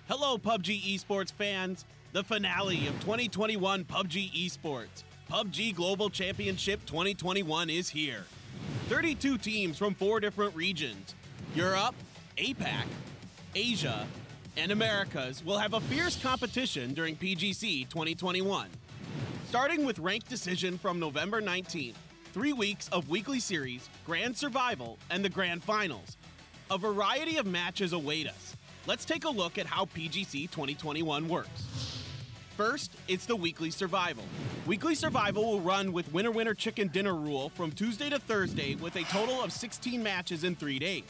Hello PUBG Esports fans! The finale of 2021 PUBG Esports, PUBG Global Championship 2021 is here. 32 teams from 4 different regions, Europe, APAC, Asia, and Americas will have a fierce competition during PGC 2021. Starting with ranked decision from November 19th, 3 weeks of weekly series, grand survival, and the grand finals. A variety of matches await us. Let's take a look at how PGC 2021 works. First, it's the weekly survival. Weekly survival will run with winner-winner chicken dinner rule from Tuesday to Thursday with a total of 16 matches in 3 days.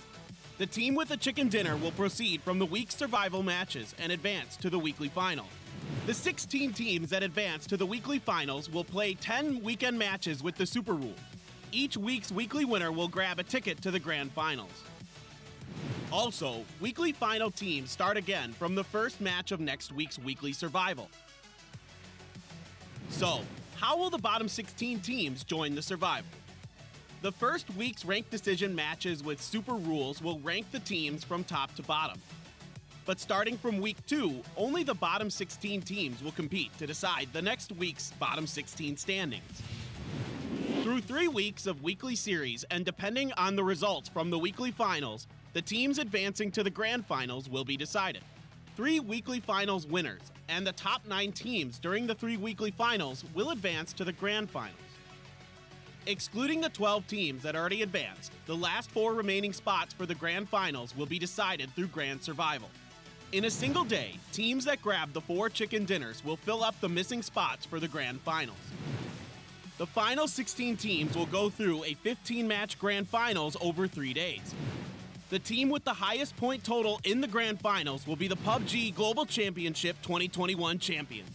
The team with the chicken dinner will proceed from the week's survival matches and advance to the weekly final. The 16 teams that advance to the weekly finals will play 10 weekend matches with the Super Rule. Each week's weekly winner will grab a ticket to the grand finals. Also, weekly final teams start again from the first match of next week's weekly survival. So, how will the bottom 16 teams join the survival? The first week's ranked decision matches with Super Rules will rank the teams from top to bottom. But starting from week 2, only the bottom 16 teams will compete to decide the next week's bottom 16 standings. Through 3 weeks of weekly series and depending on the results from the weekly finals, the teams advancing to the grand finals will be decided. 3 weekly finals winners and the top 9 teams during the 3 weekly finals will advance to the grand finals. Excluding the 12 teams that already advanced, the last 4 remaining spots for the grand finals will be decided through grand survival. In a single day, teams that grab the 4 chicken dinners will fill up the missing spots for the grand finals. The final 16 teams will go through a 15-match grand finals over 3 days. The team with the highest point total in the grand finals will be the PUBG Global Championship 2021 champion.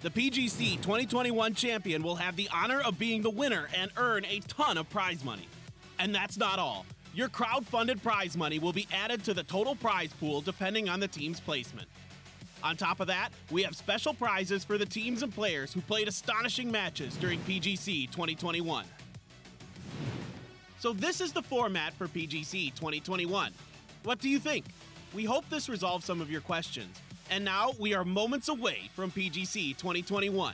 The PGC 2021 champion will have the honor of being the winner and earn a ton of prize money. And that's not all. Your crowd-funded prize money will be added to the total prize pool depending on the team's placement. On top of that, we have special prizes for the teams and players who played astonishing matches during PGC 2021. So this is the format for PGC 2021. What do you think? We hope this resolves some of your questions. And now we are moments away from PGC 2021.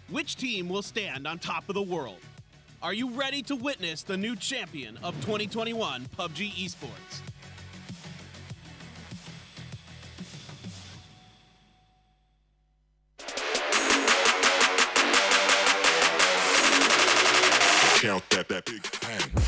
Which team will stand on top of the world? Are you ready to witness the new champion of 2021 PUBG Esports? Count that big bang.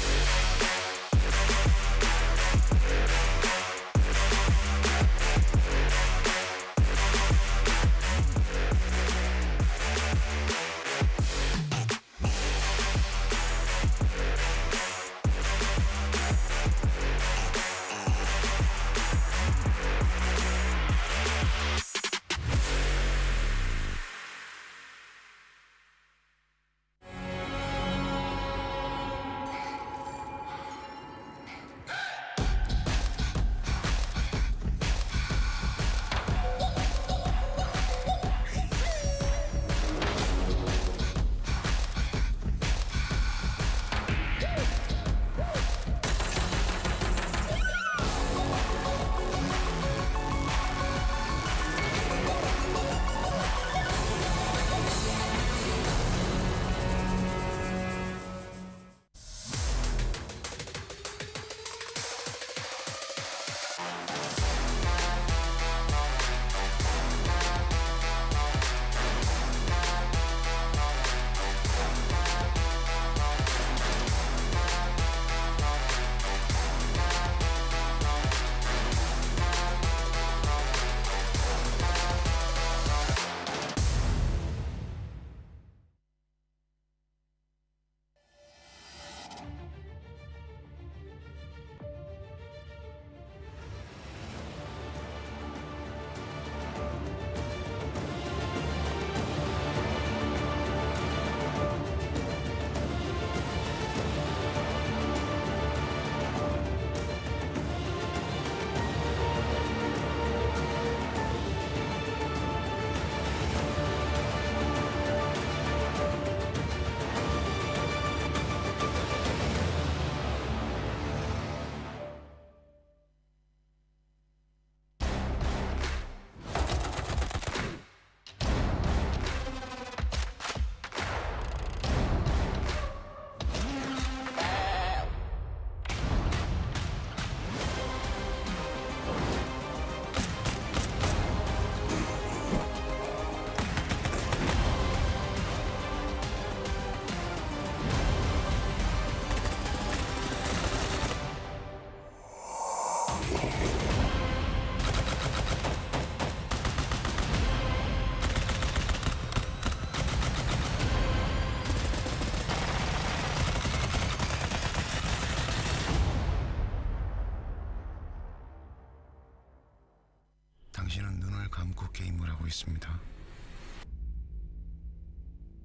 당신은 눈을 감고 게임을 하고 있습니다.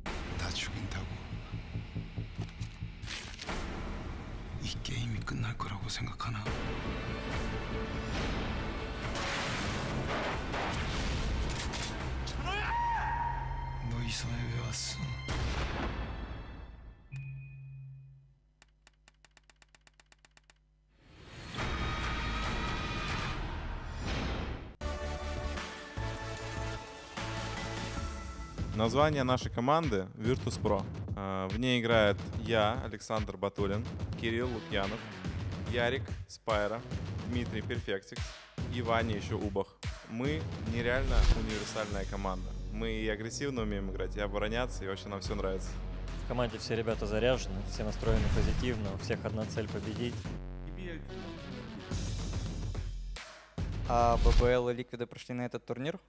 다 죽인다고. 이 게임이 끝날 거라고 생각하나? 너 이 사회에 왜 왔어? Название нашей команды Virtus.pro. В ней играет я, Александр Батулин, Кирилл Лукьянов, Ярик Спайра, Дмитрий Перфектикс и Ваня еще Убах. Мы нереально универсальная команда. Мы и агрессивно умеем играть, и обороняться, и вообще нам все нравится. В команде все ребята заряжены, все настроены позитивно, у всех одна цель — победить. А ББЛ и Ликвиды прошли на этот турнир?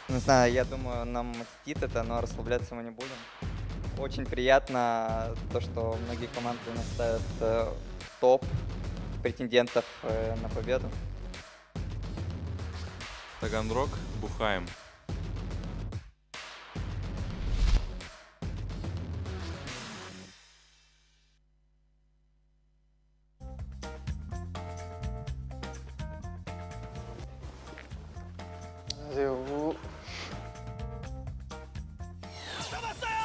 Не знаю, я думаю, нам мстит это, но расслабляться мы не будем. Очень приятно то, что многие команды у нас ставят в топ претендентов на победу. Таганрог, бухаем. 안녕하세요. 잡았어요.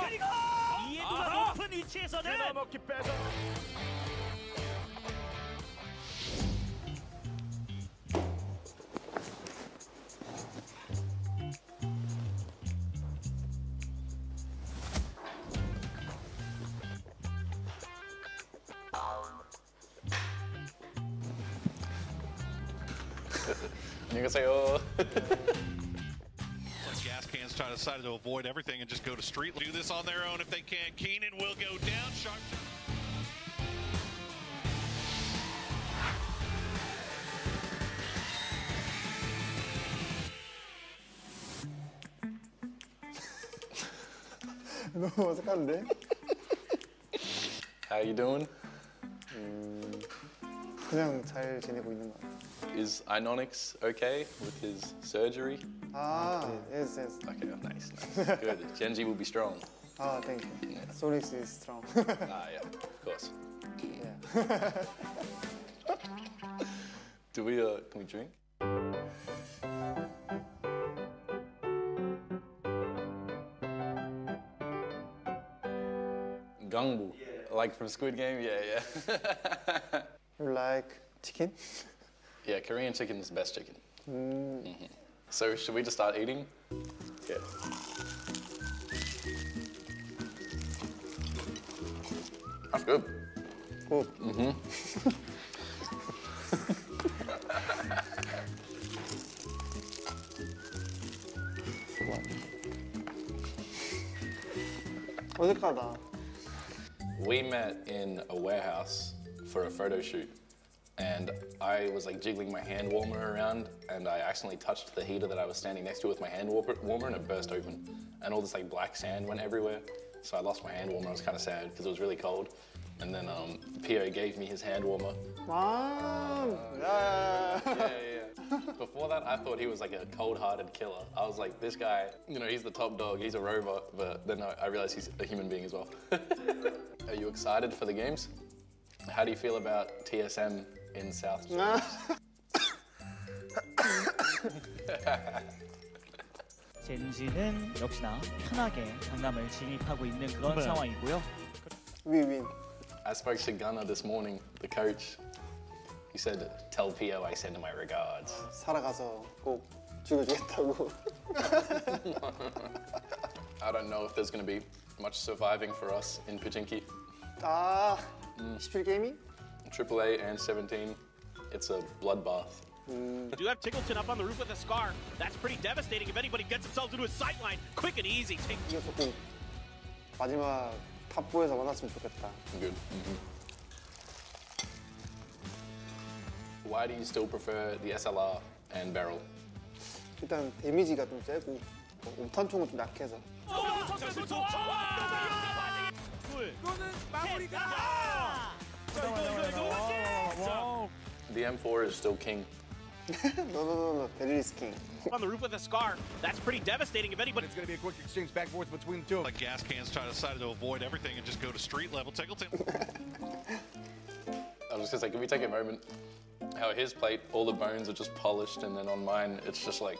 그리고 이해도가 높은 위치에서는 먹기 빼서. 안녕하세요. Gas cans decided to avoid everything and just go to street. Do this on their own if they can. Keenan will go down. Sharp. 너무 어색한데? How you doing? 그냥 잘 지내고 있는 것 같아요. Is Inonix okay with his surgery? 아, yes, yes. Okay, nice, nice. Good. Genji will be strong. 아, thank you. Sonix is strong. Yeah, of course. Yeah. Can we drink? Gangbu, like from Squid Game? Yeah, yeah. You like chicken? Yeah, Korean chicken is the best chicken. So should we just start eating? Yeah. That's good. Good. 어색하다. We met in a warehouse for a photo shoot, and I was like jiggling my hand warmer around, and I accidentally touched the heater that I was standing next to with my hand warmer, and it burst open, and all this like black sand went everywhere. So I lost my hand warmer. I was kind of sad because it was really cold. And then PO gave me his hand warmer. 와, Yeah. Before that, I thought he was like a cold-hearted killer. I was like, this guy, you know, he's the top dog, he's a robot, but then I realized he's a human being as well. Are you excited for the games? How do you feel about TSM in South China? 젠지는 역시나 편하게 강남을 진입하고 있는 그런 상황이고요. win. I spoke to Gunnar this morning, the coach. He said, tell PO I send him my regards. 살아가서 꼭 죽여주겠다고. I don't know if there's going to be much surviving for us in Pachinki. 아, 17게이밍? AAA and 17, it's a bloodbath. Do have Tiggleton up on the roof with a scar. That's pretty devastating if anybody gets themselves into a sightline. Quick and easy. 이거 조금 마지막 탑4에서 만났으면 좋겠다. Good. Why do you still prefer the SLR and barrel? 일단 데미지가 좀 세고 5탄 총은 좀 약해서. 이거는 마무리가. The M4 is still king. No. Beryl is king. On the roof with a scar. That's pretty devastating if anybody. It's going to be a quick exchange back and forth between the two. Like gas cans decided to avoid everything and just go to street level. Tickleton. I was just gonna say, can we take a moment? How his plate, all the bones are just polished, and then on mine, it's just like.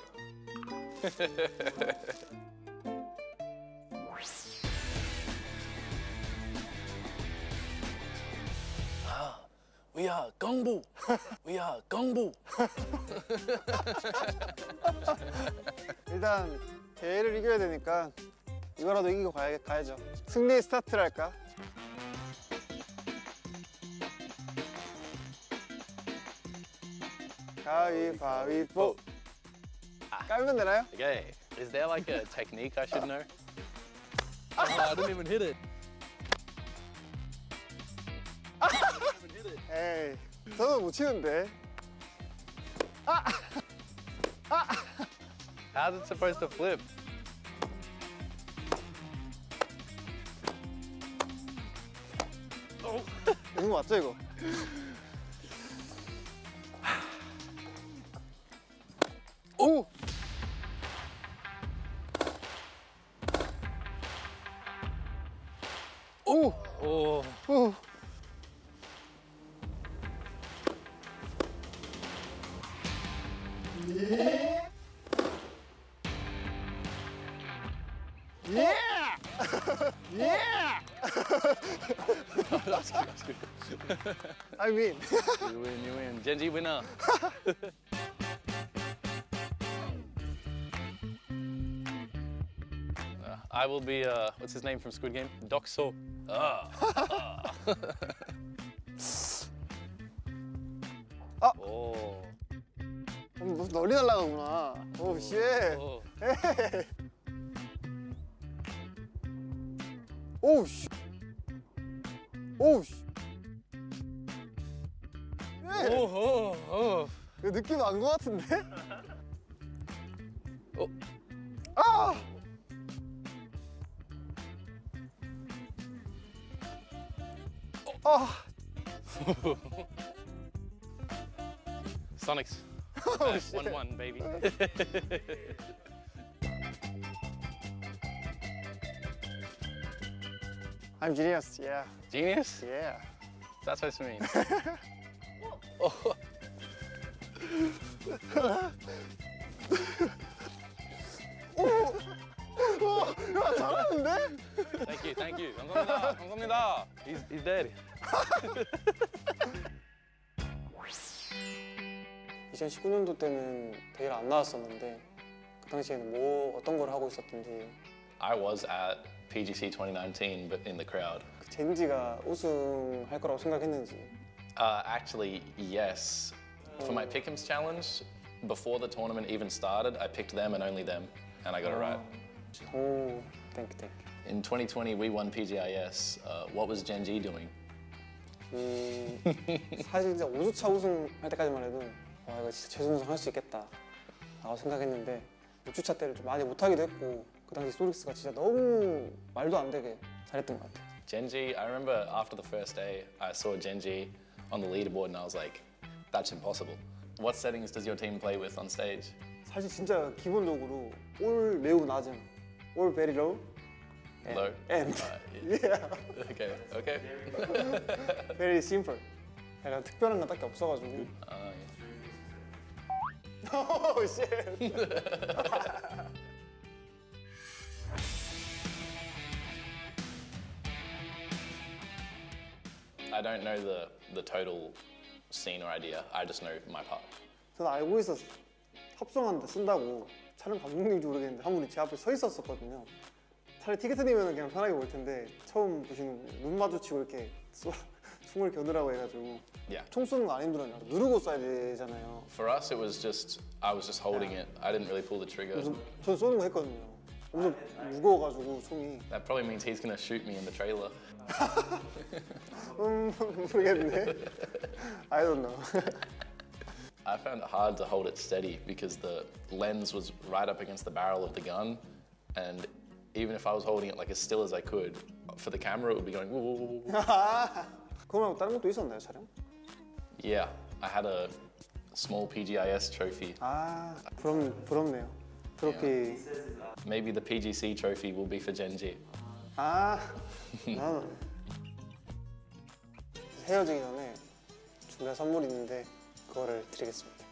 We are Gongbu. We are Gongbu. 일단 대회를 이겨야 되니까 이거라도 이기고 가야죠. 승리의 스타트를 할까? 가위바위보. 깔면 되나요? Okay. Is there like a technique I should know? I didn't even hit it. 에이, 저는 못 치는데. How's it supposed to flip? 이거 맞죠 이거? 오! 오! Oh. 오! Yeah! Yeah! That's good. I mean. You win. Genji winner. I will be, what's his name from Squid Game? Dokso. Oh. 널리 날아가구나. 오, 씨. Oh. 에이. 오우, 씨. 오우, 씨. 이거 느낌 안 것 같은데? 아! 아! Sonics. 1-1, baby. I'm genius, yeah. Genius? Yeah. That's what it means. 야, 잘하는데? Thank you. 감사합니다. He's dead. 2019년도 때는 대회를 안 나왔었는데 그 당시에는 뭐 어떤 걸 하고 있었던지. I was at PGC 2019, but in the crowd. 그 젠지가 우승할 거라고 생각했는지. Actually, yes. For my Pick'ems challenge, before the tournament even started, I picked them and only them, and I got it right. 오, thank you. In 2020, we won PGIS. What was Genji doing? 사실 진짜 5주차 우승할 때까지만 해도 와, 이거 진짜 최종 우승 할 수 있겠다 라고 생각했는데 6주차 때를 좀 많이 못하기도 했고 그 당시 소닉스가 진짜 너무 말도 안 되게 잘했던 것 같아요. Genji, I remember after the first day, I saw Genji on the leaderboard and I was like, that's impossible. What settings does your team play with on stage? 사실 진짜 기본적으로 all 매우 낮음, all very low, Low? and Yeah. Okay. very simple. 약간 특별한 건 딱히 없어가지고. Oh shit. I don't know the total scene or idea. I just know my part. 저는 알고 있었어. 합성한데 쓴다고 촬영 감독님인지 모르겠는데 한 분이 제 앞에 서 있었거든요. 차라리 티켓팅이면 그냥 편하게 볼 텐데 처음 보시는 눈 마주치고 이렇게 총을 겨누라고 해가지고 Yeah. 총 쏘는 거 안 힘들었냐? 누르고 쏴야 되잖아요. For us, it was just I was just holding it. I didn't really pull the trigger. 전 쏘는 거 했거든요. 엄청 무거워가지고 총이. That probably means he's gonna shoot me in the trailer. 모르겠네. I don't know. I found it hard to hold it steady because the lens was right up against the barrel of the gun, and even if I was holding it like as still as I could, for the camera it would be going woo woo woo. 그거 말고 다른 것도 있었나요, 촬영? Yeah, I had a small PGIS trophy. 아, 부럽네요. 트로피. Maybe the PGC trophy will be for Gen G. 아, 나는 헤어지기 전에 준비한 선물이 있는데 그거를 드리겠습니다.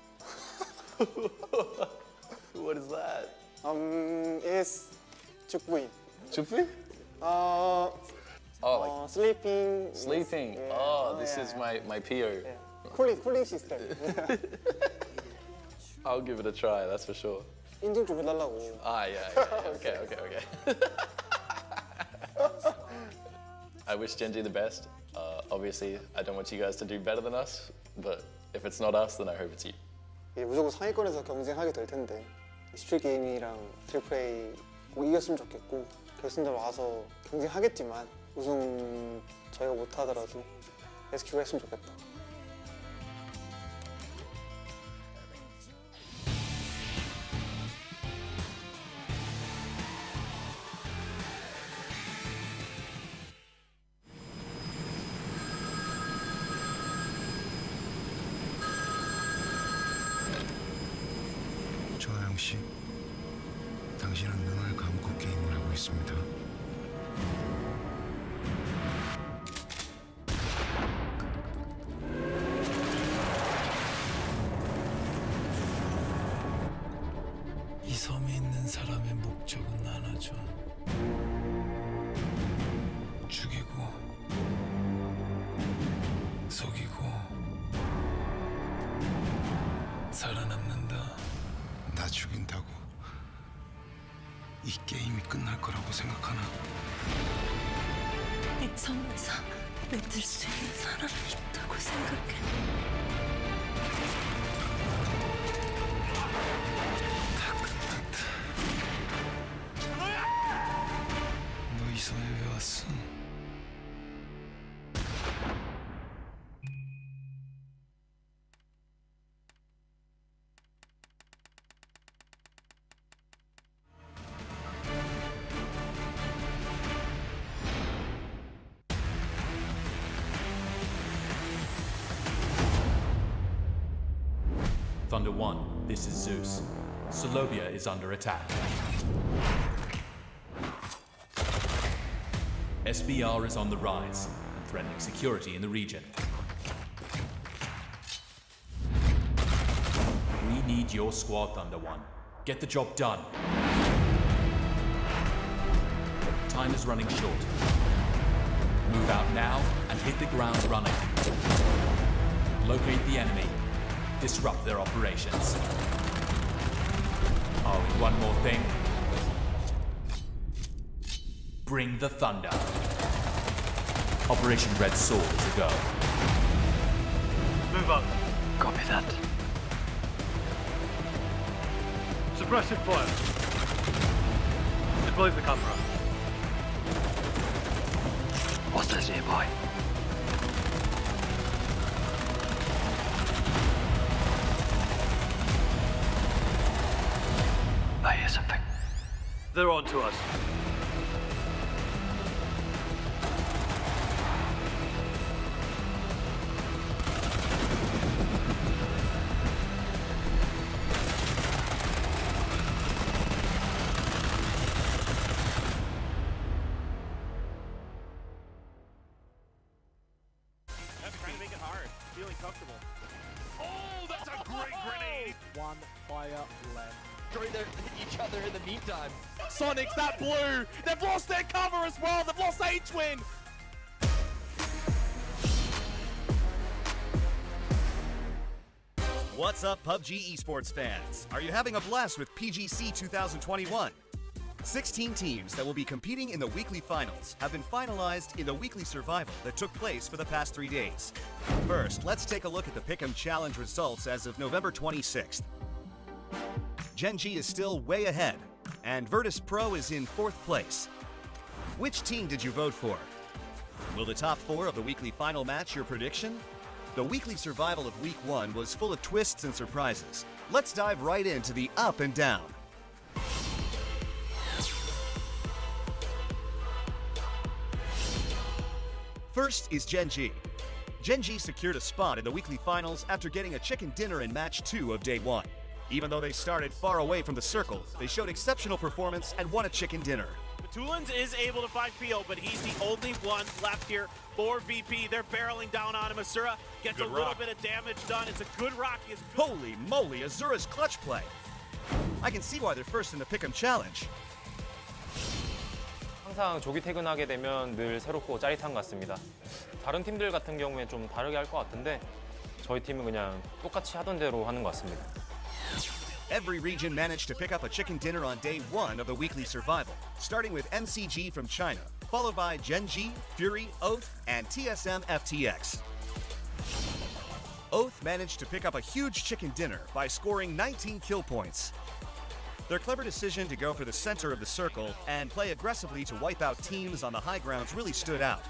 What is that? is 축구인. Chupi? sleeping. Sleeping. Yeah. Oh, this is my PO. Yeah. 쿨링 시스템. I'll give it a try, that's for sure. 인증 좀 해달라고. Yeah. Okay. I wish Gen G the best. Obviously, I don't want you guys to do better than us, but if it's not us, then I hope it's you. 무조건 상위권에서 경쟁하게 될 텐데 17게임이랑 트리플 A 꼭 이겼으면 좋겠고 결승전 와서 경쟁하겠지만 우승 저희가 못하더라도 SQ가 했으면 좋겠다. 조나영 씨, 당신은 눈을 감고 게임을 하고 있습니다. 이 섬에 있는 사람의 목적은 하나죠. 죽이고, 속이고, 살아남는다. 나 죽인다고 이 게임이 끝날 거라고 생각하나? 이 섬에서 믿을 수 있는 사람이 있다고 생각해. 다 끝났다. 너 이 섬에 왜 왔어? Thunder 1, this is Zeus. Solobia is under attack. SBR is on the rise and threatening security in the region. We need your squad, Thunder 1. Get the job done. Time is running short. Move out now and hit the ground running. Locate the enemy. Disrupt their operations. Oh, and one more thing. Bring the thunder. Operation Red Sword is a go. Move up. Copy that. Suppressive fire. Deploy the camera. Hostiles nearby. I hear something. They're on to us. Trying to make it hard. Feeling comfortable. Oh, that's a great grenade! One fire left. Destroy each other in the meantime. Sonics, that blue! They've lost their cover as well! They've lost H-Win! What's up, PUBG Esports fans? Are you having a blast with PGC 2021? 16 teams that will be competing in the weekly finals have been finalized in the weekly survival that took place for the past 3 days. First, let's take a look at the Pick'em Challenge results as of November 26th. Gen G is still way ahead, and Virtus Pro is in 4th place. Which team did you vote for? Will the top 4 of the weekly final match your prediction? The weekly survival of Week 1 was full of twists and surprises. Let's dive right into the up and down. First is Gen G. Genji secured a spot in the weekly finals after getting a chicken dinner in match 2 of day 1. Even though they started far away from the circle, they showed exceptional performance and won a chicken dinner. Tulins is able to find Pio, but he's the only one left here for VP. They're barreling down on him. Asura gets a little bit of damage done. It's a good rock. Holy moly, Azura's clutch play. I can see why they're first in the Pick'em Challenge. 항상 조기 퇴근하게 되면 늘 새롭고 짜릿한 것 같습니다. 다른 팀들 같은 경우에 좀 다르게 할 것 같은데 저희 팀은 그냥 똑같이 하던 대로 하는 것 같습니다. Every region managed to pick up a chicken dinner on day 1 of the weekly survival, starting with MCG from China, followed by Genji, Fury, Oath, and TSM FTX. Oath managed to pick up a huge chicken dinner by scoring 19 kill points. Their clever decision to go for the center of the circle and play aggressively to wipe out teams on the high grounds really stood out.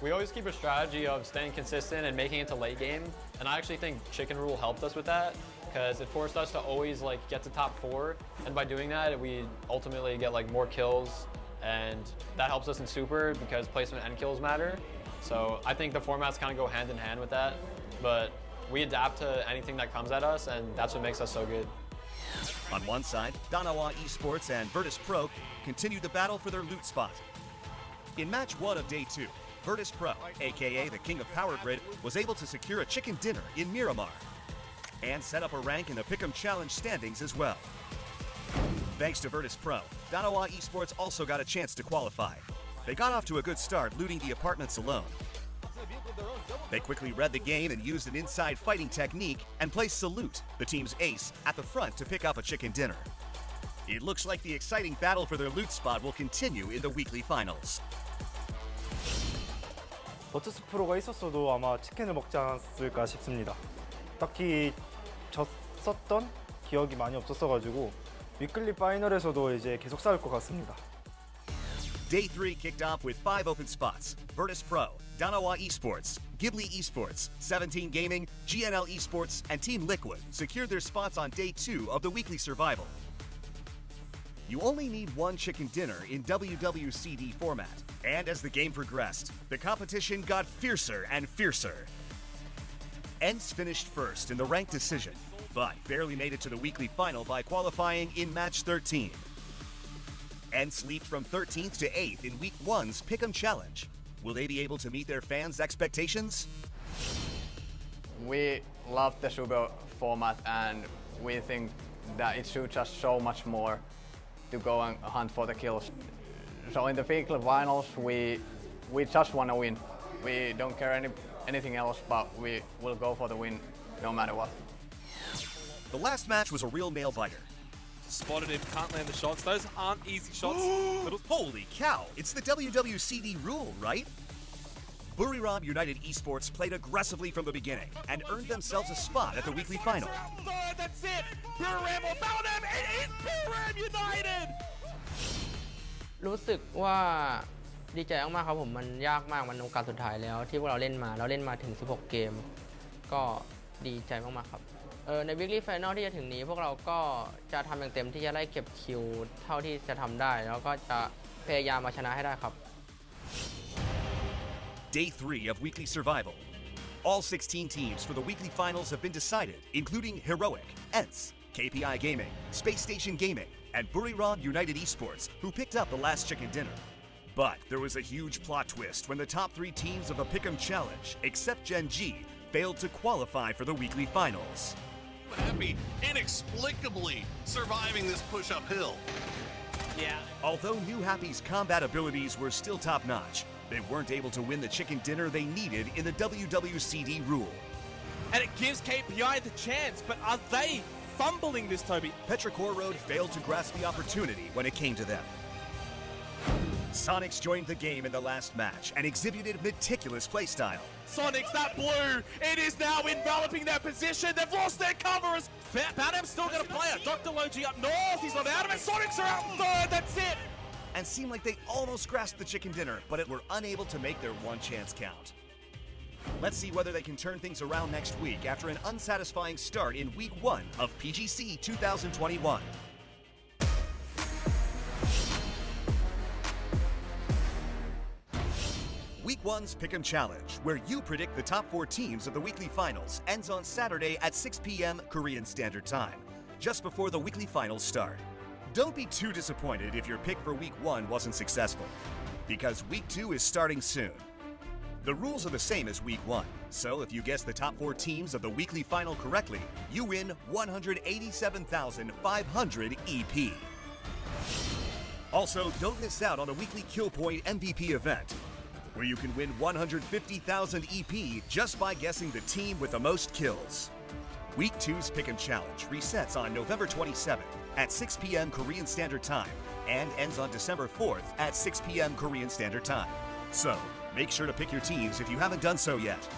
We always keep a strategy of staying consistent and making it to late game, and I actually think Chicken Rule helped us with that because it forced us to always get to top 4, and by doing that we ultimately get more kills, and that helps us in Super because placement and kills matter. So I think the formats kind of go hand in hand with that, but we adapt to anything that comes at us, and that's what makes us so good. On one side, Danawa Esports and Virtus Pro continued the battle for their loot spot. In match 1 of day 2, Virtus Pro, aka the King of Power Grid, was able to secure a chicken dinner in Miramar and set up a rank in the Pick'em Challenge standings as well. Thanks to Virtus Pro, Danawa Esports also got a chance to qualify. They got off to a good start looting the apartments alone. They quickly read the game and used an inside fighting technique and placed Salute, the team's ace, at the front to pick up a chicken dinner. It looks like the exciting battle for their loot spot will continue in the weekly finals. 버투스 프로가 있었어도 아마 치킨을 먹지 않았을까 싶습니다. 딱히 졌었던 기억이 많이 없었어가지고 위클리 파이널에서도 이제 계속 싸울 것 같습니다. Day 3 kicked off with 5 open spots. Virtus Pro, Danawa Esports, Ghibli Esports, 17 Gaming, GNL Esports, and Team Liquid secured their spots on day 2 of the weekly survival. You only need one chicken dinner in WWCD format, and as the game progressed, the competition got fiercer and fiercer. ENCE finished first in the ranked decision, but barely made it to the weekly final by qualifying in match 13. ENCE leaped from 13th to 8th in Week 1's Pick'em Challenge. Will they be able to meet their fans' expectations? We love the Super format, and we think that it suits us so much more to go and hunt for the kills. So in the weekly finals, we just want to win. We don't care anything else, but we will go for the win no matter what. The last match was a real nail-biter. Spotted him, can't land the shots. Those aren't easy shots. Holy cow, it's the WWCD rule, right? Buriram United Esports played aggressively from the beginning and earned themselves a spot at the weekly final. That's it! Buriram or Buriram! It is Buriram United! รู้สึกว่าดีใจมากๆครับผมมันยากมากมันโอกาสสุดท้ายแล้วที่พวกเราเล่นมาถึง16เกมก็ดีใจมากๆครับใน Weekly Final ที่จะถึงนี้พวกเราก็จะทำอย่างเต็มที่จะไล่เก็บคิวเท่าที่จะทำได้แล้วก็จะพยายามมาชนะให้ได้ครับ Day 3 of Weekly Survival. All 16 teams for the weekly finals have been decided, including Heroic, ENCE, KPI Gaming, Space Station Gaming, and Buriram United Esports, who picked up the last chicken dinner. But there was a huge plot twist when the top 3 teams of the Pick'em Challenge, except Genji, failed to qualify for the weekly finals. Happy inexplicably surviving this push uphill. Yeah. Although New Happy's combat abilities were still top-notch, they weren't able to win the chicken dinner they needed in the WWCD rule. And it gives KPI the chance, but are they fumbling this, Toby? Petrichor Road failed to grasp the opportunity when it came to them. Sonics joined the game in the last match and exhibited meticulous playstyle. Sonics, that blue, it is now enveloping their position. They've lost their cover. Badham's still going to play it. Dr. Logi up north, he's not out of it. Sonics are out in third, that's it. And seemed like they almost grasped the chicken dinner, but were unable to make their one chance count. Let's see whether they can turn things around next week after an unsatisfying start in Week 1 of PGC 2021. Week One's Pick'em Challenge, where you predict the top 4 teams of the weekly finals, ends on Saturday at 6 p.m. Korean Standard Time, just before the weekly finals start. Don't be too disappointed if your pick for Week 1 wasn't successful, because Week 2 is starting soon. The rules are the same as Week 1, so if you guess the top 4 teams of the weekly final correctly, you win 187,500 EP. Also, don't miss out on a weekly Kill Point MVP event, where you can win 150,000 EP just by guessing the team with the most kills. Week 2's Pick'em Challenge resets on November 27th at 6 p.m. Korean Standard Time and ends on December 4th at 6 p.m. Korean Standard Time. So, make sure to pick your teams if you haven't done so yet.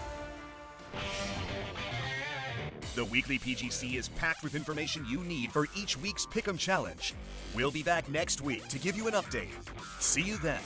The weekly PGC is packed with information you need for each week's Pick'em Challenge. We'll be back next week to give you an update. See you then.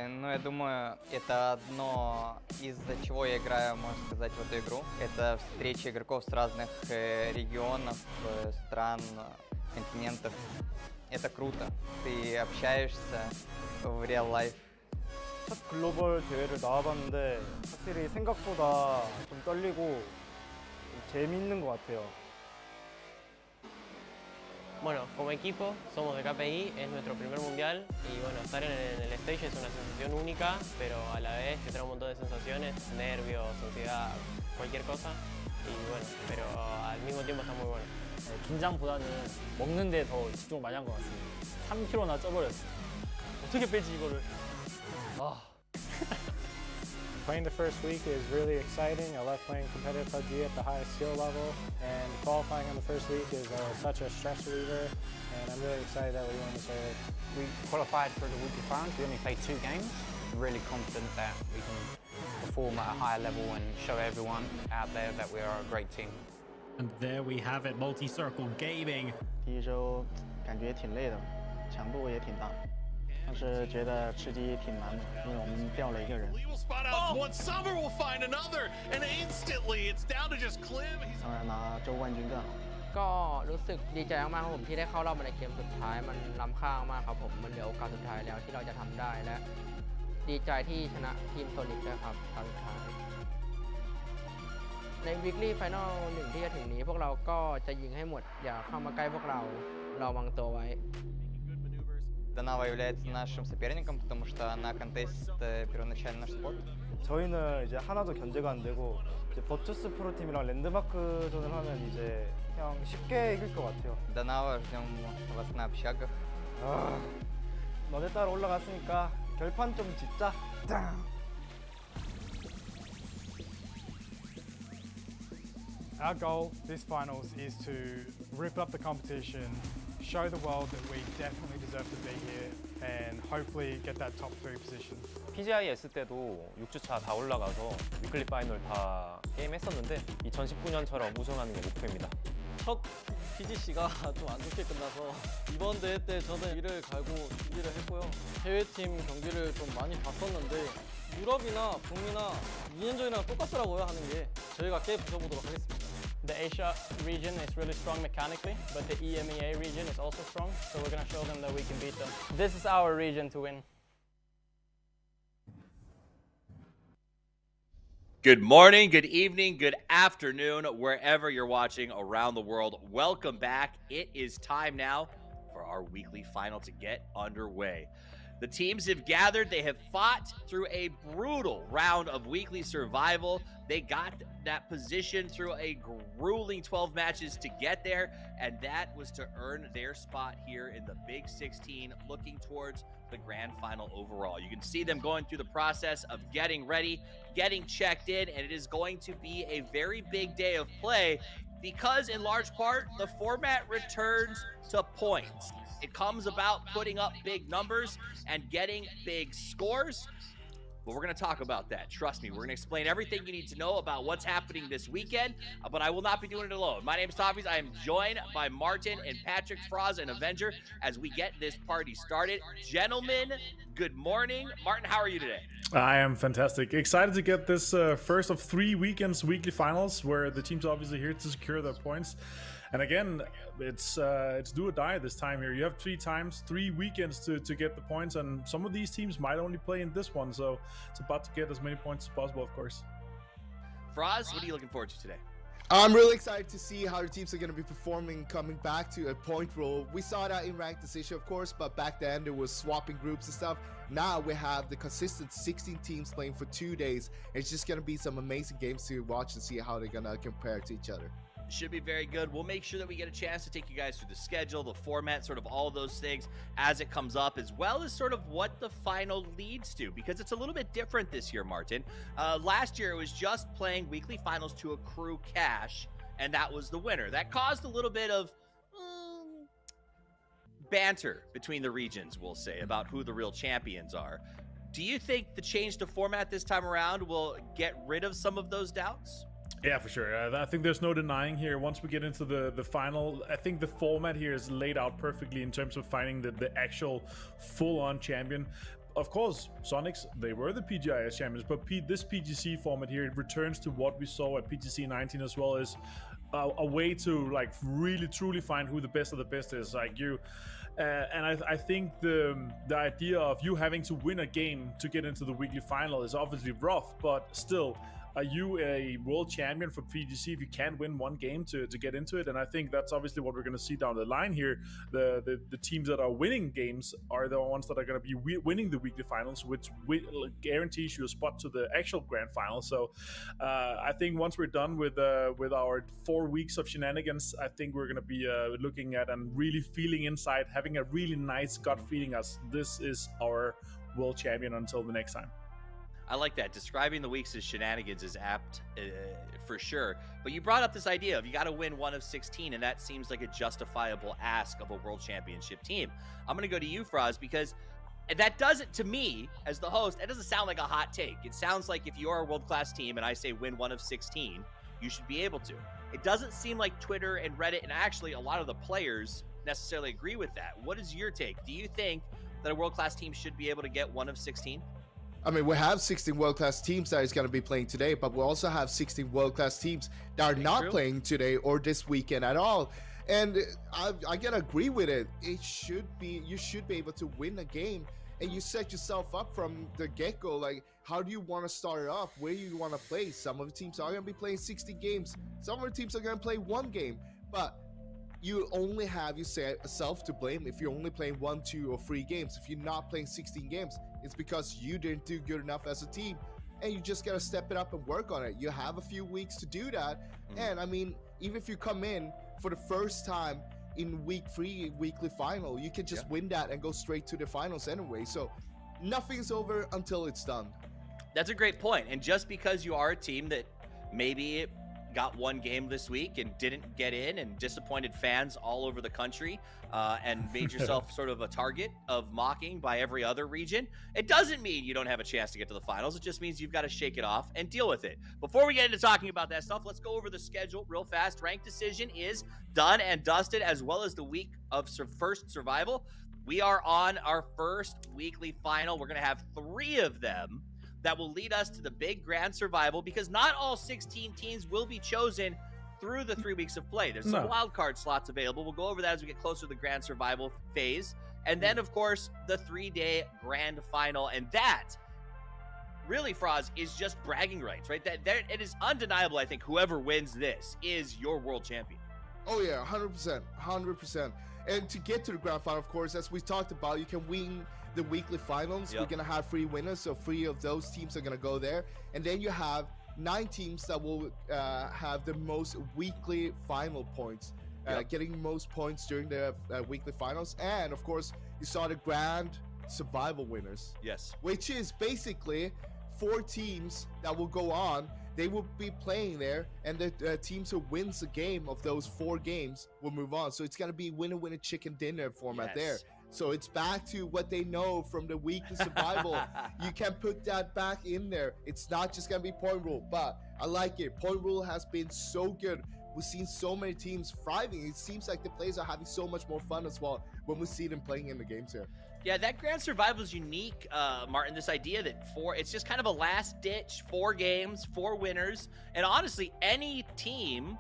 Ну, я думаю, это одно, из-за чего я играю, можно сказать, в эту игру. Это встреча игроков с разных регионов, стран, континентов. Это круто. Ты общаешься в real life. 첫 글로벌 대회를 나와봤는데 확실히 생각보다 좀 떨리고 재밌는 것 같아요. Bueno, como equipo somos de KPI, es nuestro primer mundial y bueno, estar en el stage es una sensación única, pero a la vez te trae un montón de sensaciones, nervios, ansiedad, cualquier cosa y bueno, pero al mismo tiempo está muy bueno. 긴장보다는 먹는 데 더 집중을 많이 한 것 같습니다. 3kg나 쪄버렸어요. 어떻게 빼지 이거를? Oh. Playing the first week is really exciting. I love playing competitive PUBG at the highest skill level, and qualifying on the first week is such a stress reliever, and I'm really excited that we won this early. We qualified for the weekly finals. We only played 2 games. I'm really confident that we can perform at a higher level and show everyone out there that we are a great team. And there we have it, Multi-Circle Gaming. 第一周感觉挺累的，强度也挺大。 但是觉得吃鸡挺难的，因为我们掉了一个人。One summer will find another, and instantly it's down to just Clem. 当然拿周冠军更好。 ก็รู้สึกดีใจมากๆครับผมที่ได้เข้ารอบมาในเกมสุดท้ายมันล้ำค่ามากครับผมมันเหลือโอกาสสุดท้ายแล้วที่เราจะทำได้และดีใจที่ชนะทีมโซนิกด้วยครับครั้งสุดท้ายใน Weekly Final 1ที่จะถึงนี้พวกเราก็จะยิงให้หมดอย่าเข้ามาใกล้พวกเราระวังตัวไว้ Данава является нашим соперником, потому что она контест первоначально наш спорт. 저희는 이제 하나도 견제가 안 되고 이제 버투스 프로팀이랑 랜드마크전을 하면 이제 그냥 쉽게 이길 것 같아요. Данава, ждем вас на общагах. 너네 따라 올라갔으니까 결판 좀 짓자. Our goal this finals is to rip up the competition, show the world that we definitely deserve to be here, and hopefully get that top 3 position. PGIS 때도 6주차 다 올라가서 위클리 파이널 다 게임했었는데 2019년처럼 우승하는 게 목표입니다. 첫 PGC가 좀 안 좋게 끝나서 이번 대회 때 저는 이를 갈고 준비를 했고요. 해외팀 경기를 좀 많이 봤었는데 유럽이나 북미나 2년 전이랑 똑같더라고요 하는 게. 저희가 깨 부숴보도록 하겠습니다. The Asia region is really strong mechanically, but the EMEA region is also strong, so we're going to show them that we can beat them. This is our region to win. Good morning, good evening, good afternoon, wherever you're watching around the world. Welcome back. It is time now for our weekly final to get underway. The teams have gathered. They have fought through a brutal round of weekly survival. They got that position through a grueling 12 matches to get there, and that was to earn their spot here in the Big 16, looking towards the grand final overall. You can see them going through the process of getting ready, getting checked in, and it is going to be a very big day of play because, in large part, the format returns to points. It comes about putting up big numbers and getting big scores. But we're going to talk about that. Trust me, we're going to explain everything you need to know about what's happening this weekend, but I will not be doing it alone. My name is Toffees. I am joined by Martin and Patrick Froz and Avenger as we get this party started. Gentlemen, good morning. Martin, how are you today? I am fantastic. Excited to get this first of 3 weekends weekly finals where the team's obviously here to secure their points. And again, it's do or die this time here. You have 3 weekends to get the points, and some of these teams might only play in this one, so it's about to get as many points as possible, of course. Froz, what are you looking forward to today? I'm really excited to see how the teams are going to be performing coming back to a point roll. We saw that in ranked decision, of course, but back then there was swapping groups and stuff. Now we have the consistent 16 teams playing for 2 days. It's just going to be some amazing games to watch and see how they're going to compare to each other. Should be very good. We'll make sure that we get a chance to take you guys through the schedule, the format, sort of all those things as it comes up, as well as sort of what the final leads to, because it's a little bit different this year, Martin. Last year, it was just playing weekly finals to accrue cash, and that was the winner. That caused a little bit of banter between the regions, we'll say, about who the real champions are. Do you think the change to format this time around will get rid of some of those doubts? Yeah, for sure. I think there's no denying here. Once we get into the final, I think the format here is laid out perfectly in terms of finding the actual full-on champion. Of course, Sonics, they were the PGIS champions, but this PGC format here, it returns to what we saw at PGC 19 as well as a way to like really truly find who the best of the best is. Like you. And I think the idea of you having to win a game to get into the weekly final is obviously rough, but still, are you a world champion for PGC if you can't win one game to get into it? And I think that's obviously what we're going to see down the line here. The teams that are winning games are the ones that are going to be winning the weekly finals, which guarantees you a spot to the actual grand final. So I think once we're done with our 4 weeks of shenanigans, I think we're going to be looking at and really feeling inside, having a really nice gut feeling as this is our world champion until the next time. I like that. Describing the weeks as shenanigans is apt for sure. But you brought up this idea of you got to win 1 of 16, and that seems like a justifiable ask of a world championship team. I'm going to go to you, Froz, because that doesn't, to me, as the host, it doesn't sound like a hot take. It sounds like if you're a world-class team and I say win 1 of 16, you should be able to. It doesn't seem like Twitter and Reddit and actually a lot of the players necessarily agree with that. What is your take? Do you think that a world-class team should be able to get 1 of 16? I mean, we have 16 world-class teams that is going to be playing today, but we also have 16 world-class teams that are not playing today or this weekend at all. And I gotta agree with it. It should be, you should be able to win a game, and you set yourself up from the get-go. Like, how do you want to start it off? Where do you want to play? Some of the teams are going to be playing 60 games. Some of the teams are going to play 1 game. But you only have yourself to blame if you're only playing 1, 2, or 3 games. If you're not playing 16 games, it's because you didn't do good enough as a team, and you just gotta step it up and work on it. You have a few weeks to do that, and I mean, even if you come in for the first time in week 3 weekly final, you can just win that and go straight to the finals anyway. So nothing's over until it's done. That's a great point. And just because you are a team that maybe got 1 game this week and didn't get in and disappointed fans all over the country and made yourself sort of a target of mocking by every other region, it doesn't mean you don't have a chance to get to the finals. It just means you've got to shake it off and deal with it. Before we get into talking about that stuff, let's go over the schedule real fast. Ranked Decision is done and dusted, as well as the week of first survival. We are on our first weekly final. We're going to have 3 of them that will lead us to the big grand survival, because not all 16 teams will be chosen through the 3 weeks of play. There's some wild card slots available. We'll go over that as we get closer to the grand survival phase. And then, of course, the 3-day grand final. And that really, Froz, is just bragging rights, right? That it is undeniable, I think, whoever wins this is your world champion. Oh, yeah, 100%. 100%. And to get to the grand final, of course, as we talked about, you can win the weekly finals. We're going to have 3 winners, so 3 of those teams are going to go there. And then you have 9 teams that will have the most weekly final points, getting the most points during the weekly finals. And, of course, you saw the grand survival winners. Yes. Which is basically 4 teams that will go on. They will be playing there, and the teams who wins a game of those 4 games will move on. So it's going to be winner-winner chicken dinner format there. So it's back to what they know from the weekly survival. You can put that back in there. It's not just going to be point rule, but I like it. Point rule has been so good. We've seen so many teams thriving. It seems like the players are having so much more fun as well when we see them playing in the games here. Yeah, that grand survival is unique, Martin. This idea that it's just kind of a last ditch, 4 games, 4 winners. And honestly, any team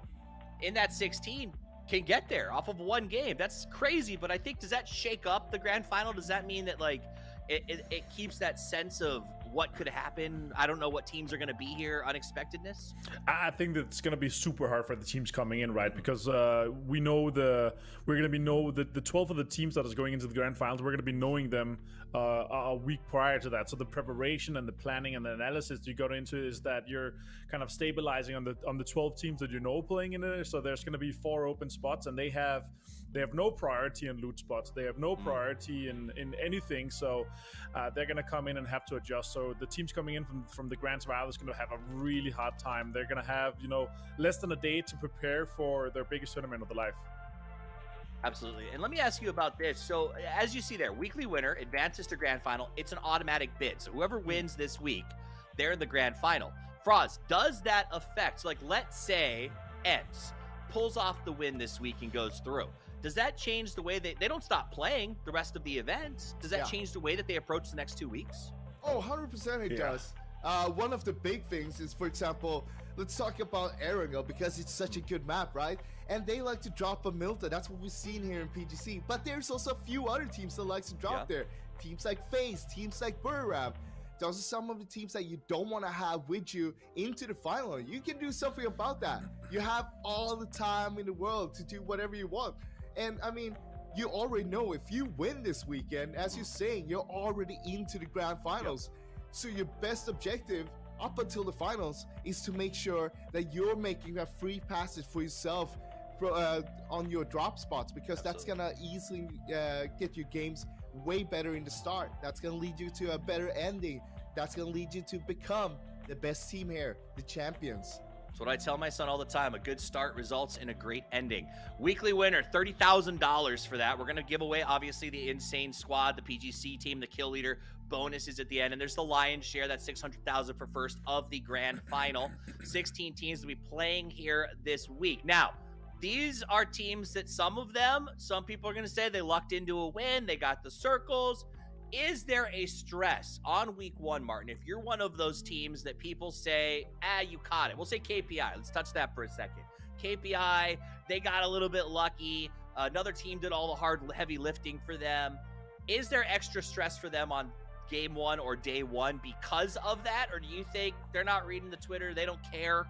in that 16 can get there off of 1 game. That's crazy, but I think, does that shake up the grand final? Does that mean that, like, it keeps that sense of what could happen? I don't know what teams are going to be here, unexpectedness. I think that it's going to be super hard for the teams coming in, right? Because we know the 12 of the teams that is going into the grand finals, we're going to be knowing them a week prior to that. So the preparation and the planning and the analysis you got into is that you're kind of stabilizing on the 12 teams that you know playing in there. So there's going to be 4 open spots, and they have no priority in loot spots. They have no priority in anything. So they're going to come in and have to adjust. So the teams coming in from the grand survival is going to have a really hard time. They're going to have, less than a day to prepare for their biggest tournament of their life. Absolutely. And let me ask you about this. So as you see there, weekly winner advances to grand final. It's an automatic bid. So whoever wins this week, they're in the grand final. Froz, does that affect, like, let's say Ents pulls off the win this week and goes through. Does that change the way they don't stop playing the rest of the event? Does that change the way that they approach the next 2 weeks? Oh, 100% it does. One of the big things is, for example, let's talk about Erangel, because it's such a good map, right? And they like to drop a Milta. That's what we've seen here in PGC. But there's also a few other teams that like to drop there. Teams like FaZe, teams like Burram. Those are some of the teams that you don't want to have with you into the final. You can do something about that. You have all the time in the world to do whatever you want. And I mean, you already know if you win this weekend, as you're saying, you're already into the grand finals. So your best objective up until the finals is to make sure that you're making that free passage for yourself on your drop spots, because that's gonna easily get you games way better in the start. That's going to lead you to a better ending. That's going to lead you to become the best team here, the champions. That's what I tell my son all the time. A good start results in a great ending. Weekly winner, $30,000 for that. We're going to give away, obviously, the Insane Squad, the PGC team, the Kill Leader bonuses at the end. And there's the lion's share, that's $600,000 for first of the grand final. 16 teams to be playing here this week. Now, these are teams that some people are going to say they lucked into a win. They got the circles. Is there a stress on week one, Martin? If you're one of those teams that people say, you caught it. We'll say KPI. Let's touch that for a second. KPI, they got a little bit lucky. Another team did all the hard, heavy lifting for them. Is there extra stress for them on game one or day one because of that? Or do you think they're not reading the Twitter? They don't care.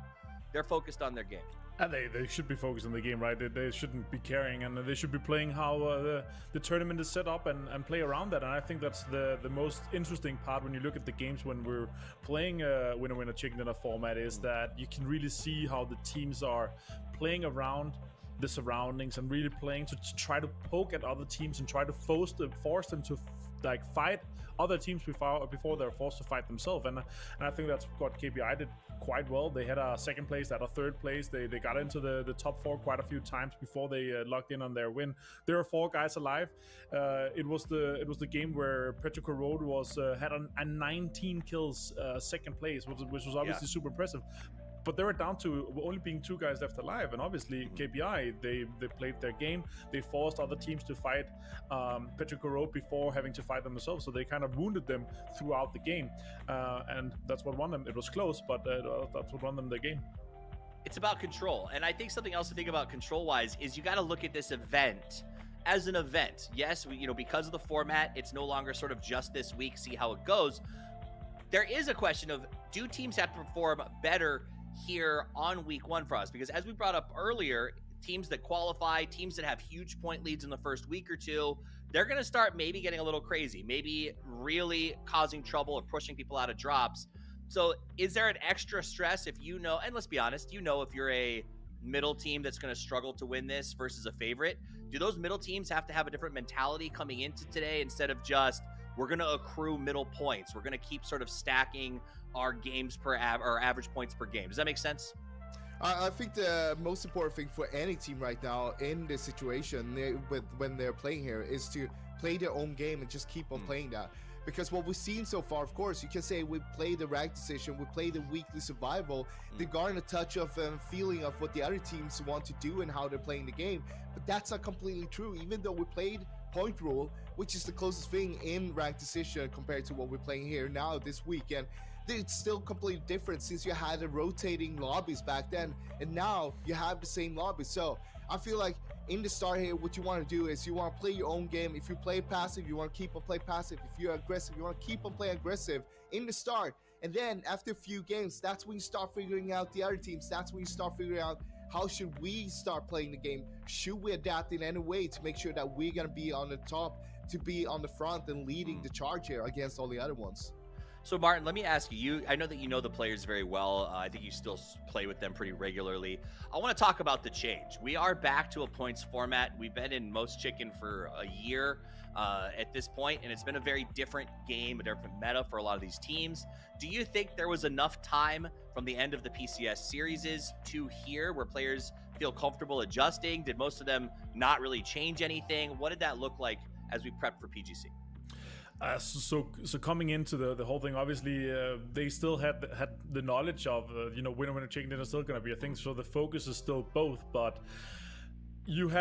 They're focused on their game. And they should be focused on the game, right? They shouldn't be caring, and they should be playing how the tournament is set up and play around that. And I think that's the most interesting part when you look at the games when we're playing winner chicken dinner format, is that you can really see how the teams are playing around the surroundings and really playing to try to poke at other teams and try to force them to like fight other teams before they're forced to fight themselves. And I think that's what KPI did quite well. They had a second place, they had a third place. They got into the top four quite a few times before they locked in on their win. There are 4 guys alive. It was the game where Petrico Road had a 19 kills second place, which was obviously super impressive. But they were down to only being 2 guys left alive, and obviously KPI, they played their game. They forced other teams to fight Petrico Road before having to fight them themselves, so they kind of wounded them throughout the game, and that's what won them. It was close, but that's what won them the game. It's about control, and I think something else to think about control-wise is you got to look at this event as an event. Yes, because of the format, it's no longer sort of just this week, see how it goes. There is a question of, do teams have to perform better here on week one for us? Because as we brought up earlier, teams that qualify, teams that have huge point leads in the first week or two, they're going to start maybe getting a little crazy, maybe really causing trouble or pushing people out of drops. So is there an extra stress if you know, and let's be honest, if you're a middle team that's going to struggle to win this versus a favorite, do those middle teams have to have a different mentality coming into today instead of just, we're going to accrue middle points, we're going to keep sort of stacking our games or average points per game? Does that make sense? I think the most important thing for any team right now in this situation when they're playing here is to play their own game and just keep on playing that. Because what we've seen so far, of course, you can say we play the rank decision, we play the weekly survival, they garner a touch of feeling of what the other teams want to do and how they're playing the game. But that's not completely true. Even though we played point rule, which is the closest thing in rank decision compared to what we're playing here now this week, and it's still completely different since you had the rotating lobbies back then, and now you have the same lobbies. So I feel like in the start here, what you want to do is you want to play your own game. If you play passive, you want to keep on playing passive. If you're aggressive, you want to keep on playing aggressive in the start. And then after a few games, that's when you start figuring out the other teams. That's when you start figuring out how should we start playing the game. Should we adapt in any way to make sure that we're going to be on the top, to be on the front and leading the charge here against all the other ones. So Martin, let me ask you, I know that you know the players very well. I think you still play with them pretty regularly. I want to talk about the change. We are back to a points format. We've been in Most Chicken for a year at this point, and it's been a very different game, a different meta for a lot of these teams. Do you think there was enough time from the end of the PCS series to here where players feel comfortable adjusting? Did most of them not really change anything? What did that look like as we prepped for PGC? So coming into the whole thing, obviously they still had the knowledge of winner chicken dinner is still going to be a thing. So the focus is still both, but you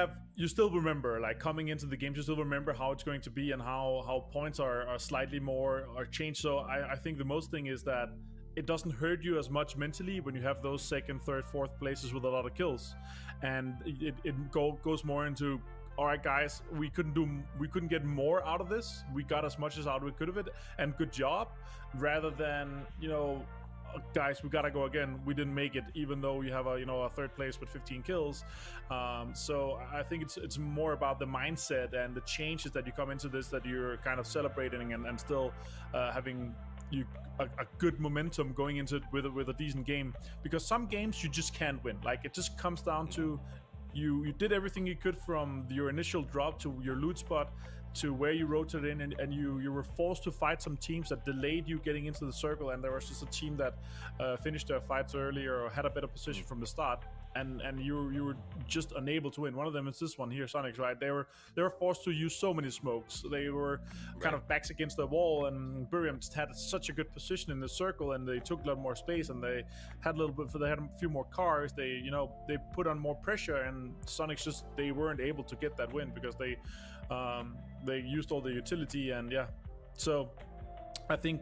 still remember, like, coming into the games, you still remember how it's going to be and how points are slightly more are changed. So I think the most thing is that it doesn't hurt you as much mentally when you have those second, third, fourth places with a lot of kills, and it goes more into, all right, guys, we couldn't get more out of this. We got as much as out we could of it, and good job. Rather than, guys, we gotta go again. We didn't make it, even though you have a third place with 15 kills. So I think it's more about the mindset and the changes that you come into this, that you're kind of celebrating and still having a good momentum going into it with a decent game. Because some games you just can't win. Like, it just comes down to, you did everything you could from your initial drop to your loot spot to where you rotated in, and you were forced to fight some teams that delayed you getting into the circle, and there was just a team that finished their fights earlier or had a better position from the start, and you were just unable to win. One of them is this one here, Sonics, right? They were forced to use so many smokes. They were kind of backs against the wall, and Buriram just had such a good position in the circle, and they took a lot more space, and they had a few more cars. They put on more pressure, and Sonics they weren't able to get that win because they used all the utility. And yeah, so I think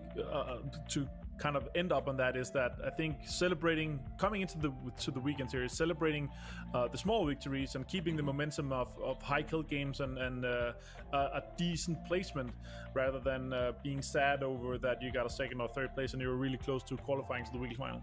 to kind of end up on that is that I think coming into the weekend series, celebrating the small victories and keeping the momentum of high kill games and a decent placement, rather than being sad over that you got a second or third place and you were really close to qualifying to the weekly final.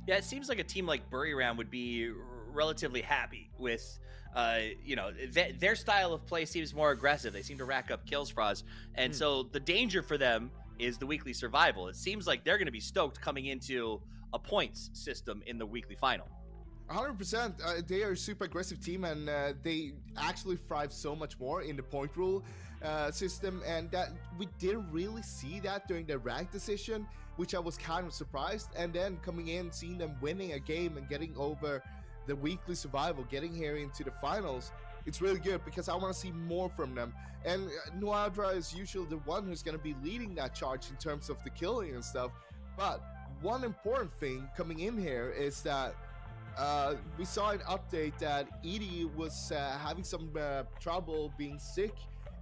Yeah, it seems like a team like Buriram would be relatively happy with, their style of play seems more aggressive. They seem to rack up kills for us. And so the danger for them is the weekly survival. It seems like they're going to be stoked coming into a points system in the weekly final. 100%. They are a super aggressive team, and they actually thrive so much more in the point rule system, and that we didn't really see that during the rank decision, which I was kind of surprised. And then coming in, seeing them winning a game and getting over the weekly survival, getting here into the finals, it's really good because I want to see more from them. And Noadra is usually the one who's going to be leading that charge in terms of the killing and stuff. But one important thing coming in here is that we saw an update that Edie was having some trouble being sick,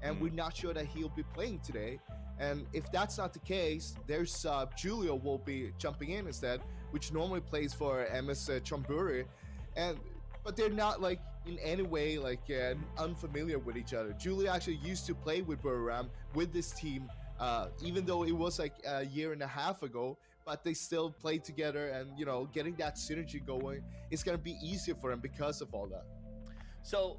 and we're not sure that he'll be playing today. And if that's not the case, there's Julio will be jumping in instead, which normally plays for MS Chamburi. But they're not like in any way like unfamiliar with each other. Julia actually used to play with Buriram with this team, even though it was like a year and a half ago, but they still play together, and getting that synergy going is going to be easier for them because of all that. So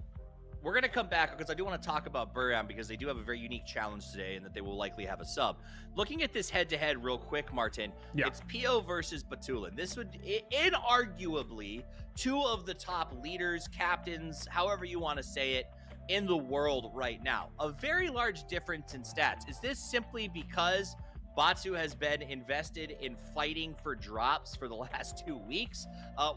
we're going to come back because I do want to talk about Buriram because they do have a very unique challenge today, and that they will likely have a sub. Looking at this head-to-head real quick, Martin, it's PO versus Batulin. This would inarguably two of the top leaders, captains, however you want to say it, in the world right now. A very large difference in stats. Is this simply because Batu has been invested in fighting for drops for the last 2 weeks,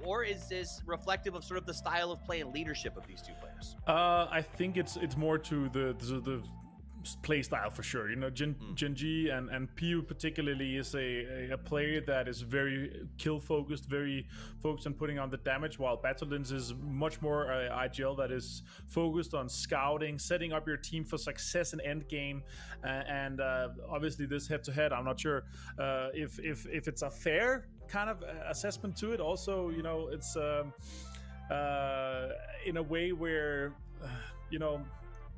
or is this reflective of sort of the style of play and leadership of these two players? I think it's more to the play style for sure. Genji and Piu particularly is a player that is very kill focused, very focused on putting on the damage, while Battlelins is much more IGL that is focused on scouting, setting up your team for success in end game, and obviously this head to head, I'm not sure if it's a fair kind of assessment to it. Also, it's in a way where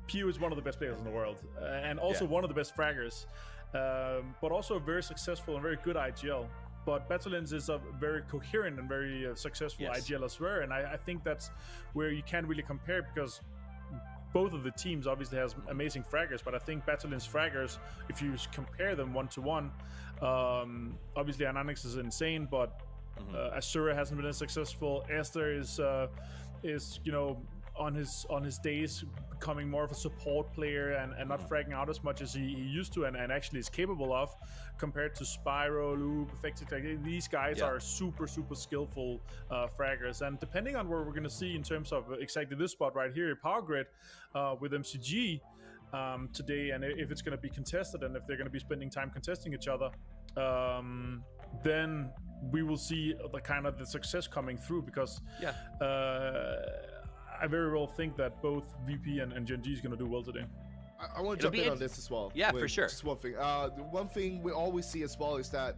Pew is one of the best players in the world, and also one of the best fraggers, but also very successful and very good IGL. But Battlelins is a very coherent and very successful IGL as well, and I think that's where you can't really compare, because both of the teams obviously has amazing fraggers, but I think Battlelins fraggers, if you compare them one-to-one, obviously Anonix is insane, but Asura hasn't been as successful. Esther is on his days becoming more of a support player and not fragging out as much as he used to, and actually is capable of, compared to Spyro, Loop, Effective. These guys are super skillful fraggers, and depending on where we're going to see in terms of exactly this spot right here, Power Grid with MCG today, and if it's going to be contested and if they're going to be spending time contesting each other, then we will see the kind of the success coming through, because I very well think that both VP and Genji is going to do well today. I want to jump in on this as well. Yeah, for sure. Just one thing. The one thing we always see as well is that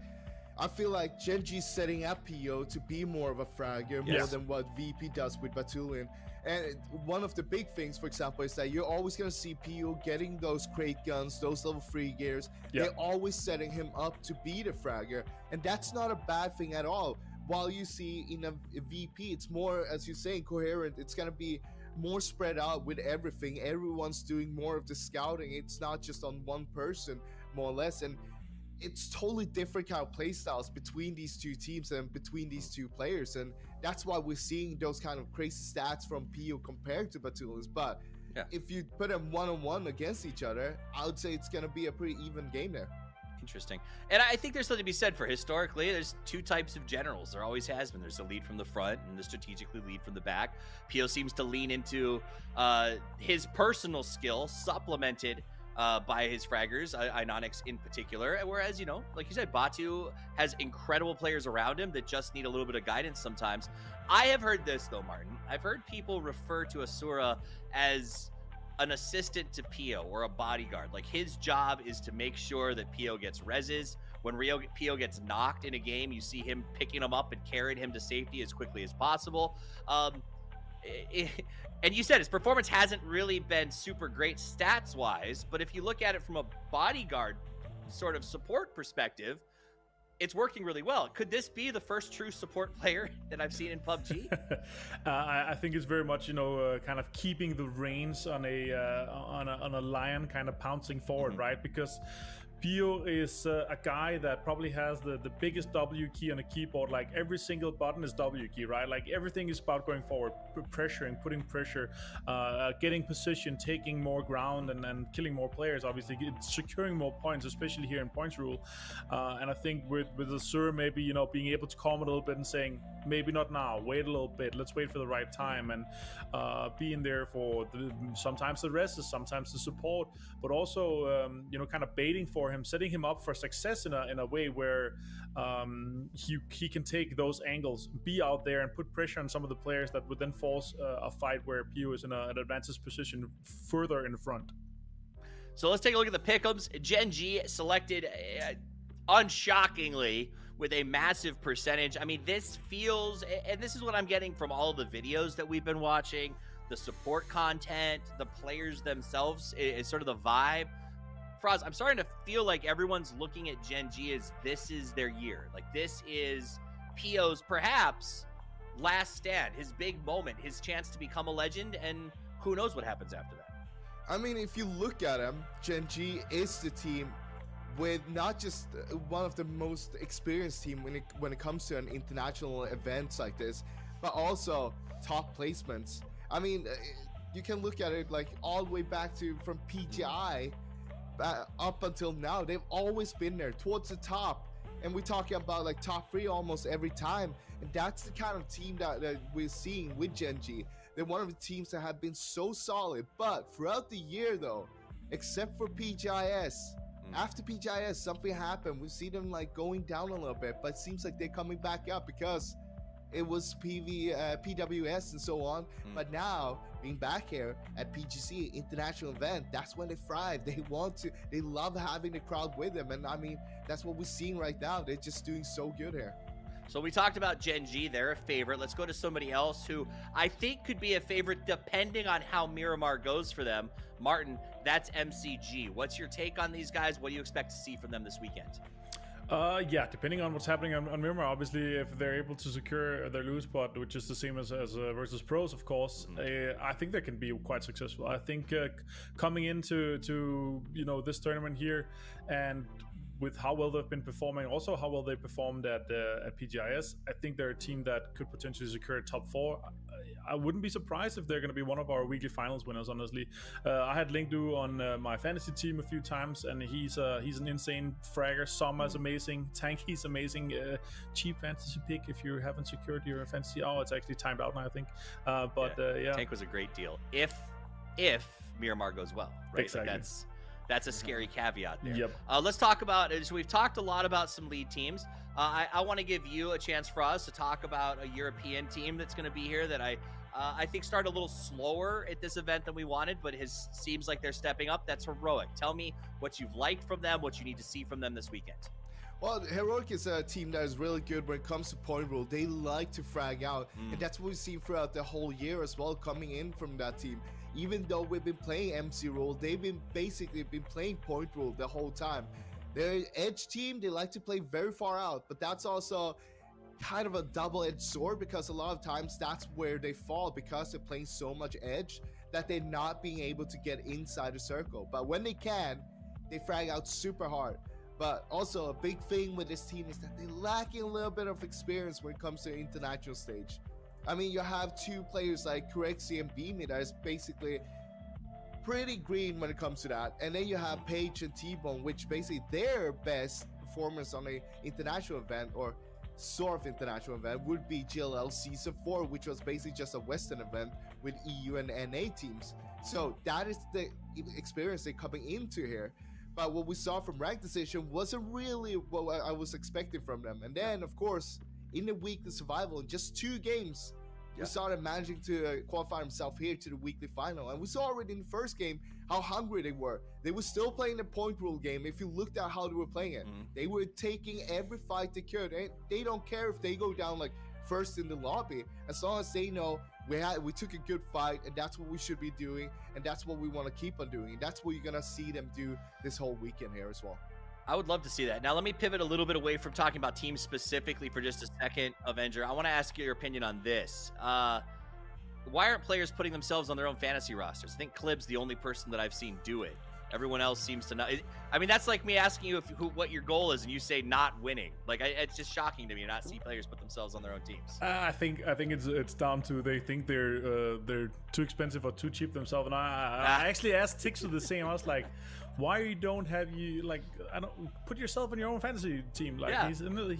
I feel like Genji's setting up PO to be more of a fragger more than what VP does with Batulin. And one of the big things, for example, is that you're always going to see PO getting those crate guns, those level 3 gears. They're always setting him up to be the fragger. And that's not a bad thing at all. While you see in a VP, it's more, as you're saying, coherent. It's going to be more spread out with everything. Everyone's doing more of the scouting. It's not just on one person, more or less. And it's totally different kind of play styles between these two teams and between these two players. And that's why we're seeing those kind of crazy stats from PO compared to Batulins. But if you put them one-on-one against each other, I would say it's going to be a pretty even game there. Interesting. And I think there's something to be said for historically, there's two types of generals. There always has been. There's the lead from the front and the strategically lead from the back. Pio seems to lean into his personal skill, supplemented by his fraggers, Inonix in particular. Whereas, you know, like you said, Batu has incredible players around him that just need a little bit of guidance sometimes. I have heard this, though, Martin. I've heard people refer to Asura as an assistant to Pio or a bodyguard. Like, his job is to make sure that Pio gets reses. When Pio gets knocked in a game, you see him picking him up and carrying him to safety as quickly as possible. And you said his performance hasn't really been super great stats-wise, but if you look at it from a bodyguard sort of support perspective, it's working really well. Could this be the first true support player that I've seen in PUBG? I think it's very much, you know, kind of keeping the reins on a lion, kind of pouncing forward, right? Because Pio is a guy that probably has the biggest W key on a keyboard. Like, every single button is W key, right? Like, everything is about going forward, pressuring, putting pressure, getting position, taking more ground, and killing more players, obviously, securing more points, especially here in points rule. And I think with Azure, maybe, you know, being able to calm a little bit and saying, maybe not now, wait a little bit, let's wait for the right time, and being there for sometimes the rest, sometimes the support, but also, you know, kind of baiting for him, setting him up for success in a way where he can take those angles, be out there and put pressure on some of the players that would then force a fight where Pio is in an advantage position further in front. So let's take a look at the pick'ems. Gen G selected unshockingly with a massive percentage. I mean, this feels, and this is what I'm getting from all the videos that we've been watching, the support content, the players themselves, is sort of the vibe. Froz, I'm starting to feel like everyone's looking at Gen G as this is their year. Like, this is Pio's perhaps last stand, his big moment, his chance to become a legend, and who knows what happens after that. I mean, if you look at him, Gen G is the team with not just one of the most experienced team when it comes to an international events like this, but also top placements. I mean, you can look at it like all the way back to from PGI up until now. They've always been there towards the top, and we're talking about like top 3 almost every time, and that's the kind of team that we're seeing with Gen G. They're one of the teams that have been so solid, but throughout the year though, except for PGIS, after PGIS something happened. We've seen them like going down a little bit, but it seems like they're coming back up because it was PWS and so on. But now being back here at PGC international event, that's when they thrive. They love having the crowd with them, and I mean, that's what we're seeing right now. They're just doing so good here. So we talked about Gen G, they're a favorite. Let's go to somebody else who I think could be a favorite depending on how Miramar goes for them. Martin, that's MCG. What's your take on these guys? What do you expect to see from them this weekend? Yeah, depending on what's happening on Miramar, obviously, if they're able to secure their lose spot, which is the same as versus pros, of course, I think they can be quite successful. I think coming into you know, this tournament here, and with how well they've been performing, also how well they performed at PGIS, I think they're a team that could potentially secure top 4. I wouldn't be surprised if they're going to be one of our weekly finals winners, honestly. I had Linkdu on my fantasy team a few times, and he's an insane fragger. Summer's amazing. Tanky's amazing. Cheap fantasy pick if you haven't secured your fantasy. Oh, it's actually timed out now, I think. Yeah. Tank was a great deal. If Miramar goes well, right? Exactly. Like that's a scary caveat there. Yep. Let's talk about it. So we've talked a lot about some lead teams. I want to give you a chance for us to talk about a European team that's going to be here that I think started a little slower at this event than we wanted, but seems like they're stepping up. That's Heroic. Tell me what you've liked from them, what you need to see from them this weekend. Well, Heroic is a team that is really good when it comes to point rule. They like to frag out, and that's what we've seen throughout the whole year as well, coming in from that team. Even though we've been playing MC rule, they've been basically playing point rule the whole time. They're an edge team. They like to play very far out, but that's also kind of a double-edged sword, because a lot of times that's where they fall, because they're playing so much edge that they're not being able to get inside the circle. But when they can, they frag out super hard. But also a big thing with this team is that they're lacking a little bit of experience when it comes to international stage. I mean, you have 2 players like Kurexi and Beamy that is basically pretty green when it comes to that. And then you have Paige and T-Bone, which basically their best performance on a international event or sort of international event would be GLL Season 4, which was basically just a Western event with EU and NA teams. So that is the experience they're coming into here. But what we saw from Rank Decision wasn't really what I was expecting from them. And then, of course, in the weekly survival, in just 2 games, we saw them managing to qualify themselves here to the weekly final. And we saw already in the first game how hungry they were. They were still playing the point rule game. If you looked at how they were playing it, they were taking every fight they could. They don't care if they go down like first in the lobby, as long as they know we took a good fight, and that's what we should be doing, and that's what we want to keep on doing. And that's what you're gonna see them do this whole weekend here as well. I would love to see that. Now, let me pivot a little bit away from talking about teams specifically for just a second, Avenger. I want to ask you your opinion on this. Why aren't players putting themselves on their own fantasy rosters? I think Clib's the only person that I've seen do it. Everyone else seems to not. I mean, that's like me asking you what your goal is, and you say not winning. Like, it's just shocking to me to not see players put themselves on their own teams. I think it's down to they think they're too expensive or too cheap themselves. And I actually asked Tixu the same. I was like, why don't have you like put yourself in your own fantasy team? Like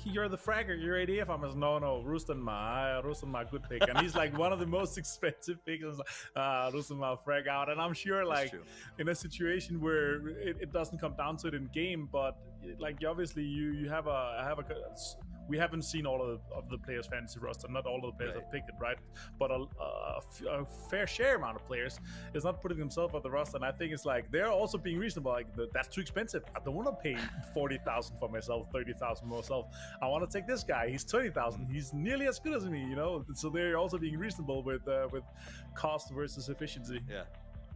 you're the fragger, you're ADF. I'm like, no, Rustan, good pick. And he's like one of the most expensive picks. I was like, Rustan, frag out. And I'm sure like in a situation where it doesn't come down to it in game, but like obviously you have we haven't seen all of the players' fantasy roster. Not all of the players have picked it, right? But a fair share amount of players is not putting themselves on the roster. And I think it's like they're also being reasonable. Like that's too expensive. I don't want to pay 40,000 for myself, 30,000 for myself. I want to take this guy. He's 20,000. He's nearly as good as me, you know. So they're also being reasonable with cost versus efficiency. Yeah.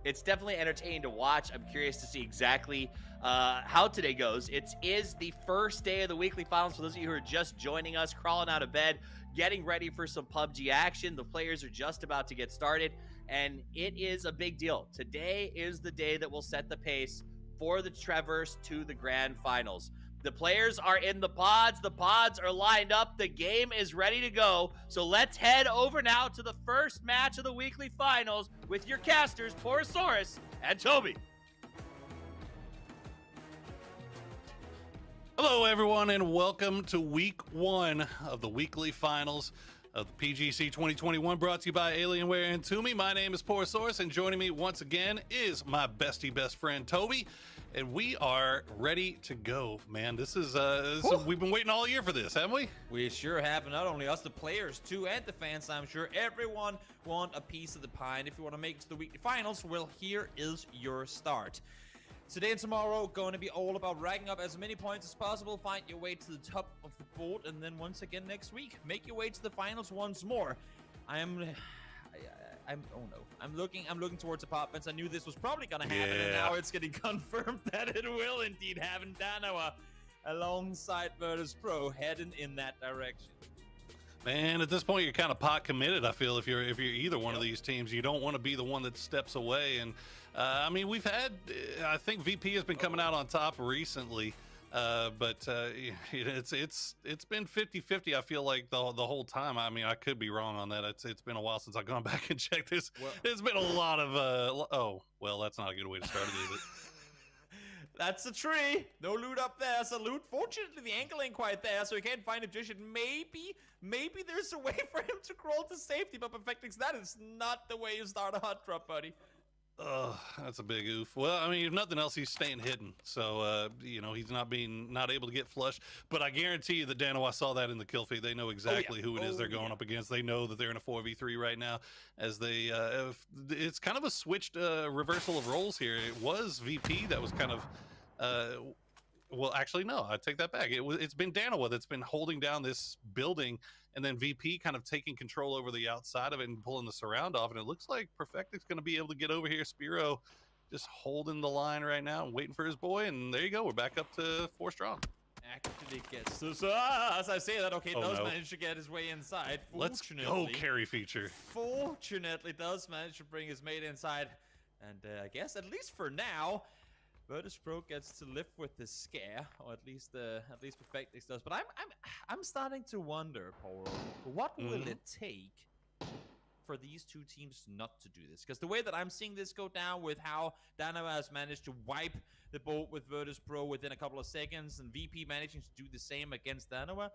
It's definitely entertaining to watch. I'm curious to see exactly how today goes. It is the first day of the weekly finals. For those of you who are just joining us, crawling out of bed, getting ready for some PUBG action. The players are just about to get started, and it is a big deal. Today is the day that will set the pace for the traverse to the grand finals. The players are in the pods. The pods are lined up. The game is ready to go. So let's head over now to the first match of the weekly finals with your casters, Porosaurus and Toby. Hello, everyone, and welcome to week 1 of the weekly finals of the PGC 2021, brought to you by Alienware and Toomey. My name is Porosaurus, and joining me once again is my best friend Toby. And we are ready to go, man. This is we've been waiting all year for this, haven't we? We sure have. Not only us, the players too, and the fans. I'm sure everyone want a piece of the pie. And if you want to make it to the weekly finals, well, here is your start. Today and tomorrow going to be all about racking up as many points as possible, find your way to the top of the board, and then once again next week, make your way to the finals once more. I'm looking towards apartments. I knew this was probably gonna happen, and now it's getting confirmed that it will indeed happen. Danoa alongside Virtus Pro heading in that direction. Man, at this point, you're kind of pot committed. I feel if you're either one of these teams, you don't want to be the one that steps away. And I mean, we've had, I think VP has been coming out on top recently. But it's been 50-50. I feel like the whole time. I mean, I could be wrong on that. It's been a while since I've gone back and checked this. Well, there's been a lot of oh, well, that's not a good way to start it, is it? That's a tree. No loot up there. So loot. Fortunately, the ankle ain't quite there, so he can't find a magician. Maybe there's a way for him to crawl to safety, but Perfectix, that is not the way you start a hot drop, buddy. That's a big oof. Well, I mean, if nothing else, he's staying hidden. So, you know, he's not able to get flushed. But I guarantee you that Dano, I saw that in the kill feed. They know exactly who it is they're going up against. They know that they're in a 4v3 right now, as they, it's kind of a switched reversal of roles here. It was VP that was kind of, well, actually, no, I take that back. It's been Danoa that's been holding down this building, and then VP kind of taking control over the outside of it and pulling the surround off. And it looks like Perfectix going to be able to get over here. Spiro just holding the line right now and waiting for his boy. And there you go. We're back up to 4 strong. Actually gets to, as I say that, okay, does manage to get his way inside. Let's go, carry feature. Fortunately, does manage to bring his mate inside. And I guess, at least for now, Virtus Pro gets to live with the scare, or at least Perfectix does. But I'm starting to wonder, Paul, what will it take for these two teams not to do this. Because the way that I'm seeing this go down with how Danawa has managed to wipe the boat with Virtus Pro within a couple of seconds and VP managing to do the same against Danawa,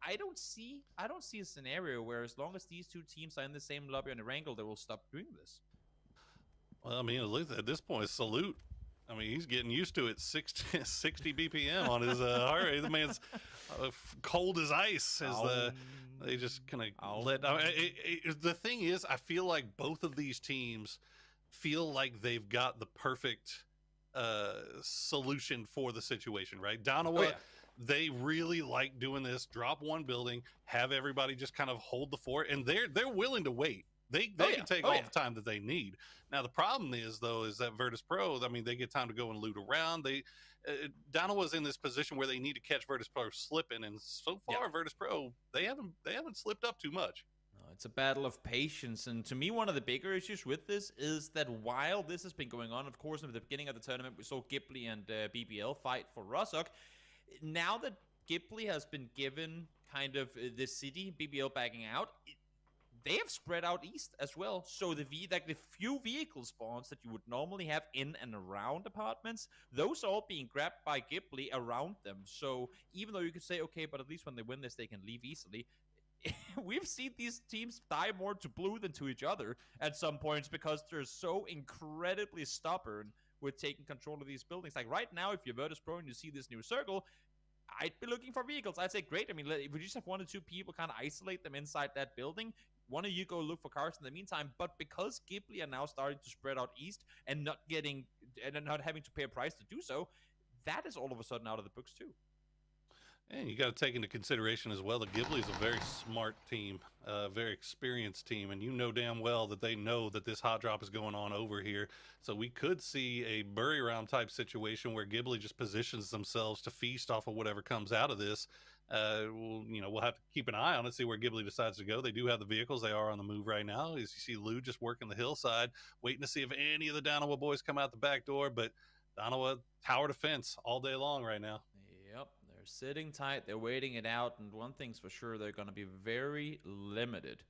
I don't see a scenario where as long as these two teams are in the same lobby on the Wrangle, they will stop doing this. Well, I mean, at least at this point, salute. I mean, he's getting used to it. 60 BPM on his heart rate. The man's cold as ice. They just kind of let. The thing is, I feel like both of these teams feel like they've got the perfect solution for the situation, right? Danawa, they really like doing this. Drop one building, have everybody just kind of hold the fort, and they're willing to wait. They can take all the time that they need. Now, the problem is, though, is that Virtus Pro, I mean, they get time to go and loot around. Danawa's in this position where they need to catch Virtus Pro slipping, and so far, Virtus Pro, they haven't slipped up too much. No, it's a battle of patience, and to me, one of the bigger issues with this is that while this has been going on, of course, in the beginning of the tournament, we saw Ghibli and BBL fight for Rozhok. Now that Ghibli has been given kind of the city, BBL backing out, they have spread out east as well. So the few vehicle spawns that you would normally have in and around apartments, those are all being grabbed by Ghibli around them. So even though you could say, okay, but at least when they win this, they can leave easily. We've seen these teams die more to blue than to each other at some points because they're so incredibly stubborn with taking control of these buildings. Like right now, if you're Virtus Pro and you see this new circle, I'd be looking for vehicles. I'd say, great. I mean, if we just have 1 or 2 people kind of isolate them inside that building, one of you go look for cars in the meantime. But because Ghibli are now starting to spread out east and not having to pay a price to do so, that is all of a sudden out of the books too. And you got to take into consideration as well that Ghibli is a very smart team, a very experienced team, and you know damn well that they know that this hot drop is going on over here. So we could see a bury round type situation where Ghibli just positions themselves to feast off of whatever comes out of this. We'll have to keep an eye on it, see where Ghibli decides to go. They do have the vehicles; they are on the move right now. As you see, Lou just working the hillside, waiting to see if any of the Danawa boys come out the back door. But Danawa tower defense all day long right now. Yep. Sitting tight, they're waiting it out, and one thing's for sure, they're going to be very limited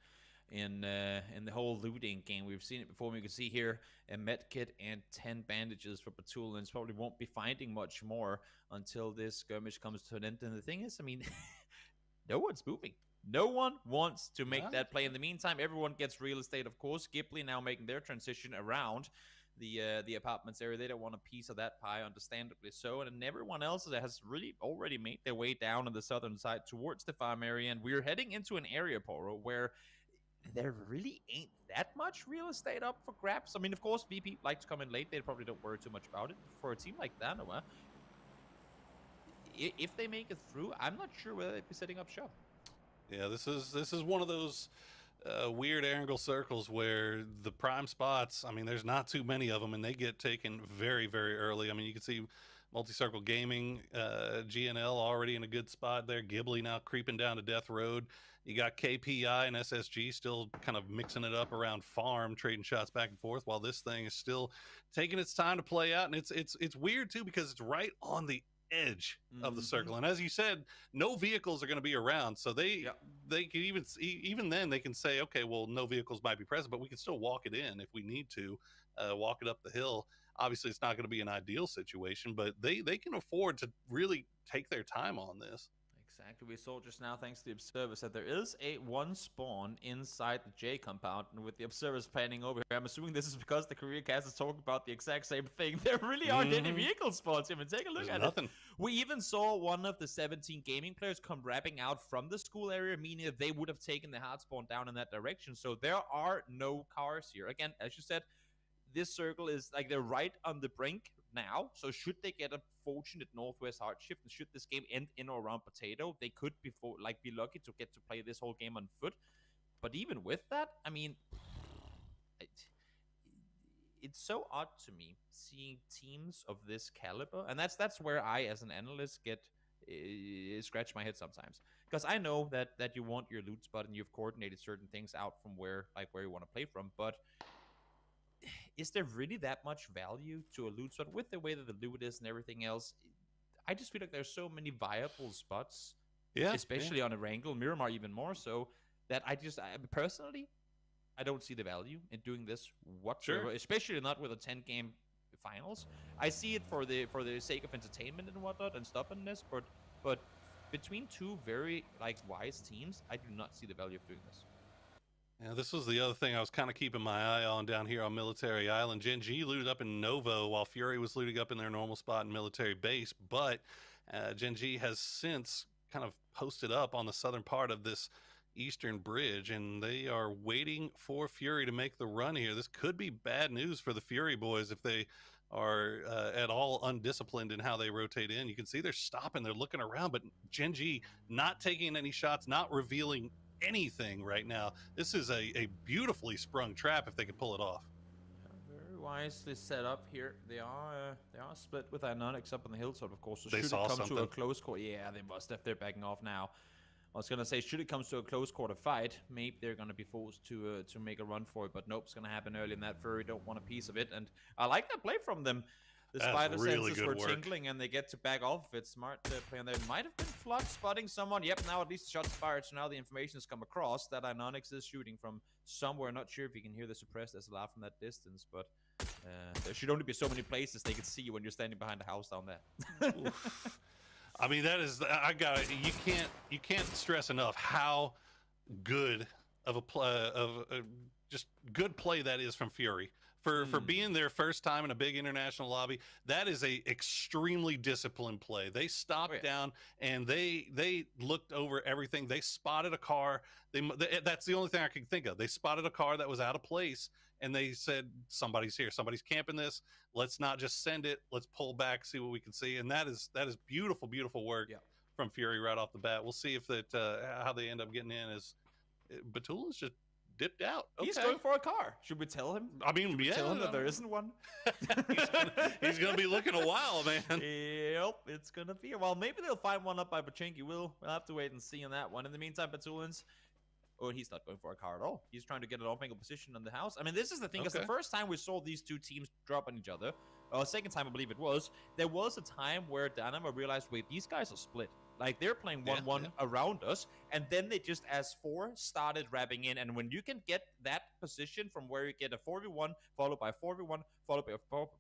in the whole looting game. We've seen it before. We can see here a med kit and 10 bandages for Batulins. Probably won't be finding much more until this skirmish comes to an end. And the thing is, I mean, no one's moving. No one wants to make that play. In the meantime, everyone gets real estate, of course. Ghibli now making their transition around the apartments area. They don't want a piece of that pie, understandably so. And then everyone else has really already made their way down on the southern side towards the farm area. And we're heading into an area, Poro, where there really ain't that much real estate up for grabs. I mean, of course, VP like to come in late. They probably don't worry too much about it. For a team like Danawa, if they make it through, I'm not sure whether they'd be setting up shop. Yeah, this is one of those weird angle circles where the prime spots, I mean, there's not too many of them, and they get taken very, very early. I mean, you can see Multi-Circle Gaming, GNL already in a good spot there. Ghibli now creeping down to Death Road. You got KPI and SSG still kind of mixing it up around farm, trading shots back and forth, while this thing is still taking its time to play out. And it's weird too, because it's right on the edge of the circle, and as you said, no vehicles are going to be around, so they can even then they can say, okay, well, no vehicles might be present, but we can still walk it in if we need to, walk it up the hill. Obviously, it's not going to be an ideal situation, but they can afford to really take their time on this. Exactly. We saw just now, thanks to the observers, that there is one spawn inside the J compound, and with the observers panning over here, I'm assuming this is because the career cast is talking about the exact same thing. There really aren't any vehicle spawns here. Take a look at it. We even saw one of the 17 gaming players come wrapping out from the school area, meaning that they would have taken the hard spawn down in that direction. So there are no cars here. Again, as you said, this circle is like they're right on the brink now. So should they get a fortunate northwest hard shift, and should this game end in or around Potato, they could be lucky to get to play this whole game on foot. But even with that, I mean, it's so odd to me seeing teams of this caliber, and that's where I, as an analyst, get scratch my head sometimes, because I know that you want your loot spot and you've coordinated certain things out from where you want to play from, but is there really that much value to a loot spot with the way that the loot is and everything else? I just feel like there's so many viable spots, especially on a Wrangle, Miramar even more so, that I personally, I don't see the value in doing this whatsoever, especially not with a 10-game finals. I see it for the sake of entertainment and whatnot and stubbornness, but between two very wise teams, I do not see the value of doing this. Yeah, this was the other thing I was kind of keeping my eye on down here on Military Island. Gen G looted up in Novo while Fury was looting up in their normal spot in Military Base, but Gen G has since kind of posted up on the southern part of this eastern bridge, and they are waiting for Fury to make the run here. This could be bad news for the Fury boys if they are at all undisciplined in how they rotate in. You can see they're stopping, they're looking around, but Gen G not taking any shots, not revealing anything right now. This is a beautifully sprung trap if they can pull it off. Very wisely set up here. They are split with Anonix up on the hilltop, of course. So they should saw it come something. to a close quarter, yeah, they must have. They're backing off now. I was gonna say, should it come to a close quarter fight, maybe they're gonna be forced to make a run for it, but nope, it's gonna happen early in that. Fury don't want a piece of it, and I like that play from them. The spider senses were tingling, and they get to back off. It's smart to play on there. Might have been Flood spotting someone. Yep, now at least the shot's fired, so now the information has come across that Anonix is shooting from somewhere. Not sure if you can hear the suppressed SLR from that distance, but there should only be so many places they can see you when you're standing behind a house down there. I mean, that is, you can't stress enough how good of a play, just good play that is from Fury. For being their first time in a big international lobby, that is a extremely disciplined play. They stopped down and they looked over everything. They spotted a car. That's the only thing I can think of. They spotted a car that was out of place, and they said, somebody's here. Somebody's camping this. Let's not just send it. Let's pull back, see what we can see. And that is beautiful, beautiful work from Fury right off the bat. We'll see if how they end up getting in. Is Batula's just dipped out. Okay. He's going for a car. Should we tell him? I mean, yeah. Tell him that there isn't one. he's gonna be looking a while, man. Yep, it's gonna be a while. Maybe they'll find one up by Pachinki. We'll have to wait and see on that one. In the meantime, Batulans, he's not going for a car at all. He's trying to get an off-angle position on the house. I mean, this is the thing. Because the first time we saw these two teams drop on each other, second time I believe it was, there was a time where Dynamo realized, wait, these guys are split. Like, they're playing 1-1 around us, and then they just, as 4, started wrapping in. And when you can get that position from where you get a 4v1, followed by 4v1, followed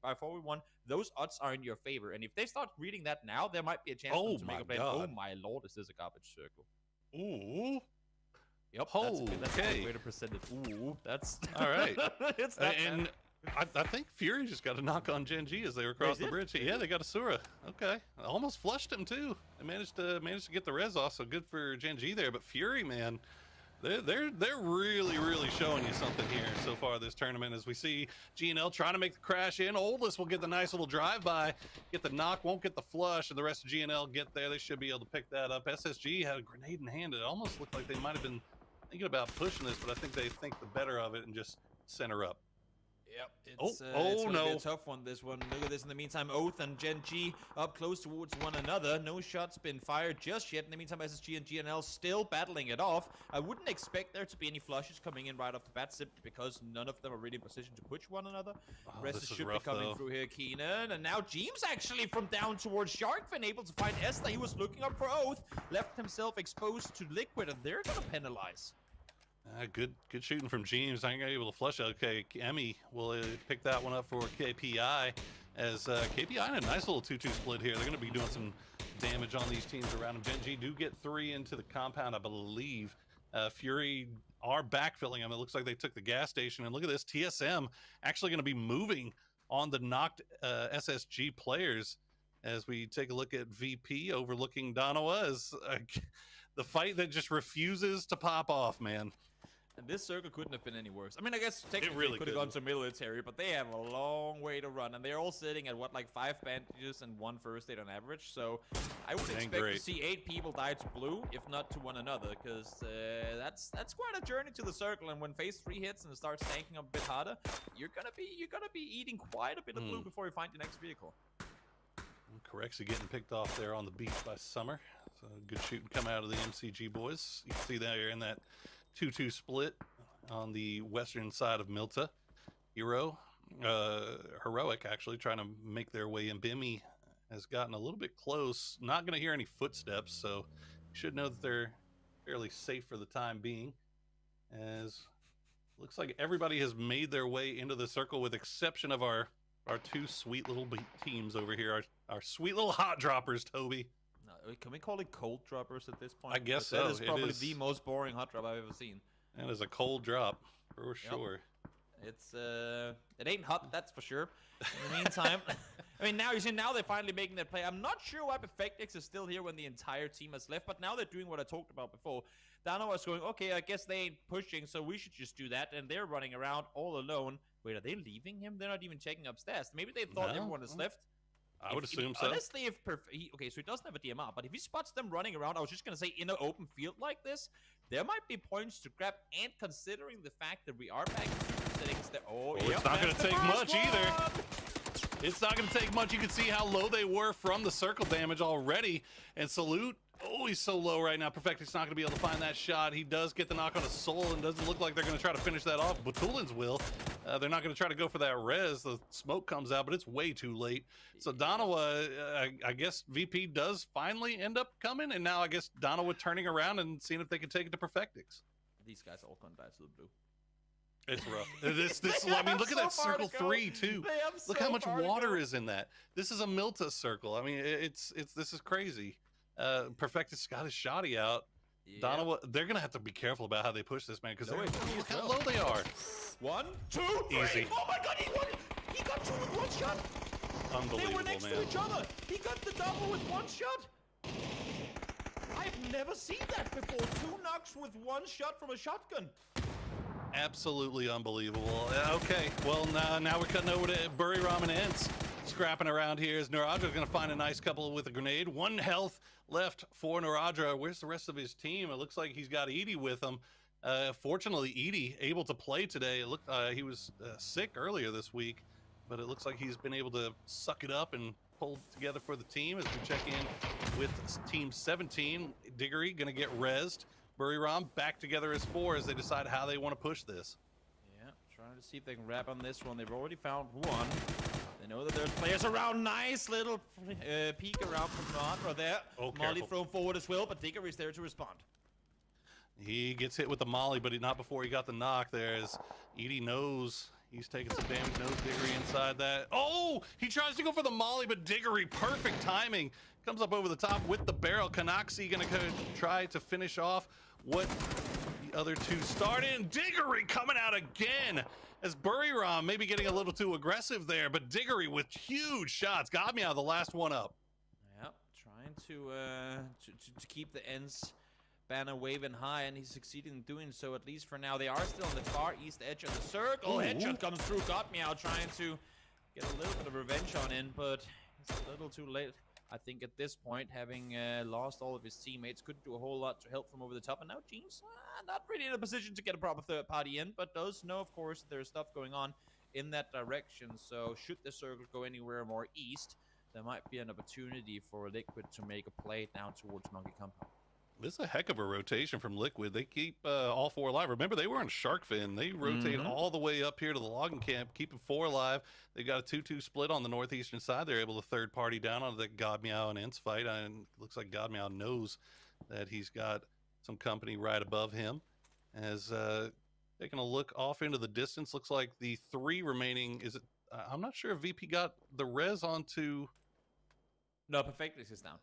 by 4v1, those odds are in your favor. And if they start reading that now, there might be a chance to make a play. Oh my lord, is this a garbage circle? Ooh. Yep, that's a good way to present it. Ooh, that's... All right. It's not and I think Fury just got a knock on Gen G as they were across the bridge. Yeah, they got a Sura. Okay. Almost flushed him, too. They managed to get the res off, so good for Gen G there. But Fury, man, they're really, really showing you something here so far this tournament. As we see GNL trying to make the crash in. Oldest will get the nice little drive-by, get the knock, won't get the flush, and the rest of GNL get there. They should be able to pick that up. SSG had a grenade in hand. It almost looked like they might have been thinking about pushing this, but I think they think the better of it and just center up. Yep, it's gonna be a tough one, this one. Look at this in the meantime. Oath and Gen G up close towards one another. No shots been fired just yet. In the meantime, SSG and GNL still battling it off. I wouldn't expect there to be any flushes coming in right off the bat, simply because none of them are really in position to push one another. Rest should be coming through here. Keenan, and now James actually from down towards Sharkfin, able to find Esther. He was looking up for Oath, left himself exposed to Liquid, and they're gonna penalize. Good shooting from James. I ain't able to flush out. Okay, Emmy will pick that one up for KPI, as KPI in a nice little 2-2 split here. They're going to be doing some damage on these teams around them. Gen G do get 3 into the compound, I believe. Fury are backfilling them. It looks like they took the gas station. And look at this, TSM actually going to be moving on the knocked SSG players. As we take a look at VP overlooking Donowa, as the fight that just refuses to pop off, man. And this circle couldn't have been any worse. I mean, I guess technically it could have gone to military, but they have a long way to run. And they're all sitting at, what, like 5 bandages and 1 first aid on average. So I would expect to see 8 people die to blue, if not to one another, because that's quite a journey to the circle. And when phase 3 hits and it starts tanking up a bit harder, you're gonna be eating quite a bit of blue before you find your next vehicle. Corexy getting picked off there on the beach by Summer. So good shooting coming out of the MCG boys. You can see that you're in that 2-2 split on the western side of Milta. Heroic actually trying to make their way in. Bimmy has gotten a little bit close. Not going to hear any footsteps, so you should know that they're fairly safe for the time being. As Looks like everybody has made their way into the circle with exception of our two sweet little teams over here. Our sweet little hot droppers, Toby. No, can we call it cold droppers at this point? I guess so. That is probably the most boring hot drop I've ever seen. That is a cold drop, for sure. It's it ain't hot, that's for sure. In the meantime, I mean, now you see, now they're finally making that play. I'm not sure why Perfectix is still here when the entire team has left, but now they're doing what I talked about before. Dano was going, okay, I guess they ain't pushing, so we should just do that, and they're running around all alone. Wait, are they leaving him? They're not even checking upstairs. Maybe they thought everyone has left. I would assume so. Honestly, if okay, so he doesn't have a DMR, but if he spots them running around, I was just gonna say in an open field like this, there might be points to grab. And considering the fact that we are back in super settings, that it's not gonna take much either. It's not gonna take much. You can see how low they were from the circle damage already. And Salute, oh, he's so low right now. Perfectix not gonna be able to find that shot. He does get the knock on his soul, and doesn't look like they're gonna try to finish that off. Butulins will. They're not going to try to go for that res. The smoke comes out, but it's way too late. So Donowa, I guess VP does finally end up coming, and now I guess Donowa turning around and seeing if they can take it to Perfectix. These guys all come back to the blue. It's rough. I mean, look at that circle 3 too. Look how much water is in that. This is a Milta circle. I mean, this is crazy. Perfectix got his shotty out. Yeah. Donowa, they're gonna have to be careful about how they push this, man, because look how low they are. 1, 2, 3. Easy. Oh my God, he got 2 with 1 shot. Unbelievable, They were next man. to each other. He got the double with 1 shot. I've never seen that before. 2 knocks with 1 shot from a shotgun. Absolutely unbelievable. Okay, well now we're cutting over to Bury Ramen Ents. Scrapping around here as Naradra's gonna find a nice couple with a grenade. 1 health left for Naradra. Where's the rest of his team? It looks like he's got Edie with him. Fortunately, Edie able to play today. It looked he was sick earlier this week, but it looks like he's been able to suck it up and pull together for the team as we check in with team 17. Diggory gonna get rezzed. Bury Ram back together as 4 as they decide how they want to push this. Yeah, trying to see if they can wrap on this one. They've already found 1. They know that there's players around. Nice little peek around from Nardra there. Oh, Molly thrown forward as well, but Diggory's there to respond. He gets hit with the molly, but not before he got the knock there, as Edie knows he's taking some damage. Knows Diggory inside that. Oh, he tries to go for the molly, but Diggory, perfect timing. Comes up over the top with the barrel. Kanaxi gonna try to finish off what the other 2 started. And Diggory coming out again as Buriram maybe getting a little too aggressive there, but Diggory with huge shots. Got me out of the last one up. Yep, trying to keep the ends banner waving high, and he's succeeding in doing so, at least for now. They are still on the far east edge of the circle. Headshot comes through. Got me out, trying to get a little bit of revenge on in, but it's a little too late. I think at this point, having lost all of his teammates, couldn't do a whole lot to help from over the top. And now James, not really in a position to get a proper third party in, but does know, of course, there's stuff going on in that direction. So should the circle go anywhere more east, there might be an opportunity for Liquid to make a play down towards Monkey Compound. This is a heck of a rotation from Liquid. They keep all 4 alive. Remember, they were on Shark Fin. They rotate all the way up here to the logging camp, keeping 4 alive. They got a 2-2 split on the northeastern side. They're able to third party down on the God Meow and Ents fight. And it looks like God Meow knows that he's got some company right above him. As taking a look off into the distance, looks like the 3 remaining, is it? I'm not sure if VP got the res onto. No, Perfectus is down.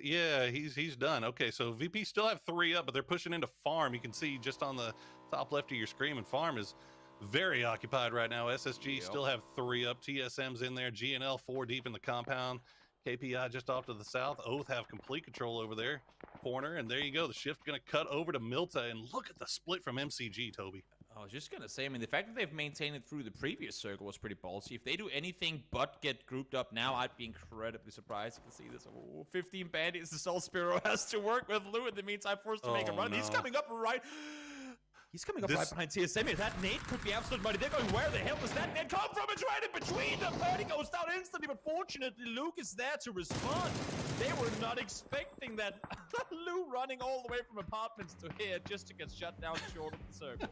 Yeah, he's done. Okay, so VP still have 3 up, but they're pushing into Farm. You can see just on the top left of your screen, and Farm is very occupied right now. SSG still have 3 up. TSM's in there. GNL 4 deep in the compound. KPI just off to the south. Oath have complete control over there. Corner, and there you go. The shift going to cut over to Milta, and look at the split from MCG, Toby. I was just going to say, I mean, the fact that they've maintained it through the previous circle was pretty ballsy. If they do anything but get grouped up now, I'd be incredibly surprised. You can see this. 15 bandits. The Soul Spiro has to work with Lou in the meantime, forced to make a run. No. He's coming up right... He's coming up right behind TSM. That nade could be absolute money. They're going, where the hell does that nade come from? It's right in between them. Purdy goes down instantly, but fortunately, Luke is there to respond. They were not expecting that. Lou running all the way from apartments to here just to get shut down short of the circle.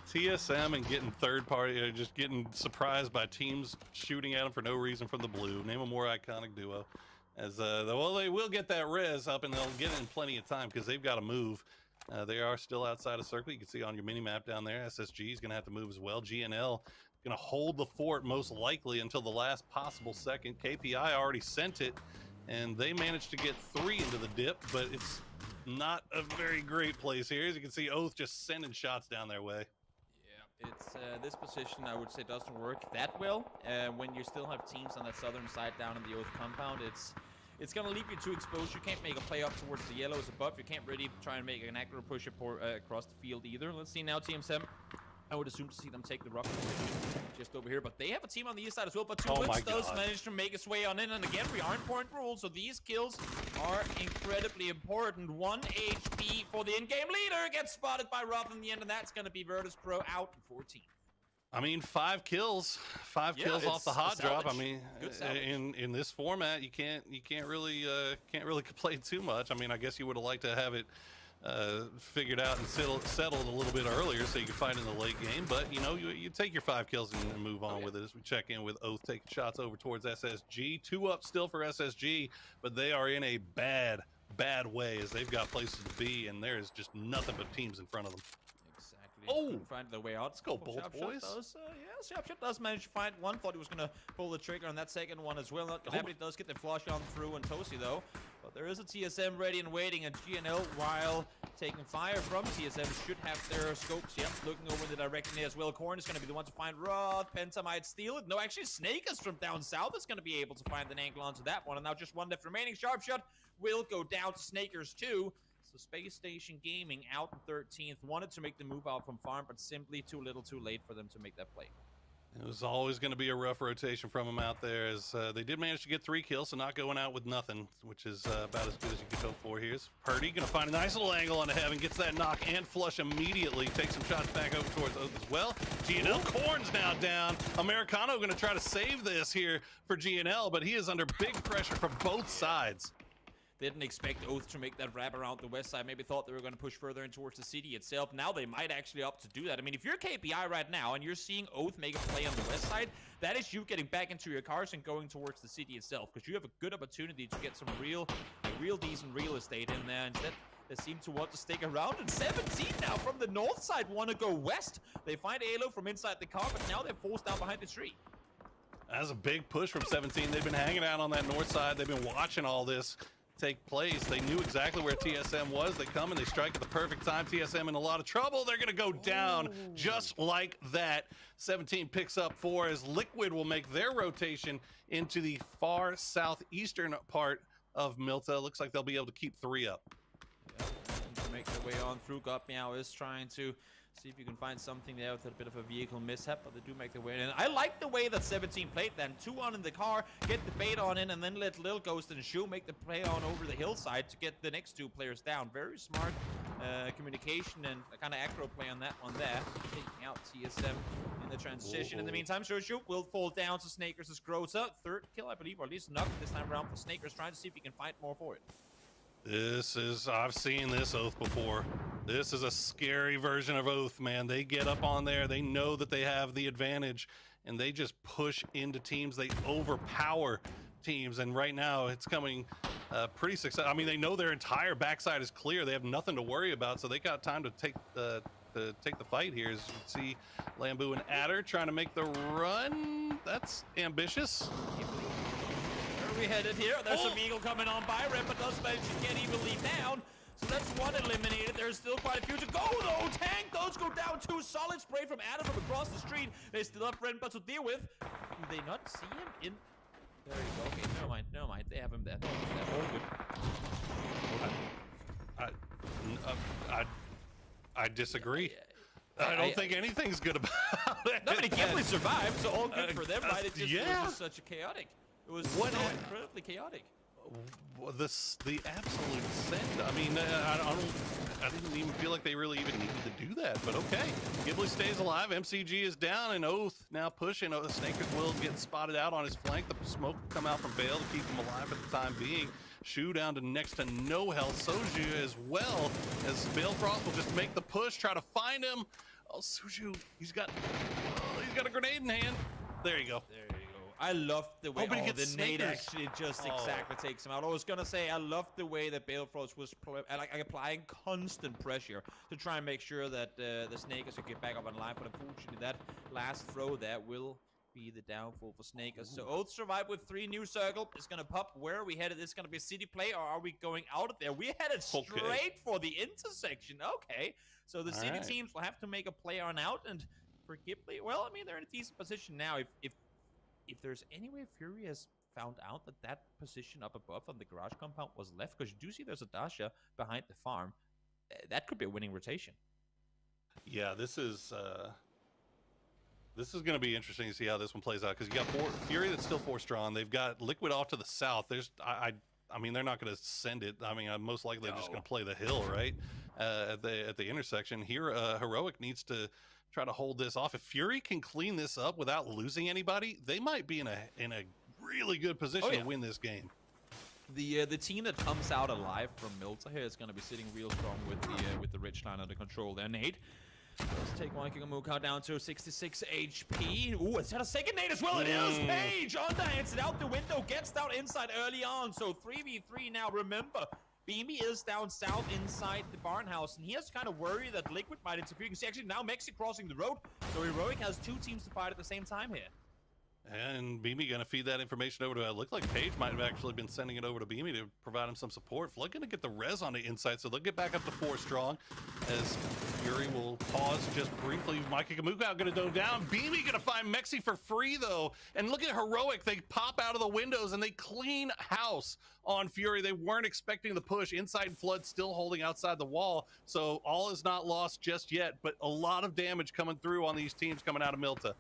TSM and getting third party, just getting surprised by teams shooting at them for no reason from the blue. Name a more iconic duo. As well, they will get that res up, and they'll get it in plenty of time because they've got to move. They are still outside of circle. You can see on your mini map down there, SSG is going to have to move as well. GNL going to hold the fort most likely until the last possible second. KPI already sent it, and they managed to get 3 into the dip, but it's not a very great place here. As you can see, Oath just sending shots down their way. Yeah, it's this position I would say doesn't work that well when you still have teams on that southern side down in the Oath compound. It's going to leave you too exposed. You can't make a play up towards the yellows above. You can't really try and make an aggro push across the field either. Let's see now, TM7. I would assume to see them take the rock just over here, but they have a team on the east side as well. But Twitch does manage to make its way on in, and again, we are in point rule, so these kills are incredibly important. 1 HP for the in-game leader, gets spotted by Roth in the end, and that's going to be Virtus Pro out in 14. I mean, 5 kills kills off the hot drop. I mean, in this format, you can't really complain too much. I mean, I guess you would have liked to have it figured out and settled a little bit earlier so you can fight in the late game, but you know, you take your 5 kills and move on with it. As we check in with Oath taking shots over towards SSG. 2 up still for SSG, but they are in a bad way as they've got places to be, and there's just nothing but teams in front of them. Couldn't find their way out. Let's go, both boys. Yeah, Sharpshot does manage to find one. Thought he was going to pull the trigger on that second one as well. Not gonna happen. He does get the flush on through and Tosi though. But there is a TSM ready and waiting, and GNL, while taking fire from TSM, should have their scopes. Yep, looking over in the direction there as well. Korn is going to be the one to find Roth. Penta might steal it. No, actually, Snake is from down south. Is going to be able to find an angle onto that one. And now just one left remaining. Sharpshot will go down to Snakers too. So Space Station Gaming out in 13th. Wanted to make the move out from farm, but simply too little too late for them to make that play. It was always going to be a rough rotation from them out there, as they did manage to get 3 kills, so not going out with nothing, which is about as good as you could hope for. Here's Purdy going to find a nice little angle onto Heaven, gets that knock and flush immediately, takes some shots back over towards Oath as well. GNL Korn's now down. Americano going to try to save this here for GNL, but he is under big pressure from both sides. Didn't expect Oath to make that wrap around the west side. Maybe thought they were going to push further in towards the city itself. Now they might actually opt to do that. I mean, if you're KPI right now and you're seeing Oath make a play on the west side, that is you getting back into your cars and going towards the city itself, because you have a good opportunity to get some real decent real estate in there. Instead, they seem to want to stick around. And 17 now from the north side want to go west. They find Alo from inside the car, but now they're forced down behind the tree. That's a big push from 17. They've been hanging out on that north side. They've been watching all this take place. They knew exactly where TSM was. They come and they strike at the perfect time. TSM in a lot of trouble. They're going to go down just like that. 17 picks up 4 as Liquid will make their rotation into the far southeastern part of Milta. Looks like they'll be able to keep 3 up. Yeah, to make their way on through. Gopmeow is trying to see if you can find something there with a bit of a vehicle mishap, but they do make their way in. And I like the way that 17 played then. 2 on in the car, get the bait on in, and then let Lil Ghost and Shu make the play on over the hillside to get the next 2 players down. Very smart communication and a kind of aggro play on that one there. Taking out TSM in the transition. In the meantime, Shu will fall down to Snakers' Grota. 3rd kill, I believe, or at least knocked this time around for Snakers, trying to see if he can fight more for it. I've seen this Oath before. This is a scary version of Oath, man. They get up on there, they know that they have the advantage, and they just push into teams. They overpower teams, and right now it's coming pretty successful. I mean, they know their entire backside is clear. They have nothing to worry about, so they got time to take the fight here. As you can see, Lambu and Adder trying to make the run. That's ambitious. We headed here. There's some Eagle coming on by. Rempa does manage to get evenly down. So that's 1 eliminated. There's still quite a few to go, though. Tank does go down. 2 solid spray from Adam from across the street. They still have Rempa to deal with. Do they not see him in? There you go. Okay, never mind. They have him there. I disagree. I don't think anything's good about it. No, but he Ghibli survived, so all good for them, right? It was just such a chaotic. It was so incredibly chaotic. The absolute send. I mean, I didn't even feel like they really even needed to do that, but okay. Ghibli stays alive. MCG is down, and Oath now pushing. Snakers will get spotted out on his flank. The smoke will come out from Bale to keep him alive at the time being. Shu down to next to no health. Soju as well, as Balefrost will just make the push, try to find him. Oh, Soju, he's got a grenade in hand. There you go. There you go. I love the way but he the gets nade Snickers. actually just exactly takes him out. I was gonna say I love the way that Balefrost was like applying constant pressure to try and make sure that the Snakers could get back up online. But unfortunately, that last throw there will be the downfall for Snakers. So Oath survived with 3 new circle. It's gonna pop. Where are we headed? Is gonna be city play, or are we going out of there? We're headed straight for the intersection. Okay, so the city teams will have to make a play on out, and for Ghibli, well, I mean, they're in a decent position now. If there's any way Fury has found out that position up above on the garage compound was left, because you do see there's a Dasha behind the farm, that could be a winning rotation. Yeah, this is going to be interesting to see how this one plays out, because you got Fury that's still 4 strong. They've got Liquid off to the south. There's I mean, they're not going to send it. I mean, most likely they're just going to play the hill, right, at the intersection. Here, Heroic needs to try to hold this off. If Fury can clean this up without losing anybody, they might be in a really good position to win this game. The team that comes out alive from Milta here is going to be sitting real strong with the Rich line under control there. Nade, let's take one Kigamuka down to 66 HP. Ooh, it's had a second nade as well. It is Page. Underhands it out the window, gets down inside early on. So 3v3 now. Remember, Beamy is down south inside the barn house, and he has to kind of worry that Liquid might interfere. You can see actually now Mexi crossing the road, so Heroic has 2 teams to fight at the same time here. And Beamy going to feed that information over to it. Looked like Paige might have actually been sending it over to Beamy to provide him some support. Flood going to get the res on the inside, so they'll get back up to 4 strong as Fury will pause just briefly. Mike Kamuka going to go down. Beamy going to find Mexi for free, though. And look at Heroic. They pop out of the windows, and they clean house on Fury. They weren't expecting the push. Inside Flood still holding outside the wall, so all is not lost just yet, but a lot of damage coming through on these teams coming out of Milta.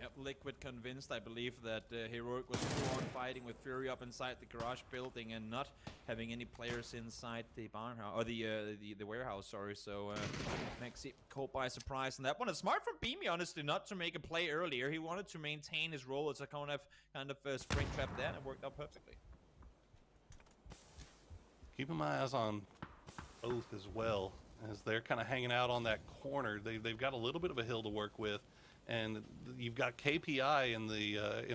Yep, Liquid convinced, I believe, that Heroic was full on fighting with Fury up inside the garage building and not having any players inside the barn house, or the warehouse, sorry. So Mexi caught by surprise on that one. It's smart from Beamy, honestly, not to make a play earlier. He wanted to maintain his role as a kind of spring trap there, and it worked out perfectly. Keeping my eyes on Oath as well, as they're kind of hanging out on that corner. They've got a little bit of a hill to work with. And you've got KPI in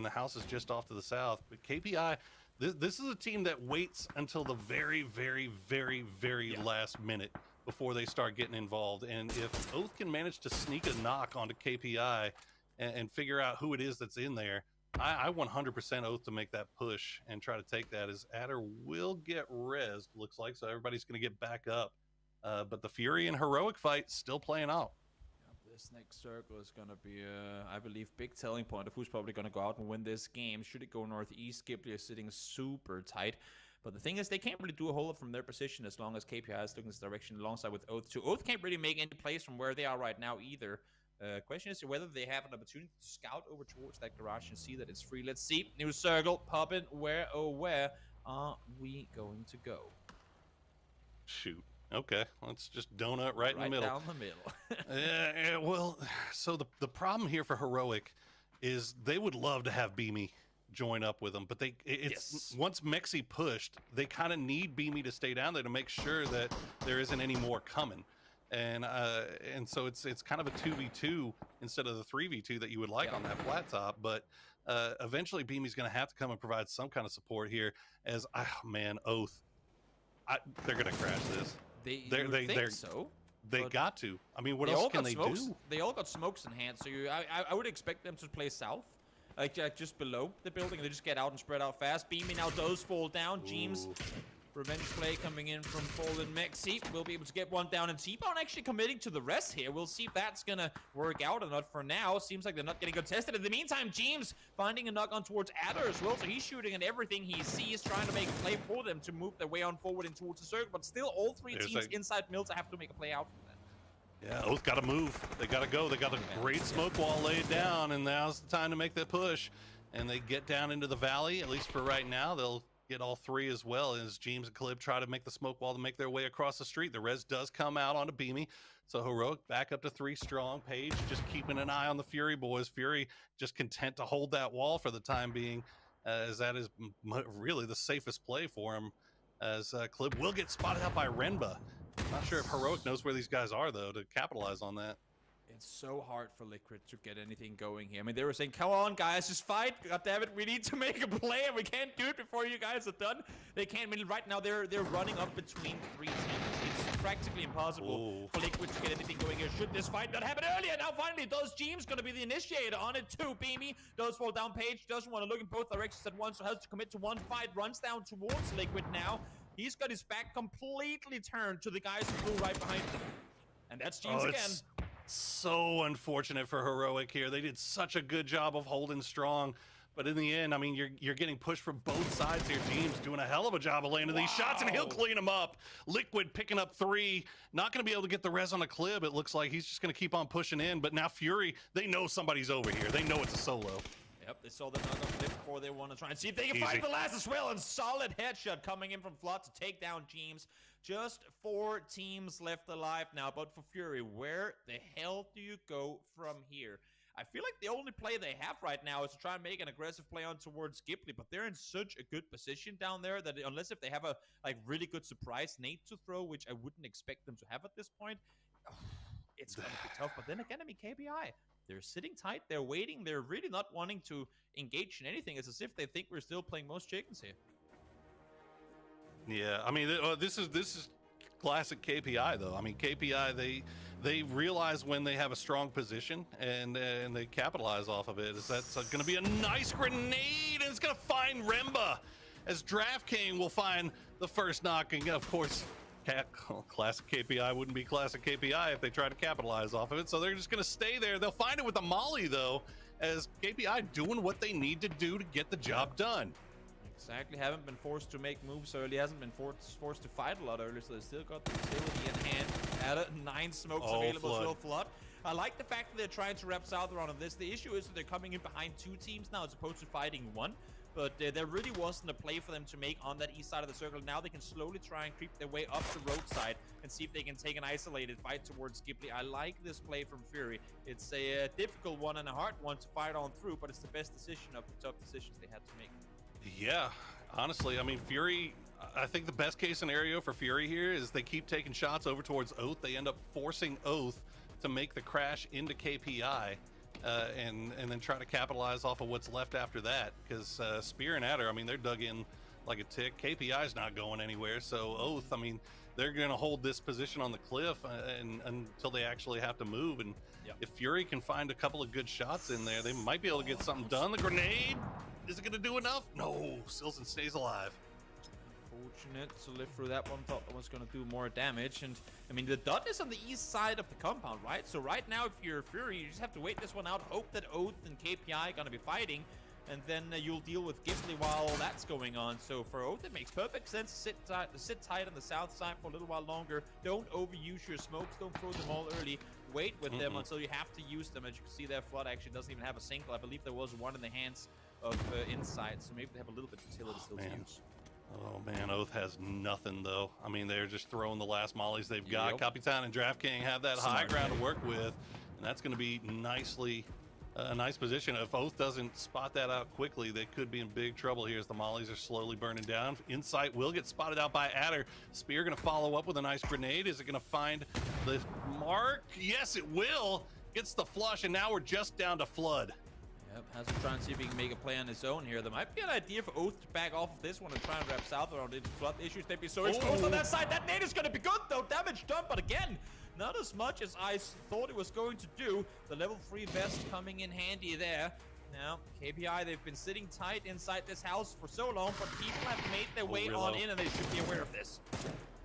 the houses just off to the south. But KPI, this is a team that waits until the very, very, very, very last minute before they start getting involved. And if Oath can manage to sneak a knock onto KPI and figure out who it is that's in there, I 100% Oath to make that push and try to take that, as Adder will get rezzed, looks like. So everybody's going to get back up. But the Fury and Heroic fight still playing out. This next circle is going to be, I believe, big telling point of who's probably going to go out and win this game. Should it go northeast, Ghibli is sitting super tight. But the thing is, they can't really do a whole lot from their position as long as KPI is looking this direction alongside with Oath too. Oath can't really make any plays from where they are right now either. Question is whether they have an opportunity to scout over towards that garage and see that it's free. Let's see. New circle popping. Where, oh, where are we going to go? Shoot. Okay, let's just donut right in the middle. Down the middle. Yeah, well, so the problem here for Heroic is they would love to have Beamy join up with them, but once Mexi pushed, they kind of need Beamy to stay down there to make sure that there isn't any more coming. And so it's kind of a 2v2 instead of the 3v2 that you would like on that flat top. But eventually Beamy's going to have to come and provide some kind of support here, as Oath, they're going to crash this. They think so. They got to. I mean, what else can they do? They all got smokes in hand, so I would expect them to play south, like just below the building. They just get out and spread out fast. Beamy now does fall down. James, revenge play coming in from Fallen Mexi. We'll be able to get one down, and T-Bone actually committing to the rest here. We'll see if that's going to work out or not. For now, seems like they're not getting contested. In the meantime, James finding a knock on towards Adder as well, so he's shooting at everything he sees, trying to make a play for them to move their way on forward and towards the circle. But still, all 3 teams inside Milta have to make a play out from that. Yeah, Oath got to move. They got to go. They got a great smoke wall laid down, and now's the time to make that push. And they get down into the valley, at least for right now. They'll get all 3 as well, as James and Calib try to make the smoke wall to make their way across the street. The res does come out onto Beamy, so Heroic back up to 3 strong. Page just keeping an eye on the Fury boys. Fury just content to hold that wall for the time being, as that is really the safest play for him, as Calib will get spotted out by Renba. Not sure if Heroic knows where these guys are, though, to capitalize on that. It's so hard for Liquid to get anything going here. I mean, they were saying, come on, guys, just fight. God damn it, we need to make a play, and we can't do it before you guys are done. They can't. I mean, right now, they're running up between 3 teams. It's practically impossible for Liquid to get anything going here. Should this fight not happen earlier? Now, finally, does James going to be the initiator on it, too. Beamy does fall down. Page doesn't want to look in both directions at once, so has to commit to one fight. Runs down towards Liquid now. He's got his back completely turned to the guys in blue right behind him. And that's James again. So unfortunate for Heroic here. They did such a good job of holding strong, but in the end, I mean, you're getting pushed from both sides here. James doing a hell of a job of landing these shots, and he'll clean them up. Liquid picking up 3, not going to be able to get the res on the clip. It looks like he's just going to keep on pushing in, but now Fury, they know somebody's over here. They know it's a solo. Yep, they saw the knock on flip before they want to try and see if they can find the last as well. And solid headshot coming in from Flood to take down James. Just 4 teams left alive now. But for Fury, where the hell do you go from here? I feel like the only play they have right now is to try and make an aggressive play on towards Ghibli, but they're in such a good position down there that unless if they have a really good surprise nade to throw, which I wouldn't expect them to have at this point, it's going to be tough. But then again, I mean, KPI, they're sitting tight, they're waiting, they're really not wanting to engage in anything. It's as if they think we're still playing most chickens here. Yeah, I mean, this is classic KPI though. I mean, KPI, they realize when they have a strong position and they capitalize off of it. That's going to be a nice grenade, and it's going to find Remba as DraftKings will find the first knocking. Of course, classic KPI wouldn't be classic KPI if they try to capitalize off of it, so they're just going to stay there. They'll find it with the molly though, as KPI doing what they need to do to get the job done. Exactly, haven't been forced to make moves early, hasn't been forced to fight a lot early, so they still got the utility in hand. At 9 smokes available, still Flood. I like the fact that they're trying to wrap South around on this. The issue is that they're coming in behind 2 teams now as opposed to fighting 1. But there really wasn't a play for them to make on that east side of the circle. Now they can slowly try and creep their way up the roadside and see if they can take an isolated fight towards Ghibli. I like this play from Fury. It's a difficult one and a hard one to fight on through, but it's the best decision of the tough decisions they had to make. Yeah, honestly, I mean, Fury, I think the best case scenario for Fury here is they keep taking shots over towards Oath. They end up forcing Oath to make the crash into KPI. And then try to capitalize off of what's left after that, because Spear and Adder, I mean, they're dug in like a tick. KPI's not going anywhere, so Oath, I mean, they're going to hold this position on the cliff until they actually have to move. And if Fury can find a couple of good shots in there, they might be able to get something done. The grenade, is it going to do enough? No, Silson stays alive. Fortunate to live through that one. Thought that was going to do more damage. And I mean, the dot is on the east side of the compound, right? So right now, if you're Fury, you just have to wait this one out, hope that Oath and KPI are going to be fighting, and then you'll deal with Ghibli while that's going on. So for Oath, it makes perfect sense to sit tight on the south side for a little while longer. Don't overuse your smokes. Don't throw them all early. Wait with them until you have to use them. As you can see there, Flood actually doesn't even have a single. I believe there was one in the hands of Insight, so maybe they have a little bit of utility still to use. Oh man, Oath has nothing though. I mean, they're just throwing the last mollies they've got. Capitan and DraftKings have that high ground to work with, and that's going to be nicely a nice position. If Oath doesn't spot that out quickly, they could be in big trouble here as the mollies are slowly burning down. Insight will get spotted out by Adder. Spear going to follow up with a nice grenade. Is it going to find the mark? Yes, it will. Gets the flush, and now we're just down to Flood. Yep, has to try and see if he can make a play on his own here. There might be an idea for Oath to back off of this one and try and wrap South around it. Flood issues, they'd be so exposed on that side. That nade is going to be good, though. Damage done, but again, not as much as I thought it was going to do. The level 3 vest coming in handy there. Now, KPI, they've been sitting tight inside this house for so long, but people have made their way on in, and they should be aware of this.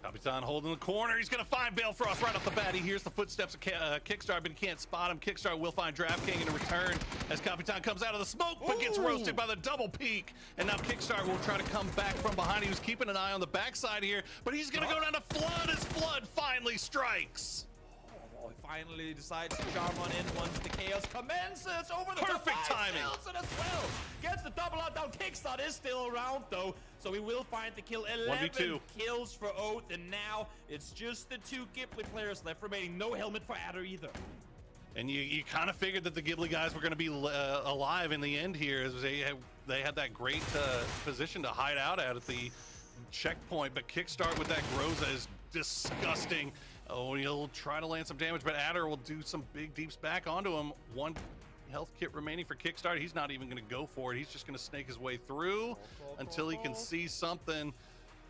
Capitan holding the corner. He's going to find Balefrost right off the bat. He hears the footsteps of Kickstar, but he can't spot him. Kickstar will find DraftKings in return as Capitan comes out of the smoke, but gets roasted by the double peek. And now Kickstar will try to come back from behind. He was keeping an eye on the backside here, but he's going to go down to Flood as Flood finally strikes. Oh, he finally decides to charm on in once the chaos commences. Over the perfect timing. Silson as well. Gets the double out down. Kickstart is still around though, so we will find the kill. 11 kills for Oath, and now it's just the 2 Ghibli players left remaining. No helmet for Adder either. And you kind of figured that the Ghibli guys were going to be alive in the end here, as they had that great position to hide out at the checkpoint, but Kickstart with that Groza is disgusting. Oh, he'll try to land some damage, but Adder will do some big deeps back onto him. One health kit remaining for Kickstart. He's not even going to go for it. He's just going to snake his way through until he can see something.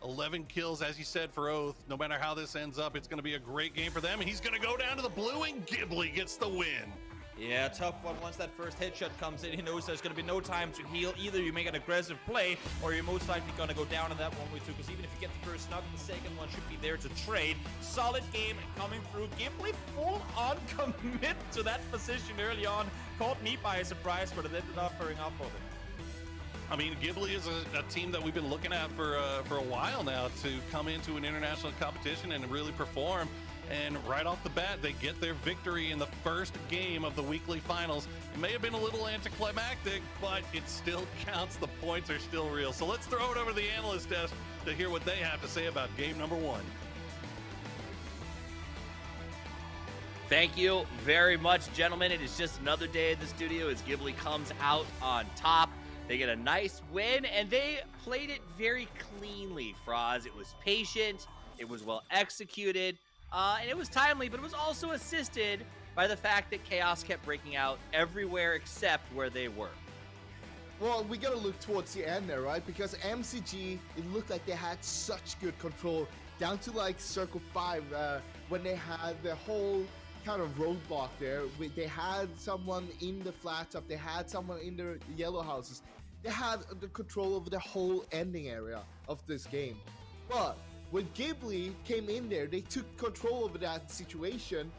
11 kills, as you said, for Oath. No matter how this ends up, it's going to be a great game for them. He's going to go down to the blue, and Ghibli gets the win. Yeah, tough one. Once that first headshot comes in, he knows there's going to be no time to heal. Either you make an aggressive play, or you're most likely going to go down in that 1v2, because even if you get the first knock, the second one should be there to trade. Solid game coming through. Ghibli full-on commit to that position early on. Caught me by surprise, but it ended up hurrying up for them. I mean, Ghibli is a team that we've been looking at for a while now to come into an international competition and really perform. And right off the bat, they get their victory in the first game of the weekly finals. It may have been a little anticlimactic, but it still counts. The points are still real. So let's throw it over to the analyst desk to hear what they have to say about game number 1. Thank you very much, gentlemen. It is just another day in the studio as Ghibli comes out on top. They get a nice win, and they played it very cleanly, Froz. It was patient, it was well executed, and it was timely, but it was also assisted by the fact that chaos kept breaking out everywhere except where they were. Well, we gotta look towards the end there, right? Because MCG, it looked like they had such good control down to like Circle 5 when they had the whole kind of roadblock there. They had someone in the flat top, they had someone in the yellow houses. They had the control over the whole ending area of this game. But when Ghibli came in there, they took control over that situation.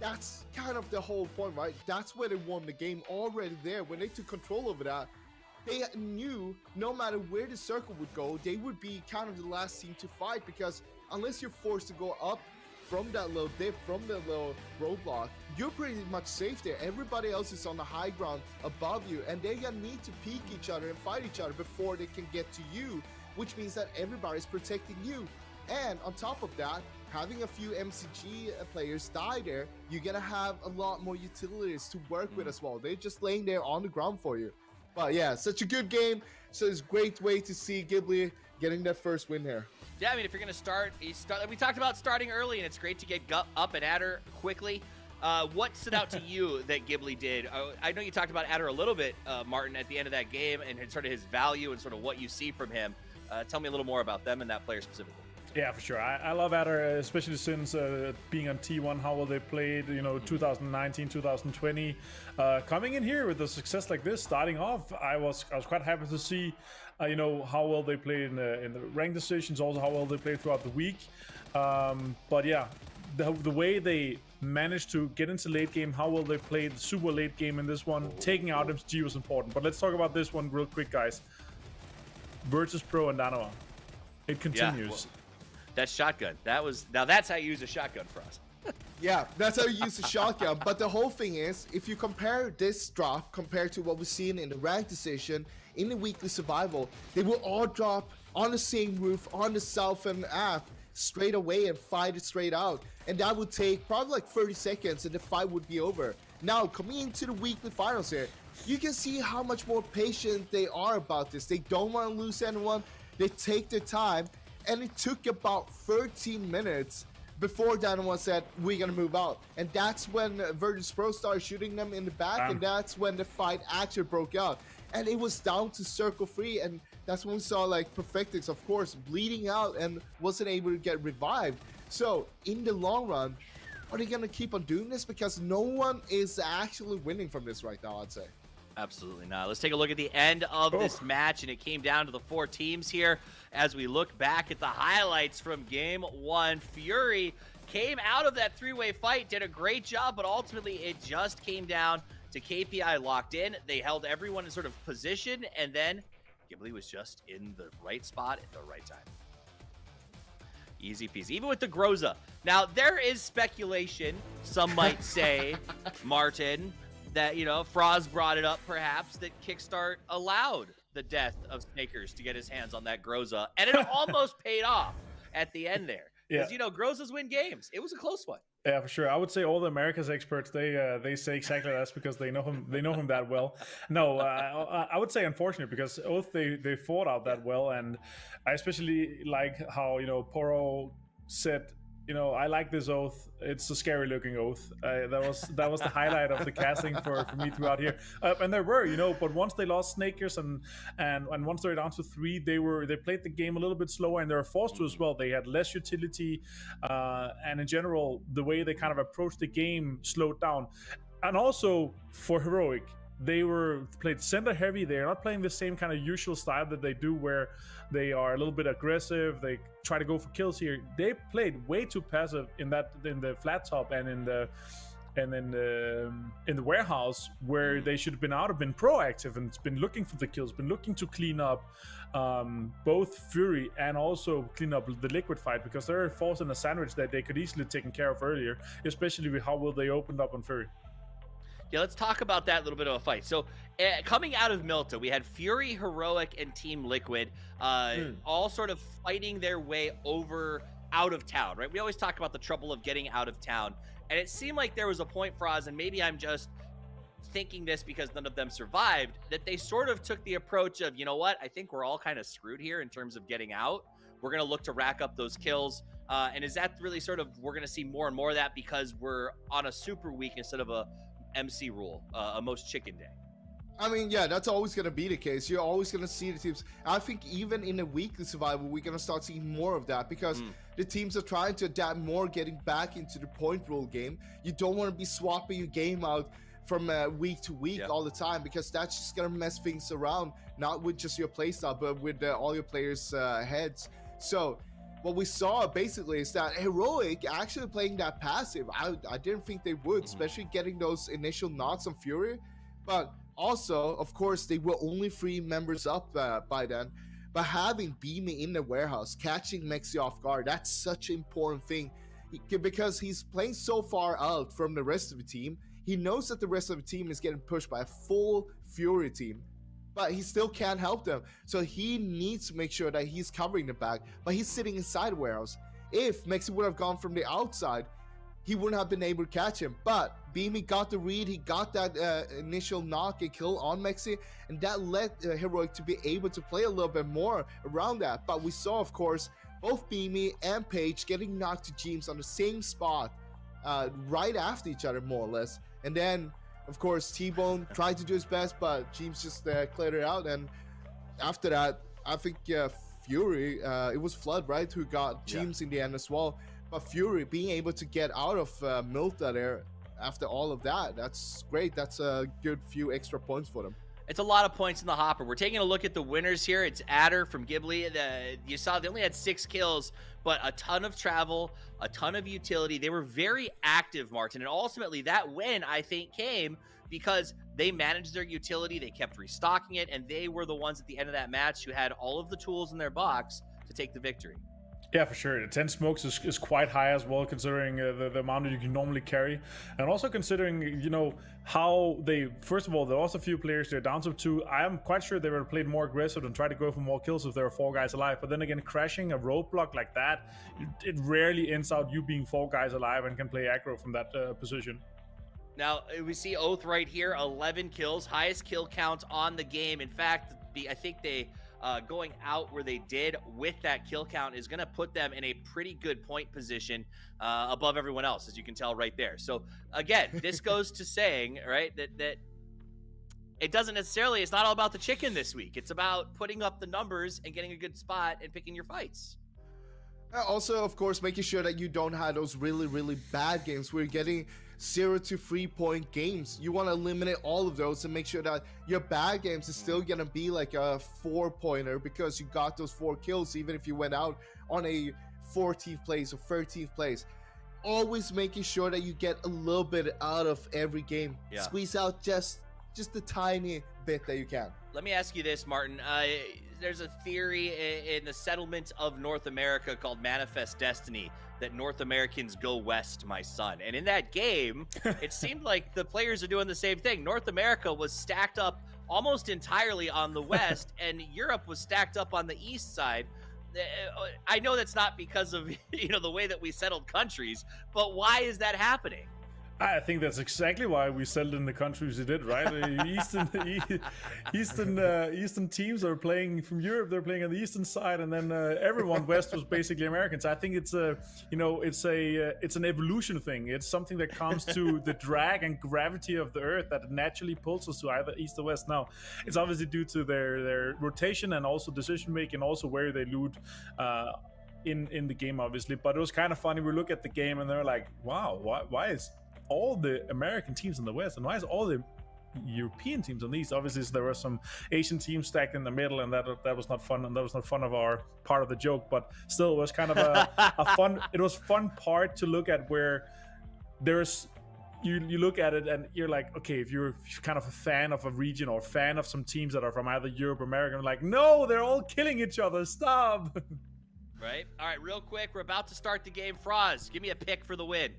That's kind of the whole point, right? That's where they won the game already there. When they took control over that, they knew no matter where the circle would go, they would be kind of the last team to fight, because unless you're forced to go up from that little dip, from that little roadblock, you're pretty much safe there. Everybody else is on the high ground above you, and they're gonna need to peek each other and fight each other before they can get to you, which means that everybody's protecting you. And on top of that, having a few MCG players die there, you're gonna have a lot more utilities to work with as well. They're just laying there on the ground for you. But yeah, such a good game. So it's a great way to see Ghibli getting their first win here. Yeah, I mean, if you're going to start, we talked about starting early, and it's great to get up and Adder quickly. What stood out to you that Ghibli did? I know you talked about Adder a little bit, Martin, at the end of that game, and sort of his value and sort of what you see from him. Tell me a little more about them and that player specifically. Yeah, for sure. I love Adder, especially since being on T1, how well they played, 2019, 2020. Coming in here with a success like this, starting off, I was quite happy to see, how well they played in the ranked decisions, also how well they played throughout the week. But yeah, the way they managed to get into late game, how well they played the super late game in this one, taking out MCG was important. But let's talk about this one real quick, guys. Virtus Pro and Danoa. It continues. Yeah, well, that shotgun. Now that's how you use a shotgun for us. Yeah, that's how you use the shotgun. But the whole thing is, if you compare this drop compared to what we've seen in the ranked decision, in the weekly survival, they will all drop on the same roof, on the southern app, straight away and fight it straight out. And that would take probably like 30 seconds and the fight would be over. Now, coming into the weekly finals here, you can see how much more patient they are about this. They don't want to lose anyone. They take their time. And it took about 13 minutes before Danoa said, we're going to move out. And that's when Virtus Pro started shooting them in the back, and that's when the fight actually broke out. And it was down to Circle 3, and that's when we saw, like, Perfectix, of course, bleeding out and wasn't able to get revived. So, in the long run, are they going to keep on doing this? Because no one is actually winning from this right now, I'd say. Absolutely not. Let's take a look at the end of this match, and it came down to the 4 teams here. As we look back at the highlights from Game 1, Fury came out of that 3-way fight, did a great job, but ultimately it just came down to KPI locked in. They held everyone in sort of position, and then Ghibli was just in the right spot at the right time. Easy peasy. Even with the Groza. Now, there is speculation, some might say, Martin, that, Froz brought it up, perhaps, that Kickstart allowed the death of Snakers to get his hands on that Groza, and it almost paid off at the end there. Because, Grozas win games. It was a close one. Yeah, for sure. I would say all the America's experts, they say exactly that's because they know him that well. No, I would say unfortunate, because Oath, they fought out that well, and I especially like how, Poro said you know, I like this oath. It's a scary looking oath. That was the highlight of the casting for me throughout here. And there were, you know, but once they lost Snakers and once they're down to 3, they played the game a little bit slower, and they were forced to as well. They had less utility, and in general, the way they kind of approached the game slowed down. And also for Heroic, they were played center heavy. They're not playing the same kind of usual style that they do, where they are a little bit aggressive. They try to go for kills here. They played way too passive in the flat top and in the warehouse, where they should have been proactive and been looking for the kills, been looking to clean up both Fury and also clean up the Liquid fight, because they're forced in a sandwich that they could easily taken care of earlier, especially with how well they opened up on Fury. Yeah, let's talk about that little bit of a fight. So, coming out of Milta, we had Fury, Heroic, and Team Liquid all sort of fighting their way out of town, right? We always talk about the trouble of getting out of town, and it seemed like there was a point, Faraz, and maybe I'm just thinking this because none of them survived, that they sort of took the approach of, you know what, I think we're all kind of screwed here in terms of getting out. We're going to look to rack up those kills. And is that really sort of, we're going to see more and more of that because we're on a super week instead of a MC rule, a most chicken day? I mean, yeah, that's always going to be the case. You're always going to see the teams. I think even in a weekly survival, we're going to start seeing more of that, because the teams are trying to adapt more, getting back into the point rule game. You don't want to be swapping your game out from week to week all the time, because that's just going to mess things around, not with just your playstyle, but with all your players' heads. So what we saw basically is that Heroic actually playing that passive. I didn't think they would, especially getting those initial knocks on Fury. But also, of course, they were only 3 members up by then. But having Beamy in the warehouse, catching Mexi off guard, that's such an important thing. Because he's playing so far out from the rest of the team. He knows that the rest of the team is getting pushed by a full Fury team, but he still can't help them. So he needs to make sure that he's covering the back, but he's sitting inside the warehouse. If Mexi would have gone from the outside, he wouldn't have been able to catch him. But Beamy got the read, he got that initial knock and kill on Mexi, and that led Heroic to be able to play a little bit more around that. But we saw, of course, both Beamy and Paige getting knocked to James on the same spot right after each other, more or less. And then, of course, T-Bone tried to do his best, but James just cleared it out. And after that, I think Fury, it was Flood, right, who got James in the end as well. But Fury being able to get out of Milta there after all of that, that's great. That's a good few extra points for them. It's a lot of points in the hopper. We're taking a look at the winners here. It's Adder from Ghibli. You saw they only had 6 kills, but a ton of travel, a ton of utility. They were very active, Martin, and ultimately that win, I think, came because they managed their utility. They kept restocking it, and they were the ones at the end of that match who had all of the tools in their box to take the victory. Yeah, for sure. 10 smokes is quite high as well, considering the amount that you can normally carry. And also considering, you know, how they, first of all, there was a few players, they're down to 2. I am quite sure they would have played more aggressive and tried to go for more kills if there were 4 guys alive. But then again, crashing a roadblock like that, it rarely ends out you being 4 guys alive and can play aggro from that position. Now, we see Oath right here, 11 kills, highest kill count on the game. In fact, I think they... going out where they did with that kill count is going to put them in a pretty good point position above everyone else, as you can tell right there. So again, this goes to saying, right, that it doesn't necessarily, it's not all about the chicken this week. It's about putting up the numbers and getting a good spot and picking your fights. Also, of course, making sure that you don't have those really, really bad games where you're getting 0 to 3 point games. You want to eliminate all of those and make sure that your bad games is still going to be like a 4-pointer because you got those 4 kills, even if you went out on a 14th place or 13th place. Always making sure that you get a little bit out of every game. Yeah. Squeeze out just the tiny bit that you can. Let me ask you this, Martin. There's a theory in the settlement of North America called Manifest Destiny that North Americans go west, my son. And in that game, it seemed like the players are doing the same thing. North America was stacked up almost entirely on the west, and Europe was stacked up on the east side. I know that's not because of, you know, the way that we settled countries, but why is that happening? I think that's exactly why we settled in the countries we did, right? The Eastern teams are playing from Europe. They're playing on the eastern side, and then everyone west was basically Americans. I think it's it's an evolution thing. It's something that comes to the drag and gravity of the Earth that naturally pulls us to either east or west. Now, it's obviously due to their rotation and also decision making, also where they loot. In the game, obviously, but it was kind of funny. We look at the game and they're like, wow, why is all the American teams in the West and why is all the European teams on the East? Obviously, there were some Asian teams stacked in the middle, and that was not fun, and that was not fun of our part of the joke, but still it was kind of a fun part to look at, where there's you look at it and you're like, okay, if you're kind of a fan of a region or fan of some teams that are from either Europe or America, like, no, they're all killing each other, stop. Right? All right, real quick, we're about to start the game. Froz, give me a pick for the win.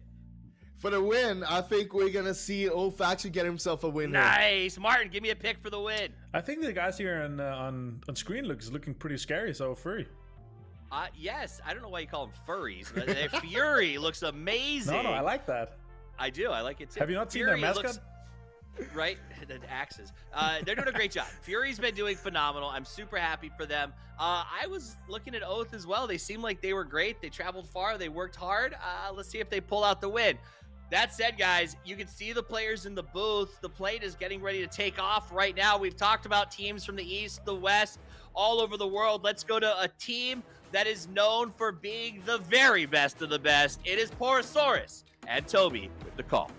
For the win, I think we're going to see Old Faction get himself a win. Nice. Martin, give me a pick for the win. I think the guys here on screen looking pretty scary, so Fury. Yes. I don't know why you call them furries, but Fury looks amazing. No, I like that. I do. I like it too. Have you not seen their mascot? Right? The axes. They're doing a great job. Fury's been doing phenomenal. I'm super happy for them. I was looking at Oath as well. They seemed like they were great. They traveled far. They worked hard. Let's see if they pull out the win. That said, guys, you can see the players in the booth. The plane is getting ready to take off right now. We've talked about teams from the East, the West, all over the world. Let's go to a team that is known for being the very best of the best. It is Porosaurus and Toby with the call.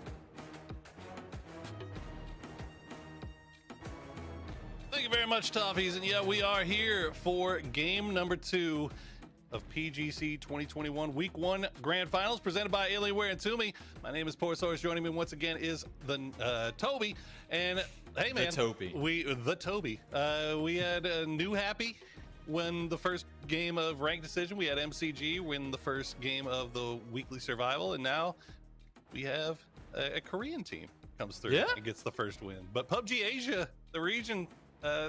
Thank you very much, Toffees. And yeah, we are here for game number 2 of PGC 2021 Week 1 Grand Finals, presented by Alienware and Toomey. My name is Porosaurus. Joining me once again is the Toby. And hey, man, the Toby. We had a new Happy win the first game of Ranked Decision. We had MCG win the first game of the Weekly Survival, and now we have a Korean team comes through and gets the first win. But PUBG Asia, the region,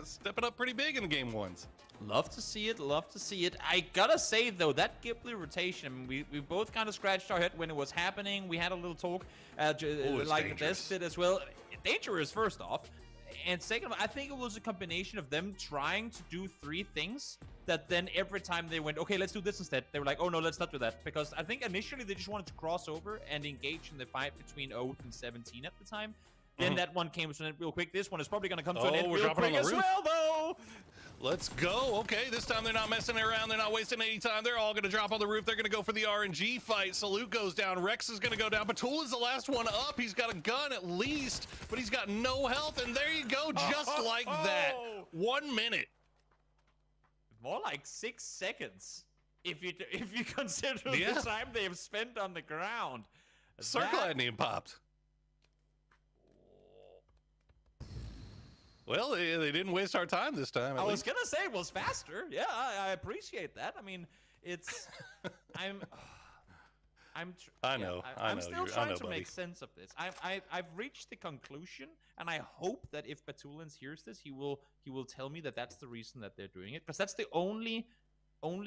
stepping up pretty big in the game ones. Love to see it. Love to see it. I gotta say though, that Ghibli rotation, we both kind of scratched our head when it was happening. We had a little talk, like this did as well. Dangerous, first off, and second, I think it was a combination of them trying to do 3 things that then every time they went, okay, let's do this instead, they were like, oh no, let's not do that, because I think initially they just wanted to cross over and engage in the fight between Oath and 17 at the time. Then that one came to an end real quick. This one is probably going to come to an end real quick as well, though. Let's go. Okay, this time they're not messing around. They're not wasting any time. They're all going to drop on the roof. They're going to go for the RNG fight. Salute goes down. Rex is going to go down. Batul is the last one up. He's got a gun at least, but he's got no health. And there you go, just like that. 1 minute. More like 6 seconds. If you consider the time they have spent on the ground. Circle hadn't even popped. Well, they didn't waste our time this time. I was going to say it was faster. Yeah, I appreciate that. I mean, it's... I'm still trying to make sense of this. I've reached the conclusion, and I hope that if Batulins hears this, he will tell me that that's the reason that they're doing it. Because that's the only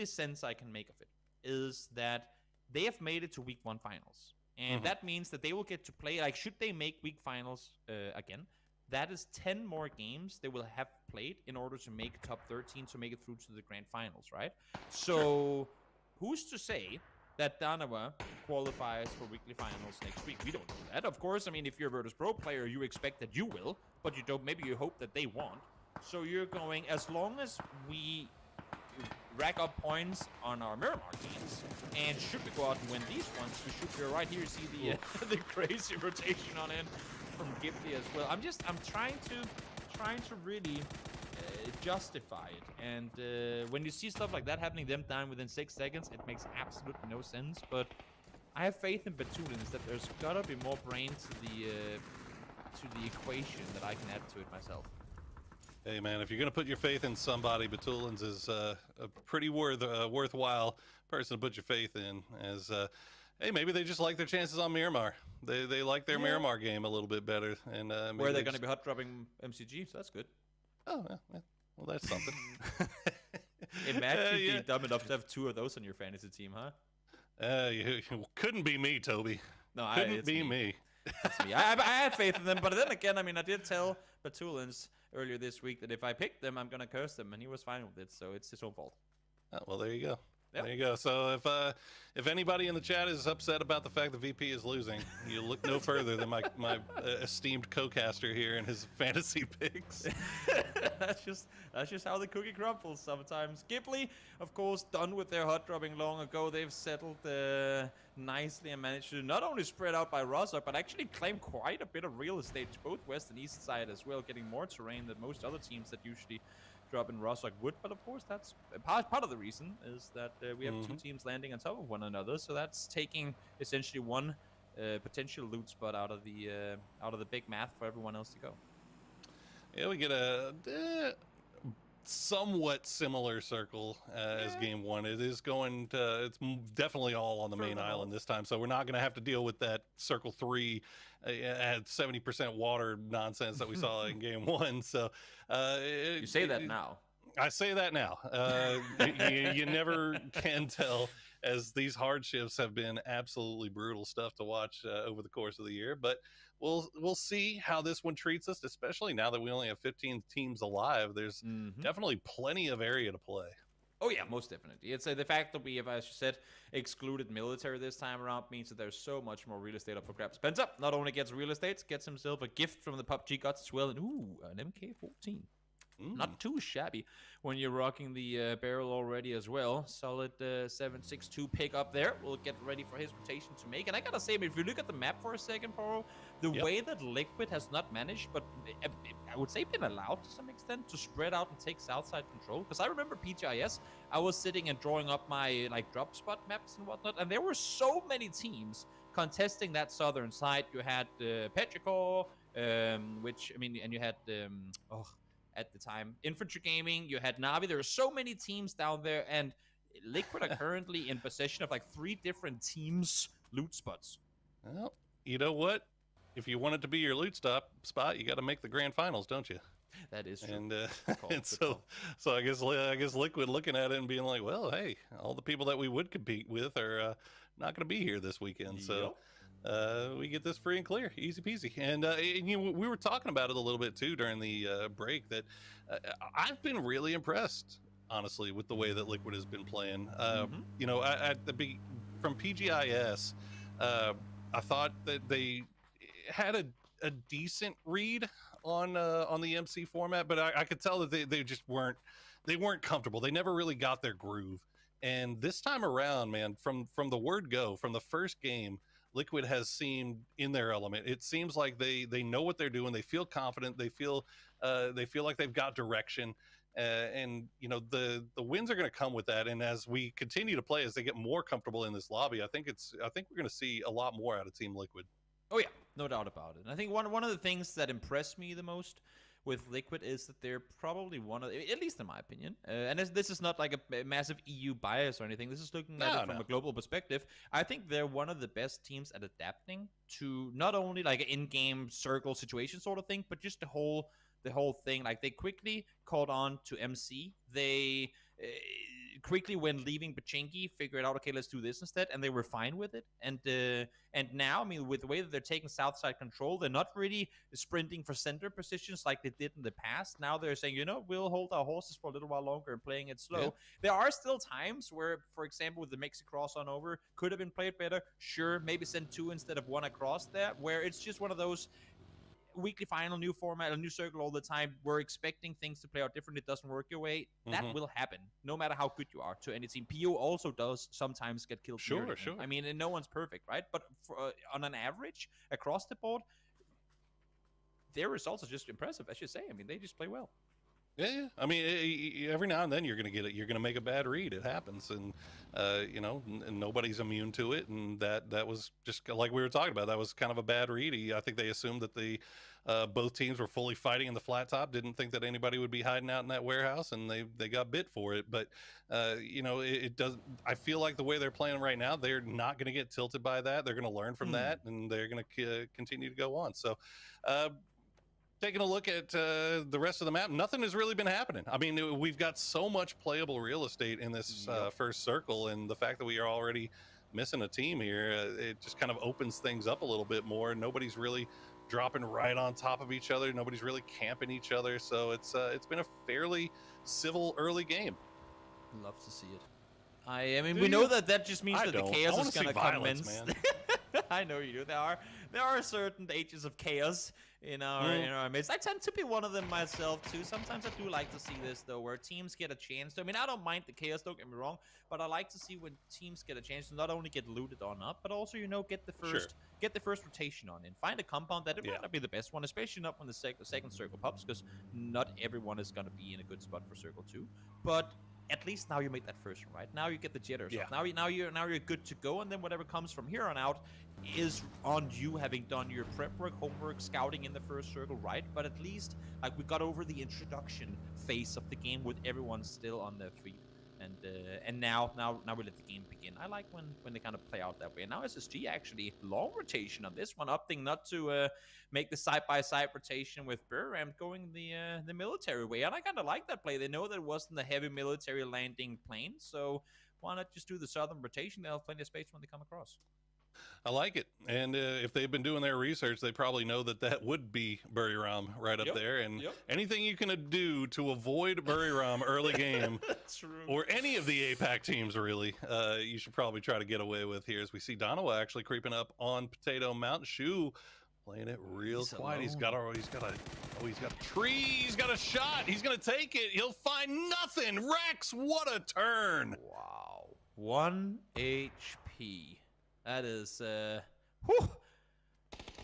sense I can make of it, is that they have made it to Week 1 finals. And that means that they will get to play, like, should they make Week finals again, that is 10 more games they will have played in order to make top 13 to make it through to the grand finals, right? So who's to say that Danawa qualifies for weekly finals next week? We don't know that. Of course, I mean, if you're a Virtus Pro player, you expect that you will, but you don't. Maybe you hope that they won't. So you're going, as long as we rack up points on our Miramar games, and should we go out and win these ones, we should be right here. See the crazy rotation on in from Ghibli as well. I'm trying to really justify it, and when you see stuff like that happening them down within 6 seconds, it makes absolutely no sense. But I have faith in Batulins that there's gotta be more brain to the equation that I can add to it myself. Hey man, if you're gonna put your faith in somebody, Batulins is a pretty worthwhile person to put your faith in. As hey, maybe they just like their chances on Miramar. They like their Miramar game a little bit better. And where they're going to be hot dropping MCG, so that's good. Oh, well, that's something. Imagine being dumb enough to have 2 of those on your fantasy team, huh? You couldn't be me, Toby. No, couldn't be me. That's me. I had faith in them, but then again, I mean, I did tell Batulins earlier this week that if I picked them, I'm gonna curse them, and he was fine with it. So it's his own fault. Oh, well, there you go. Yep. There you go. So if anybody in the chat is upset about the fact that VP is losing, you look no further than my esteemed co-caster here and his fantasy picks. that's just how the cookie crumbles sometimes. Ghibli, of course, done with their hot dropping long ago. They've settled nicely and managed to not only spread out by Rozhok, but actually claim quite a bit of real estate, both west and east side as well, getting more terrain than most other teams that usually drop in Rozhok would. But of course, that's part of the reason is that we have two teams landing on top of one another. So that's taking essentially one potential loot spot out of the big math for everyone else to go. Yeah, we get a somewhat similar circle as game one. It is going to, it's definitely all on the main island this time. So we're not going to have to deal with that circle 3 at 70% water nonsense that we saw in game one. So you say that now. I say that now. You never can tell, as these hardships have been absolutely brutal stuff to watch over the course of the year. But we'll see how this one treats us, especially now that we only have 15 teams alive. There's definitely plenty of area to play. Oh yeah, most definitely. It's the fact that we have, as you said, excluded military this time around means that there's so much more real estate up for grabs. Spencer not only gets real estate, gets himself a gift from the PUBG gods as well, and an MK14. Not too shabby when you're rocking the barrel already as well. Solid 7.62 pick up there. We'll get ready for his rotation to make. And I gotta say, if you look at the map for a second, Poro, the way that Liquid has not managed, but I would say been allowed to some extent to spread out and take Southside control. Because I remember PGIS, I was sitting and drawing up my drop spot maps and whatnot, and there were so many teams contesting that southern side. You had Petrichor, which, I mean, and you had at the time Infantry Gaming, you had Navi. There are so many teams down there, and Liquid are currently in possession of 3 different teams' loot spots. Well, you know what? If you want it to be your loot spot, you got to make the grand finals, don't you? That is true. And so I guess Liquid looking at it and being like, well, hey, all the people that we would compete with are not going to be here this weekend. So we get this free and clear, easy peasy. And we were talking about it a little bit too during the break that I've been really impressed, honestly, with the way that Liquid has been playing. You know, from PGIS, I thought that they had a decent read on the MC format, but I could tell that they just weren't comfortable. They never really got their groove. And this time around, man, from the word go, from the first game, Liquid has seemed in their element. It seems like they know what they're doing. They feel confident. They feel like they've got direction. And you know, the wins are going to come with that. And as we continue to play, as they get more comfortable in this lobby, I think we're going to see a lot more out of Team Liquid. Oh yeah, no doubt about it. And I think one of the things that impressed me the most with Liquid is that they're probably one of, at least in my opinion, and this is not like a massive EU bias or anything. This is looking at it from a global perspective. I think they're one of the best teams at adapting to not only like an in-game circle situation sort of thing, but just the whole thing. Like they quickly caught on to MC. They quickly, when leaving Pachinki, figured out, okay, let's do this instead, and they were fine with it. And now, I mean, with the way that they're taking Southside control, they're not really sprinting for center positions like they did in the past. Now they're saying, you know, we'll hold our horses for a little while longer and playing it slow. Yeah. There are still times where, for example, with the Mexi cross on over, could have been played better. Sure, maybe send 2 instead of 1 across there, where it's just one of those weekly final, new format, a new circle all the time. We're expecting things to play out differently. It doesn't work your way. That will happen, no matter how good you are to any team. PO also does sometimes get killed. Sure. I mean, and no one's perfect, right? But on an average, across the board, their results are just impressive, I should say. I mean, they just play well. Yeah. I mean, every now and then you're going to get it. You're going to make a bad read. It happens. And, you know, and nobody's immune to it. And that was just like we were talking about. That was kind of a bad read. I think they assumed that both teams were fully fighting in the flat top. Didn't think that anybody would be hiding out in that warehouse. And they got bit for it. But, you know, it does. I feel like the way they're playing right now, they're not going to get tilted by that. They're going to learn from that. And they're going to continue to go on. So, taking a look at the rest of the map, nothing has really been happening. I mean, we've got so much playable real estate in this first circle, and the fact that we are already missing a team here, it just kind of opens things up a little bit more. Nobody's really dropping right on top of each other. Nobody's really camping each other. So it's been a fairly civil early game. Love to see it. I mean, we know that just means that the chaos is going to violence, commence. man. I know you do. There are certain ages of chaos in our midst. I tend to be one of them myself too. Sometimes I do like to see this though, where teams get a chance to. I mean, I don't mind the chaos. Don't get me wrong, but I like to see when teams get a chance to not only get looted on up, but also get the first rotation on and find a compound that it might not be the best one, especially not when the second circle pops, because not everyone is going to be in a good spot for circle 2. But at least now you made that first one, right? Now you get the jitters off. Now you're good to go, and then whatever comes from here on out is on you, having done your prep work, homework, scouting in the first circle, right? But at least we got over the introduction phase of the game with everyone still on their feet. And now we let the game begin. I like when they kind of play out that way. And now SSG actually long rotation on this one, opting not to make the side-by-side rotation with Burram, going the military way. And I kind of like that play. They know that it wasn't a heavy military landing plane, so why not just do the southern rotation? They'll have plenty of space when they come across. I like it. And if they've been doing their research, they probably know that would be Buriram right up there. And anything you can do to avoid Buriram early game, or any of the APAC teams really, you should probably try to get away with here. As we see Donowa actually creeping up on Potato Mountain. Shu playing it real quiet. He's got a tree. He's got a shot. He's gonna take it. He'll find nothing. Rex, what a turn! Wow, 1 HP. That is, whew.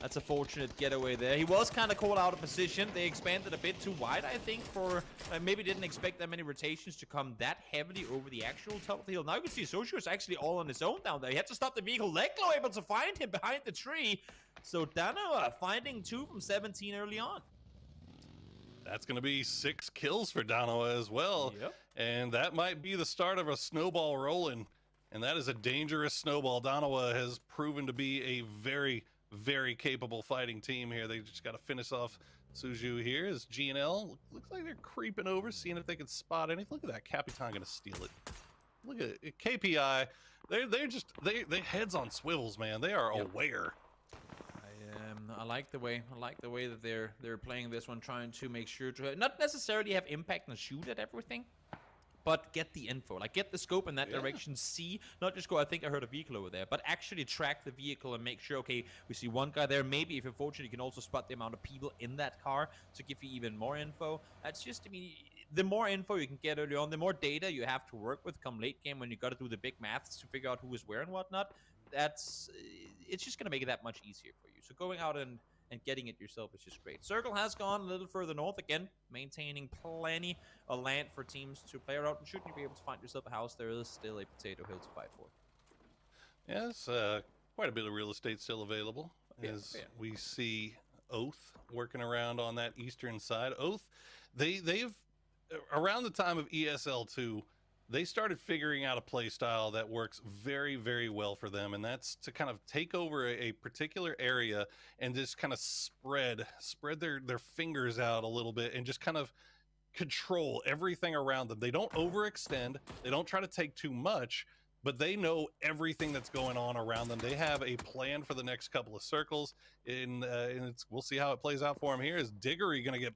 That's a fortunate getaway there. He was kind of called out of position. They expanded a bit too wide, I think, for maybe didn't expect that many rotations to come that heavily over the actual top of the hill. Now you can see Socio is actually all on his own down there. He had to stop the vehicle. Leklo able to find him behind the tree. So Danoa finding 2 from 17 early on. That's going to be 6 kills for Danoa as well. And that might be the start of a snowball rolling. And that is a dangerous snowball. Danoa has proven to be a very, very capable fighting team here. They just got to finish off Suju here. As GNL looks like they're creeping over, seeing if they can spot anything. Look at that. Capitan going to steal it. Look at it. KPI. They heads on swivels, man. They are aware. I like the way that they're playing this one, trying to make sure to not necessarily have impact and shoot at everything, but get the info, like get the scope in that direction, see, not just go, I think I heard a vehicle over there, but actually track the vehicle and make sure, okay, we see one guy there. Maybe if you're fortunate, you can also spot the amount of people in that car to give you even more info. That's just, I mean, the more info you can get early on, the more data you have to work with come late game when you got to do the big maths to figure out who is where and whatnot. It's just going to make it that much easier for you. So going out and getting it yourself is just great. Circle has gone a little further north again, maintaining plenty of land for teams to play around. And shouldn't you be able to find yourself a house, there is still a potato hill to fight for. Yes, quite a bit of real estate still available. As we see Oath working around on that eastern side. Oath, they've around the time of ESL2, they started figuring out a play style that works very, very well for them, and that's to kind of take over a particular area and just kind of spread their fingers out a little bit and just kind of control everything around them. They don't overextend. They don't try to take too much, but they know everything that's going on around them. They have a plan for the next couple of circles, and we'll see how it plays out for them here. Is Diggory going to get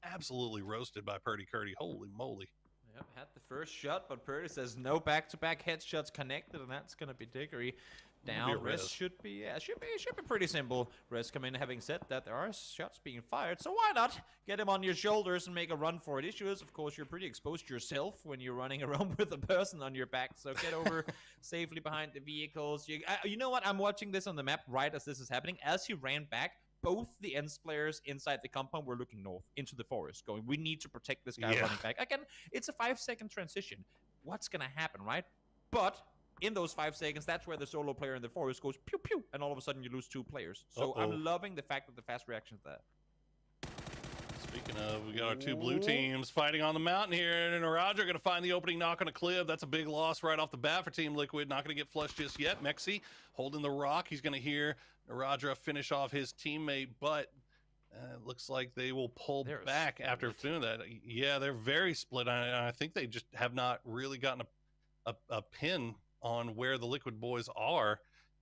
absolutely roasted by Purdy Curdy? Holy moly. Yep, had the first shot, but Purdy says no back-to-back headshots connected, and that's going to be Diggory down. Res should be pretty simple. Res come in, having said that, there are shots being fired, so why not get him on your shoulders and make a run for it? Issue is, of course, you're pretty exposed yourself when you're running around with a person on your back, so get over safely behind the vehicles. You know what? I'm watching this on the map right as this is happening. As he ran back, both the ENCE players inside the compound were looking north into the forest, going, we need to protect this guy running back. Again, it's a 5-second transition. What's going to happen, right? But in those 5 seconds, that's where the solo player in the forest goes pew pew, and all of a sudden you lose 2 players. So I'm loving the fact that the fast reaction to that. Speaking of, we got our 2 blue teams fighting on the mountain here, and Roger going to find the opening knock on a clip. That's a big loss right off the bat for Team Liquid. Not going to get flushed just yet. Mexi holding the rock. He's going to hear Narajra finish off his teammate, but it looks like they will pull back after doing that. Yeah, they're very split. I think they just have not really gotten a pin on where the Liquid boys are.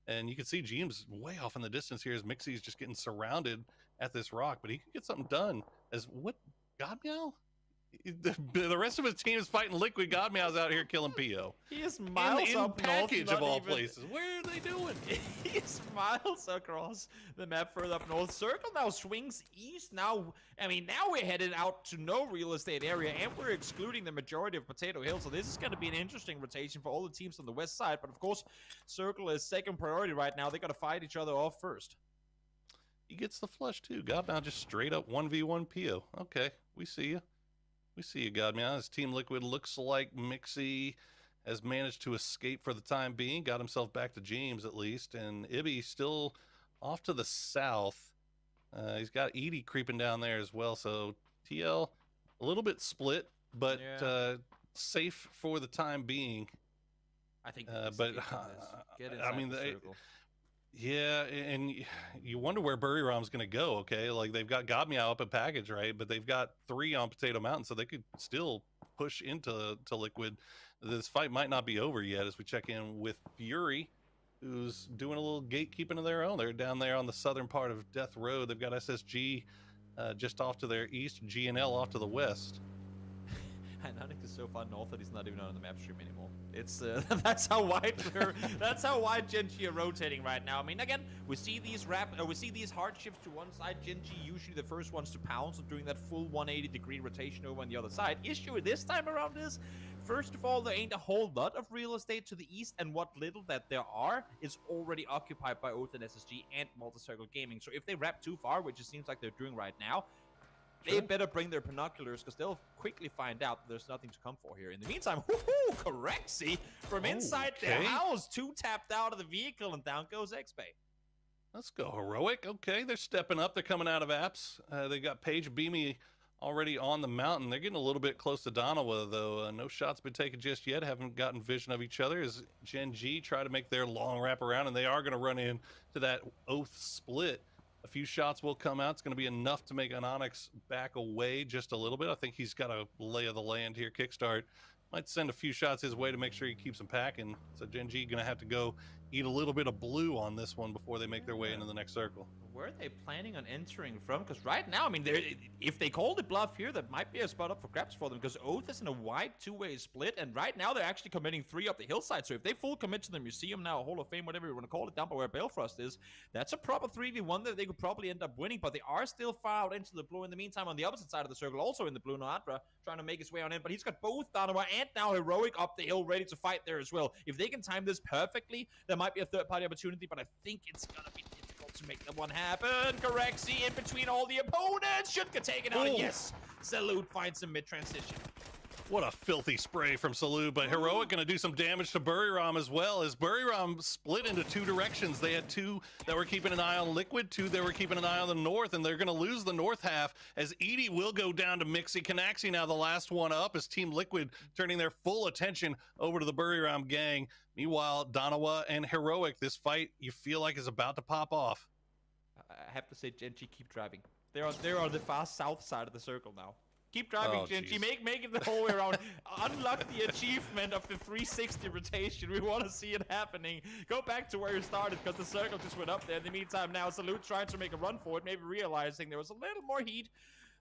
And you can see James way off in the distance here as Mixie's just getting surrounded at this rock, but he can get something done. As what, Godmeow? The rest of his team is fighting Liquid. Godmeow's out here killing PO. He is miles in up package north, of all even, places. Where are they doing? He is miles across the map further up north. Circle now swings east. Now, I mean, now we're headed out to no real estate area, and we're excluding the majority of Potato Hill. So this is going to be an interesting rotation for all the teams on the west side. But of course, Circle is second priority right now. They got to fight each other off first. He gets the flush too. Godmeow just straight up 1v1 PO. Okay, we see you. We see you, Godmeow. His Team Liquid looks like Mixie has managed to escape for the time being, got himself back to James at least, and Ibby still off to the south. He's got Edie creeping down there as well, so TL a little bit split, but safe for the time being. I think but I mean, yeah, and you wonder where Buryram's going to go, okay? Like, they've got Godmeow up a package, right? But they've got 3 on Potato Mountain, so they could still push into Liquid. This fight might not be over yet as we check in with Fury, who's doing a little gatekeeping of their own. They're down there on the southern part of Death Road. They've got SSG just off to their east, GNL off to the west. And Onyx is so far north that he's not even on the map stream anymore. It's that's how wide Gen.G are rotating right now. I mean, again, we see these hard shifts to one side. Gen.G usually the first ones to pounce, so doing that full 180-degree rotation over on the other side. Issue this time around is, first of all, there ain't a whole lot of real estate to the east, and what little that there are is already occupied by Oath and SSG and Multi-Circle Gaming. So if they wrap too far, which it seems like they're doing right now, they better bring their binoculars, because they'll quickly find out that there's nothing to come for here. In the meantime, Correxy from inside their house, 2 tapped out of the vehicle, and down goes X-Bay. Let's go, Heroic. Okay, they're stepping up. They're coming out of apps. They got Paige Beamy already on the mountain. They're getting a little bit close to Donawa, though. No shots been taken just yet. Haven't gotten vision of each other as Gen.G try to make their long wrap around, and they are going to run in to that Oath split. A few shots will come out. It's going to be enough to make an Onyx back away just a little bit. I think he's got a lay of the land here. Kickstart might send a few shots his way to make sure he keeps him packing. So Gen.G going to have to go eat a little bit of blue on this one before they make their way into the next circle. Where are they planning on entering from? Because right now, I mean, if they called it bluff here, that might be a spot up for grabs for them, because Oath is in a wide 2-way split, and right now they're actually committing 3 up the hillside. So if they full commit to the museum now, Hall of Fame, whatever you want to call it, down by where Balefrost is, that's a proper 3v1 that they could probably end up winning, but they are still far out into the blue. In the meantime, on the opposite side of the circle, also in the blue, Noadra trying to make his way on in, but he's got both Donawa and now Heroic up the hill ready to fight there as well. If they can time this perfectly, there might be a third-party opportunity, but I think it's going to be difficult to make that one happen. Correxy in between all the opponents. Should get taken out. And yes, Salute finds some mid-transition. What a filthy spray from Salute, but Heroic going to do some damage to Buryram as well, as Buryram split into 2 directions. They had 2 that were keeping an eye on Liquid, 2 that were keeping an eye on the north, and they're going to lose the north half as Edie will go down to Mixie. Canaxi now the last one up as Team Liquid turning their full attention over to the Buryram gang. Meanwhile, Donawa and Heroic, this fight you feel like is about to pop off. I have to say, Gen.G keep driving. They're on the far south side of the circle now. Keep driving, Gen.G. Make it the whole way around. Unlock the achievement of the 360 rotation. We want to see it happening. Go back to where you started, because the circle just went up there. In the meantime, now Salute trying to make a run for it, maybe realizing there was a little more heat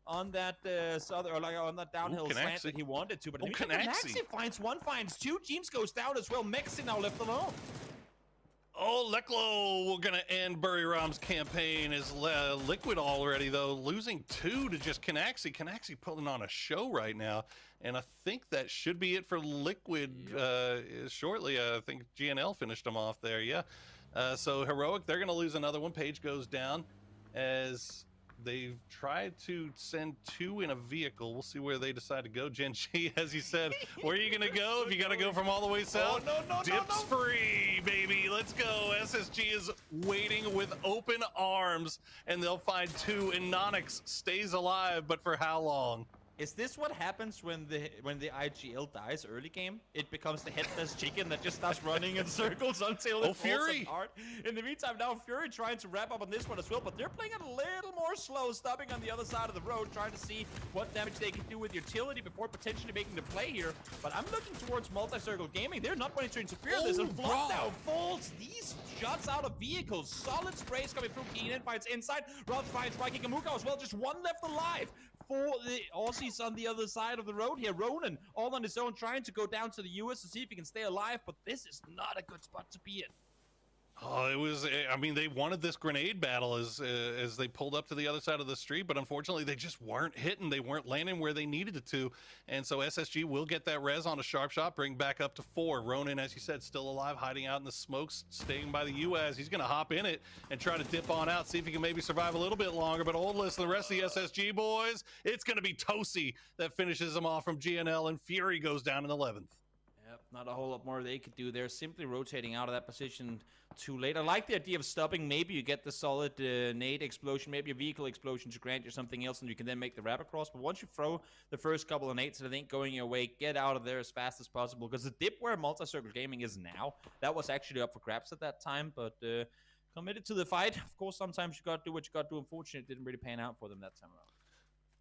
on that on that downhill slant that he wanted to. But Canaxi finds 1, finds 2. James goes down as well. Mexi now left alone. Oh, Leklo, we're going to end Buryram's campaign as Liquid already, though, losing 2 to just Canaxi. Canaxi pulling on a show right now, and I think that should be it for Liquid shortly. I think GNL finished them off there, yeah. So Heroic, they're going to lose another one. Page goes down as they've tried to send 2 in a vehicle. We'll see where they decide to go. Gen.G, as you said, where are you going to go if you got to go from all the way south? Dips free, baby. Let's go. SSG is waiting with open arms, and they'll find 2, and Nonix stays alive, but for how long? Is this what happens when the IGL dies early game? It becomes the headless chicken that just starts running in circles until it falls apart. In the meantime, now Fury trying to wrap up on this one as well, but they're playing it a little more slow, stopping on the other side of the road, trying to see what damage they can do with utility before potentially making the play here. But I'm looking towards Multi-Circle Gaming. They're not going to interfere in this, and Flock now folds these shots out of vehicles. Solid sprays coming through. Keenan finds inside. Ralph finds striking Amuka as well. Just one left alive for the Aussies on the other side of the road here. Ronan all on his own, trying to go down to the US to see if he can stay alive, but this is not a good spot to be in. Oh, it was, I mean, they wanted this grenade battle as they pulled up to the other side of the street, but unfortunately they just weren't hitting. They weren't landing where they needed it to. And so SSG will get that res on a sharp shot, bring back up to 4. Ronan, as you said, still alive, hiding out in the smokes, staying by the US. He's going to hop in it and try to dip on out, see if he can maybe survive a little bit longer. But Oldless and the rest of the SSG boys, it's going to be Tosi that finishes him off from GNL, and Fury goes down in 11th. Yep, not a whole lot more they could do there. Simply rotating out of that position too late. I like the idea of stopping. Maybe you get the solid nade explosion, maybe a vehicle explosion to grant you something else, and you can then make the wrap across. But once you throw the first couple of nades, I think going your way, get out of there as fast as possible. Because the dip where Multi-Circle Gaming is now, that was actually up for grabs at that time. But committed to the fight. Of course, sometimes you got to do what you got to do. Unfortunately, it didn't really pan out for them that time around.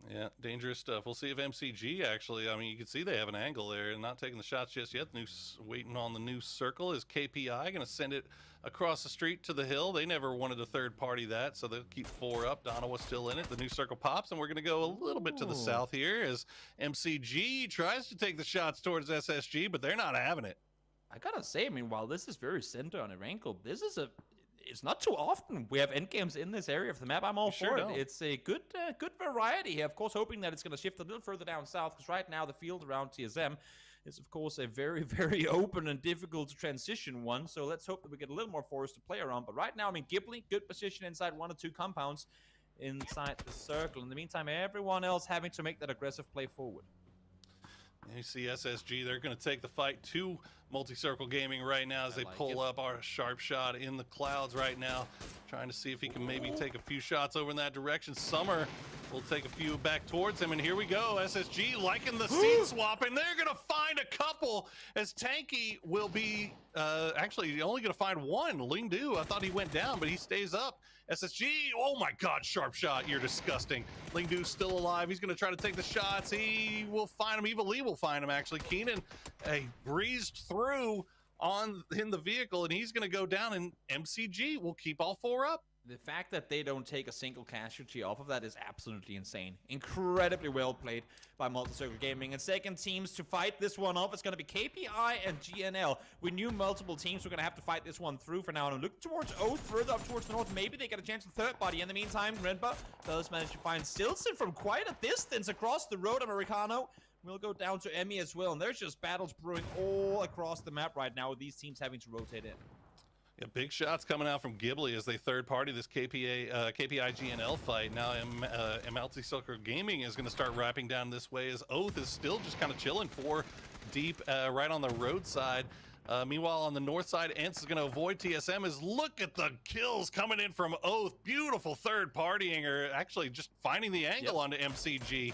Yeah, dangerous stuff. We'll see if MCG actually, I mean, you can see they have an angle there and not taking the shots just yet. Waiting on the new circle. Is KPI going to send it across the street to the hill? They never wanted a third party that, so they'll keep 4 up. Donawa's still in it. The new circle pops, and we're going to go a little bit to the south here as MCG tries to take the shots towards SSG, but they're not having it. I gotta say, I mean, while this is very center on a ankle, this is it's not too often we have endgames in this area of the map. I'm all for it. It's a good variety here. Of course, hoping that it's going to shift a little further down south, because right now the field around TSM is, of course, a very, very open and difficult to transition one. So let's hope that we get a little more forest to play around. But right now, I mean, Ghibli, good position inside 1 or 2 compounds inside the circle. In the meantime, everyone else having to make that aggressive play forward. You see SSG, they're going to take the fight to Multi-Circle Gaming right now as they pull up our sharp shot in the clouds right now, trying to see if he can maybe take a few shots over in that direction. Summer will take a few back towards him, and here we go. SSG liking the seat swap, and they're going to find a couple as Tanky will be actually only going to find one. Lingdu, I thought he went down, but he stays up. SSG, oh my God, sharp shot. You're disgusting. Lingdu's still alive. He's going to try to take the shots. He will find him. Evil Lee will find him, actually. Keenan breezed through in the vehicle, and he's going to go down, and MCG will keep all 4 up. The fact that they don't take a single casualty off of that is absolutely insane. Incredibly well played by Multi-Circle Gaming. And second teams to fight this one off is going to be KPI and GNL. We knew multiple teams were going to have to fight this one through for now. And I'm looking towards Oath, further up towards the north. Maybe they get a chance at third party. In the meantime, Renba does manage to find Silson from quite a distance across the road. Americano will go down to Emmy as well. And there's just battles brewing all across the map right now with these teams having to rotate in. Yeah, big shots coming out from Ghibli as they third party this KPI GNL fight. Now Multi-Circle Gaming is going to start wrapping down this way as Oath is still just kind of chilling 4 deep right on the roadside. Meanwhile, on the north side, Ents is going to avoid TSM. As look at the kills coming in from Oath. Beautiful third partying, or actually just finding the angle onto MCG.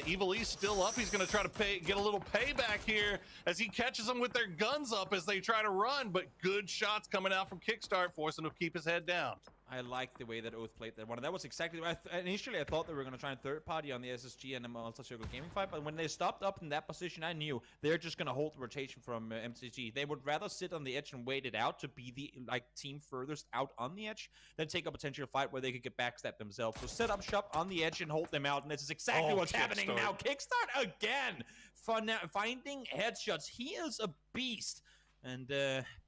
Evil E's still up. He's going to try to get a little payback here as he catches them with their guns up as they try to run, but good shots coming out from Kickstart, forcing him to keep his head down. I like the way that Oath played that one. That was exactly what initially I thought they were going to try and third party on the SSG and the Multi-Circle Gaming fight, but when they stopped up in that position, I knew they're just going to hold the rotation from MCG. They would rather sit on the edge and wait it out to be the team furthest out on the edge than take a potential fight where they could get backstab themselves. So set up shop on the edge and hold them out, and this is exactly what's happening now. Kickstart again, finding headshots. He is a beast, and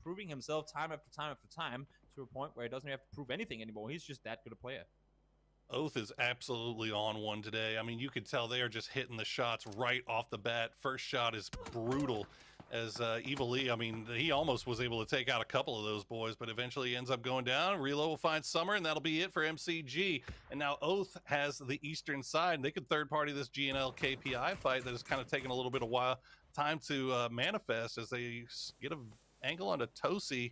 proving himself time after time after time, to a point where he doesn't have to prove anything anymore. He's just that good a player. Oath is absolutely on one today. I mean, you could tell they are just hitting the shots right off the bat. First shot is brutal as Evil Lee, I mean, he almost was able to take out a couple of those boys, but eventually he ends up going down. Reload will find Summer, and that'll be it for MCG. And now Oath has the eastern side, and they could third party this GNL KPI fight that has kind of taken a little bit of time to manifest as they get an angle onto Tosi.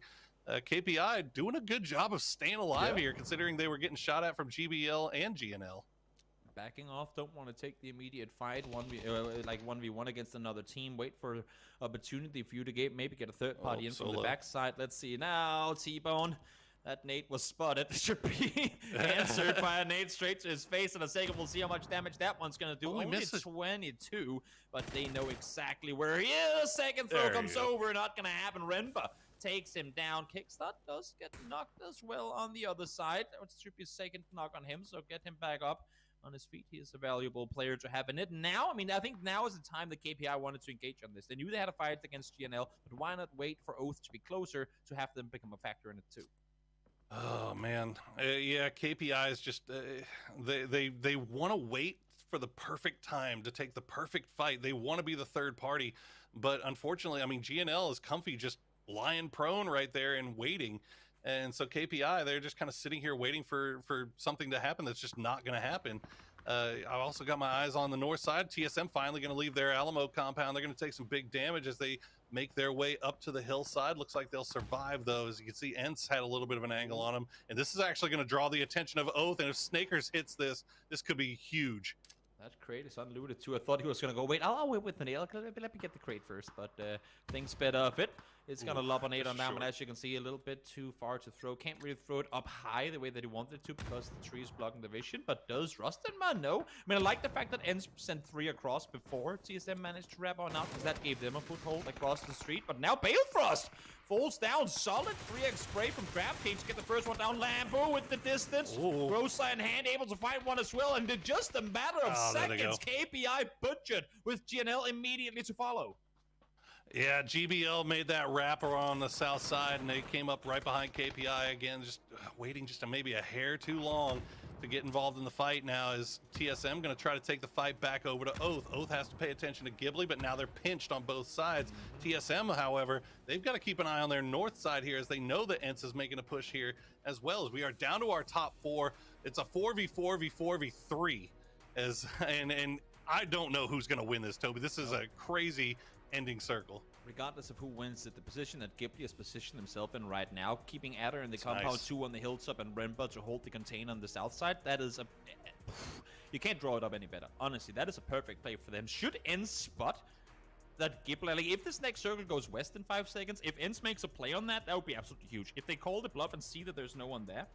KPI doing a good job of staying alive here, considering they were getting shot at from GBL and GNL. backing off, don't want to take the immediate fight, 1v1 against another team, wait for opportunity for you to maybe get a third party in from the backside. Let's see now, T-Bone. That nade was spotted. Should be answered by a nade straight to his face in a second. We'll see how much damage that one's going to do. Only 22, but they know exactly where he is. Second throw comes over. Not going to happen. Renba takes him down. Kickstart does get knocked as well on the other side. It should be a second knock on him, so get him back up on his feet. He is a valuable player to have in it. Now, I think now is the time that KPI wanted to engage on this. They knew they had a fight against GNL, but why not wait for Oath to be closer to have them become a factor in it too? Oh man, yeah. KPI is just they want to wait for the perfect time to take the perfect fight. They want to be the third party, but unfortunately, I mean, GNL is comfy, just lying prone right there and waiting. And so KPI, they're just kind of sitting here waiting for something to happen that's just not going to happen. I've also got my eyes on the north side. TSM finally going to leave their Alamo compound. They're going to take some big damage as they make their way up to the hillside. Looks like they'll survive, though. As you can see, Ents had a little bit of an angle on him. And this is actually going to draw the attention of Oath. And if Snakers hits this, this could be huge. That crate is unlooted too. I thought he was going to go, wait, I'll wait with the nail. Let me get the crate first. But things better fit. It's going to lob an 8 on down, but as you can see, a little bit too far to throw. Can't really throw it up high the way that he wanted to because the tree is blocking the vision. But does Rustenman know? I mean, I like the fact that Ents sent 3 across before TSM managed to wrap on out because that gave them a foothold across the street. But now Balefrost falls down. Solid 3x spray from DraftKings to get the first one down. Lambo with the distance. Rosa in hand, able to find one as well. And in just a matter of seconds, KPI butchered with GNL immediately to follow. Yeah, GBL made that wrapper on the south side, and they came up right behind KPI again, just waiting just maybe a hair too long to get involved in the fight. Now is TSM going to try to take the fight back over to Oath. Oath has to pay attention to Ghibli, but now they're pinched on both sides. TSM, however, they've got to keep an eye on their north side here as they know that Ents is making a push here as well. As we are down to our top 4. It's a 4v4v4v3. And I don't know who's going to win this, Toby. This is a crazy ending circle. Regardless of who wins it, the position that Ghibli has positioned himself in right now, keeping Adder in the compound 2 on the hilltop and Renba to hold the container on the south side, that is you can't draw it up any better. Honestly, that is a perfect play for them. Should Ents spot that Ghibli, like if this next circle goes west in 5 seconds, if Ents makes a play on that, that would be absolutely huge. If they call the bluff and see that there's no one there,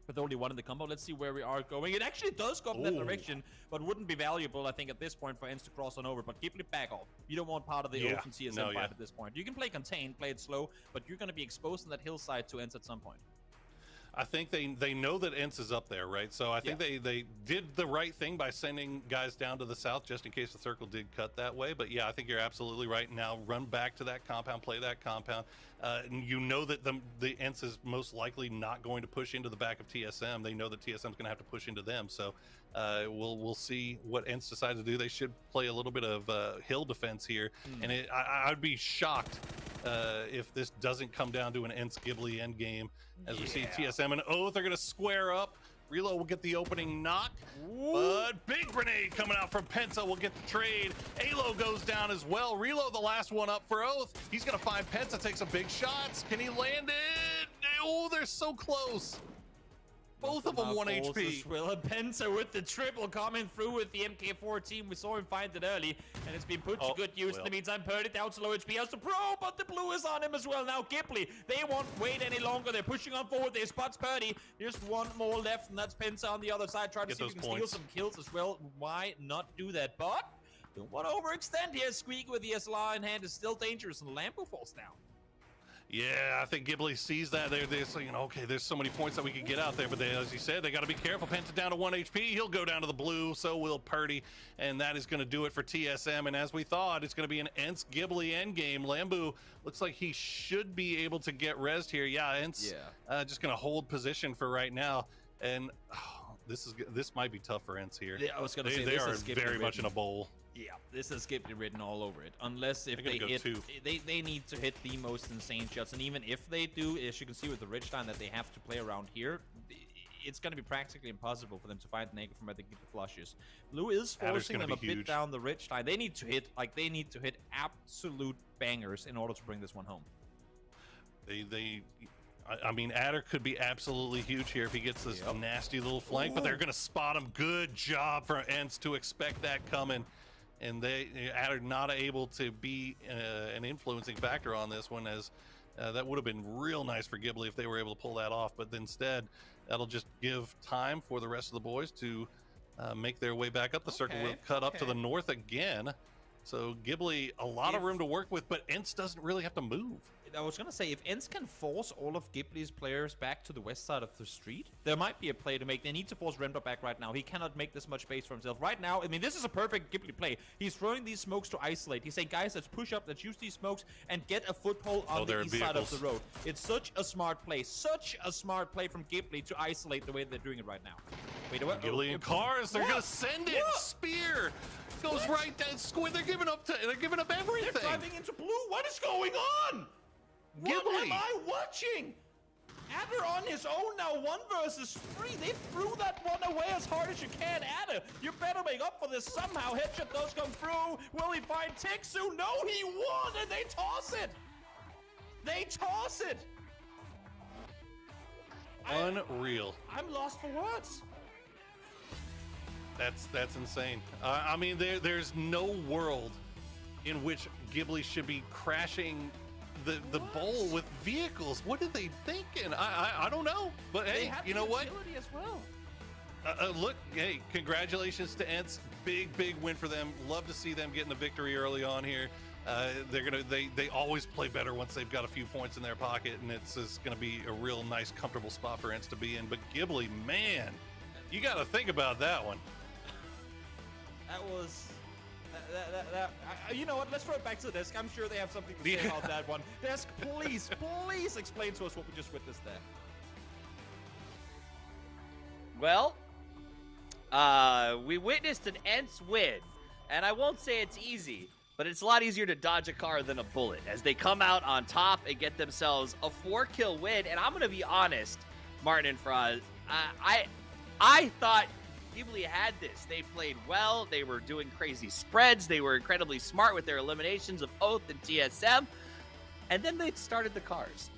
with only 1 in the combo, let's see where we are going. It actually does go up in that direction, but wouldn't be valuable, I think, at this point for Ents to cross on over. But Ghibli, back off. You don't want part of the open TSM fight at this point. You can play contain, play it slow, but you're going to be exposed on that hillside to Ents at some point. I think they know that Ents is up there, right? So I think they did the right thing by sending guys down to the south just in case the circle did cut that way. But yeah, I think you're absolutely right. Now run back to that compound, play that compound. And you know that the Ents is most likely not going to push into the back of TSM. They know that TSM is going to have to push into them. So we'll see what Ents decide to do. They should play a little bit of hill defense here. And I'd be shocked if this doesn't come down to an Ents Ghibli endgame. As we see TSM and Oath are going to square up. Reload will get the opening knock, but big grenade coming out from Penta will get the trade. Alo goes down as well. Reload the last one up for Oath. He's going to find Penta, take some big shots. Can he land it? Oh, they're so close. Both of them 1 HP. Will Penta with the triple coming through with the MK14. We saw him find it early, and it's been put to good use. In the meantime, Purdy down to low HP as the pro, but the blue is on him as well. Now Ghibli, they won't wait any longer. They're pushing on forward. They spots Purdy. Just 1 more left, and that's Penta on the other side. Trying to see if he can steal some kills as well. Why not do that? But don't want to overextend here. Squeak with the SLR in hand is still dangerous, and Lambo falls down. Yeah, I think Ghibli sees that. They're saying, okay, there's so many points that we could get out there, but as you said, they got to be careful. Penta down to 1 HP. He'll go down to the blue, so will Purdy, and that is going to do it for TSM. And as we thought, it's going to be an Ents Ghibli endgame. Lambu looks like he should be able to get rezzed here. Yeah, Ents just going to hold position for right now. And this might be tough for Ents here. Yeah, I was going to say they are very much in a bowl. Yeah, this is Ghibli written all over it. Unless if they hit, they need to hit the most insane shots. And even if they do, as you can see with the ridge line that they have to play around here, it's going to be practically impossible for them to find Naked from where they get the flushes. Blue is forcing them a bit down the ridge line. They need to hit, absolute bangers in order to bring this one home. They I mean, Adder could be absolutely huge here if he gets this nasty little flank, but they're going to spot him. Good job for Ents to expect that coming. And Adder not able to be an influencing factor on this one, as that would have been real nice for Ghibli if they were able to pull that off. But instead, that'll just give time for the rest of the boys to make their way back up the circle. We'll cut up to the north again. So Ghibli, a lot of room to work with, but Ents doesn't really have to move. I was gonna say, if Ents can force all of Ghibli's players back to the west side of the street, there might be a play to make. They need to force Remdor back right now. He cannot make this much space for himself. Right now, I mean, this is a perfect Ghibli play. He's throwing these smokes to isolate. He's saying, guys, let's push up, let's use these smokes, and get a foothold on the east side of the road. It's such a smart play. Such a smart play from Ghibli to isolate the way they're doing it right now. Wait, what? Ghibli and cars, they're gonna send it. Spear goes right down. Squid, they're giving up everything. They're driving into blue. What is going on? What am I watching? Adder on his own now, 1 versus 3. They threw that one away as hard as you can. Adder, you better make up for this somehow. Headshot does come through. Will he find Tixu? No, he won, and they toss it. They toss it. Unreal. I'm lost for words. That's insane. I mean, there's no world in which Ghibli should be crashing the bowl with vehicles. What are they thinking? I don't know. But hey, you know what? As well. Look, hey, congratulations to Ents. Big win for them. Love to see them getting a victory early on here. They always play better once they've got a few points in their pocket, and it's gonna be a real nice, comfortable spot for Ents to be in. But Ghibli, man, you got to think about that one. That was. You know what? Let's throw it back to the desk. I'm sure they have something to say about that one. Desk, please explain to us what we just witnessed there. Well, we witnessed an Ents win, and I won't say it's easy, but it's a lot easier to dodge a car than a bullet, as they come out on top and get themselves a 4-kill win. And I'm gonna be honest, Martin and Fraz, I thought Ghibli had this. They played well. They were doing crazy spreads. They were incredibly smart with their eliminations of Oath and TSM. And then they started the cars.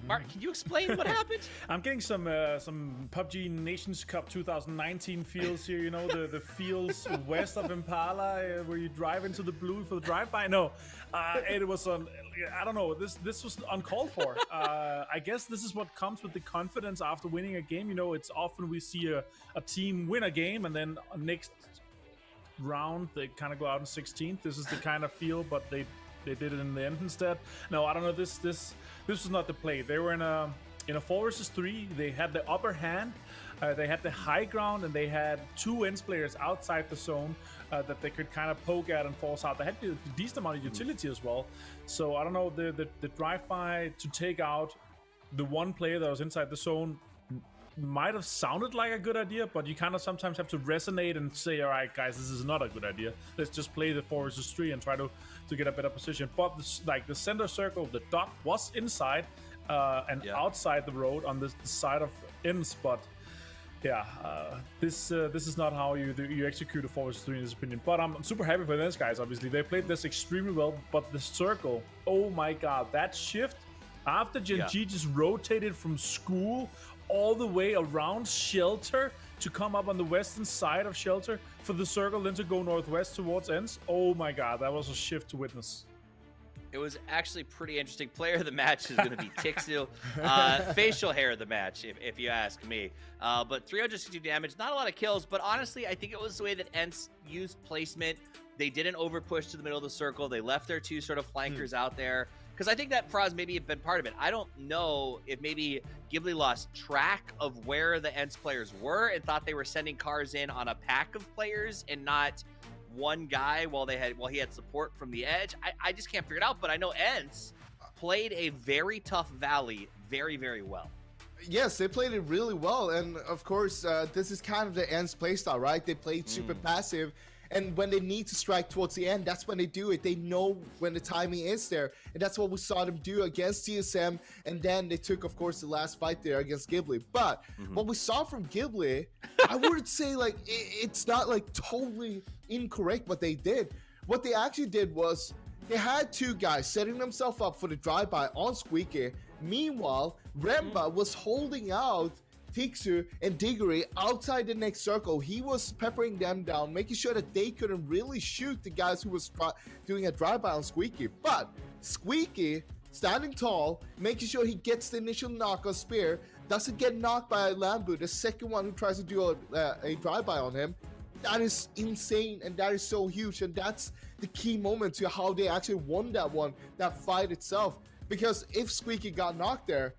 Martin, can you explain what happened? I'm getting some PUBG Nations Cup 2019 feels here. You know, the fields west of Impala, where you drive into the blue for the drive-by. No, it was I don't know. This was uncalled for. I guess this is what comes with the confidence after winning a game. You know, it's often we see a team win a game and then next round they kind of go out in 16th. This is the kind of feel, but they did it in the end instead. No, I don't know. This was not the play. They were in a 4 versus 3. They had the upper hand. They had the high ground, and they had 2 Ents players outside the zone that they could kind of poke at and force out. They had a decent amount of utility as well. So I don't know, the drive-by to take out the one player that was inside the zone might have sounded like a good idea, but you kind of sometimes have to resonate and say, all right, guys, this is not a good idea. Let's just play the 4 versus 3 and try to get a better position. But the center circle, the dot was inside and outside the road on the side of Ents, but yeah, this is not how you execute a 4 versus 3 in this opinion. But I'm super happy for these guys. Obviously, they played this extremely well. But the circle, oh my god, that shift after Gen G just rotated from school all the way around Shelter to come up on the western side of Shelter for the circle, then to go northwest towards Ents. Oh my god, that was a shift to witness. It was actually pretty interesting. Player of the match is going to be Tixu. Facial hair of the match, if you ask me. But 360 damage, not a lot of kills, but honestly, I think it was the way that Ents used placement. They didn't overpush to the middle of the circle. They left their 2 sort of flankers out there. Because I think that Fraz maybe have been part of it. I don't know if maybe Ghibli lost track of where the Ents players were and thought they were sending cars in on a pack of players and not one guy while he had support from the edge. I just can't figure it out, but I know Ents played a very tough Valley very, very well. Yes, they played it really well, and of course, this is kind of the Ents playstyle, right? They played super passive, and when they need to strike towards the end, that's when they do it. They know when the timing is there, and that's what we saw them do against TSM, and then they took, of course, the last fight there against Ghibli. But what we saw from Ghibli, I wouldn't say, like, it's not, like, totally incorrect what they did. What they actually did was They had two guys setting themselves up for the drive-by on Squeaky. Meanwhile, Remba was holding out Tixu and Diggory outside the next circle. He was peppering them down, making sure that they couldn't really shoot the guys who was doing a drive-by on Squeaky. But Squeaky, standing tall, making sure he gets the initial knock on Spear, doesn't get knocked by Lambu, the second one who tries to do a drive-by on him. That is insane, and that is so huge, and that's the key moment to how they actually won that fight itself. Because if Squeaky got knocked there,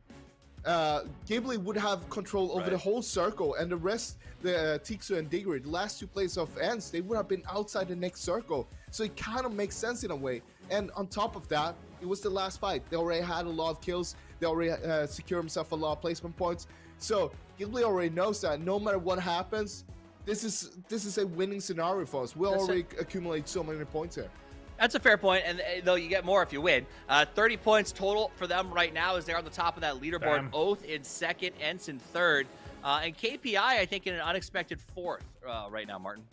Ghibli would have control over the whole circle, and the rest, the Tixu and Diggory, the last two players of Ents, they would have been outside the next circle. So it kind of makes sense in a way. And on top of that, it was the last fight. They already had a lot of kills. They already secured themselves a lot of placement points. So Ghibli already knows that no matter what happens, this is a winning scenario for us. We'll already accumulate so many points here. That's a fair point, and though you get more if you win. 30 points total for them right now as they're on the top of that leaderboard. Damn. Oath in second, Ents in third, and KPI I think in an unexpected fourth right now, Martin.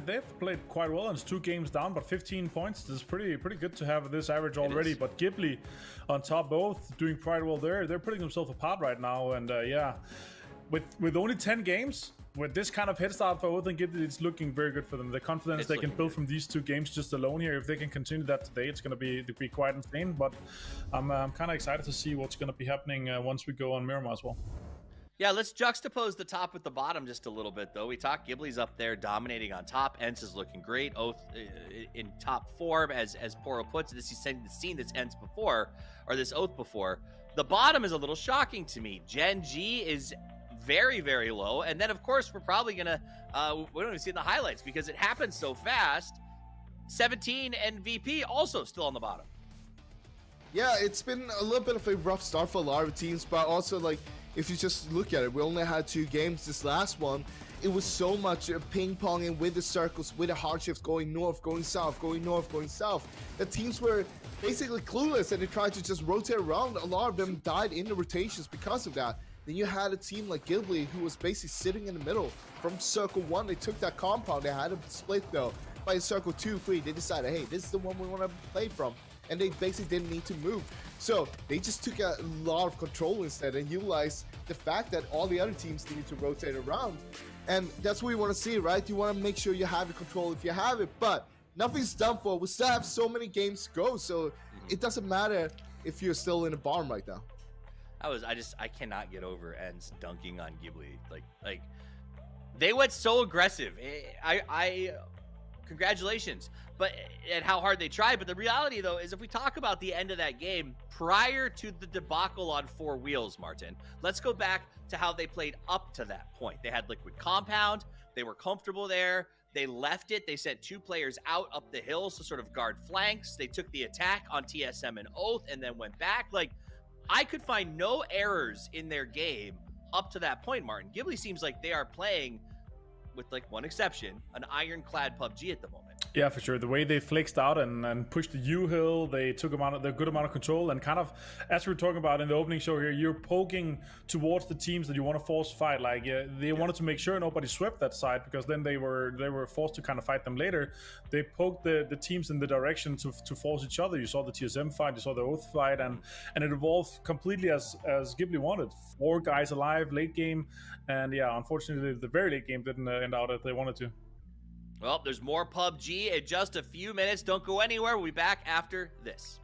They've played quite well, and it's 2 games down, but 15 points. This is pretty good to have this average already. But Ghibli on top, both doing quite well there. They're putting themselves apart right now, and yeah, with only 10 games. With this kind of head start for Oath and Ghibli, it's looking very good for them. The confidence they can build from these 2 games just alone here, if they can continue that today, it's going to be quite insane. But I'm kind of excited to see what's going to be happening once we go on Miramar as well. Yeah, let's juxtapose the top with the bottom just a little bit, though. We talked Ghibli's up there dominating on top. Ents is looking great. Oath in top form, as Poro puts it. He's seen this Ents before, or this Oath before. The bottom is a little shocking to me. Gen G is very, very low. And then, of course, we're probably going to, we don't even see the highlights because it happened so fast. 17 and VP also still on the bottom. Yeah, it's been a little bit of a rough start for a lot of teams, but also, like, if you just look at it, we only had 2 games this last one. It was so much ping-ponging with the circles, with the hardships going north, going south, going north, going south. The teams were basically clueless, and they tried to just rotate around. A lot of them died in the rotations because of that. Then you had a team like Ghibli who was basically sitting in the middle. From circle 1, they took that compound. They had to split, though. By circle 2, 3, they decided, hey, this is the one we want to play from. And they basically didn't need to move. So they just took a lot of control instead and utilized the fact that all the other teams needed to rotate around. And that's what you want to see, right? You want to make sure you have the control if you have it. But nothing's done for. We still have so many games to go. So it doesn't matter if you're still in the bottom right now. I cannot get over Ents dunking on Ghibli. Like they went so aggressive. Congratulations, but at how hard they tried. But the reality, though, is if we talk about the end of that game prior to the debacle on 4 wheels, Martin, let's go back to how they played up to that point. They had liquid compound. They were comfortable there. They left it. They sent 2 players out up the hills to sort of guard flanks. They took the attack on TSM and Oath and then went back. Like, I could find no errors in their game up to that point, Martin. Ghibli seems like they are playing, with like one exception, an ironclad PUBG at the moment. Yeah, for sure. The way they flexed out and pushed the U-hill, they took the good amount of control, and kind of, as we were talking about in the opening show here, you're poking towards the teams that you want to force fight. Like they wanted to make sure nobody swept that side, because then they were forced to kind of fight them later. They poked the teams in the direction to force each other. You saw the TSM fight, you saw the Oath fight, and it evolved completely as Ghibli wanted. 4 guys alive late game, and yeah, unfortunately the very late game didn't end out as they wanted to. Well, there's more PUBG in just a few minutes. Don't go anywhere. We'll be back after this.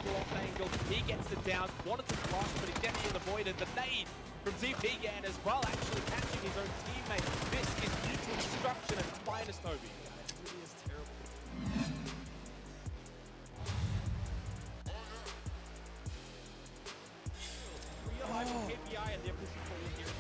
double off angle. He gets it down. Wanted to block, but he gets it avoided. The nade from ZP again as well, actually catching his own teammate. This is neutral destruction at finest, Obi. It really is terrible. Realizing KPI and they're pushing forward here.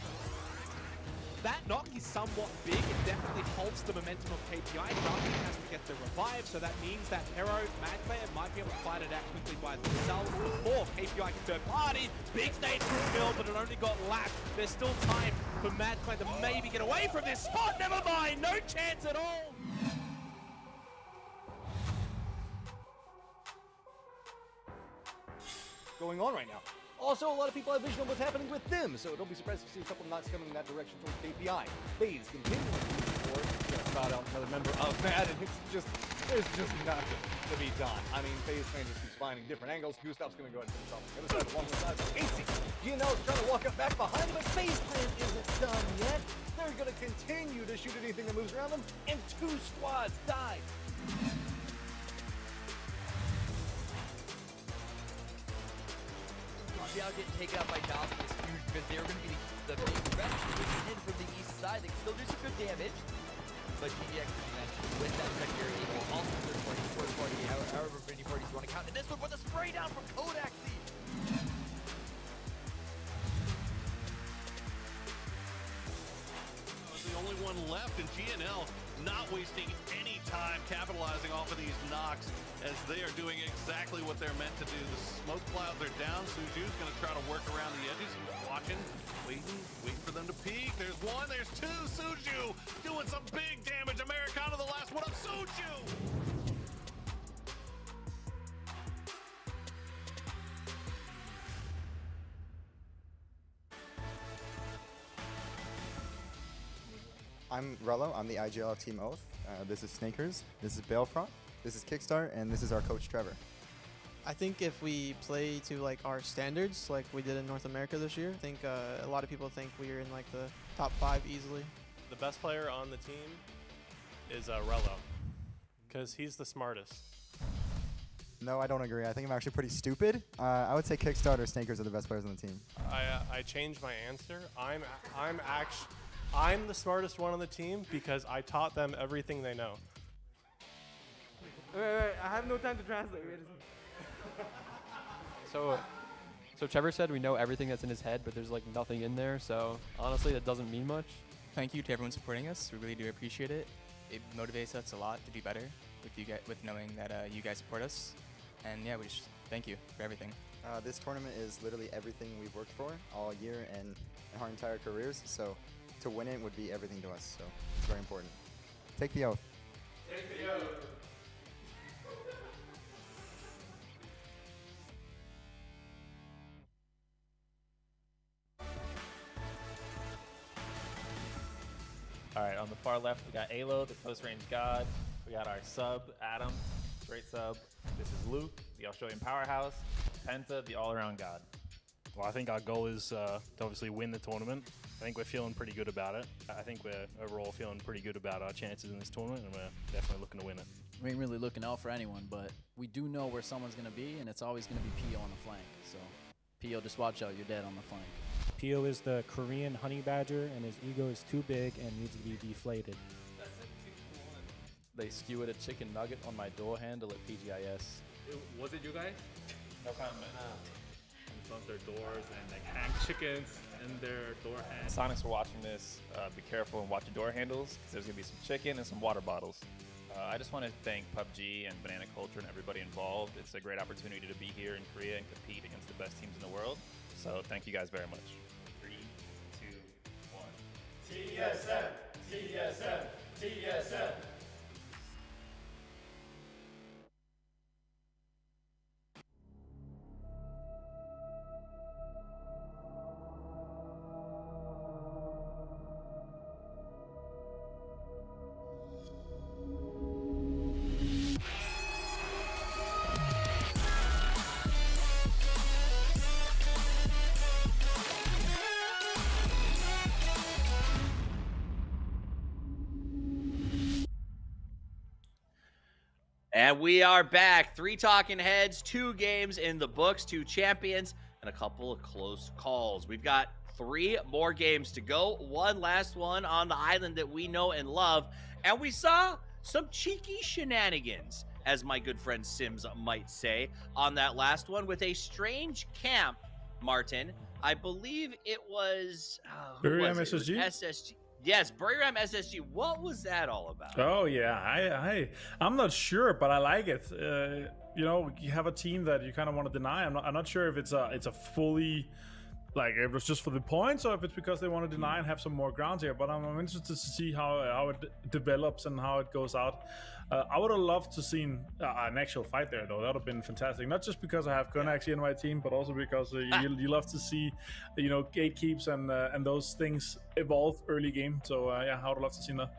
That knock is somewhat big. It definitely halts the momentum of KPI. Darkin has to get the revive, so that means that Hero, Madclair might be able to fight it out quickly by themselves before KPI can third party. Big stage for Phil, but it only got lapped. There's still time for Madclair to maybe get away from this spot. Never mind, no chance at all. Going on right now. Also, a lot of people have vision on what's happening with them, so don't be surprised to see a couple knocks coming in that direction towards KPI. FaZe continuing to move forward. Gonna spot out another member of that, and there's just nothing to be done. I mean, FaZe fan just keeps finding different angles. Gustav's gonna go ahead and finish off the other side along the side of AC. GNL's trying to walk up back behind him, but FaZe plan isn't done yet. They're gonna continue to shoot anything that moves around them, and 2 squads die. Now getting taken out by Dawson is huge because they're going to be the big threat moving in from the east side. They can still do some good damage, but GDX with that secondary eagle, also third party, fourth party, however many parties you want to count. And this one with a spray down from Kodak Z. The only one left, and GNL not wasting any time capitalizing off of these knocks as they are doing exactly what they're meant to do. The smoke clouds are down. Suju's going to try to work around the edges. He's watching, waiting for them to peek. There's one, there's two. Suju doing some big damage. Americano, the last one up. Suju! I'm Rello, I'm the IGL of Team Oath. This is Snakers, this is Balefront, this is Kickstart, and this is our coach Trevor. I think if we play to like our standards, like we did in North America this year, I think a lot of people think we're in like the top 5 easily. The best player on the team is Rello, because he's the smartest. No, I don't agree. I think I'm actually pretty stupid. I would say Kickstart or Snakers are the best players on the team. I changed my answer. I'm the smartest one on the team because I taught them everything they know. Wait, I have no time to translate. So Trevor said we know everything that's in his head, but there's like nothing in there. So honestly, that doesn't mean much. Thank you to everyone supporting us. We really do appreciate it. It motivates us a lot to do better with knowing that you guys support us. And yeah, we just thank you for everything. This tournament is literally everything we've worked for all year and our entire careers. So to win it would be everything to us. So it's very important. Take the oath. Take the oath. All right, on the far left, we got Alo, the close range god. We got our sub, Adam, great sub. This is Luke, the Australian powerhouse. Penta, the all-around god. Well, I think our goal is to obviously win the tournament. I think we're feeling pretty good about it. I think we're overall feeling pretty good about our chances in this tournament, and we're definitely looking to win it. We ain't really looking out for anyone, but we do know where someone's going to be, and it's always going to be P.O. on the flank. So, P.O., just watch out. You're dead on the flank. P.O. is the Korean honey badger, and his ego is too big and needs to be deflated. They skewered a chicken nugget on my door handle at PGIS. Was it you guys? No comment. In front of their doors and like hang chickens in their door handles. Sonics are watching this. Be careful and watch your door handles because there's going to be some chicken and some water bottles. I just want to thank PUBG and Banana Culture and everybody involved. It's a great opportunity to be here in Korea and compete against the best teams in the world. So thank you guys very much. 3, 2, 1. TSM, TSM, TSM. And we are back. 3 talking heads, 2 games in the books, 2 champions, and a couple of close calls. We've got 3 more games to go. One last one on the island that we know and love. And we saw some cheeky shenanigans, as my good friend Sims might say, on that last one with a strange camp, Martin. I believe it was... Buriram SSG? SSG. Yes, Buriram SSG. What was that all about? Oh yeah, I'm not sure, but I like it. You know, you have a team that you kind of want to deny. I'm not sure if it's a fully, like, it was just for the points, or if it's because they want to deny and have some more grounds here. But I'm interested to see how it develops and how it goes out. I would have loved to seen an actual fight there, though. That would have been fantastic. Not just because I have Konaxi in my team, but also because you love to see, you know, gatekeeps and those things evolve early game. So yeah, I would have loved to see that.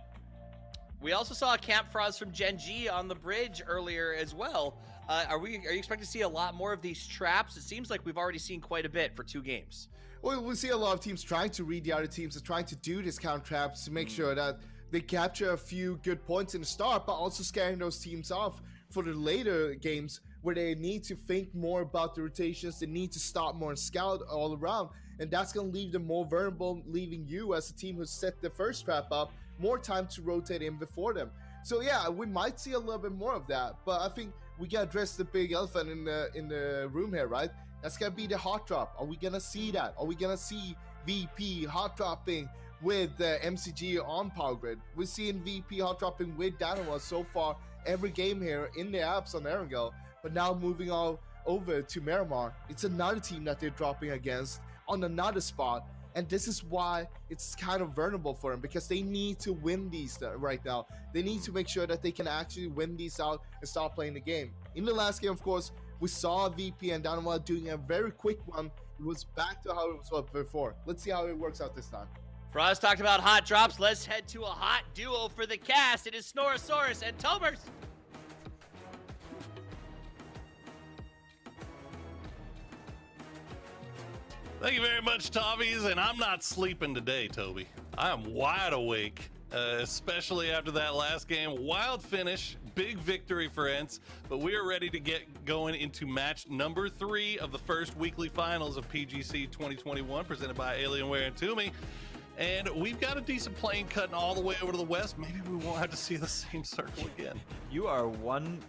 We also saw a Camp Frost from Gen G on the bridge earlier as well. Are you expecting to see a lot more of these traps? It seems like we've already seen quite a bit for 2 games. Well, we see a lot of teams trying to read the other teams and trying to do these count traps to make sure that they capture a few good points in the start, but also scaring those teams off for the later games where they need to think more about the rotations, they need to stop more and scout all around, and that's going to leave them more vulnerable, leaving you as a team who set the first trap up more time to rotate in before them. So yeah, we might see a little bit more of that, but I think we got to address the big elephant in the room here, right? That's going to be the hot drop. Are we going to see that? Are we going to see VP hot dropping with MCG on Power Grid? We're seeing VP hot dropping with Danoa so far every game here in the apps on Erangel, but now moving all over to Miramar, it's another team that they're dropping against on another spot, and this is why it's kind of vulnerable for them, because they need to win these right now. They need to make sure that they can actually win these out and start playing the game. In the last game, of course, we saw VP and Danoa doing a very quick one. It was back to how it was before. Let's see how it works out this time. Frost talked about hot drops. Let's head to a hot duo for the cast. It is Snorosaurus and Tomers. Thank you very much, Tobbies, and I'm not sleeping today, Toby. I am wide awake, especially after that last game. Wild finish, big victory for Ents, but we are ready to get going into match number 3 of the first weekly finals of PGC 2021, presented by Alienware and Toomey. And we've got a decent plane cutting all the way over to the west. Maybe we won't have to see the same circle again. You are one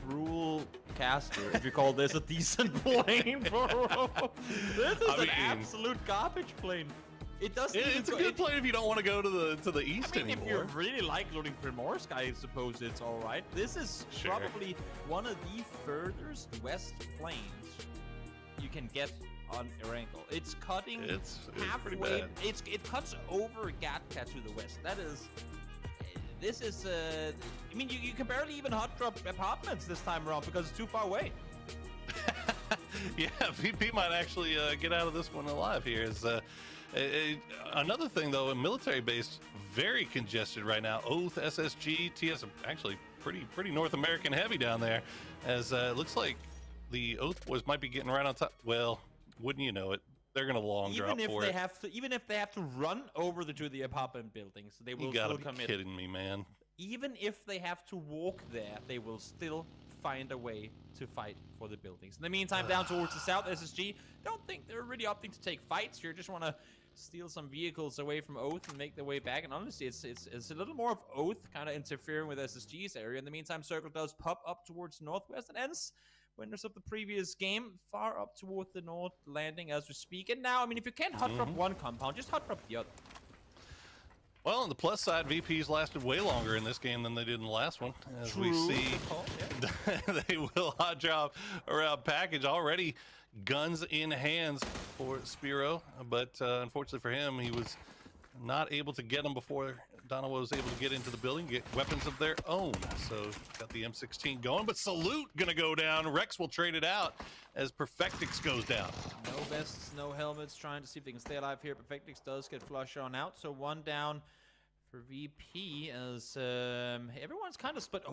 cruel caster if you call this a decent plane, bro. This is an absolute garbage plane. It doesn't. It's a good plane if you don't want to go to the east anymore. If you really like loading Primorsk, I suppose it's all right. This is probably one of the furthest west planes you can get on Erangel. It's cutting halfway. It cuts over Gatka to the west. That is. This is. I mean, you can barely even hot drop apartments this time around because it's too far away. Yeah, VP might actually get out of this one alive here. Another thing, though, military-based, very congested right now. Oath, SSG, TS, actually pretty North American heavy down there, as it looks like the Oath boys might be getting right on top. Well, wouldn't you know it? They're gonna long drop for it. Even if they have to run over to the apartment buildings, they will still commit. You gotta be kidding me, man. Even if they have to walk there, they will still find a way to fight for the buildings. In the meantime, down towards the south, SSG don't think they're really opting to take fights here. Just want to steal some vehicles away from Oath and make their way back. And honestly, it's a little more of Oath kind of interfering with SSG's area. In the meantime, Circle does pop up towards northwest and ends. Winners of the previous game far up toward the north landing as we speak. And now, I mean, if you can't hot drop one compound, just hot drop the other. Well, on the plus side, VP's lasted way longer in this game than they did in the last one. As we see, they will hot drop around package already. Guns in hands for Spiro, but unfortunately for him, he was not able to get them before Donna was able to get into the building, get weapons of their own. So got the M16 going, but Salute gonna go down. Rex will trade it out as Perfectix goes down. No vests, no helmets, trying to see if they can stay alive here. Perfectix does get flush on out, so one down for VP as everyone's kind of split.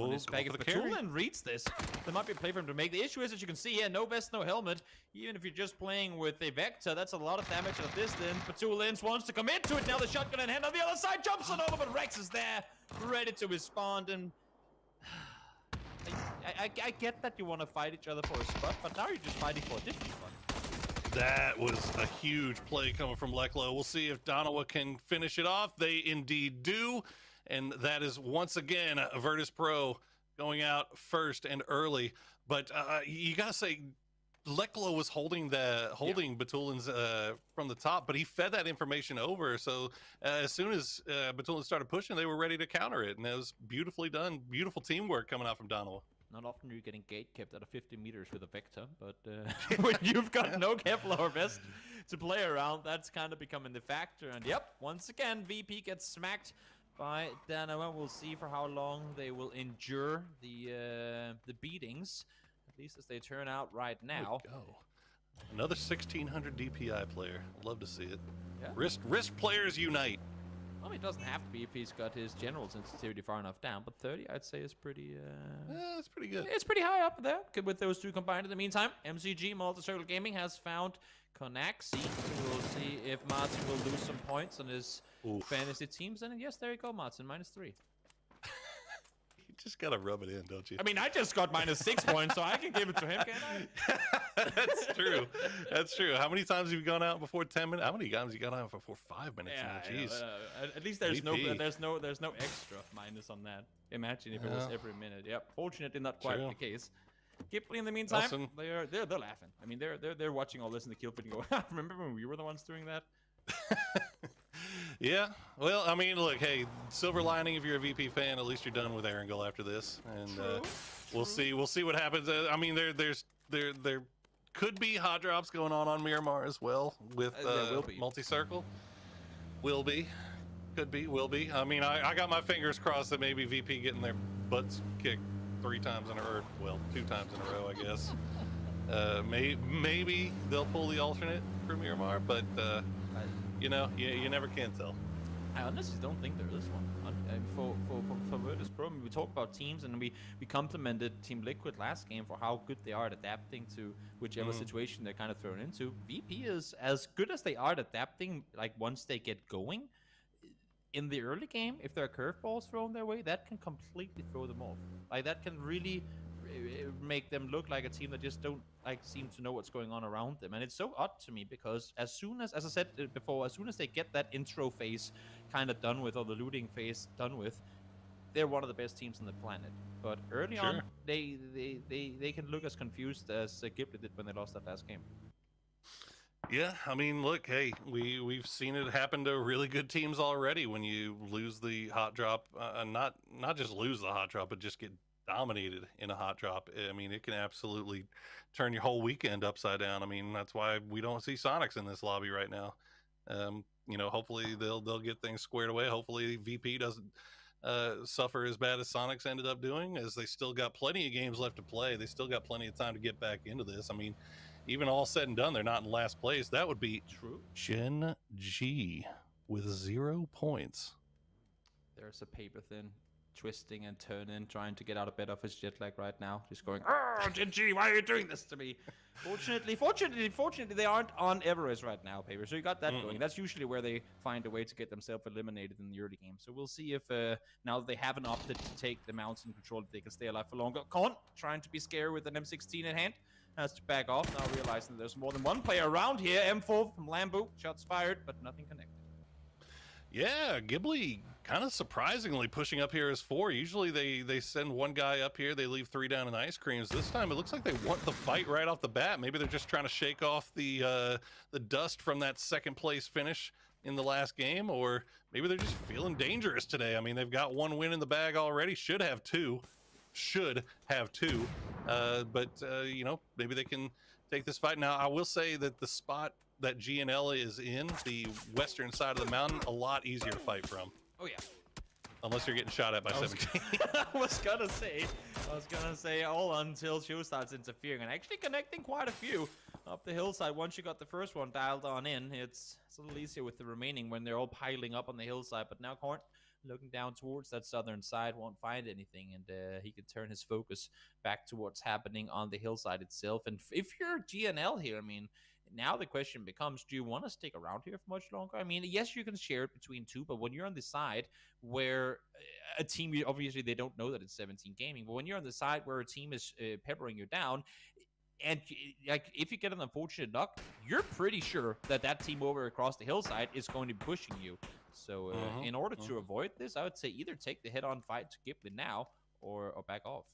This bag of Patulin reads this. There might be a play for him to make. The issue is, as you can see here, no vest, no helmet. Even if you're just playing with a Vector, that's a lot of damage at a distance. Patulin wants to commit to it. Now the shotgun in hand on the other side jumps on over, but Rex is there, ready to respond. And I get that you want to fight each other for a spot, but now you're just fighting for a different spot. That was a huge play coming from Leklo. We'll see if Donawa can finish it off. They indeed do. And that is once again Virtus Pro going out first and early. But you got to say, Leklo was holding Batulin's from the top, but he fed that information over. So as soon as Batulin started pushing, they were ready to counter it. And it was beautifully done. Beautiful teamwork coming out from Donawa. Not often you're getting gate kept at a 50 meters with a Vector, but when you've got no Kevlar vest to play around, that's kind of becoming the factor. And yep, once again, VP gets smacked by Donawa. We'll see for how long they will endure the beatings, at least as they turn out right now. Another 1600 DPI player. Love to see it. Yeah. Risk players unite. Well, it doesn't have to be if he's got his general sensitivity far enough down, but 30 I'd say is pretty it's pretty good. It's pretty high up there. Good with those two combined. In the meantime, MCG Multi-Circle Gaming has found Konaxi. We'll see if Martin will lose some points on his fantasy teams. And yes, there you go, Martin, -3. You just gotta rub it in, don't you? I mean, I just got -6 points, so I can give it to him, can't I? That's true. That's true. How many times have you gone out before 10 minutes? How many times have you gone out before 5 minutes? Yeah, Jeez. at least there's VP. there's no extra minus on that. Imagine if it was every minute. Yep. Fortunately, not quite the case. Ghibli, in the meantime, Awesome. they're laughing. I mean, they're watching all this in the kill feed and go, remember when we were the ones doing that? Yeah, well, I mean, look, hey, silver lining if you're a VP fan, at least you're done with Erangel after this, and we'll see what happens. I mean, there could be hot drops going on Miramar as well with multi-circle. Will be, could be, will be. I mean, I got my fingers crossed that maybe VP getting their butts kicked 3 times in a row, well, 2 times in a row, I guess. Maybe they'll pull the alternate for Miramar, but you know, you never can tell. I honestly don't think there is one. For Virtus Pro, I mean, we talk about teams, and we complimented Team Liquid last game for how good they are at adapting to whichever situation they're kind of thrown into. VP is as good as they are at adapting, like once they get going. In the early game, if there are curveballs thrown their way, that can completely throw them off. Like, that can really make them look like a team that just don't seem to know what's going on around them. And it's so odd to me because as soon as I said before, as soon as they get that intro phase kind of done with, or the looting phase done with, they're one of the best teams on the planet. But early on, they can look as confused as Ghibli did when they lost that last game. Yeah, I mean, look, hey, we've seen it happen to really good teams already when you lose the hot drop, not just lose the hot drop, but just get dominated in a hot drop. I mean, it can absolutely turn your whole weekend upside down. I mean, that's why we don't see Sonics in this lobby right now. You know, hopefully they'll get things squared away. Hopefully VP doesn't suffer as bad as Sonics ended up doing, as they still got plenty of games left to play. They still got plenty of time to get back into this. I mean, even all said and done, they're not in last place. That would be true. Gen G with 0 points. There's a paper thin twisting and turning, trying to get out of bed off his jet lag right now. Just going, oh, Gen G, why are you doing this to me? Fortunately, they aren't on Everest right now, Paper. So you got that going. That's usually where they find a way to get themselves eliminated in the early game. So we'll see if now that they haven't opted to take the mounts in control, if they can stay alive for longer. Con, trying to be scary with an M16 in hand, has to back off, now realizing there's more than one player around here. M4 from Lambu, shots fired, but nothing connected. Yeah, Ghibli kind of surprisingly pushing up here as 4. Usually they send one guy up here, they leave 3 down in ice creams. This time it looks like they want the fight right off the bat. Maybe they're just trying to shake off the dust from that second place finish in the last game, or maybe they're just feeling dangerous today. I mean, they've got 1 win in the bag already, should have 2. But you know, maybe they can take this fight. Now, I will say that the spot that GNL is in, the western side of the mountain, a lot easier to fight from. Oh yeah. Unless you're getting shot at by 17. I was gonna say all until Shoe starts interfering and actually connecting quite a few up the hillside. Once you got the first one dialed on in, it's a little easier with the remaining when they're all piling up on the hillside. But now Korn looking down towards that southern side, won't find anything, and he can turn his focus back to what's happening on the hillside itself. And if you're GNL here, I mean, Now the question becomes, do you want to stick around here for much longer? I mean, yes, you can share it between two, but when you're on the side where a team, obviously they don't know that it's 17 gaming, but when you're on the side where a team is peppering you down, and like if you get an unfortunate knock, you're pretty sure that that team over across the hillside is going to be pushing you. So in order to avoid this, I would say either take the head-on fight to Ghibli now or back off.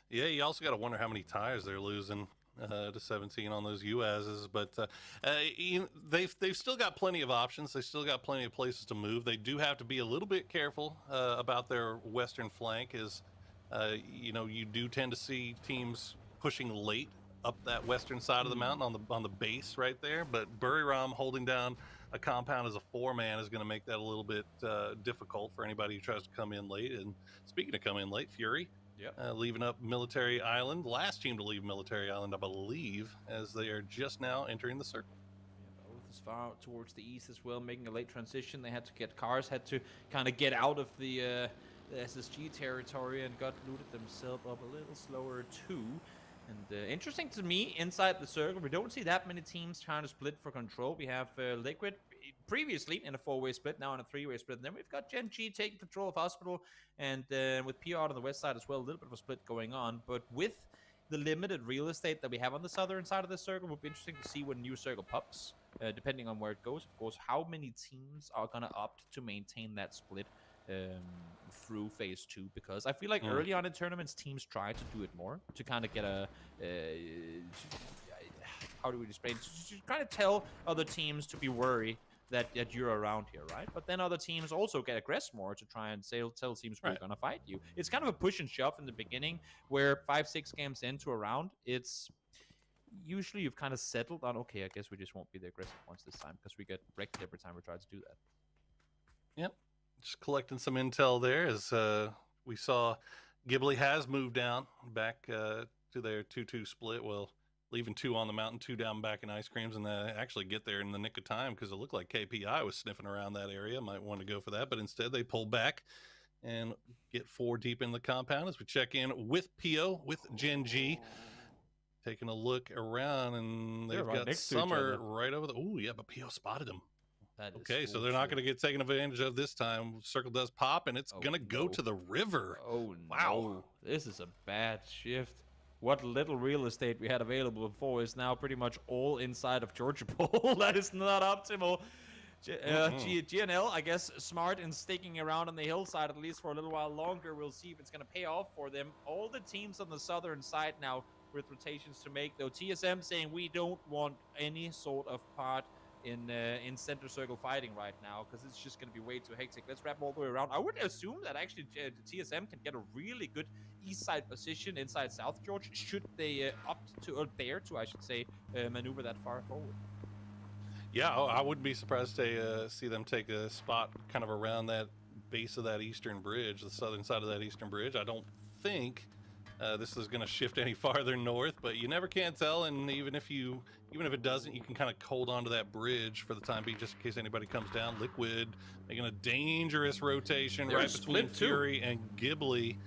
Yeah, you also got to wonder how many tires they're losing to 17 on those UASs, but they've still got plenty of options. They still got plenty of places to move. They do have to be a little bit careful about their western flank, as you do tend to see teams pushing late up that western side of the mountain on the base right there. But Buriram holding down a compound as a 4-man is going to make that a little bit difficult for anybody who tries to come in late. And speaking of coming in late, Fury leaving up Military Island, last team to leave Military Island, I believe, as they are just now entering the circle. Both is far towards the east as well, making a late transition. They had to get cars, had to kind of get out of the SSG territory and got looted themselves up a little slower too. And interesting to me, inside the circle, we don't see that many teams trying to split for control. We have Liquid previously in a 4-way split, now in a 3-way split. And then we've got Gen G taking control of Hospital, and with PR on the west side as well, a little bit of a split going on. But with the limited real estate that we have on the southern side of the circle, it would be interesting to see when new circle pops, depending on where it goes. Of course, how many teams are going to opt to maintain that split through phase 2, because I feel like early on in tournaments teams try to do it more to kind of get a how do we explain, to kind of tell other teams to be worried that you're around here, right? But then other teams also get aggressive more to try and tell teams we're gonna fight you. It's kind of a push and shove in the beginning, where 5-6 games into a round, it's usually you've kind of settled on, okay, I guess we just won't be the aggressive ones this time, because we get wrecked every time we try to do that. Yep. Just collecting some intel there, as we saw Ghibli has moved down back to their 2-2 split. Well, leaving 2 on the mountain, 2 down back in Ice Creams, and actually get there in the nick of time, because it looked like KPI was sniffing around that area. Might want to go for that, but instead they pull back and get 4 deep in the compound as we check in with Pio, with Gen G. Taking a look around, and they've got Summer right over the... Oh, yeah, but Pio spotted him. Okay, so they're not going to get taken advantage of this time. Circle does pop, and it's going to go to the river. Oh, wow. No. This is a bad shift. What little real estate we had available before is now pretty much all inside of Georgia Bowl. That is not optimal. GNL, I guess, smart in sticking around on the hillside, at least for a little while longer. We'll see if it's going to pay off for them. All the teams on the southern side now with rotations to make, though. TSM saying we don't want any sort of part in center circle fighting right now, because it's just going to be way too hectic. Let's wrap all the way around. I would assume that actually TSM can get a really good east side position inside South George, should they opt to, or dare to, I should say, maneuver that far forward. Yeah, I wouldn't be surprised to see them take a spot kind of around that base of that eastern bridge, the southern side of that eastern bridge. I don't think this is going to shift any farther north, but you never can tell. And even if it doesn't, you can kind of hold on to that bridge for the time being, just in case anybody comes down. Liquid making a dangerous rotation right between Fury and Ghibli.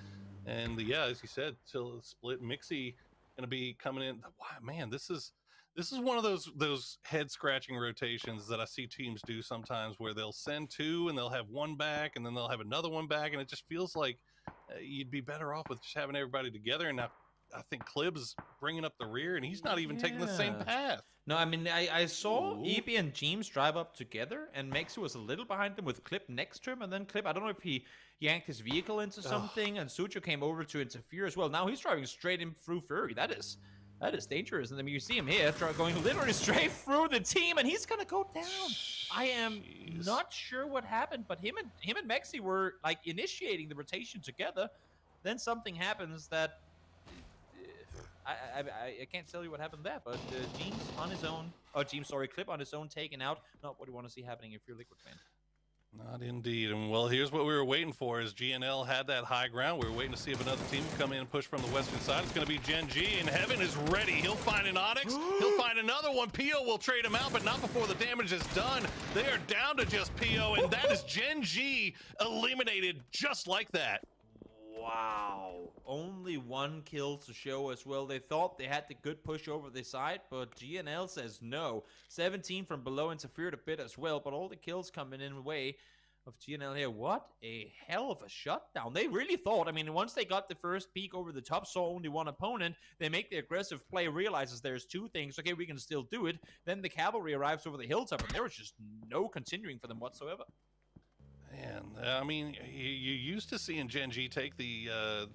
And yeah, as you said, till split. Mixie going to be coming in. Wow, man, this is one of those head scratching rotations that I see teams do sometimes, where they'll send 2 and they'll have 1 back, and then they'll have another 1 back, and it just feels like you'd be better off with just having everybody together. And now I think Clib's bringing up the rear, and he's not even taking the same path. No, I mean, I saw EB and James drive up together, and Mexi was a little behind them with Clip next to him, and then Clip, I don't know if he yanked his vehicle into something, and Sucho came over to interfere as well. Now he's driving straight in through Fury. That is dangerous. And then you see him here going literally straight through the team, and he's gonna go down. I am not sure what happened, but him and Mexi were like initiating the rotation together. Then something happens that I can't tell you what happened there, but James on his own, Clip on his own, taken out. Not what you want to see happening if you're Liquid fan. Not indeed. And well, here's what we were waiting for, is GNL had that high ground. We were waiting to see if another team would come in and push from the western side. It's going to be Gen G, and Heaven is ready. He'll find an Onyx. He'll find another one. Pio will trade him out, but not before the damage is done. They are down to just Pio, and that is Gen G eliminated just like that. Wow. Only one kill to show as well. They thought they had the good push over the side, but GNL says no. 17 from below interfered a bit as well, but all the kills coming in the way of GNL here. What a hell of a shutdown. They really thought, I mean, once they got the first peek over the top, saw only one opponent, they make the aggressive play, realizes there's two things. Okay, we can still do it. Then the cavalry arrives over the hilltop, and there was just no continuing for them whatsoever. And I mean, you used to seeing Gen G take the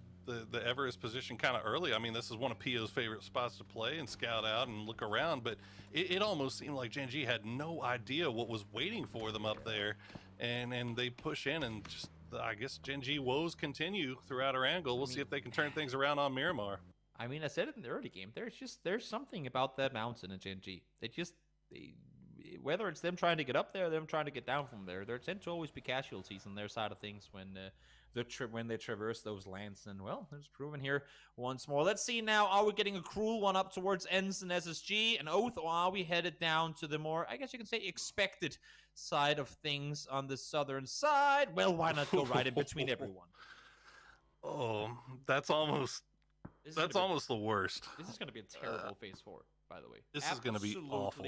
Everest position kind of early. I mean, this is one of PO's favorite spots to play and scout out and look around, but it almost seemed like Gen G had no idea what was waiting for them up there. And they push in, and just, I guess, Gen G woes continue throughout our angle. We'll see if they can turn things around on Miramar. I mean, I said it in the early game. There's something about that mountain in Gen G. Whether it's them trying to get up there or them trying to get down from there tend to always be casualties on their side of things when they traverse those lands. And, well, there's proven here once more. Let's see now, are we getting a cruel one up towards Ends and SSG and Oath, or are we headed down to the more, I guess you can say, expected side of things on the southern side? Well, why not go right in between everyone? Oh, that's almost the worst. This is going to be a terrible phase 4, by the way. This is going to be awful.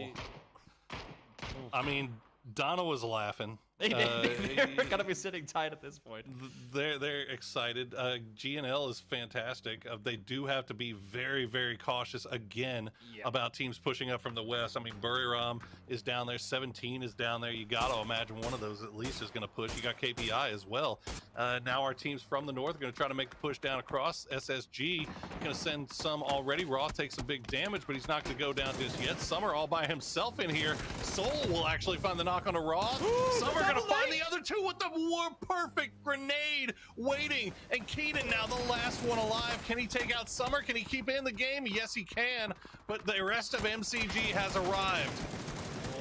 I mean, Donna was laughing. They're gonna be sitting tight at this point. They're excited. GNL is fantastic. They do have to be very, very cautious again about teams pushing up from the west. I mean, Buriram is down there. 17 is down there. You got to imagine one of those at least is going to push. You got KPI as well. Now our teams from the north are going to try to make the push down across. SSG going to send some already. Roth takes some big damage, but he's not going to go down just yet. Summer all by himself in here. Soul will actually find the knock on a Roth. Summer going to find the other two with the perfect grenade waiting. And Keenan now the last one alive. Can he take out Summer? Can he keep in the game? Yes, he can. But the rest of MCG has arrived.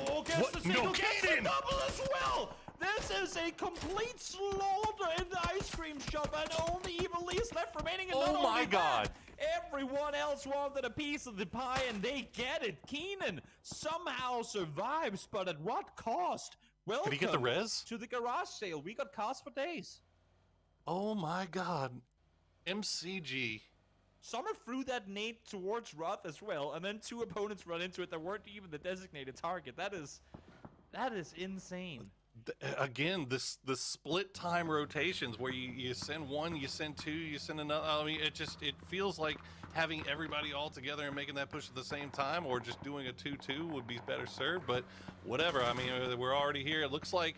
Oh, gets the single, gets the double as well. This is a complete slaughter in the ice cream shop, and only Evil Lee is left remaining. And oh my God. Everyone else wanted a piece of the pie, and they get it. Keenan somehow survives, but at what cost? Welcome Did he get the res? To the garage sale. We got cost for days. Oh my God. MCG. Summer threw that nade towards Roth as well, and then two opponents run into it that weren't even the designated target. That is insane. Again, the split time rotations where you send one, you send two, you send another. I mean, it feels like having everybody all together and making that push at the same time, or just doing a 2-2 would be better served. But whatever. I mean, we're already here. It looks like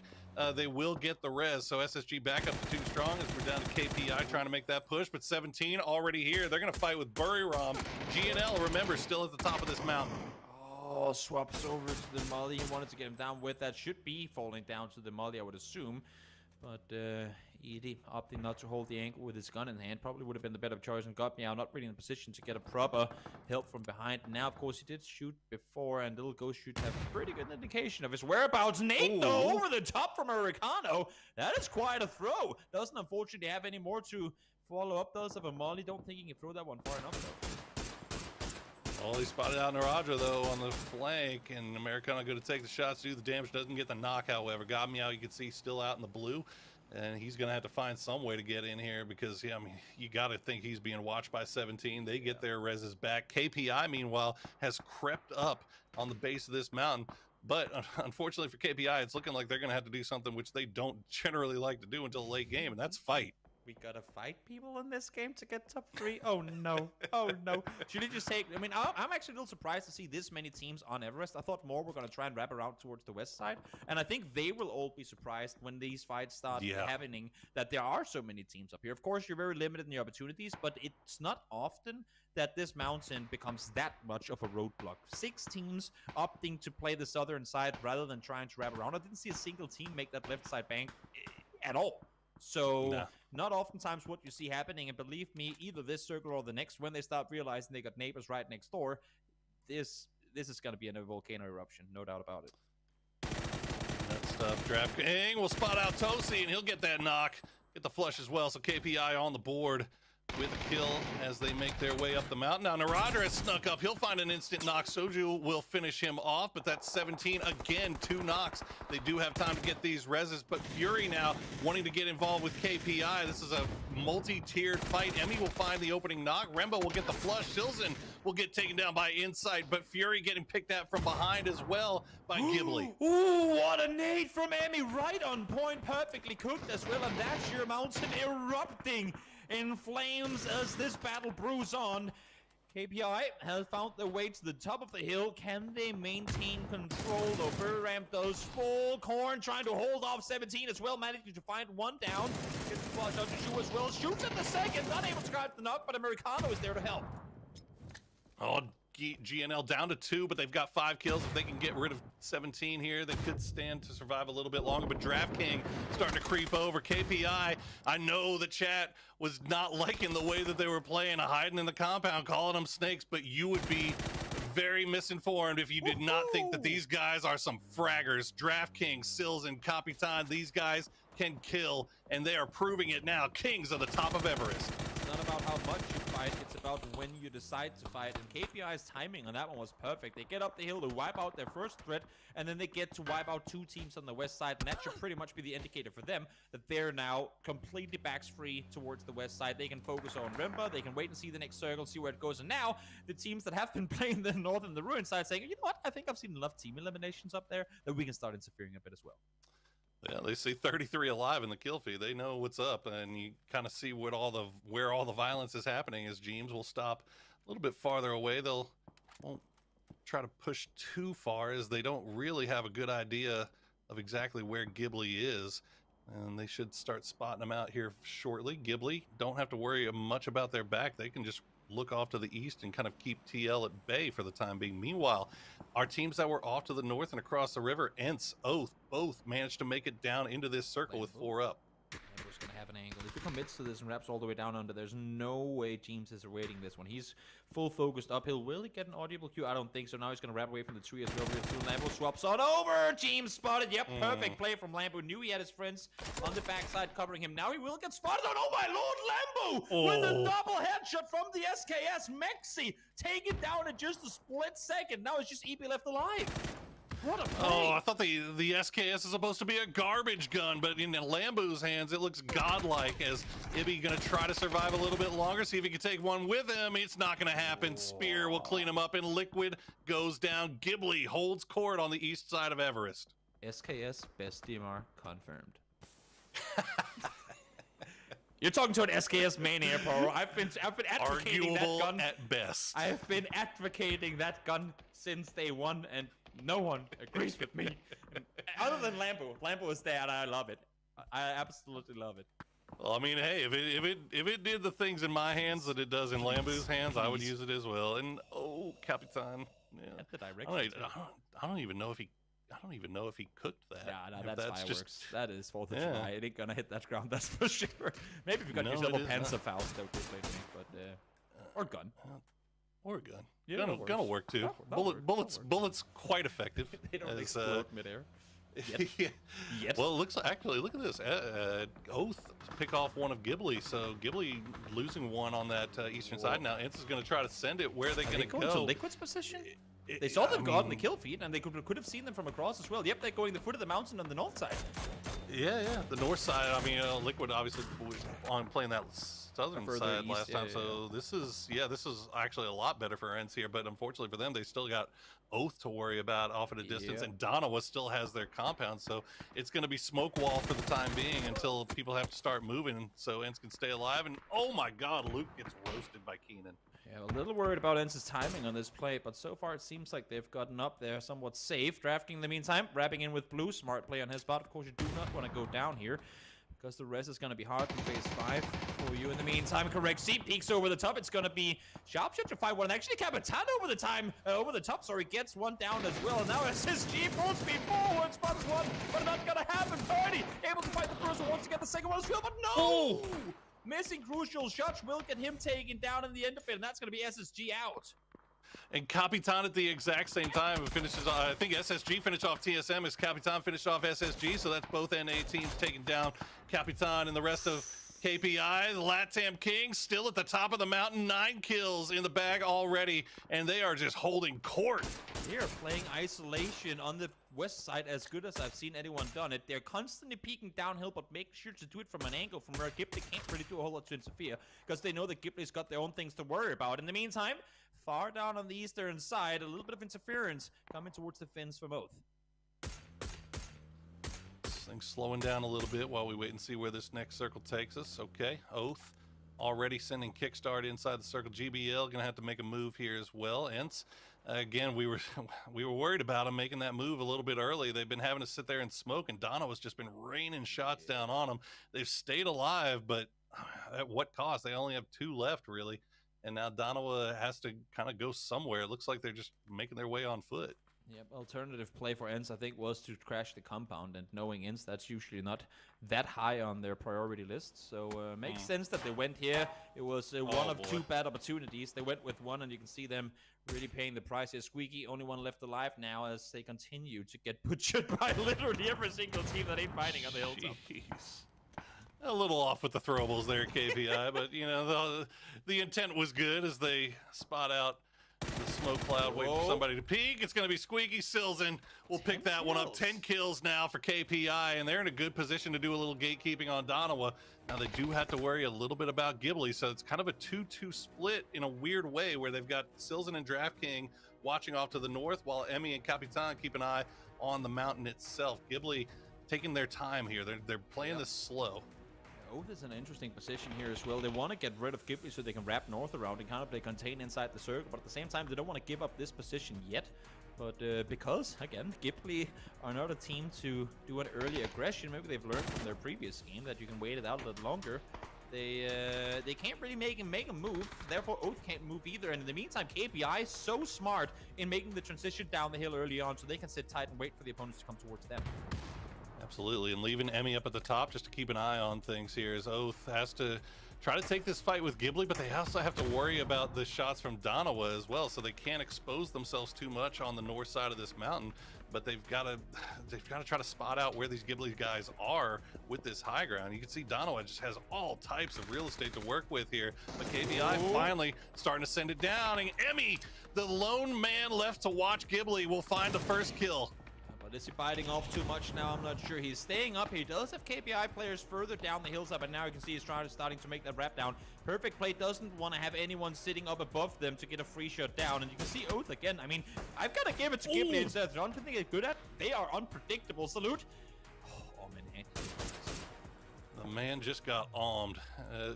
they will get the res. So SSG back up to 2 strong as we're down to KPI trying to make that push. But 17 already here. They're going to fight with Buriram. GNL, remember, still at the top of this mountain. Oh, swaps over to the Molly. He wanted to get him down with that. Should be falling down to the Molly, I would assume. But Edie opting not to hold the angle with his gun in hand. Probably would have been the better choice and got me out. Not really in a position to get a proper help from behind. Now, of course, he did shoot before, and Little Ghost should have a pretty good indication of his whereabouts. Nate, though, over the top from Hurricano. That is quite a throw. Doesn't, unfortunately, have any more to follow up. Does have a Molly. Don't think he can throw that one far enough, though. Well, he spotted out Naraja, though, on the flank, and Americano going to take the shots, do the damage, doesn't get the knock, however. Got me out, you can see, still out in the blue, and he's going to have to find some way to get in here because, yeah, I mean, you got to think he's being watched by 17. They get their reses back. KPI, meanwhile, has crept up on the base of this mountain, but unfortunately for KPI, it's looking like they're going to have to do something which they don't generally like to do until the late game, and that's fight. We gotta fight people in this game to get top 3. Oh no! Oh no! Should it just take? I mean, I'm actually a little surprised to see this many teams on Everest. I thought more were gonna try and wrap around towards the west side, and I think they will all be surprised when these fights start happening that there are so many teams up here. Of course, you're very limited in the opportunities, but it's not often that this mountain becomes that much of a roadblock. 6 teams opting to play the southern side rather than trying to wrap around. I didn't see a single team make that left side bank at all. So not oftentimes what you see happening, and believe me, either this circle or the next, when they start realizing they got neighbors right next door, this is going to be a volcano eruption, no doubt about it. That stuff. DraftKings will spot out Tosi, and he'll get that knock, get the flush as well. So KPI on the board. with a kill as they make their way up the mountain. Now Narendra has snuck up. He'll find an instant knock. Soju will finish him off, but that's 17. Again, 2 knocks. They do have time to get these reses, but Fury now wanting to get involved with KPI. This is a multi-tiered fight. Emmy will find the opening knock. Rembo will get the flush. Silzen will get taken down by Insight, but Fury getting picked at from behind as well by Ghibli. Ooh, what a nade from Emmy, right on point, perfectly cooked as well, and that's your mountain erupting in flames as this battle brews on. KPI has found their way to the top of the hill. Can they maintain control though? Burr Ramp does full. Korn trying to hold off 17 as well, managing to find one down. Gets the flush out to Shu as well. Shoots at the second, not able to grab the knock, but Americano is there to help. Oh, GNL down to 2, but they've got 5 kills. If they can get rid of 17 here, they could stand to survive a little bit longer. But DraftKings starting to creep over. KPI, I know the chat was not liking the way that they were playing, hiding in the compound, calling them snakes, but you would be very misinformed if you did not think that these guys are some fraggers. DraftKings, Sills, and Capitan, these guys can kill, and they are proving it now. Kings of the top of Everest. It's not about how much you fight, it's about when you decide to fight, and KPI's timing on that one was perfect. They get up the hill to wipe out their first threat, and then they get to wipe out 2 teams on the west side, and that should pretty much be the indicator for them that they're now completely backs free towards the west side. They can focus on Remba, they can wait and see the next circle, see where it goes, and now the teams that have been playing the north and the ruin side saying, you know what, I think I've seen enough team eliminations up there that we can start interfering a bit as well. Yeah, they see 33 alive in the kill feed. They know what's up, and you kind of see where all the violence is happening. As James will stop a little bit farther away. Won't try to push too far, as they don't really have a good idea of exactly where Ghibli is, and they should start spotting them out here shortly. Ghibli don't have to worry much about their back. They can just look off to the east and kind of keep TL at bay for the time being. Meanwhile, our teams that were off to the north and across the river, Ents, Oath, both managed to make it down into this circle with 4 up. Amber's gonna have an angle. If he commits to this and wraps all the way down under, there's no way James is awaiting this one. He's full focused uphill. Will he get an audible cue? I don't think so. Now he's gonna wrap away from the tree as well. Lambo swaps on over. James spotted. Yep, perfect play from Lambo. Knew he had his friends on the backside covering him. Now he will get spotted on. Oh my lord, Lambo with a double headshot from the SKS. Mexi taken down in just a split second. Now it's just EP left alive. What a play. Oh, I thought the SKS is supposed to be a garbage gun, but in Lambu's hands, it looks godlike, as Ibby going to try to survive a little bit longer, see if he can take one with him. It's not going to happen. Spear will clean him up, and Liquid goes down. Ghibli holds court on the east side of Everest. SKS, best DMR, confirmed. You're talking to an SKS main here, bro. I've been advocating that gun at best. I have been advocating that gun since day one, and no one agrees with me. Other than Lambo. Lambo is there, and I love it. I absolutely love it. Well, I mean, hey, if it did the things in my hands that it does in Lambu's hands, I would use it as well. And oh, Capitan, yeah. At the direction. I don't even know if he cooked that. Yeah, no, that's fireworks. Just, that is 4th of July. It ain't gonna hit that ground, that's for sure. Maybe if you got yourself a Panzer Faust, that would be played, but or gun. Or a gun. Yeah, gonna work too. Bullets quite effective. They don't explode midair. Yet. Well, it looks like, actually, look at this. Oath pick off one of Ghibli, so Ghibli losing one on that eastern side. Now Ents is going to try to send it. Where are they going to go? To Liquid's position? They saw them go out in the kill feed, and they could have seen them from across as well. Yep, they're going the foot of the mountain on the north side. Yeah, the north side. I mean, Liquid obviously on playing that southern side last time, so this is actually a lot better for Ents here. But unfortunately for them, they still got Oath to worry about off at a distance, and Donawa still has their compound, so it's going to be smoke wall for the time being until people have to start moving, so Ents can stay alive. And oh my God, Luke gets roasted by Keenan. Yeah, a little worried about Ents' timing on this play, but so far it seems like they've gotten up there somewhat safe. Drafting in the meantime, wrapping in with Blue. Smart play on his part. Of course, you do not want to go down here, because the rest is going to be hard in phase 5 for you. In the meantime, correct C peeks over the top. It's going to be Sharpshooter to fight one. Actually, Capitan over the top, sorry, gets one down as well. And now SSG full speed forward, spots one, but not going to happen. Purdy able to fight the first one, wants to get the second one as well, but no! Oh. Missing crucial shots will get him taken down in the end of it, and that's going to be SSG out. And Capitan at the exact same time finishes. I think SSG finished off TSM as Capitan finished off SSG, so that's both NA teams taking down Capitan, and the rest of KPI, the LATAM King, still at the top of the mountain. 9 kills in the bag already, and they are just holding court. They are playing isolation on the west side as good as I've seen anyone done it. They're constantly peeking downhill, but make sure to do it from an angle from where Ghibli can't really do a whole lot to interfere, because they know that Ghibli's got their own things to worry about. In the meantime, far down on the eastern side, a little bit of interference coming towards the Finns from Oath. Things slowing down a little bit while we wait and see where this next circle takes us. Okay, Oath already sending Kickstart inside the circle. GBL gonna have to make a move here as well. Ents, again, we were worried about them making that move a little bit early. They've been having to sit there and smoke, and Donova's just been raining shots down on them. They've stayed alive, but at what cost? They only have 2 left, really. And now Donova has to kind of go somewhere. It looks like they're just making their way on foot. Yep, alternative play for Ents, I think, was to crash the compound, and knowing Ents, that's usually not that high on their priority list, so makes sense that they went here. It was one of 2 bad opportunities. They went with one, and you can see them really paying the price here. Squeaky, only one left alive now, as they continue to get butchered by literally every single team that ain't fighting on the hilltop. Jeez. A little off with the throwables there, KPI, but, you know, the intent was good as they spot out the smoke cloud, wait for somebody to peek. It's going to be Squeaky. Silzen will pick that one up. 10 kills now for KPI, and they're in a good position to do a little gatekeeping on Donowa. Now, they do have to worry a little bit about Ghibli, so it's kind of a 2-2 split in a weird way, where they've got Silzen and DraftKing watching off to the north, while Emmy and Capitan keep an eye on the mountain itself. Ghibli taking their time here. They're playing this slow. Oath is in an interesting position here as well. They want to get rid of Ghibli so they can wrap north around and kind of play contain inside the circle, but at the same time, they don't want to give up this position yet. But because, again, Ghibli are not a team to do an early aggression. Maybe they've learned from their previous game that you can wait it out a little longer. They can't really make a move, therefore Oath can't move either. And in the meantime, KPI is so smart in making the transition down the hill early on so they can sit tight and wait for the opponents to come towards them. Absolutely, and leaving Emmy up at the top just to keep an eye on things here as Oath has to try to take this fight with Ghibli, but they also have to worry about the shots from Donowa as well, so they can't expose themselves too much on the north side of this mountain. But they've got to try to spot out where these Ghibli guys are with this high ground. You can see Donowa just has all types of real estate to work with here, but KPI finally starting to send it down, and Emmy, the lone man left to watch Ghibli, will find the first kill. But is he biting off too much now? I'm not sure. He's staying up. He does have KPI players further down the hillside, but now you can see he's starting to make that wrap down. Perfect Play doesn't want to have anyone sitting up above them to get a free shot down. And you can see Oath again. I mean, I've got to give it to Ghibli instead. There's one thing they're good at. They are unpredictable. Salute. Oh, man. The man just got almed.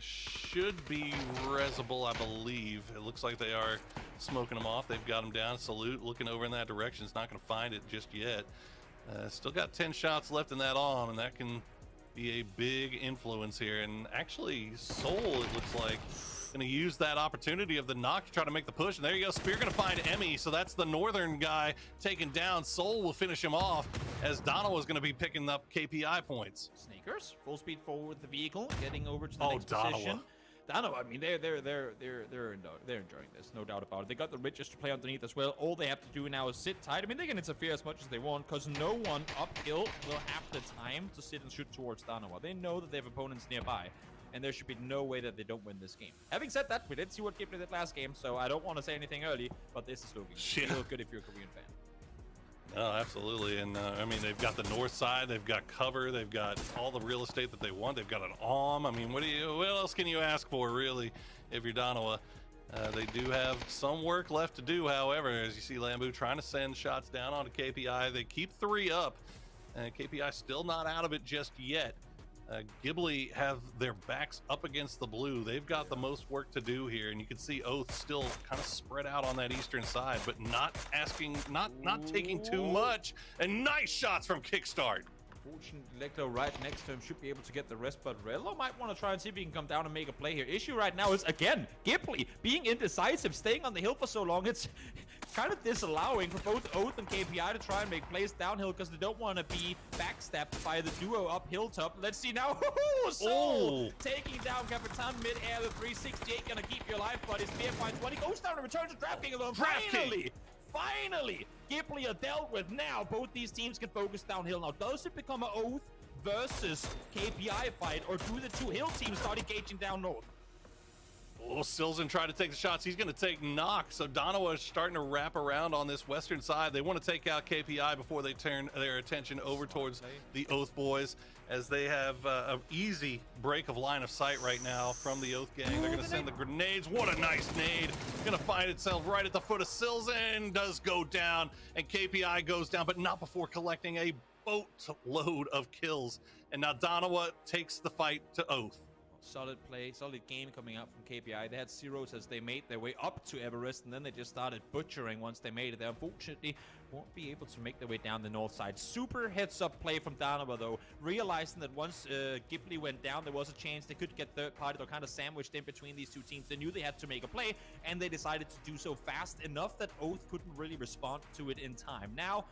Should be resable, I believe. It looks like they are smoking him off. They've got him down. Salute looking over in that direction. Is not going to find it just yet. Still got 10 shots left in that alm, and that can be a big influence here. And actually, Soul, it looks like, going to use that opportunity of the knock to try to make the push. And there you go. Spear going to find Emmy. So that's the northern guy taken down. Soul will finish him off as Donowa is going to be picking up KPI points. Sneakers, full speed forward with the vehicle, getting over to the next position. Donowa, I mean, they're enjoying this, no doubt about it. They got the riches to play underneath as well. All they have to do now is sit tight. I mean, they can interfere as much as they want because no one uphill will have the time to sit and shoot towards Donowa. They know that they have opponents nearby, and there should be no way that they don't win this game. Having said that, we did see what Ghibli did last game, so I don't want to say anything early, but this is looking real good if you're a Korean fan. No, absolutely. And I mean, they've got the north side, they've got cover, they've got all the real estate that they want. They've got an arm. I mean, what else can you ask for, really, if you're Donowa? They do have some work left to do, however, as you see Lambu trying to send shots down onto KPI. They keep 3 up, and KPI still not out of it just yet. Ghibli have their backs up against the blue. They've got the most work to do here, and you can see Oath still kind of spread out on that eastern side, but not taking too much. And nice shots from Kickstart. Fortunately, Lecto right next to him should be able to get the rest, but Rello might want to try and see if he can come down and make a play here. Issue right now is, again, Ghibli being indecisive, staying on the hill for so long. It's kind of disallowing for both Oath and KPI to try and make plays downhill because they don't want to be backstabbed by the duo up hilltop. Let's see now. Soul taking down Capitan mid-air. The 368 gonna keep you alive, but his spear finds 20. Goes down and returns to DraftKing alone. Finally, Ghibli are dealt with now. Both these teams can focus downhill. Now, does it become an Oath versus KPI fight, or do the two hill teams start engaging down north? Oh, Silzen tried to take the shots. He's going to take knock. So Donawa is starting to wrap around on this western side. They want to take out KPI before they turn their attention over towards the Oath boys, as they have an easy break of line of sight right now from the Oath gang. They're going to send the grenades. What a nice nade. Going to find itself right at the foot of Silzen. Does go down, and KPI goes down, but not before collecting a boatload of kills. And now Donawa takes the fight to Oath. Solid play, solid game coming out from KPI. They had zeros as they made their way up to Everest, and then they just started butchering once they made it. They unfortunately won't be able to make their way down the north side. Super heads-up play from Donawa, though, realizing that once Ghibli went down, there was a chance they could get third party. They're kind of sandwiched in between these two teams. They knew they had to make a play, and they decided to do so fast enough that Oath couldn't really respond to it in time. Now,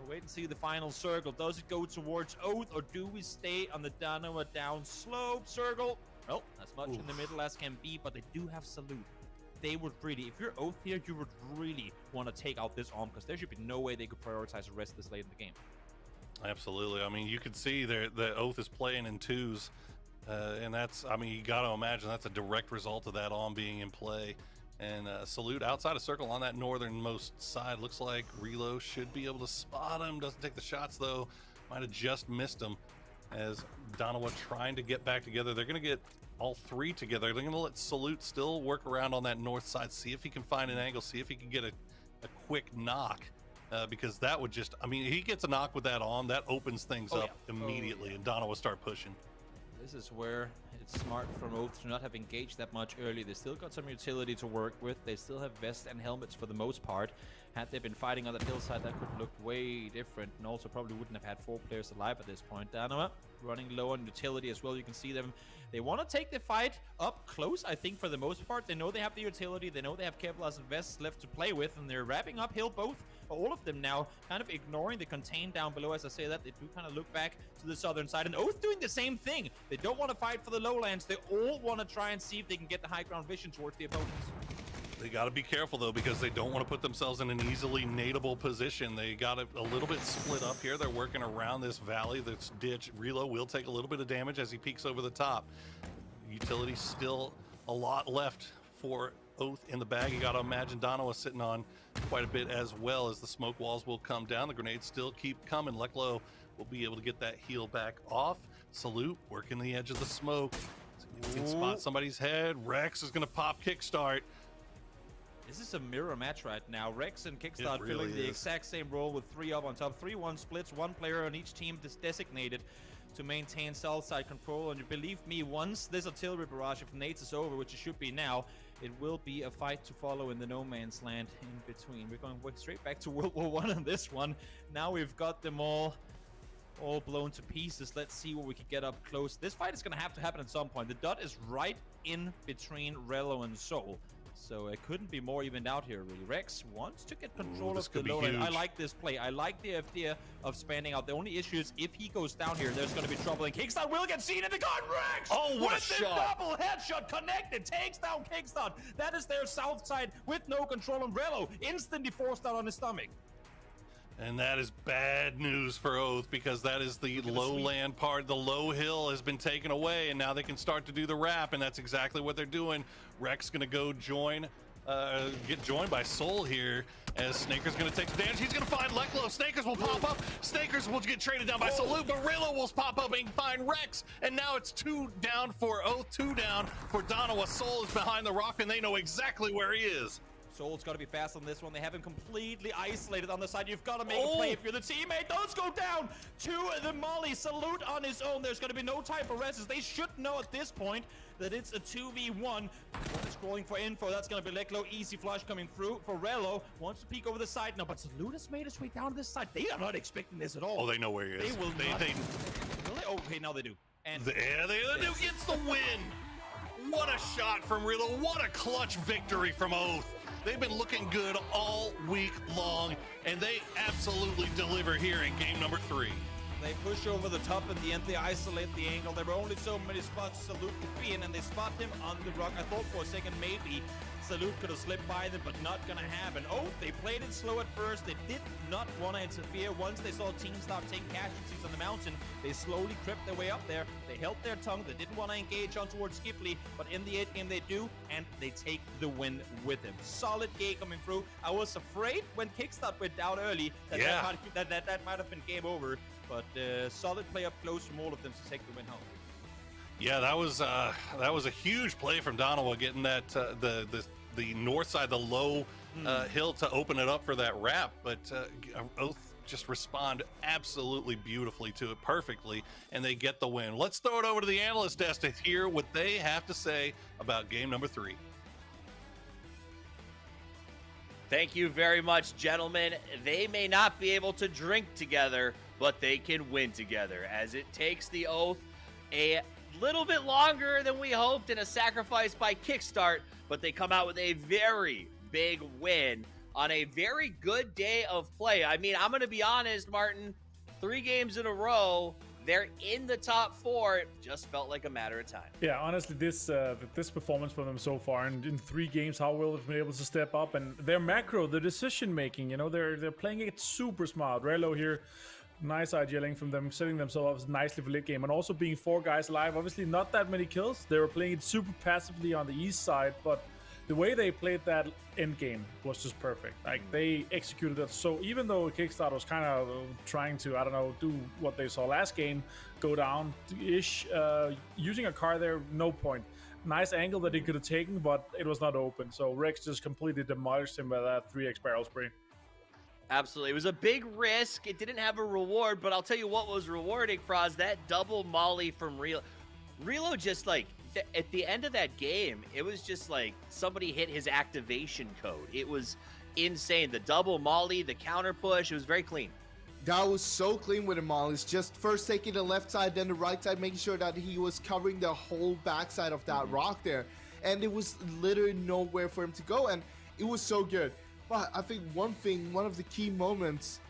we'll wait and see the final circle. Does it go towards Oath, or do we stay on the Donawa down slope circle? Well, as much in the middle as can be, but they do have Salute. They would really, if you're Oath here, you would really want to take out this arm, because there should be no way they could prioritize the rest this late in the game. Absolutely. I mean, you can see the Oath is playing in twos, and that's, I mean, you got to imagine that's a direct result of that arm being in play. And Salute outside of circle on that northernmost side. Looks like Relo should be able to spot him. Doesn't take the shots, though. Might have just missed him, as Donawa trying to get back together. They're going to get all three together. They're going to let Salute still work around on that north side, see if he can find an angle, see if he can get a quick knock, because that would just, I mean, he gets a knock with that on, that opens things up immediately, and Donawa start pushing. This is where it's smart from Oath to not have engaged that much early. They still got some utility to work with. They still have vests and helmets for the most part. Had they been fighting on that hillside, that could look way different, and also probably wouldn't have had 4 players alive at this point. Donawa running low on utility as well. You can see them. They want to take the fight up close, I think, for the most part. They know they have the utility. They know they have Kevlar's and vests left to play with, and they're wrapping uphill both. All of them now, kind of ignoring the contain down below. As I say that, they do kind of look back to the southern side. And Oath doing the same thing. They don't want to fight for the lowlands. They all want to try and see if they can get the high ground vision towards the opponents. They got to be careful, though, because they don't want to put themselves in an easily nadeable position. They got a little bit split up here. They're working around this valley, this ditch. Relo will take a little bit of damage as he peeks over the top. Utility still a lot left for Oath in the bag. You got to imagine Donawa sitting on quite a bit as well, as the smoke walls will come down. The grenades still keep coming. Leklo will be able to get that heal back off. Salute working the edge of the smoke. So you can spot somebody's head. Rex is going to pop kickstart. This is a mirror match right now. Rex and Kickstart really filling the is. exact same role with 3 up on top. 3-1 splits, 1 player on each team is designated to maintain south side control. And believe me, once this artillery barrage of nades is over, which it should be now, it will be a fight to follow in the no man's land in between. We're going straight back to World War I on this one. Now we've got them all blown to pieces. Let's see what we can get up close. This fight is going to have to happen at some point. The dot is right in between Relo and Soul. So it couldn't be more evened out here, really. Rex wants to get control of the lowland. I like this play. I like the idea of spanning out. The only issue is if he goes down here, there's going to be trouble. And Kickstart will get seen in the gun. Rex! Oh, what a shot! Double headshot connected. Takes down Kickstart. That is their south side with no control. And Relo instantly forced out on his stomach. And that is bad news for Oath, because that is the lowland part. The low hill has been taken away, and now they can start to do the wrap, and that's exactly what they're doing. Rex going to go get joined by Soul here, as Snaker's going to take some damage. He's going to find Leklo. Snakers will pop up. Snakers will get traded down by Salute, but Relo will pop up and find Rex. And now it's 2 down for Oath, 2 down for Donawa. Soul is behind the rock, and they know exactly where he is. Soul's got to be fast on this one. They have him completely isolated on the side. You've got to make a play if you're the teammate. Those go down to the Molly. Salute on his own. There's going to be no time for rests. They should know at this point that it's a 2v1. One is scrolling for info. That's going to be Leklo. Easy flush coming through for Relo. Wants to peek over the side now, but Salute has made his way down this side. They are not expecting this at all. Oh, they know where he is. They will not. Really? Oh, okay, now they do. And yeah, they do. Gets the win. What a shot from Relo. What a clutch victory from Oath. They've been looking good all week long, and they absolutely deliver here in game number 3. They push over the top in the end. They isolate the angle. There were only so many spots Salute could be in, and they spot him on the rock. I thought for a second maybe Salute could have slipped by them, but not gonna happen. Oh, they played it slow at first. They did not want to interfere. Once they saw teams start taking casualties on the mountain, they slowly crept their way up there. They held their tongue. They didn't want to engage on towards Ghibli, but in the 8th game they do, and they take the win with him. Solid game coming through. I was afraid when Kickstart went down early that that might have been game over, but solid play up close from all of them to take the win home. Yeah, that was a huge play from Donowa, getting that the north side, the low hill to open it up for that wrap. But Oath just respond absolutely beautifully to it, perfectly, and they get the win. Let's throw it over to the analyst desk to hear what they have to say about game number 3. Thank you very much, gentlemen. They may not be able to drink together, but they can win together, as it takes the Oath a little bit longer than we hoped in a sacrifice by Kickstart, but they come out with a very big win on a very good day of play. I mean, I'm going to be honest, Martin, 3 games in a row, they're in the top 4. It just felt like a matter of time. Yeah, honestly, this performance from them so far, and in 3 games, how well they've been able to step up, and their macro, the decision making, you know, they're playing it super smart. Relo here, nice IGLing from them, setting themselves up nicely for late game, and also being 4 guys alive. Obviously, not that many kills. They were playing it super passively on the east side, but the way they played that end game was just perfect. Like, they executed it. So even though Kickstart was kind of trying to, I don't know, do what they saw last game, go down-ish, using a car there, no point. Nice angle that he could have taken, but it was not open. So Rex just completely demolished him by that 3x barrel spray. Absolutely. It was a big risk. It didn't have a reward, but I'll tell you what was rewarding, Froz, that double molly from Relo. Relo just, like, at the end of that game, it was just like somebody hit his activation code. It was insane. The double molly, the counter push, it was very clean. That was so clean with the mollies. Just first taking the left side, then the right side, making sure that he was covering the whole backside of that rock there. And there was literally nowhere for him to go, and it was so good. But I think one of the key moments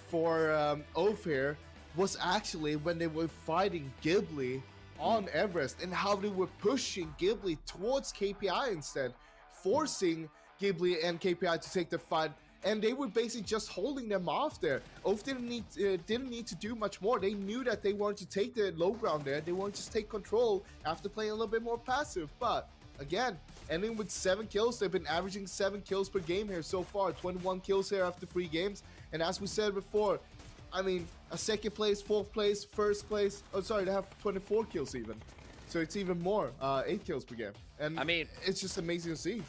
for Oath here was actually when they were fighting Ghibli on Everest, and how they were pushing Ghibli towards KPI instead, forcing Ghibli and KPI to take the fight, and they were basically just holding them off there. Oath didn't need to do much more. They knew that they wanted to take the low ground there. They wanted to take control after playing a little bit more passive. But again, ending with 7 kills. They've been averaging 7 kills per game here so far. 21 kills here after 3 games. And as we said before, I mean, a 2nd place, 4th place, 1st place. Oh, sorry, they have 24 kills even. So it's even more, 8 kills per game. And I mean, it's just amazing to see.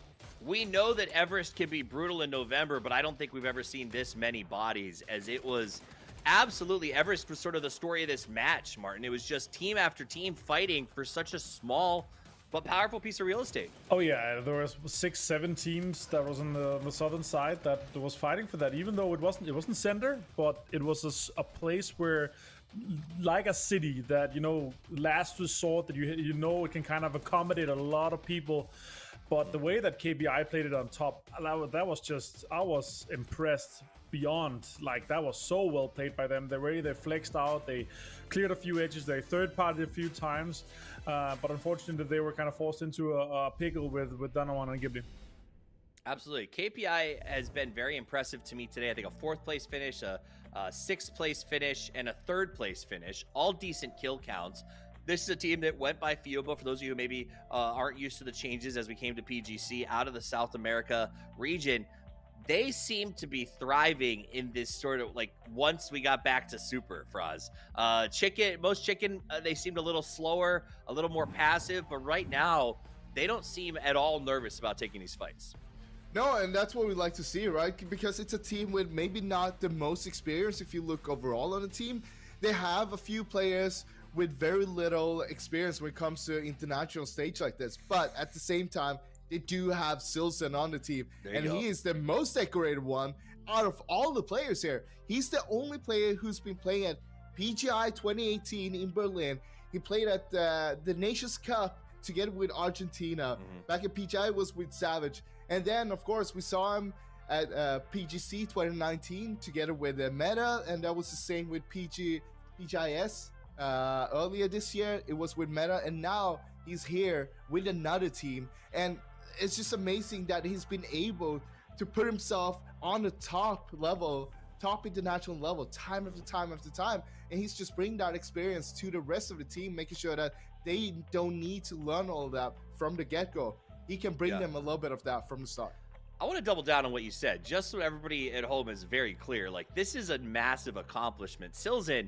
We know that Everest can be brutal in November, but I don't think we've ever seen this many bodies, as it was absolutely, Everest was sort of the story of this match, Martin. It was just team after team fighting for such a small but powerful piece of real estate. Oh yeah, there was 6-7 teams that was on the southern side that was fighting for that, even though it wasn't center, but it was a place where, like a city that, you know, last resort, that you know it can kind of accommodate a lot of people. But the way that KPI played it on top, that was just, I was impressed beyond. Like, that was so well played by them. The way they flexed out, they cleared a few edges, they third-partied a few times, but unfortunately they were kind of forced into a pickle with Donovan and Ghibli. Absolutely. KPI has been very impressive to me today. I think a 4th place finish, a 6th place finish, and a 3rd place finish. All decent kill counts. This is a team that went by FIOBA, for those of you who maybe aren't used to the changes as we came to PGC out of the South America region. They seem to be thriving in this sort of, like, once we got back to Super, Froz. Most Chicken, they seemed a little slower, a little more passive, but right now, they don't seem at all nervous about taking these fights. No, and that's what we like to see, right? Because it's a team with maybe not the most experience if you look overall on the team. They have a few players with very little experience when it comes to international stage like this, but at the same time, they do have Silson on the team, and he is the most decorated one out of all the players here. He's the only player who's been playing at PGI 2018 in Berlin. He played at the Nations Cup together with Argentina. Back at PGI was with Savage, and then of course we saw him at PGC 2019 together with Meta, and that was the same with PG PGIS earlier this year. It was with Meta, and now he's here with another team. And it's just amazing that he's been able to put himself on the top level, top international level, time after time after time. And he's just bringing that experience to the rest of the team, making sure that they don't need to learn all of that from the get-go. He can bring them a little bit of that from the start. I want to double down on what you said, just so everybody at home is very clear. Like, this is a massive accomplishment. Silzin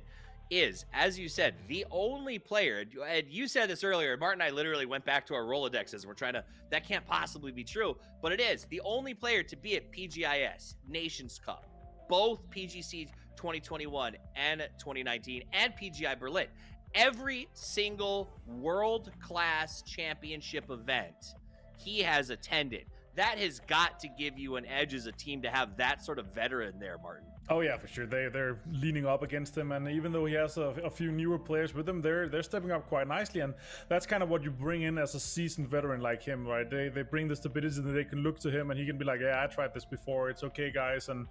is, as you said, the only player, and you said this earlier, Martin and I literally went back to our Rolodexes, and we're trying to, that can't possibly be true, but it is, the only player to be at PGIS, Nations Cup, both PGC 2021 and 2019, and PGI Berlin. Every single world-class championship event he has attended. That has got to give you an edge as a team to have that sort of veteran there, Martin. Oh yeah, for sure. They're leaning up against him, and even though he has a few newer players with him, they're stepping up quite nicely, and that's kind of what you bring in as a seasoned veteran like him, right? They bring the stability that they can look to him, and he can be like, yeah, I tried this before. It's okay, guys. And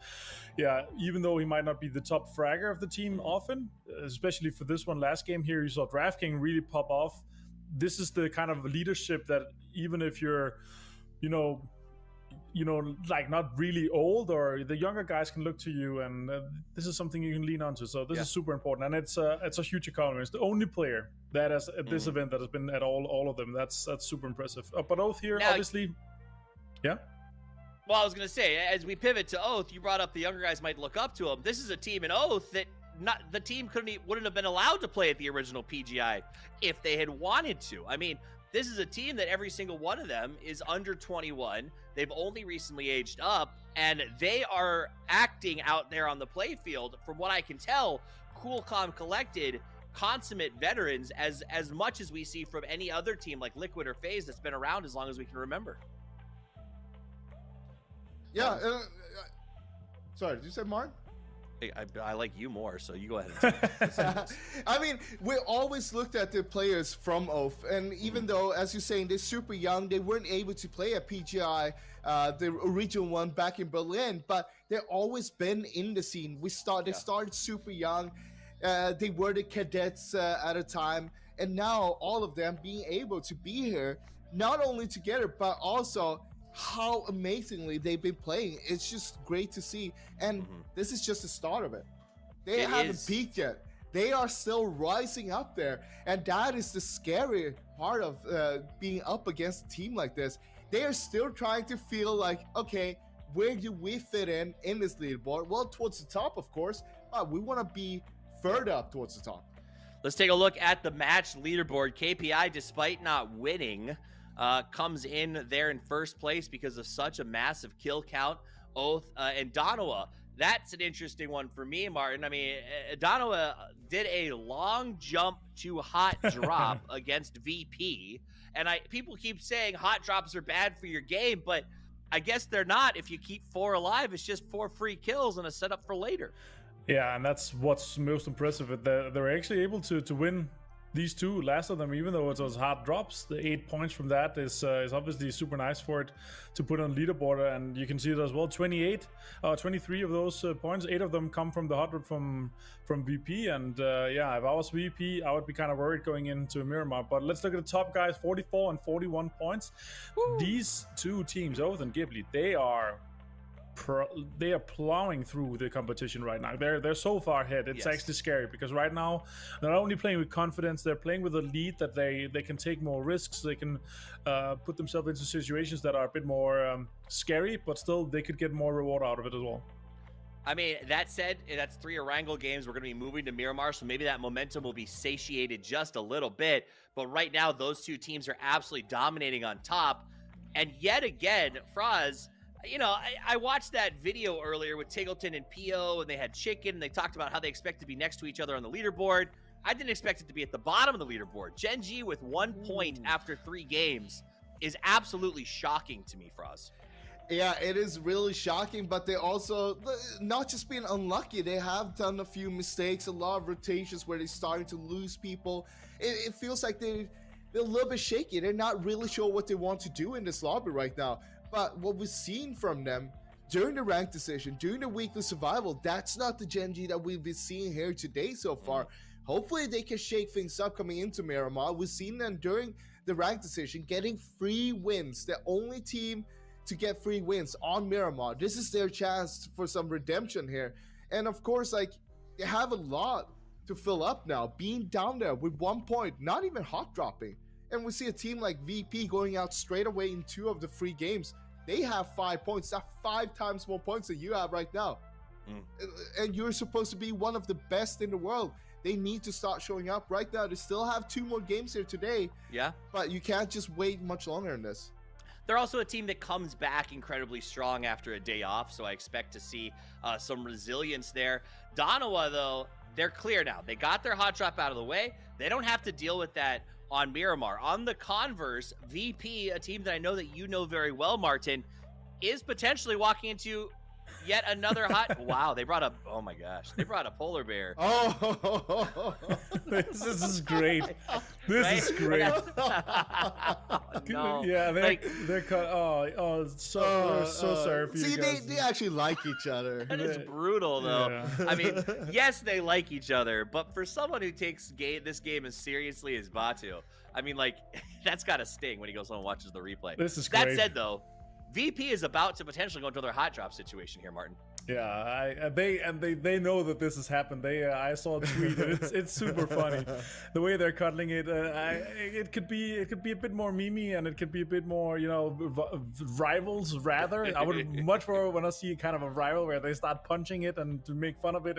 yeah, even though he might not be the top fragger of the team often, especially for this one last game here, you saw DraftKings really pop off. This is the kind of leadership that even if you're, like not really old, or the younger guys can look to you, and this is something you can lean onto. So this is super important, and it's a huge accomplishment. It's the only player that has at this event that has been at all of them. That's super impressive. But Oath here, now, obviously, yeah. Well, I was gonna say, as we pivot to Oath, you brought up the younger guys might look up to him. This is a team in Oath that the team wouldn't have been allowed to play at the original PGI if they had wanted to. I mean, this is a team that every single one of them is under 21. They've only recently aged up, and they are acting out there on the playfield, from what I can tell, cool, calm, collected, consummate veterans, as much as we see from any other team like Liquid or FaZe that's been around as long as we can remember. Yeah. Sorry, did you say Martin? I like you more, so you go ahead. I mean, we always looked at the players from Oath, and even though, as you're saying, they're super young, they weren't able to play at PGI, the original one back in Berlin, but they've always been in the scene. They started super young. They were the cadets at a time, and now all of them being able to be here, not only together, but also how amazingly they've been playing. It's just great to see, and this is just the start of it. They haven't peaked yet. They are still rising up there, and that is the scary part of being up against a team like this. They are still trying to feel like, okay, where do we fit in this leaderboard? Well, towards the top, of course, but we want to be further up towards the top. Let's take a look at the match leaderboard. KPI, despite not winning, comes in there in first place because of such a massive kill count. Oath and Donoa, that's an interesting one for me, Martin. I mean, Donoa did a long jump to hot drop against VP, and people keep saying hot drops are bad for your game, but I guess they're not. If you keep 4 alive, it's just 4 free kills and a setup for later. Yeah, and that's what's most impressive. They're actually able to win these two, last of them, even though it was hard drops. The 8 points from that is obviously super nice for it to put on leaderboard, and you can see it as well. 23 of those points, 8 of them come from the hot drop from VP, and yeah, if I was VP, I would be kind of worried going into Miramar. But let's look at the top guys, 44 and 41 points. Woo. These two teams, Oath and Ghibli, they are plowing through the competition right now. They're so far ahead. It's actually scary, because right now they're not only playing with confidence, they're playing with a lead that they can take more risks. They can put themselves into situations that are a bit more scary, but still they could get more reward out of it as well. I mean, that said, that's 3 Erangel games. We're going to be moving to Miramar, so maybe that momentum will be satiated just a little bit. But right now, those two teams are absolutely dominating on top. And yet again, Fraz, you know, I watched that video earlier with Tiggleton and PO, and they had Chicken, and they talked about how they expect to be next to each other on the leaderboard. I didn't expect it to be at the bottom of the leaderboard. Gen G with 1 point after 3 games is absolutely shocking to me, Froz. Yeah, it is really shocking, but they also, not just being unlucky, they have done a few mistakes, a lot of rotations where they're starting to lose people. It feels like they're a little bit shaky. They're not really sure what they want to do in this lobby right now. But what we've seen from them, during the ranked decision, during the weekly survival, that's not the Gen G that we've been seeing here today so far. Hopefully they can shake things up coming into Miramar. We've seen them during the ranked decision getting free wins. The only team to get free wins on Miramar. This is their chance for some redemption here. And of course, like, they have a lot to fill up now, being down there with 1 point, not even hot dropping. And we see a team like VP going out straight away in 2 of the 3 games. They have 5 points. That's 5 times more points than you have right now. And you're supposed to be one of the best in the world. They need to start showing up right now. They still have 2 more games here today. Yeah. But you can't just wait much longer in this. They're also a team that comes back incredibly strong after a day off, so I expect to see some resilience there. Danawa, though, they're clear now. They got their hot drop out of the way. They don't have to deal with that on Miramar. On the converse, VP, a team that I know that you know very well, Martin, is potentially walking into yet another hot... Wow, they brought a... Oh my gosh. They brought a polar bear. Oh! This is great. This is great. No. Yeah, they're cut. Oh, so sorry for you see, guys. they actually like each other. That is brutal, though. Yeah. I mean, yes, they like each other, but for someone who takes this game as seriously as Batu, I mean, like, that's got to sting when he goes home and watches the replay. This is That great. said, though, VP is about to potentially go into another hot drop situation here, Martin. Yeah, they know that this has happened. I saw a tweet. And it's super funny, the way they're cuddling it. It could be a bit more memey, and it could be a bit more, you know, rivals rather. I would much more want to see kind of a rival where they start punching it and to make fun of it.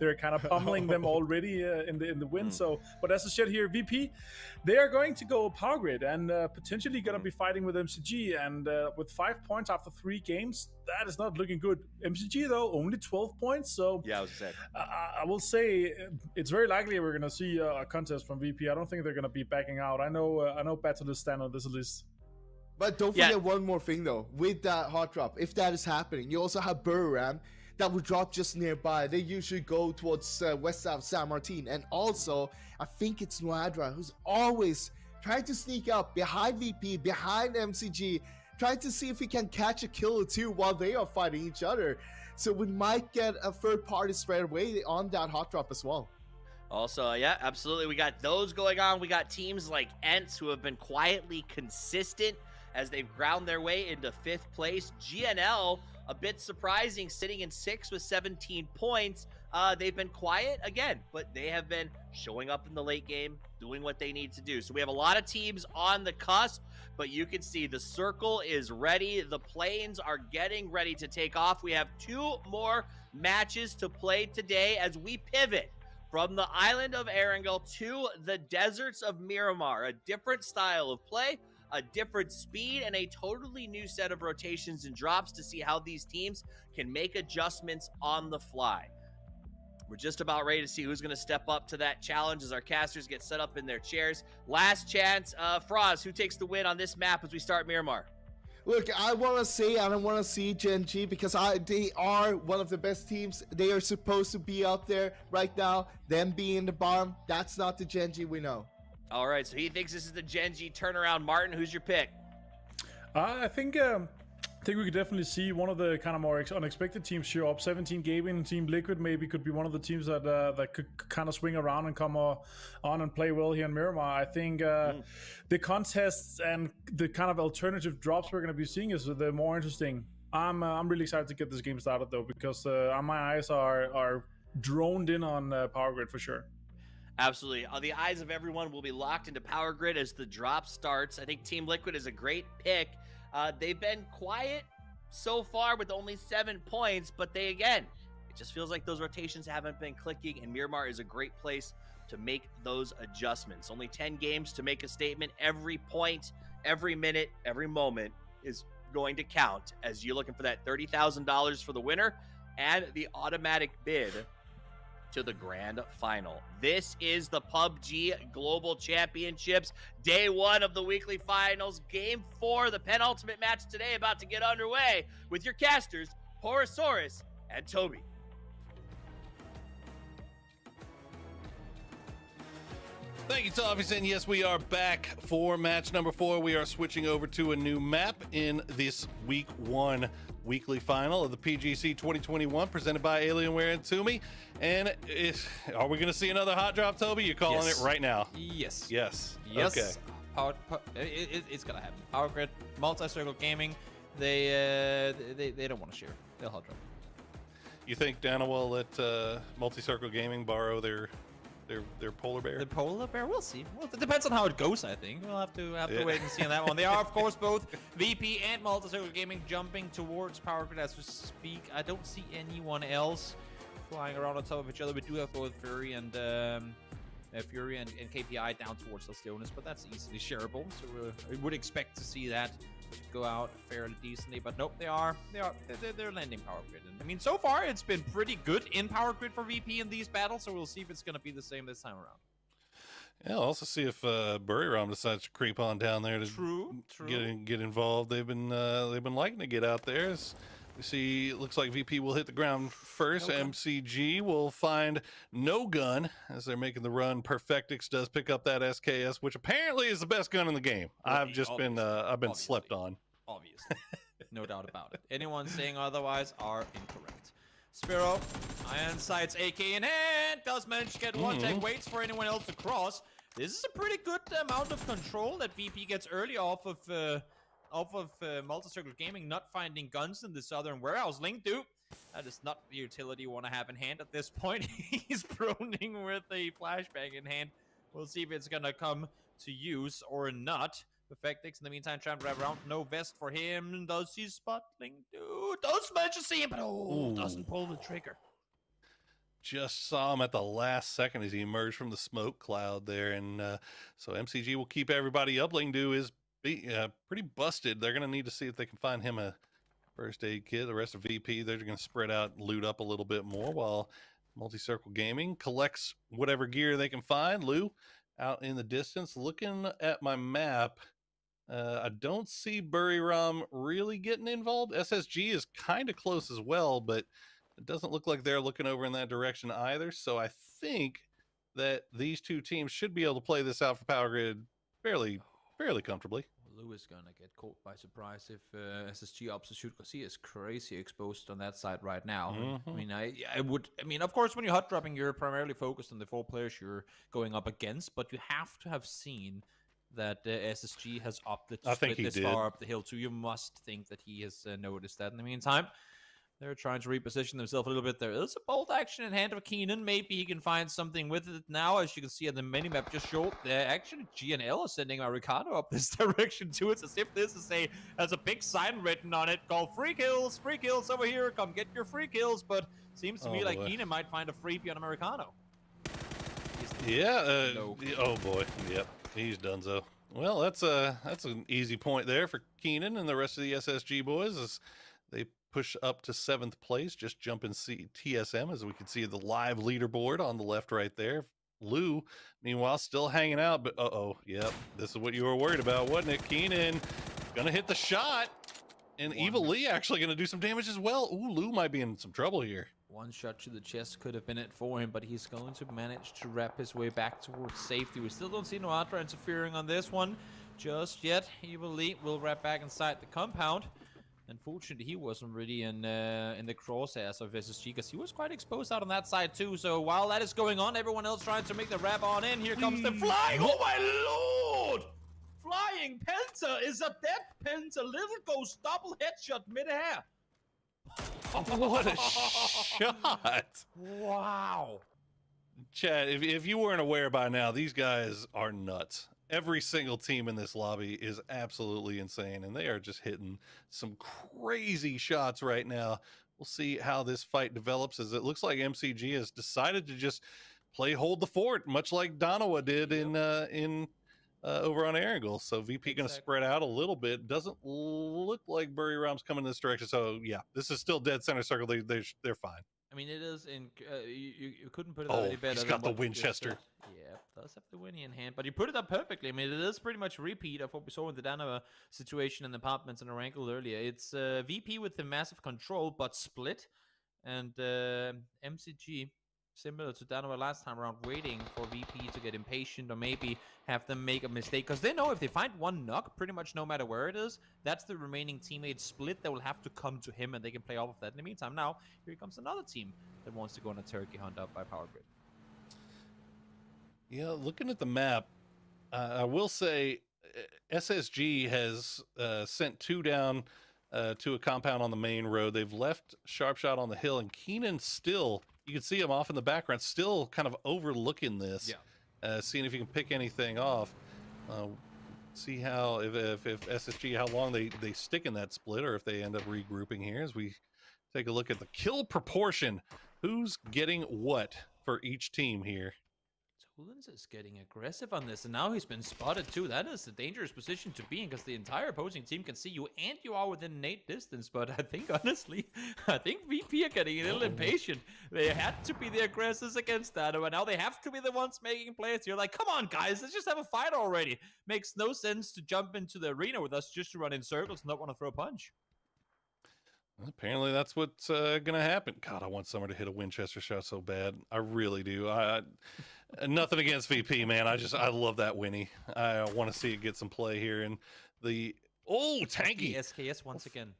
They're kind of pummeling them already in the win. So, but as I said here, VP, they are going to go power grid and potentially going to be fighting with MCG, and with 5 points after 3 games. That is not looking good. MCG, though, only 12 points. So yeah, I will say it's very likely we're going to see a contest from VP. I don't think they're going to be backing out. I know Battle is stand on this list. But don't forget one more thing, though. With that hot drop, if that is happening, you also have Burram that will drop just nearby. They usually go towards west of San Martin. And also, I think it's Nuadra, who's always trying to sneak up behind VP, behind MCG, trying to see if he can catch a kill or 2 while they are fighting each other. So we might get a third party straight away on that hot drop as well. Also, yeah, absolutely. We got those going on. We got teams like Ents who have been quietly consistent as they've ground their way into 5th place. GNL, a bit surprising, sitting in 6th with 17 points. They've been quiet again, but they have been showing up in the late game, doing what they need to do. So we have a lot of teams on the cusp, but you can see the circle is ready. The planes are getting ready to take off. We have 2 more matches to play today as we pivot from the island of Erangel to the deserts of Miramar. A different style of play, a different speed, and a totally new set of rotations and drops to see how these teams can make adjustments on the fly. We're just about ready to see who's going to step up to that challenge as our casters get set up in their chairs. Last chance, Froz, who takes the win on this map as we start Miramar? Look, I want to say I don't want to see Gen G because they are one of the best teams. They are supposed to be up there right now. Them being the bottom, that's not the Gen G we know. All right, so he thinks this is the Gen G turnaround. Martin, who's your pick? I think we could definitely see one of the kind of more unexpected teams show up. 17 Gaming, Team Liquid maybe could be one of the teams that could kind of swing around and come on and play well here in Miramar. I think the contests and the kind of alternative drops we're going to be seeing is the more interesting. I'm really excited to get this game started though, because my eyes are droned in on Power Grid for sure. Absolutely. The eyes of everyone will be locked into Power Grid as the drop starts. I think Team Liquid is a great pick. They've been quiet so far with only 7 points, but it just feels like those rotations haven't been clicking, and Miramar is a great place to make those adjustments. Only 10 games to make a statement. Every point, every minute, every moment is going to count as you're looking for that $30,000 for the winner and the automatic bid to the grand final. This is the PUBG Global Championships, day 1 of the weekly finals, game 4, the penultimate match today about to get underway with your casters, Horosaurus and Toby. Thank you, Toffees, and yes, we are back for match number 4. We are switching over to a new map in this week 1 weekly final of the PGC 2021 presented by Alienware and Toomey. And are we going to see another hot drop, Toby? You're calling it right now. Yes. Yes. Yes. Okay. It's going to happen. Power Grid, Multi-Circle Gaming, they don't want to share. They'll hot drop. You think Dana will let Multi-Circle Gaming borrow their polar bear? The polar bear, we'll see. Well, it depends on how it goes, I think. We'll have to wait and see on that one. They are, of course, both VP and Multi-Circle Gaming jumping towards Power Grid as we speak. I don't see anyone else flying around on top of each other. We do have both Fury and KPI down towards Leonis, but that's easily shareable. So we would expect to see that go out fairly decently, but nope, they're landing Power Grid. And I mean, so far it's been pretty good in Power Grid for VP in these battles, so we'll see if it's going to be the same this time around. Yeah, I'll also see if Buriram decides to creep on down there to get involved. They've been liking to get out there. We see, it looks like VP will hit the ground first. MCG will find no gun as they're making the run. Perfectix does pick up that SKS, which apparently is the best gun in the game. I've been slept on. Obviously, no doubt about it. Anyone saying otherwise are incorrect. Spiro, Iron Sights AK in hand, does manage to get one tag, waits for anyone else to cross. This is a pretty good amount of control that VP gets early off of Multi-Circle Gaming, not finding guns in the southern warehouse. Lingdu, that is not the utility you want to have in hand at this point. He's proning with a flashbang in hand. We'll see if it's going to come to use or not. Perfectix, in the meantime, trying to wrap around. No vest for him. Does he spot Lingdu? Does manage to see him, but doesn't pull the trigger. Just saw him at the last second as he emerged from the smoke cloud there. And so MCG will keep everybody up. Lingdu is pretty busted. They're going to need to see if they can find him a first aid kit. The rest of VP, they're going to spread out and loot up a little bit more while Multi-Circle Gaming collects whatever gear they can find. Lou out in the distance. Looking at my map, I don't see Buriram really getting involved. SSG is kind of close as well, but it doesn't look like they're looking over in that direction either. So I think that these two teams should be able to play this out for Power Grid fairly comfortably. Lou is gonna get caught by surprise if SSG opts to shoot, because he is crazy exposed on that side right now. I mean, of course, when you're hot dropping, you're primarily focused on the 4 players you're going up against, but you have to have seen that SSG has opted to split this far up the hill too. You must think that he has noticed that. In the meantime, they're trying to reposition themselves a little bit. There is a bolt action in hand of Keenan. Maybe he can find something with it now. As you can see on the minimap just showed, actually GNL is sending Ricardo up this direction too. It's as if this is has a big sign written on it called free kills over here. Come get your free kills. But seems to me like Keenan might find a freebie on Americano. Yeah. Oh boy. Yep. He's donezo. Well, that's an easy point there for Keenan and the rest of the SSG boys as they push up to 7th place, just jumping TSM, as we can see the live leaderboard on the left right there. Lou, meanwhile, still hanging out, but yep, this is what you were worried about, wasn't it? Keenan gonna hit the shot, and Evil Lee actually gonna do some damage as well. Ooh, Lou might be in some trouble here. One shot to the chest could have been it for him, but he's going to manage to wrap his way back towards safety. We still don't see Noatra interfering on this one just yet. Evil Lee will wrap back inside the compound. Unfortunately, he wasn't really in the crosshairs of SSG because he was quite exposed out on that side too. So while that is going on, everyone else trying to make the wrap on in. Here comes the flying. Oh my lord! Flying Penta is a dead Penta. Little Ghost double headshot mid-air. What a shot! Wow. Chad, if you weren't aware by now, these guys are nuts. Every single team in this lobby is absolutely insane, and they are just hitting some crazy shots right now. We'll see how this fight develops, as it looks like MCG has decided to just play hold the fort, much like Donawa did in over on Erangel. So VP going to spread out a little bit. Doesn't look like Buriram's coming this direction. So yeah, this is still dead center circle. They're fine. I mean, it is in. You couldn't put it up any better. He's got the Winchester. Yeah, does have the Winnie in hand, but you put it up perfectly. I mean, it is pretty much a repeat of what we saw in the Danova situation in the apartments and Oracle earlier. It's VP with the massive control, but split, and MCG Similar to Danoa last time around, waiting for VP to get impatient or maybe have them make a mistake. Because they know if they find one knock, pretty much no matter where it is, that's the remaining teammate split that will have to come to him and they can play off of that. In the meantime, now, here comes another team that wants to go on a turkey hunt up by Power Grid. Yeah, looking at the map, I will say SSG has sent 2 down to a compound on the main road. They've left Sharpshot on the hill, and Keenan still, you can see him off in the background, still kind of overlooking this, seeing if you can pick anything off. See how, if SSG, how long they stick in that split, or if they end up regrouping here as we take a look at the kill proportion. Who's getting what for each team here? Toolins is getting aggressive on this, and now he's been spotted too. That is a dangerous position to be in, because the entire opposing team can see you, and you are within nade distance. But I think, honestly, VP are getting a little impatient. They had to be the aggressors against that, and now they have to be the ones making plays. You're like, come on, guys, let's just have a fight already. Makes no sense to jump into the arena with us just to run in circles and not want to throw a punch. Apparently that's what's gonna happen. God, I want Summer to hit a Winchester shot so bad. I really do. Nothing against VP, man. I love that Winnie. I want to see it get some play here. And the tanky SKS once again.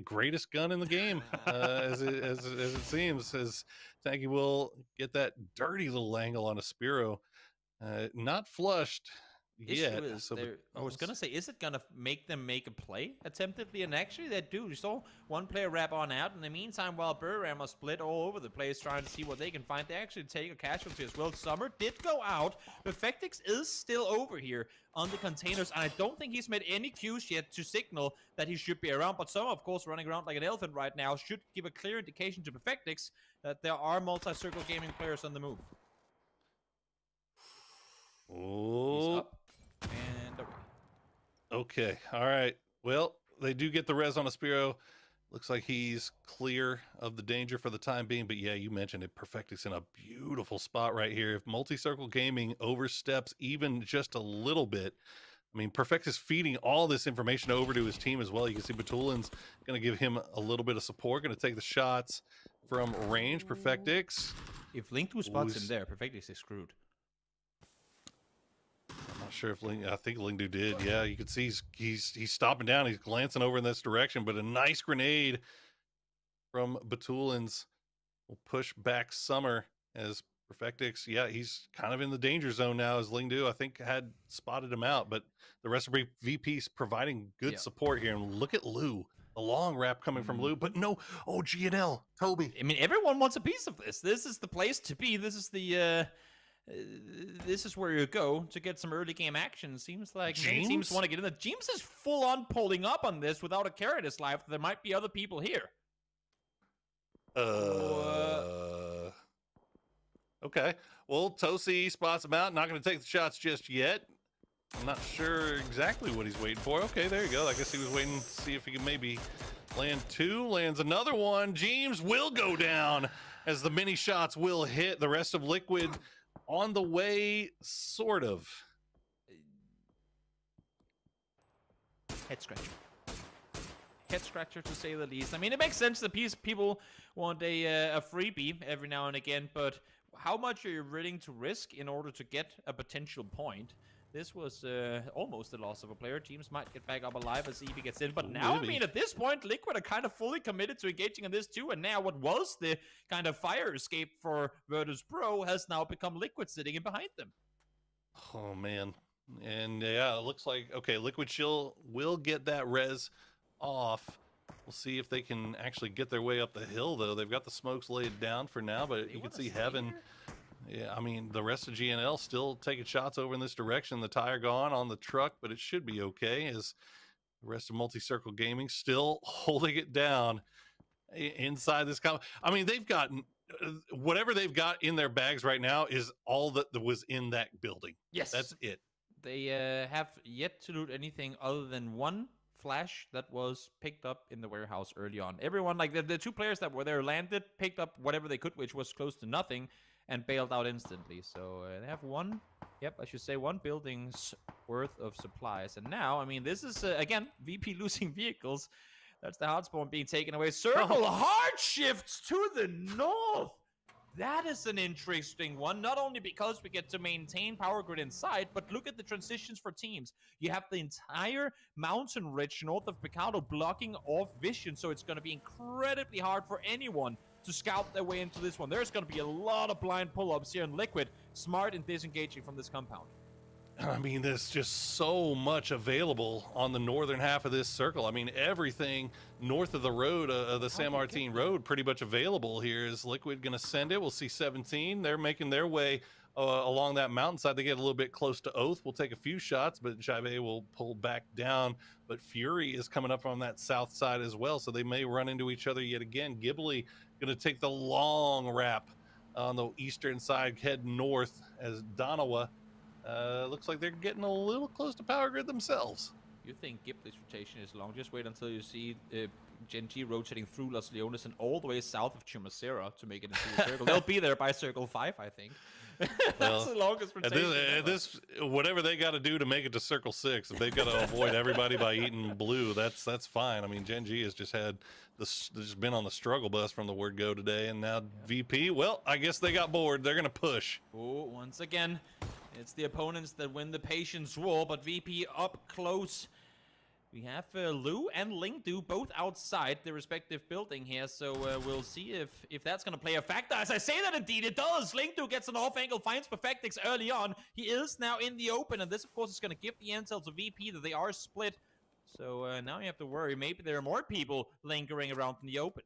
Greatest gun in the game, as it seems. As Tanky will get that dirty little angle on a Spiro, not flushed. Yeah, I was gonna say, is it gonna make them make a play attemptedly? And actually, they do. You saw one player wrap on out. In the meantime, while Burram are split all over the place trying to see what they can find, they actually take a casualty as well. Summer did go out, but Fectix is still over here on the containers, and I don't think he's made any cues yet to signal that he should be around. But Summer, of course, running around like an elephant right now, should give a clear indication to Fectix that there are multi-circle gaming players on the move. Oh. And okay, all right. Well, they do get the res on a Spiro. Looks like he's clear of the danger for the time being. But yeah, you mentioned it. Perfectix in a beautiful spot right here. If multi-circle gaming oversteps even just a little bit, I mean, Perfectix feeding all this information over to his team as well. You can see Batulin's going to give him a little bit of support. Going to take the shots from range. Perfectix. If Link2 spots him there, Perfectix is screwed. Not sure if I think Lingdu did. Yeah, you can see he's stopping down. He's glancing over in this direction, but a nice grenade from Batulins will push back Summer as Perfectix. Yeah, he's kind of in the danger zone now as Lingdu, I think, had spotted him out, but the rest of VP's providing good support here. And look at Lou. A long wrap coming from Lou, but no. Oh, GNL, Toby. I mean, everyone wants a piece of this. This is the place to be. This is the this is where you go to get some early game action. Seems like many teams want to get in. James is full on pulling up on this without a carry this life. There might be other people here. Okay. Well, Tosi spots him out. Not going to take the shots just yet. I'm not sure exactly what he's waiting for. Okay, there you go. I guess he was waiting to see if he can maybe land 2. Lands another one. James will go down as the mini shots will hit. The rest of Liquid on the way, sort of. Head scratcher. Head scratcher, to say the least. I mean, it makes sense that people want a freebie every now and again, but how much are you willing to risk in order to get a potential point? This was almost the loss of a player. Teams might get back up alive as EB gets in. But now, I mean, at this point, Liquid are kind of fully committed to engaging in this too. And now what was the kind of fire escape for Virtus Pro has now become Liquid sitting in behind them. Oh, man. And yeah, it looks like, okay, Liquid Chill will get that res off. We'll see if they can actually get their way up the hill, though. They've got the smokes laid down for now, but you can see Heaven... Yeah, I mean, the rest of GNL still taking shots over in this direction. The tire gone on the truck, but it should be okay as the rest of Multi-Circle Gaming still holding it down inside this. I mean, they've gotten whatever they've got in their bags right now is all that was in that building. Yes. That's it. They have yet to loot anything other than one flash that was picked up in the warehouse early on. Everyone, like the 2 players that were there landed, picked up whatever they could, which was close to nothing, and bailed out instantly. So they have one building's worth of supplies. And now, I mean, this is, again, VP losing vehicles. That's the hard spawn being taken away. Circle hard shifts to the north. That is an interesting one, not only because we get to maintain power grid inside, but look at the transitions for teams. You have the entire mountain ridge north of Picado blocking off vision, so it's going to be incredibly hard for anyone to scout their way into this one. There's going to be a lot of blind pull-ups here in Liquid, smart in disengaging from this compound. I mean, there's just so much available on the northern half of this circle. I mean, everything north of the road, the San Martin Road, pretty much available here. Is Liquid going to send it? We'll see 17. They're making their way along that mountainside. They get a little bit close to Oath. We'll take a few shots, but Jaive will pull back down. But Fury is coming up on that south side as well, so they may run into each other yet again. Ghibli going to take the long wrap on the eastern side, head north as Danawa. Looks like they're getting a little close to power grid themselves. You think Ghibli's rotation is long? Just wait until you see Gen G rotating through Los Leones and all the way south of Chumacera to make it into the circle. They'll be there by circle 5, I think. That's the longest rotation. At this, whatever they got to do to make it to circle 6, if they've got to avoid everybody by eating blue, that's fine. I mean, Gen G has just had just been on the struggle bus from the word go today, and now VP. Well, I guess they got bored. They're gonna push. Oh, once again, it's the opponents that win the patience war, but VP up close. We have Lu and Lingdu both outside their respective building here, so we'll see if that's going to play a factor. As I say that, indeed it does. Lingdu gets an off angle, finds Perfectix early on. He is now in the open, and this, of course, is going to give the intel to VP that they are split. So now you have to worry. Maybe there are more people lingering around in the open.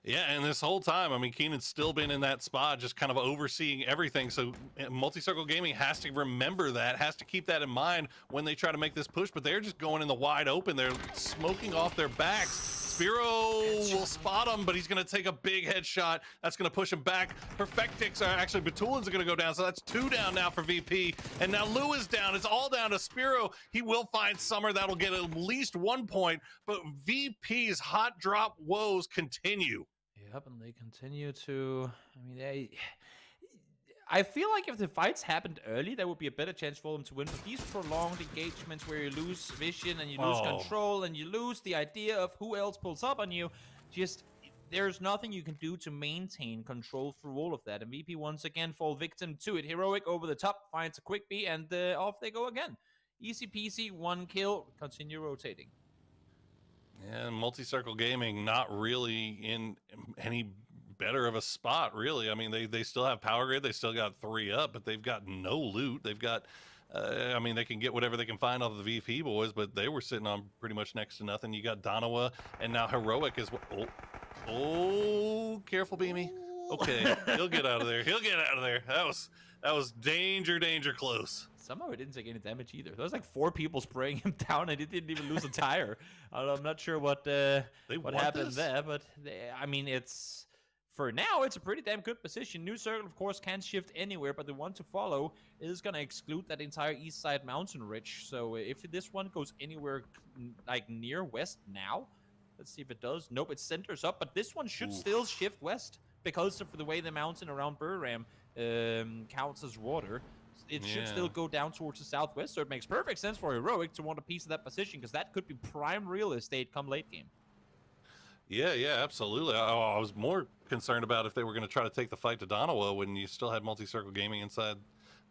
Yeah, and this whole time, I mean, Keenan's still been in that spot, just kind of overseeing everything. So Multi-Circle Gaming has to remember that, has to keep that in mind when they try to make this push. But they're just going in the wide open. They're smoking off their backs. Spiro will spot him, but he's going to take a big headshot. That's going to push him back. Perfectix, actually, Batulin's going to go down. So that's 2 down now for VP. And now Lou is down. It's all down to Spiro. He will find Summer. That'll get at least 1 point. But VP's hot drop woes continue. Yep, and they continue to, I mean, I feel like if the fights happened early, there would be a better chance for them to win. But these prolonged engagements where you lose vision and you lose control and you lose the idea of who else pulls up on you, just, there's nothing you can do to maintain control through all of that. And VP once again fall victim to it. Heroic over the top, finds a quick B, and off they go again. Easy peasy, 1 kill, continue rotating. And Multi-Circle Gaming not really in any better of a spot, really. I mean, they still have power grid. They still got 3 up, but they've got no loot. They've got, I mean, they can get whatever they can find off the VP boys, but they were sitting on pretty much next to nothing. You got Danawa, and now Heroic as well. Oh, careful, Beamy. Okay, he'll get out of there. He'll get out of there. That was danger close. Somehow it didn't take any damage either. There was like 4 people spraying him down, and it didn't even lose a tire. I'm not sure what happened there, but I mean, it's for now it's a pretty damn good position. New circle, of course, can shift anywhere, but the one to follow is gonna exclude that entire east side mountain ridge. So if this one goes anywhere like near west now, let's see if it does. Nope, it centers up, but this one should still shift west because of the way the mountain around Burram counts as water. It should still go down towards the southwest, so it makes perfect sense for Heroic to want a piece of that position, because that could be prime real estate come late game. Yeah, absolutely. I was more concerned about if they were going to try to take the fight to Danawa when you still had Multi-Circle Gaming inside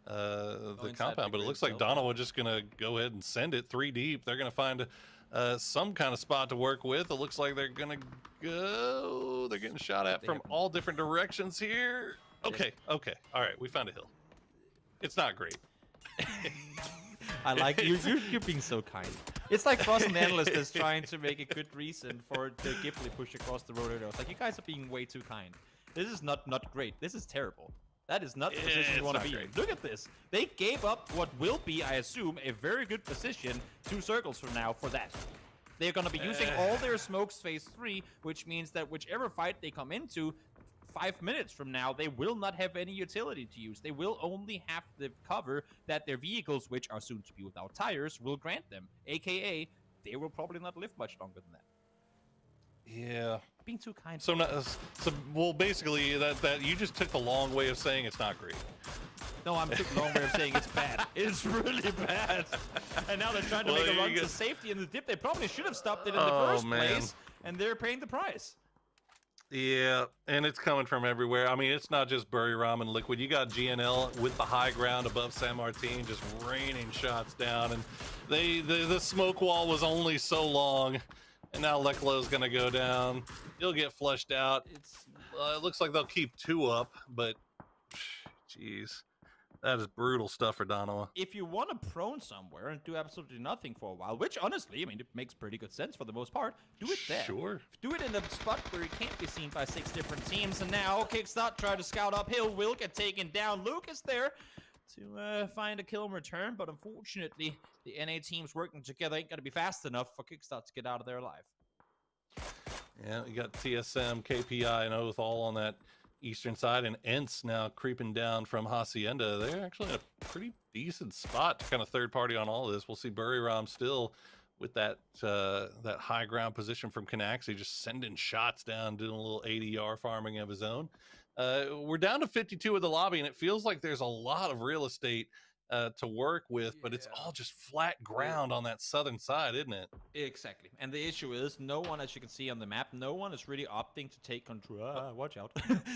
the compound, but it looks like Danawa just going to go ahead and send it 3 deep. They're going to find some kind of spot to work with. It looks like they're going to go. They're getting shot at from all different directions here. Okay. All right, we found a hill. It's not great. I like you're being so kind. It's like Frost and Analyst is trying to make a good reason for the Ghibli push across the road. It's like, you guys are being way too kind. This is not great. This is terrible. That is not the position you want to be in. Look at this. They gave up what will be, I assume, a very good position 2 circles from now for that. They're going to be using all their smokes phase 3, which means that whichever fight they come into, 5 minutes from now, they will not have any utility to use. They will only have the cover that their vehicles, which are soon to be without tires, will grant them. AKA, they will probably not live much longer than that. Yeah. Being too kind. So well, basically, that you just took the long way of saying it's not great. No, I'm taking the long way of saying it's bad. It's really bad. And now they're trying to make a run to safety in the dip. They probably should have stopped it in the first place, and they're paying the price. Yeah, and it's coming from everywhere. I mean, it's not just Bury Ram and Liquid. You got GNL with the high ground above San Martin, just raining shots down, and the smoke wall was only so long, and now Leklo's gonna go down. He'll get flushed out. It looks like they'll keep 2 up, but jeez. That is brutal stuff for Donowa. If you want to prone somewhere and do absolutely nothing for a while, which honestly, I mean, it makes pretty good sense for the most part, do it there. Sure. Do it in a spot where it can't be seen by 6 different teams. And now Kickstart try to scout uphill, will get taken down. Luke is there to find a kill and return, but unfortunately, the NA teams working together ain't going to be fast enough for Kickstart to get out of there alive. Yeah, you got TSM, KPI, and Oath all on that eastern side, and Ents now creeping down from Hacienda. They're actually in a pretty decent spot to kind of third party on all this. We'll see Bury Ram still with that that high ground position from Canaxi, just sending shots down, doing a little ADR farming of his own. We're down to 52 of the lobby, and it feels like there's a lot of real estate to work with, but it's all just flat ground on that southern side, isn't it? Exactly. And the issue is no one, as you can see on the map, no one is really opting to take control. Watch out.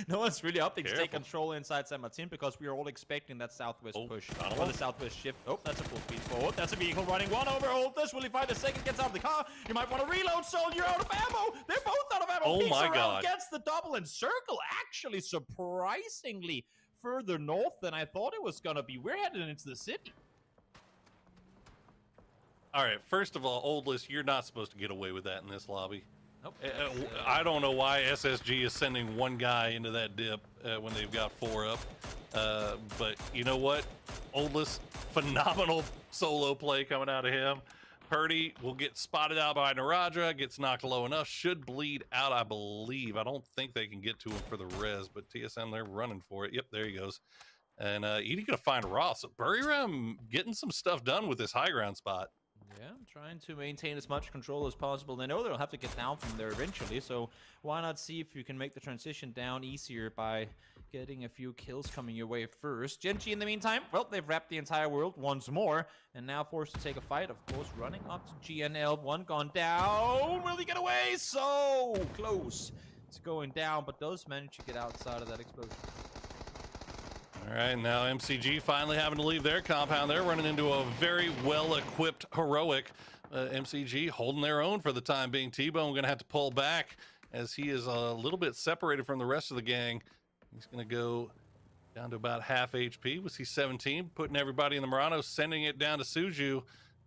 No one's really opting to take control inside San Martin because we are all expecting that southwest push or the southwest shift. Oh, that's a full speed forward. That's a vehicle running one over. Hold this. Will he find a second? Gets out of the car. You might want to reload, Soul. You're out of ammo. They're both out of ammo. Oh my God. Gets the double and circle. Actually, surprisingly further north than I thought it was going to be. We're headed into the city. All right, first of all, Old List, you're not supposed to get away with that in this lobby. Nope. I don't know why SSG is sending 1 guy into that dip when they've got 4 up. But you know what? Old List, phenomenal solo play coming out of him. Purdy will get spotted out by Naraja, gets knocked low enough, should bleed out, I believe. I don't think they can get to him for the res, but TSM, they're running for it. Yep, there he goes. And Edie gonna find Ross. So Bury Ram getting some stuff done with this high ground spot. Yeah, trying to maintain as much control as possible. They know they'll have to get down from there eventually, so why not see if you can make the transition down easier by getting a few kills coming your way first. Genji, in the meantime, well, they've wrapped the entire world once more, and now forced to take a fight, of course, running up to GNL. 1 gone down. Will he get away? So close to going down, but does manage to get outside of that explosion. All right, now MCG finally having to leave their compound. They're running into a very well-equipped Heroic. MCG holding their own for the time being. T-Bone going to have to pull back as he is a little bit separated from the rest of the gang. He's going to go down to about half HP with C17, putting everybody in the Murano, sending it down to Suju.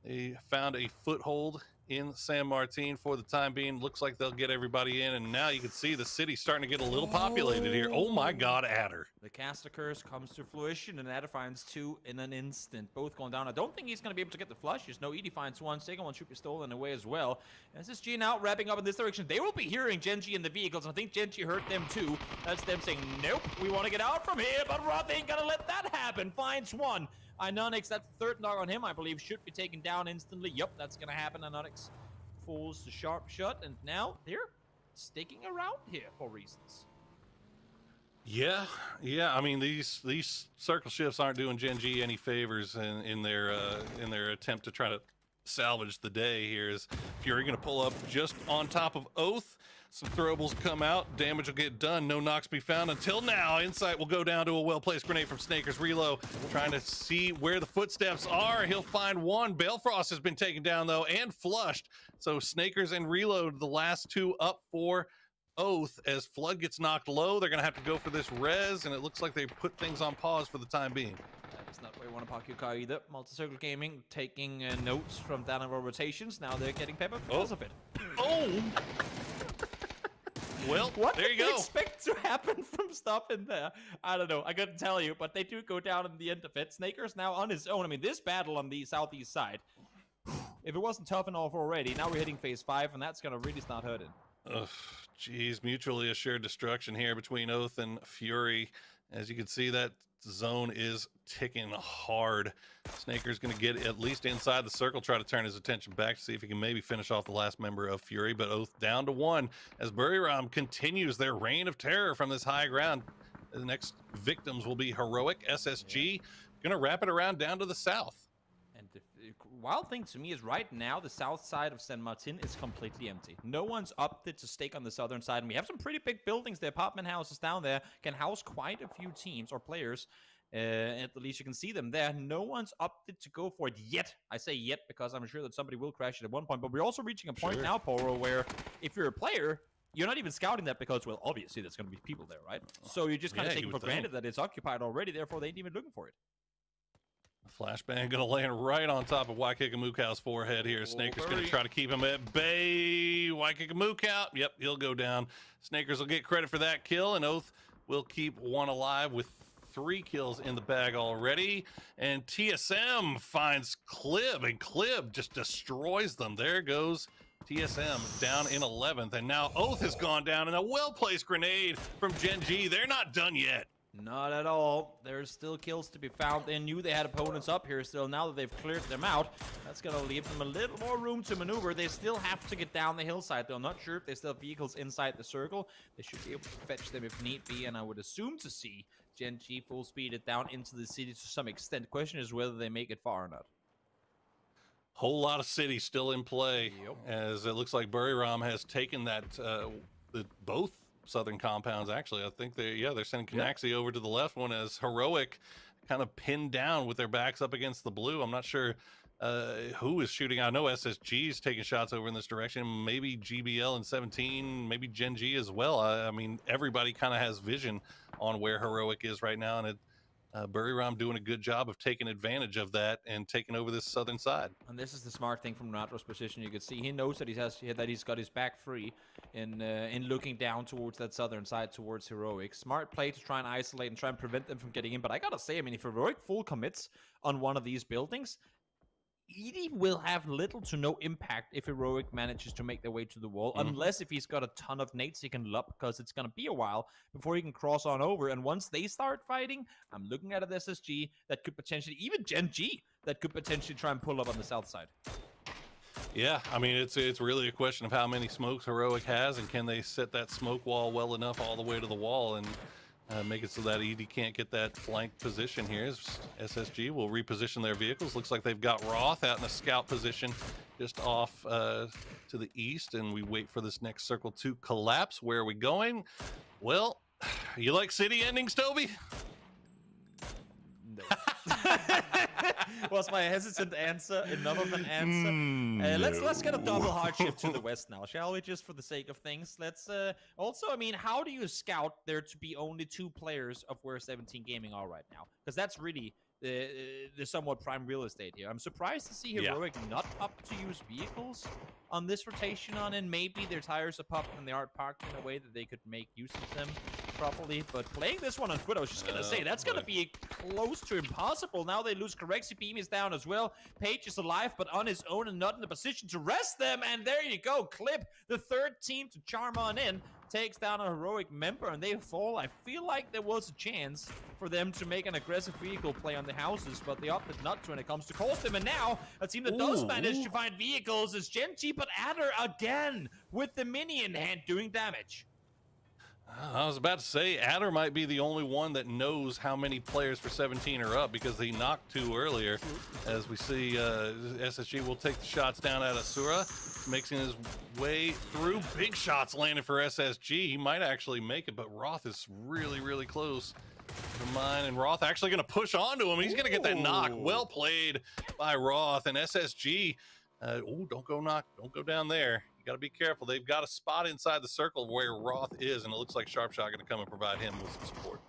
They found a foothold in San Martin for the time being. Looks like they'll get everybody in, and now you can see the city starting to get a little populated here. Oh my God, Adder. The caster curse comes to fruition, and Adder finds 2 in an instant. Both going down. I don't think he's going to be able to get the flush. There's no Edie finds 1. Second one should be stolen away as well. As this G now wrapping up in this direction, they will be hearing Genji in the vehicles. I think Genji hurt them too. That's them saying, nope, we want to get out from here, but Roth ain't going to let that happen. Finds 1. Inonix, that 3rd knock on him, I believe, should be taken down instantly. Yep, that's going to happen. Inonix falls the sharp shot, and now they're sticking around here for reasons. Yeah. I mean, these circle shifts aren't doing Genji any favors in their attempt to try to salvage the day here. Is Fury going to pull up just on top of Oath? Some throwables come out, damage will get done, no knocks be found until now. Insight will go down to a well-placed grenade from Snakers. Relo trying to see where the footsteps are. He'll find 1. Balefrost has been taken down though and flushed. So Snakers and Reload, the last 2 up for Oath. As Flood gets knocked low, they're gonna have to go for this res, and it looks like they put things on pause for the time being. That's not where you want to park your car either. Multi-Circle Gaming taking notes from downward rotations. Now they're getting peppered because of it. Oh! Well, what there you did go. you expect to happen from stopping there? I don't know. I couldn't tell you, but they do go down in the end of it. Snaker's now on his own. I mean, this battle on the southeast side, if it wasn't tough enough already, now we're hitting phase 5, and that's going to really start hurting. Ugh, geez, mutually assured destruction here between Oath and Fury. As you can see, that zone is ticking hard. Snaker's going to get at least inside the circle, try to turn his attention back to see if he can maybe finish off the last member of Fury, but Oath down to 1 as Bury Ram continues their reign of terror from this high ground. The next victims will be Heroic, SSG, going to wrap it around down to the south. And wild thing to me is right now the south side of San Martin is completely empty. No one's opted to stake on the southern side, and we have some pretty big buildings. The apartment houses down there can house quite a few teams or players. At least you can see them there. No one's opted to go for it yet. I say yet because I'm sure that somebody will crash it at one point, but we're also reaching a point now, Poro, where if you're a player, you're not even scouting that because, well, obviously there's going to be people there, right? So you're just kind of taking for granted that it's occupied already, therefore they ain't even looking for it. Flashbang going to land right on top of Waikikamukao's forehead here. Snaker's going to try to keep him at bay. Waikikamuka, yep, he'll go down. Snakers will get credit for that kill, and Oath will keep one alive with 3 kills in the bag already. And TSM finds Clib, and Clib just destroys them. There goes TSM down in 11th, and now Oath has gone down, and a well-placed grenade from Gen G. They're not done yet. Not at all. There's still kills to be found. They knew they had opponents up here still. Now that they've cleared them out, that's going to leave them a little more room to maneuver. They still have to get down the hillside, though. I'm not sure if they still have vehicles inside the circle. They should be able to fetch them if need be, and I would assume to see Gen G full speed it down into the city to some extent. Question is whether they make it far or not. Whole lot of city still in play, as it looks like Buriram has taken that both southern compounds. Actually, I think they're sending Canaxi over to the left one as Heroic kind of pinned down with their backs up against the blue. I'm not sure who is shooting. I know SSG is taking shots over in this direction, maybe GBL in 17, maybe Gen G as well. I mean, everybody kind of has vision on where Heroic is right now, and Buriram doing a good job of taking advantage of that and taking over this southern side. And this is the smart thing from Natro's position. You can see he knows that he's got his back free in looking down towards that southern side towards Heroic. Smart play to try and isolate and try and prevent them from getting in. But I gotta say, I mean, if Heroic full commits on one of these buildings, Edie will have little to no impact if Heroic manages to make their way to the wall, unless if he's got a ton of nades he can lob, because it's going to be a while before he can cross on over. And once they start fighting, I'm looking at an SSG that could potentially, even Gen G, that could potentially try and pull up on the south side. Yeah, I mean, it's really a question of how many smokes Heroic has, and can they set that smoke wall well enough all the way to the wall and make it so that Edie can't get that flank position here. SSG will reposition their vehicles. Looks like they've got Roth out in a scout position just off to the east, and we wait for this next circle to collapse. Where are we going? Well, you like city endings, Toby? No. Was my hesitant answer enough of an answer? Let's get a double hard shift to the west now, shall we? Just for the sake of things. Let's also, I mean, how do you scout there to be only 2 players of where 17 Gaming are right now? Because that's really the somewhat prime real estate here. I'm surprised to see Heroic not up to use vehicles on this rotation on, and maybe their tires are popped and they aren't parked in a way that they could make use of them properly. But playing this one on foot, I was just gonna say that's gonna be close to impossible. Now they lose Corexi. Beam is down as well. Page is alive but on his own and not in a position to rest them, and there you go. Clip, the 3rd team to charm on in, takes down a Heroic member, and they fall. I feel like there was a chance for them to make an aggressive vehicle play on the houses, but they opted not to when it comes to cost them. And now a team that does manage to find vehicles is Gen G, but Adder again with the mini in hand doing damage. I was about to say, Adder might be the only one that knows how many players for 17 are up, because he knocked 2 earlier. As we see, SSG will take the shots down at Asura, making his way through. Big shots landing for SSG. He might actually make it, but Roth is really, really close to mine. And Roth actually going to push onto him. He's going to get that knock. Well played by Roth. And SSG, don't go knock. Don't go down there. Got to be careful. They've got a spot inside the circle where Roth is, and it looks like Sharpshot going to come and provide him with some support.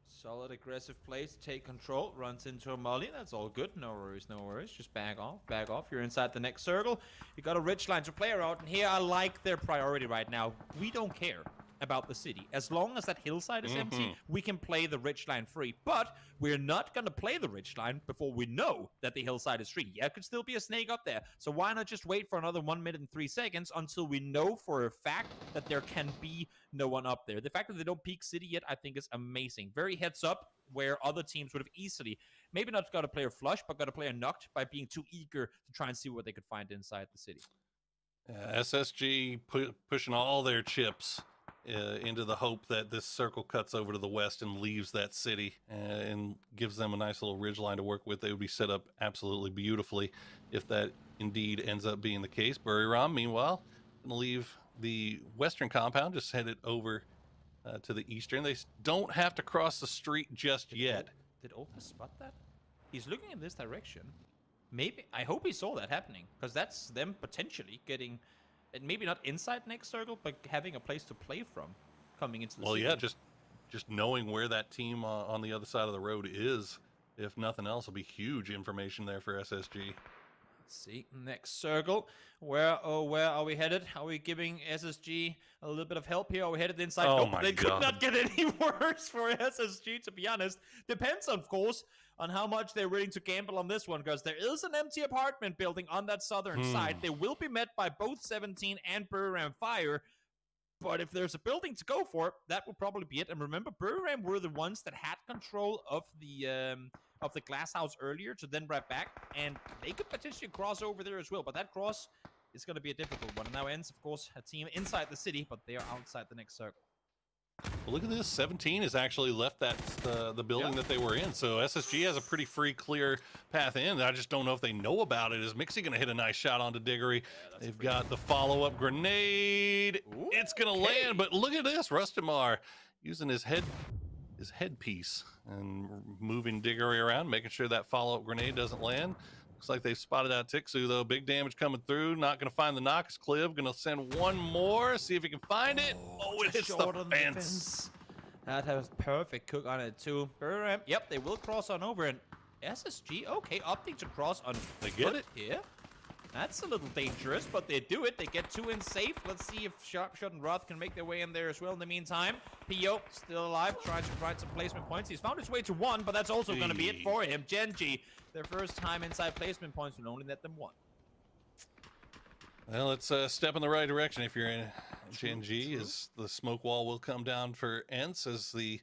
Solid aggressive play to take control. Runs into a molly. That's all good. No worries, no worries. Just back off, back off. You're inside the next circle. You got a rich line to play around, and here I like their priority right now. We don't care about the city. As long as that hillside is empty, we can play the ridge line free. But we're not going to play the ridge line before we know that the hillside is free. Yeah, it could still be a snake up there. So why not just wait for another 1 minute and 3 seconds until we know for a fact that there can be no one up there. The fact that they don't peek city yet, I think, is amazing. Very heads up, where other teams would have easily, maybe not got a player flush, but got a player knocked by being too eager to try and see what they could find inside the city. SSG pushing all their chips into the hope that this circle cuts over to the west and leaves that city and gives them a nice little ridge line to work with. They would be set up absolutely beautifully if that indeed ends up being the case. Buriram, meanwhile, going to leave the western compound, just headed over to the eastern. They don't have to cross the street just yet. Did Olta spot that? He's looking in this direction. Maybe, I hope he saw that happening, because that's them potentially getting, maybe not inside next circle, but having a place to play from coming into the city. Yeah, just knowing where that team on the other side of the road is, if nothing else, will be huge information there for SSG. Let's see, next circle. Where are we headed? Are we giving SSG a little bit of help here? Are we headed inside? Oh Nope, my they could God. not get any worse for SSG, to be honest. Depends, of course, on how much they're willing to gamble on this one, because there is an empty apartment building on that southern side. They will be met by both 17 and Buriram Fire. But if there's a building to go for, that would probably be it. And remember, Buriram were the ones that had control of the glass house earlier to then right back, and they could potentially cross over there as well. But that cross is going to be a difficult one. And now ends, of course, a team inside the city, but they are outside the next circle. Well, look at this. 17 has actually left that the building that they were in. So SSG has a pretty free, clear path in. I just don't know if they know about it. Is Mixie going to hit a nice shot onto Diggory? They've got the follow-up grenade. Ooh, it's going to land, but look at this. Rustamar using his headpiece and moving Diggory around, making sure that follow-up grenade doesn't land. Looks like they've spotted out Tixu, though. Big damage coming through. Not going to find the knock. Cliv going to send one more. See if he can find it. Oh, it hits the fence. That has perfect cook on it, too. Buriram, yep, they will cross on over. And SSG, okay, opting to cross on They get it here. That's a little dangerous, but they do it. They get two in safe. Let's see if Sharpshot and Roth can make their way in there as well in the meantime. Pio still alive, trying to find some placement points. He's found his way to one, but that's also going to be it for him. Genji, their first time inside placement points, will only let them one. Well, let's step in the right direction if you're in Genji, as the smoke wall will come down for Ents as the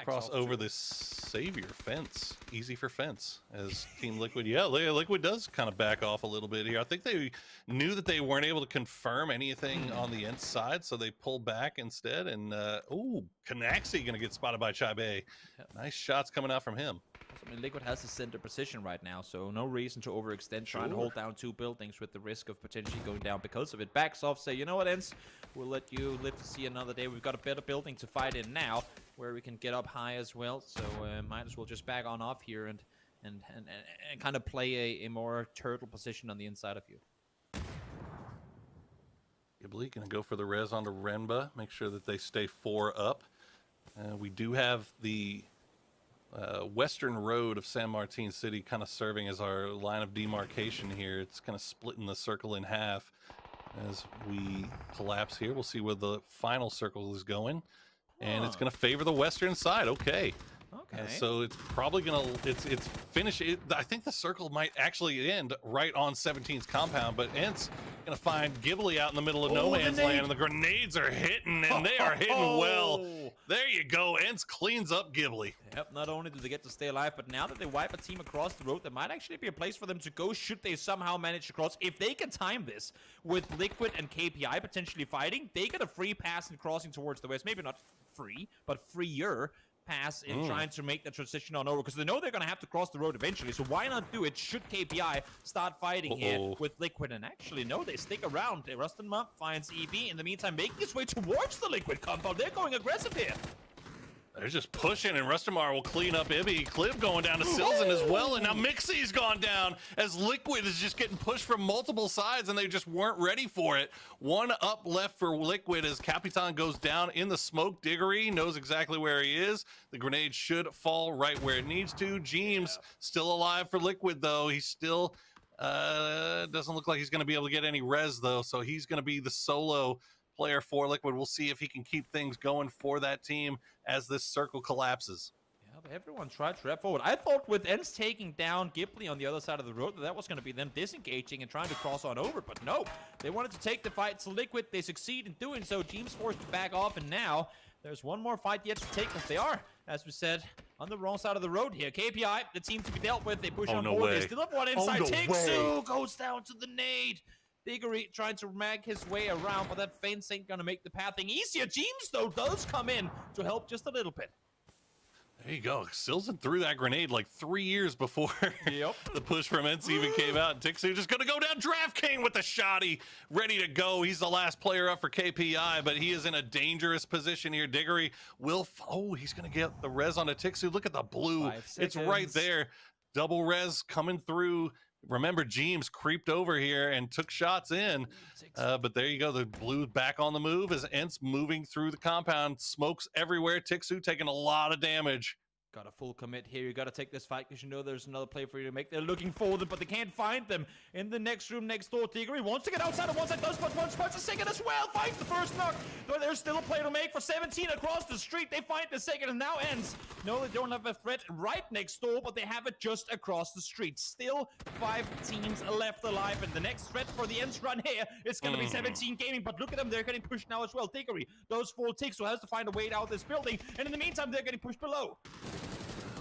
cross over this savior fence. Easy for fence as Team Liquid. Yeah, Liquid does kind of back off a little bit here. I think they knew that they weren't able to confirm anything on the Ents side, so they pulled back instead. And, ooh, Kanaxi going to get spotted by Chaibe. Nice shots coming out from him. I mean, Liquid has the center position right now, so no reason to overextend, trying to hold down two buildings with the risk of potentially going down because of it. Backs off, say, you know what, Ents, we'll let you live to see another day. We've got a better building to fight in now, where we can get up high as well, so might as well just back on off here and kind of play a more turtle position on the inside of you. Ghibli going to go for the res onto Renba, make sure that they stay 4 up. We do have the western road of San Martin City kind of serving as our line of demarcation here. It's kind of splitting the circle in half as we collapse here. We'll see where the final circle is going, and it's going to favor the western side. Okay. So it's probably going to, it's finish. I think the circle might actually end right on 17's compound, but Ents going to find Ghibli out in the middle of no man's land, and the grenades are hitting, and they are hitting well. There you go. Ents cleans up Ghibli. Yep, not only do they get to stay alive, but now that they wipe a team across the road, there might actually be a place for them to go should they somehow manage to cross. If they can time this with Liquid and KPI potentially fighting, they get a free pass and crossing towards the west. Maybe not free, but freer pass in trying to make the transition on over, because they know they're going to have to cross the road eventually, so why not do it should KPI start fighting here with Liquid? And actually, no, they stick around. Rustenma finds EB, in the meantime making his way towards the Liquid compound. They're going aggressive here. They're just pushing, and Rustamar will clean up Ibby. Cliv going down to Silzen as well, and now Mixie's gone down as Liquid is just getting pushed from multiple sides, and they just weren't ready for it. 1 up left for Liquid as Capitan goes down in the smoke. Diggory knows exactly where he is. The grenade should fall right where it needs to. Jeems still alive for Liquid, though. He still doesn't look like he's going to be able to get any res, though, so he's going to be the solo player for Liquid. We'll see if he can keep things going for that team as this circle collapses. Yeah, but everyone tried to rep forward. I thought with Ents taking down Ghibli on the other side of the road, that was going to be them disengaging and trying to cross on over, but no. They wanted to take the fight to Liquid. They succeed in doing so. Jeems forced to back off, and now there's one more fight yet to take, because they are, as we said, on the wrong side of the road here. KPI, the team to be dealt with. They push on board. They still have one inside. Tixu goes down to the nade. Diggory trying to mag his way around, but that fence ain't gonna make the pathing easier. James, though, does come in to help just a little bit. There you go. Silson threw that grenade like 3 years before the push from NC even came out. And Tixu just going to go down. Draft King with the shotty, ready to go. He's the last player up for KPI, but he is in a dangerous position here. Diggory will... Oh, he's going to get the res onto Tixu. Look at the blue. It's right there. Double res coming through. Remember, James creeped over here and took shots in, but there you go. The blue back on the move as Ents moving through the compound. Smokes everywhere. Tixu taking a lot of damage. Got a full commit here. You got to take this fight because you know there's another play for you to make. They're looking for them, but they can't find them. In the next room next door, Diggory wants to get outside of one side, does, but one spot's a second as well. Finds the first knock, but there's still a play to make for 17 across the street. They find the second and now Ends. No, they don't have a threat right next door, but they have it just across the street. Still 5 teams left alive, and the next threat for the Ends run here is going to be 17 Gaming, but look at them. They're getting pushed now as well. Diggory does full ticks, so has to find a way out of this building, and in the meantime, they're getting pushed below.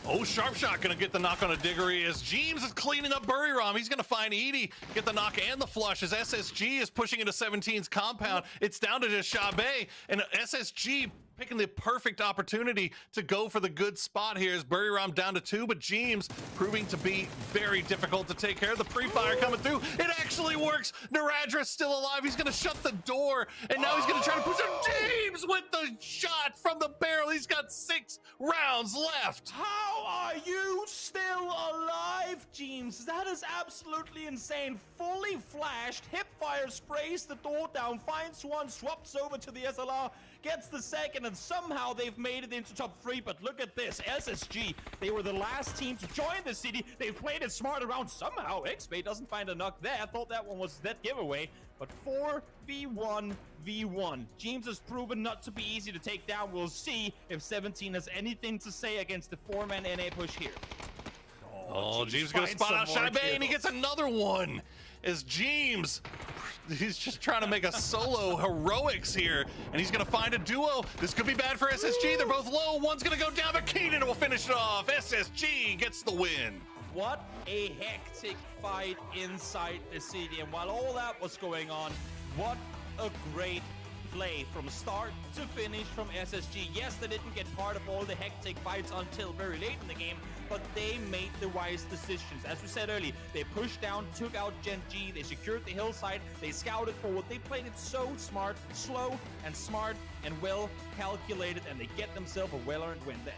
Oh, Sharp Shot gonna get the knock on a Diggory as James is cleaning up Buriram. He's gonna find Edie, get the knock and the flush as SSG is pushing into 17's compound. It's down to just Shabe, and SSG picking the perfect opportunity to go for the good spot here as Buriram down to 2, but James proving to be very difficult to take care of. The pre-fire coming through. It actually works. Naradra's still alive. He's going to shut the door, and now he's going to try to push him. James with the shot from the barrel. He's got 6 rounds left. How are you still alive, James? That is absolutely insane. Fully flashed, hip fire sprays the door down, finds one, swaps over to the SLR, gets the second, and somehow they've made it into top 3. But look at this, SSG, they were the last team to join the city. They've played it smart around. Somehow XBay doesn't find a knock there. I thought that one was that giveaway, but 4v1v1. James has proven not to be easy to take down. We'll see if 17 has anything to say against the 4-man NA push here. Oh, James gonna spot out Shabe, and he gets another one as James, he's just trying to make a solo heroics here, and he's gonna find a duo. This could be bad for SSG. They're both low. One's gonna go down, but Keenan will finish it off. SSG gets the win. What a hectic fight inside the city, and while all that was going on, what a great play from start to finish from SSG. Yes, they didn't get part of all the hectic fights until very late in the game, but they made the wise decisions. As we said earlier, they pushed down, took out Gen G, they secured the hillside, they scouted forward, they played it so smart, slow and smart and well calculated, and they get themselves a well-earned win there.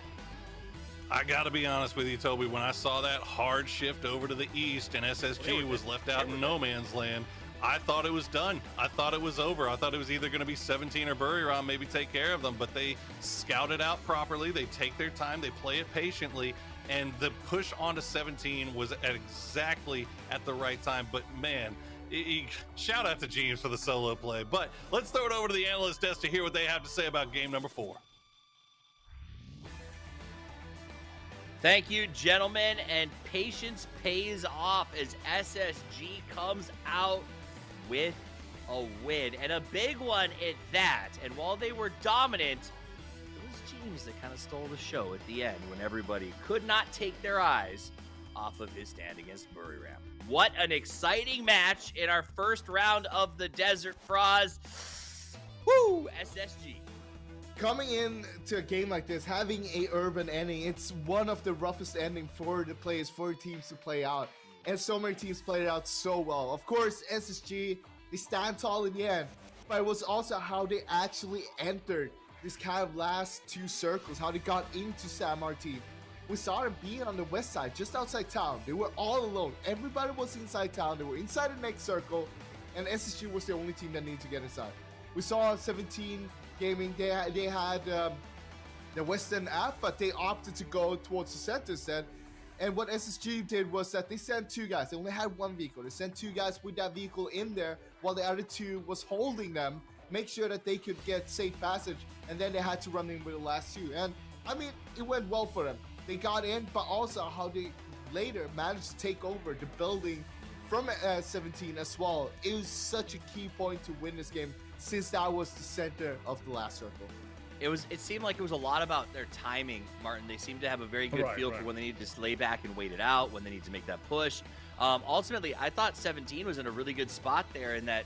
I gotta be honest with you, Toby, when I saw that hard shift over to the east and SSG was left out in no man's land, I thought it was done. I thought it was over. I thought it was either going to be 17 or Buriram, maybe take care of them, but they scout it out properly. They take their time. They play it patiently, and the push onto 17 was exactly at the right time. But man, shout out to James for the solo play. But let's throw it over to the analyst desk to hear what they have to say about game number 4. Thank you, gentlemen, and patience pays off as SSG comes out with a win, and a big one at that. And while they were dominant, it was James that kind of stole the show at the end when everybody could not take their eyes off of his stand against Buriram. What an exciting match in our first round of the Desert Frost. Woo, SSG. Coming in to a game like this, having a urban ending, it's one of the roughest ending for the players, for teams to play out. And so many teams played it out so well. Of course, SSG, they stand tall in the end, but it was also how they actually entered this kind of last 2 circles, how they got into San Martin. We saw them being on the west side, just outside town. They were all alone. Everybody was inside town. They were inside the next circle, and SSG was the only team that needed to get inside. We saw 17 Gaming, they had the western app, but they opted to go towards the center instead. And what SSG did was that they sent 2 guys. They only had 1 vehicle. They sent 2 guys with that vehicle in there while the other 2 was holding them, make sure that they could get safe passage, and then they had to run in with the last 2. And I mean, it went well for them. They got in, but also how they later managed to take over the building from 17 as well. It was such a key point to win this game, since that was the center of the last circle. It seemed like it was a lot about their timing, Martin. They seemed to have a very good feel for when they needed to lay back and wait it out, when they need to make that push. Ultimately, I thought 17 was in a really good spot there in that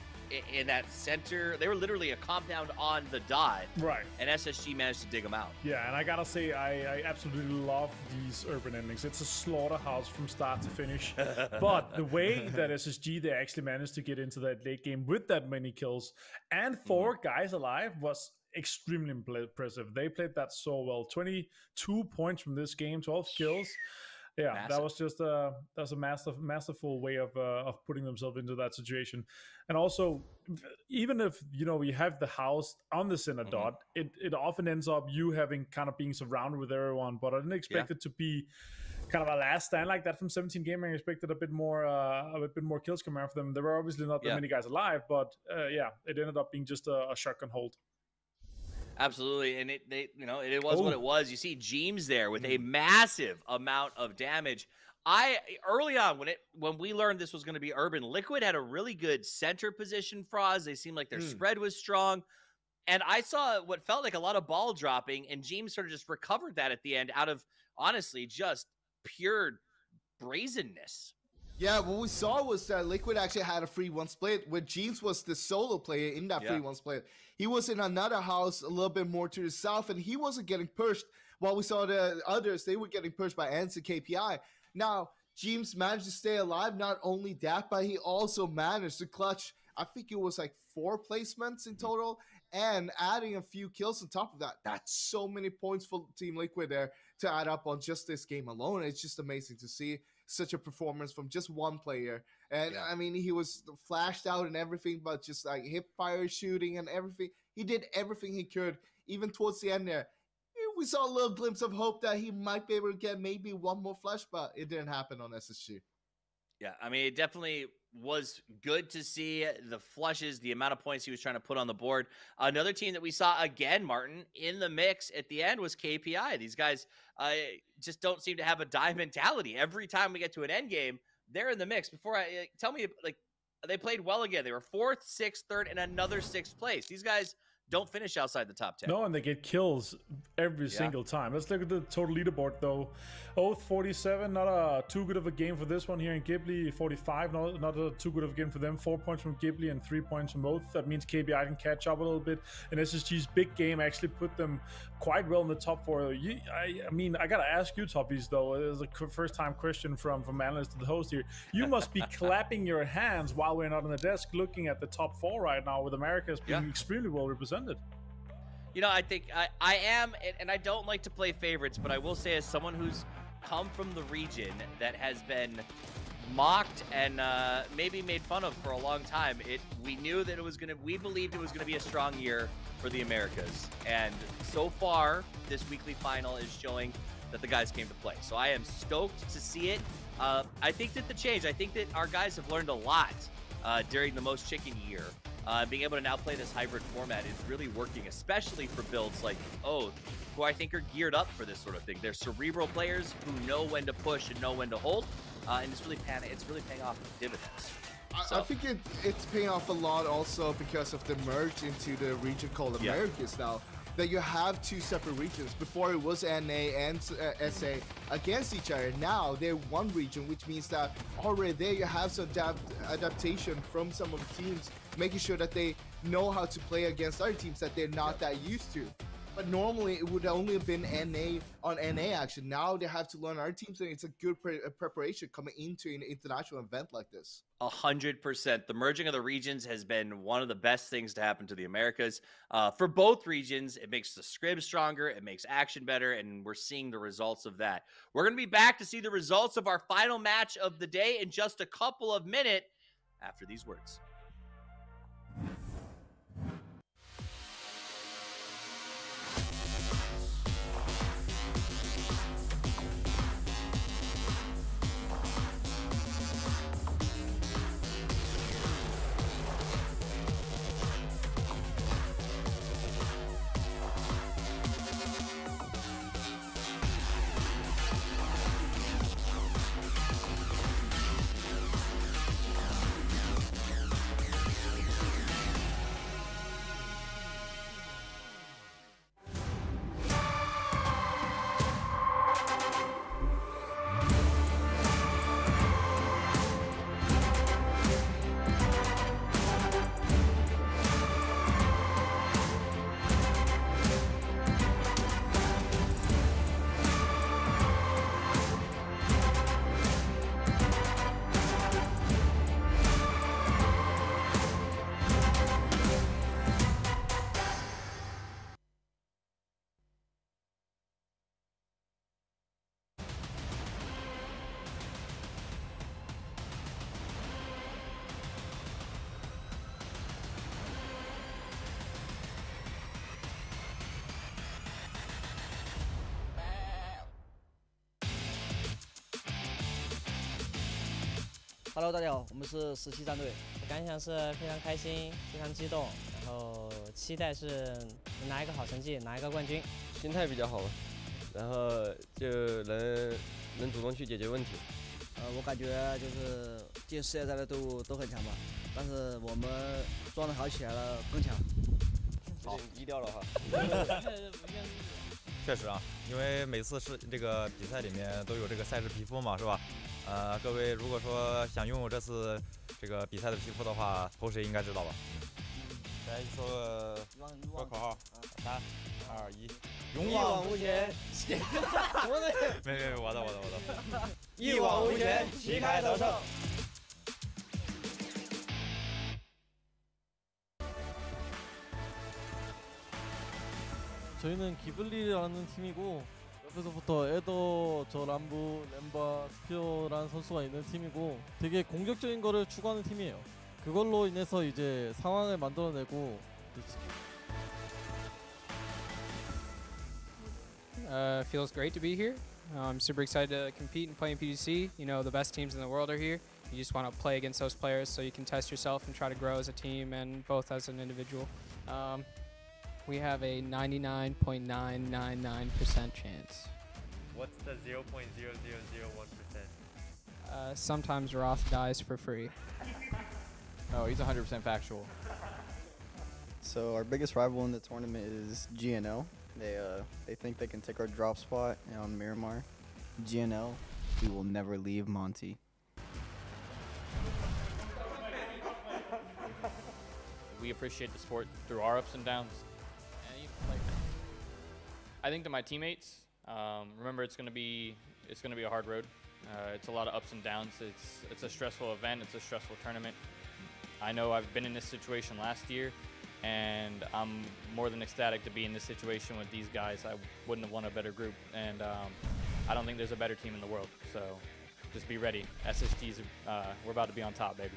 center. They were literally a compound on the dot. Right. And SSG managed to dig them out. Yeah, and I gotta say, I absolutely love these urban endings. It's a slaughterhouse from start to finish. But the way that SSG, they actually managed to get into that late game with that many kills and 4 guys alive was extremely impressive. They played that so well. 22 points from this game, 12 kills. Yeah, Massive. that was just that's a masterful way of putting themselves into that situation. And also, even if you have the house on the center dot, it often ends up you having kind of being surrounded with everyone. But I didn't expect it to be kind of a last stand like that from 17 Gaming. I expected a bit more kills coming out of them. There were obviously not that many guys alive, but yeah, it ended up being just a shotgun hold. Absolutely, and it was what it was. You see Jeems there with a massive amount of damage. Early on when we learned this was going to be Urban, Liquid had a really good center position for us. They seemed like their spread was strong, and I saw what felt like a lot of ball dropping, and Jeems sort of just recovered that at the end out of honestly just pure brazenness. Yeah, what we saw was that Liquid actually had a 3-1 split, where Jeems was the solo player in that 3-1 split. He was in another house a little bit more to the south, and he wasn't getting pushed, while we saw the others, they were getting pushed by Ants and KPI. Now, Jeems managed to stay alive, not only that, but he also managed to clutch, I think it was like 4 placements in total, and adding a few kills on top of that. That's so many points for Team Liquid there to add up on just this game alone. It's just amazing to see such a performance from just one player. And I mean, he was flashed out and everything, but just like hip fire shooting and everything. He did everything he could, even towards the end there. We saw a little glimpse of hope that he might be able to get maybe one more flush, but it didn't happen on SSG. Yeah, I mean, it definitely was good to see the flushes, the amount of points he was trying to put on the board. Another team that we saw again, Martin, in the mix at the end was KPI. These guys just don't seem to have a die mentality. Every time we get to an end game, they're in the mix. Tell me, like, they played well again. They were 4th, 6th, 3rd, and another 6th place. These guys don't finish outside the top 10. No, and they get kills every single time. Let's look at the total leaderboard, though. Oath 47, not too good of a game for this one here in Ghibli. 45, not too good of a game for them. 4 points from Ghibli and 3 points from Oath. That means KPI can catch up a little bit. And SSG's big game actually put them quite well in the top 4. I mean, I gotta ask you, Toppies, though, as a first-time question from analyst to the host here. You must be clapping your hands while we're not on the desk looking at the top 4 right now, with America as being extremely well represented. You know, I think I am, and I don't like to play favorites, but I will say, as someone who's come from the region that has been mocked and maybe made fun of for a long time, we knew that we believed it was gonna be a strong year for the Americas, and so far this weekly final is showing that the guys came to play. So I am stoked to see it. I think that our guys have learned a lot during the Most Chicken year. Being able to now play this hybrid format is really working, especially for builds like Oath, who I think are geared up for this sort of thing. They're cerebral players who know when to push and know when to hold, and it's really paying off dividends. I think it's paying off a lot also because of the merge into the region called Americas now. That you have 2 separate regions. Before it was NA and SA against each other. Now they're one region, which means that already there you have some adaptation from some of the teams, making sure that they know how to play against other teams that they're not that used to. But normally it would only have been NA on NA action. Now they have to learn our teams, and it's a good preparation coming into an international event like this. 100%. The merging of the regions has been one of the best things to happen to the Americas. For both regions, it makes the scrib stronger, it makes action better, and we're seeing the results of that. We're going to be back to see the results of our final match of the day in just a couple of minutes after these words. Hello， 大家好，我们是17战队。感想是非常开心，非常激动，然后期待是能拿一个好成绩，拿一个冠军。心态比较好，然后就能主动去解决问题。我感觉就是进世界赛的队伍都很强吧，但是我们状态好起来了更强。好，低调了哈。确实啊，因为每次是这个比赛里面都有这个赛事皮肤嘛，是吧？各位如果说想拥有这次这个比赛的皮肤的话，投谁应该知道吧？来说口号，3、2、1，一往无前，没，我的。一往无前，旗开得胜。 저희는 기블리라는 팀이고 옆에서부터 에더, 저 람부, 램바, 스피어라는 선수가 있는 팀이고 되게 공격적인 거를 추구하는 팀이에요. 그걸로 인해서 이제 상황을 만들어내고 Feels great to be here. I'm super excited to compete and play in PGC. You know, the best teams in the world are here. You just want to play against those players so you can test yourself and try to grow as a team and both as an individual. We have a 99.999% chance. What's the 0.0001%? Sometimes Roth dies for free. No, he's 100% factual. So our biggest rival in the tournament is GNL. They think they can take our drop spot on Miramar. GNL, we will never leave Monty. we appreciate the sport through our ups and downs. And I think to my teammates, remember it's gonna be a hard road. It's a lot of ups and downs. It's a stressful event. It's a stressful tournament. I know I've been in this situation last year, and I'm more than ecstatic to be in this situation with these guys. I wouldn't have won a better group, and I don't think there's a better team in the world. So just be ready. SSG's, we're about to be on top, baby.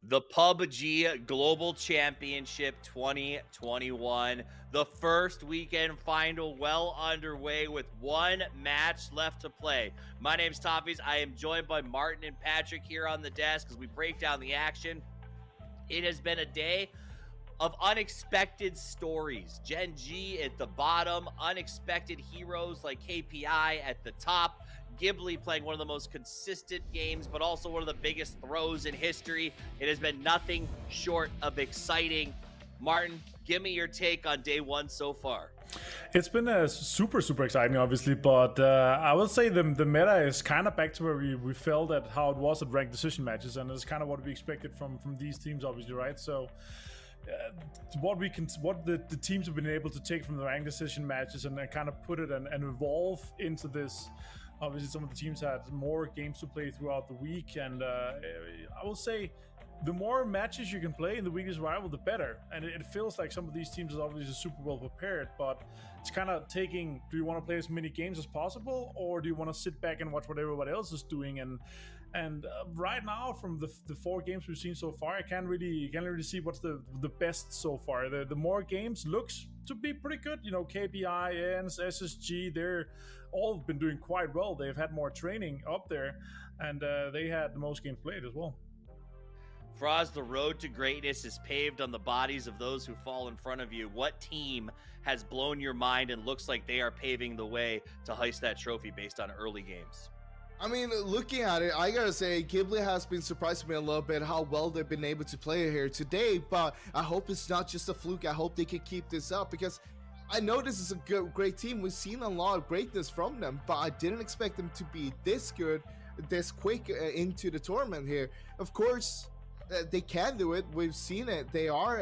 the PUBG Global Championship 2021. The first weekend final well underway with one match left to play. My name's Toffees. I am joined by Martin and Patrick here on the desk as we break down the action. It has been a day of unexpected stories. Gen G at the bottom, unexpected heroes like KPI at the top. Ghibli playing one of the most consistent games, but also one of the biggest throws in history. It has been nothing short of exciting. Martin, give me your take on day one so far. It's been super exciting, obviously, but I will say the meta is kind of back to where we felt at how it was at ranked decision matches, and it's kind of what we expected from these teams, obviously, right? So what the teams have been able to take from the ranked decision matches and then kind of put it and evolve into this. Obviously, some of the teams had more games to play throughout the week, and I will say the more matches you can play in the weekly survival, the better. And it feels like some of these teams are obviously super well prepared, but it's kind of taking, do you want to play as many games as possible, or do you want to sit back and watch what everybody else is doing? And right now, from the 4 games we've seen so far, I can't really see what's the best so far. The more games looks to be pretty good. You know, KPI, ENS, SSG, they're all been doing quite well. They've had more training up there, and they had the most games played as well. Froz, the road to greatness is paved on the bodies of those who fall in front of you. What team has blown your mind and looks like they are paving the way to heist that trophy based on early games? I mean, looking at it, I gotta say, Ghibli has been surprising me a little bit how well they've been able to play here today, but I hope it's not just a fluke. I hope they can keep this up, because I know this is a great team. We've seen a lot of greatness from them, but I didn't expect them to be this good, this quick into the tournament here. Of course, they can do it. We've seen it. They are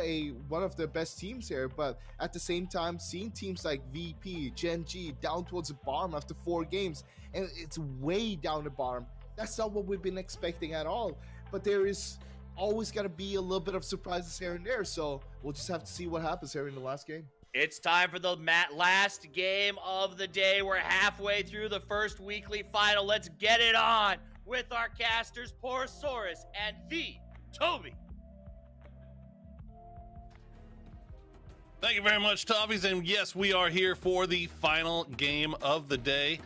one of the best teams here, but at the same time, seeing teams like VP, Gen G down towards the bottom after 4 games, and it's way down the bottom. That's not what we've been expecting at all. But there is always going to be a little bit of surprises here and there, so we'll just have to see what happens here in the last game. It's time for the last game of the day. We're halfway through the first weekly final. Let's get it on with our casters, Porosaurus and the Toby. Thank you very much, Toffees. And yes, we are here for the final game of the day.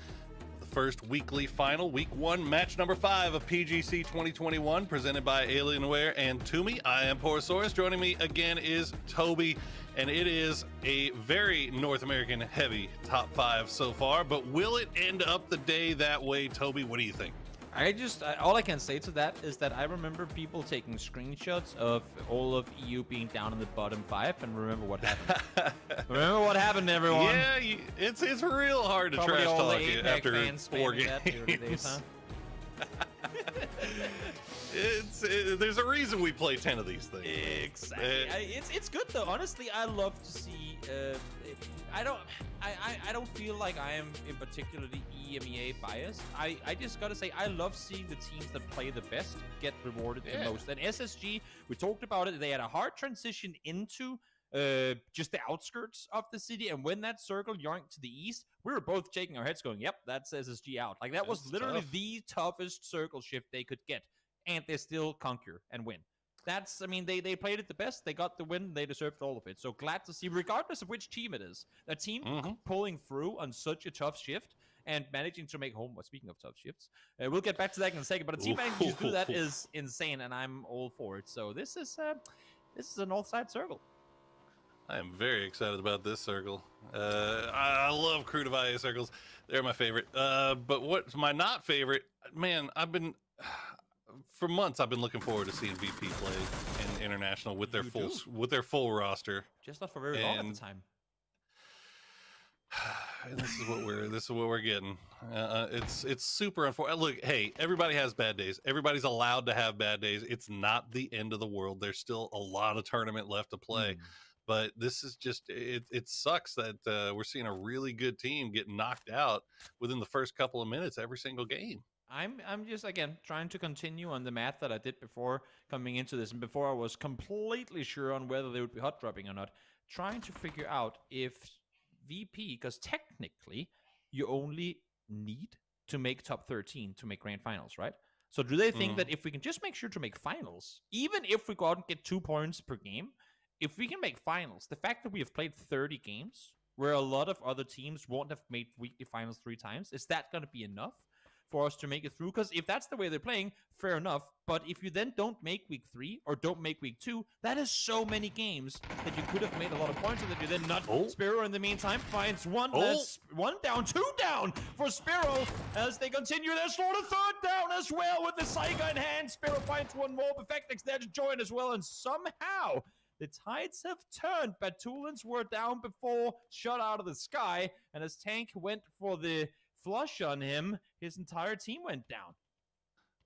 The first weekly final, week 1, match number 5 of PGC 2021, presented by Alienware and Toomey. I am Porosaurus. Joining me again is Toby, and it is a very North American heavy top 5 so far, but will it end up the day that way, Toby? What do you think? All I can say to that is that I remember people taking screenshots of all of EU being down in the bottom 5, and remember what happened. Remember what happened, everyone. Yeah, it's real hard to trash talk after 4 games. There's a reason we play 10 of these things. Exactly. It's good though. Honestly, I love to see. I don't feel like I am in particularly EMEA biased. I just gotta say I love seeing the teams that play the best get rewarded the most. And SSG, we talked about it. They had a hard transition into just the outskirts of the city, and when that circle yoinked to the east, we were both shaking our heads going, yep, that's SSG out. Like, that was literally the toughest circle shift they could get, and they still conquer and win. That's, I mean, they played it the best, they got the win, they deserved all of it. So glad to see, regardless of which team it is, a team pulling through on such a tough shift and managing to make home. Well, speaking of tough shifts, we'll get back to that in a second, but a team managing to do that is insane, and I'm all for it. So this is a north side circle. I am very excited about this circle. I love crew to IA circles. They're my favorite. But what's my not favorite? Man, for months I've been looking forward to seeing VP play in international with their full roster. Just not for very long at the time. And this is what we're getting. It's super unfortunate. Look, hey, everybody has bad days. Everybody's allowed to have bad days. It's not the end of the world. There's still a lot of tournament left to play. But this is just, it sucks that we're seeing a really good team get knocked out within the first couple of minutes every single game. I'm just, again, trying to continue on the math that I did before coming into this, and before I was completely sure on whether they would be hot dropping or not, trying to figure out if VP, because technically you only need to make top 13 to make grand finals, right? So do they think that if we can just make sure to make finals, even if we go out and get 2 points per game, if we can make finals, the fact that we have played 30 games, where a lot of other teams won't have made weekly finals 3 times, is that going to be enough for us to make it through? Because if that's the way they're playing, fair enough. But if you then don't make week 3 or don't make week 2, that is so many games that you could have made a lot of points and that you then not. Spiro in the meantime finds one. That's 1 down, 2 down for Spiro as they continue their slaughter. 3rd down as well with the Saiga in hand. Spiro finds one more. Perfectix there to join as well, and somehow the tides have turned. Batulans were down before, shot out of the sky, and as Tank went for the flush on him, his entire team went down.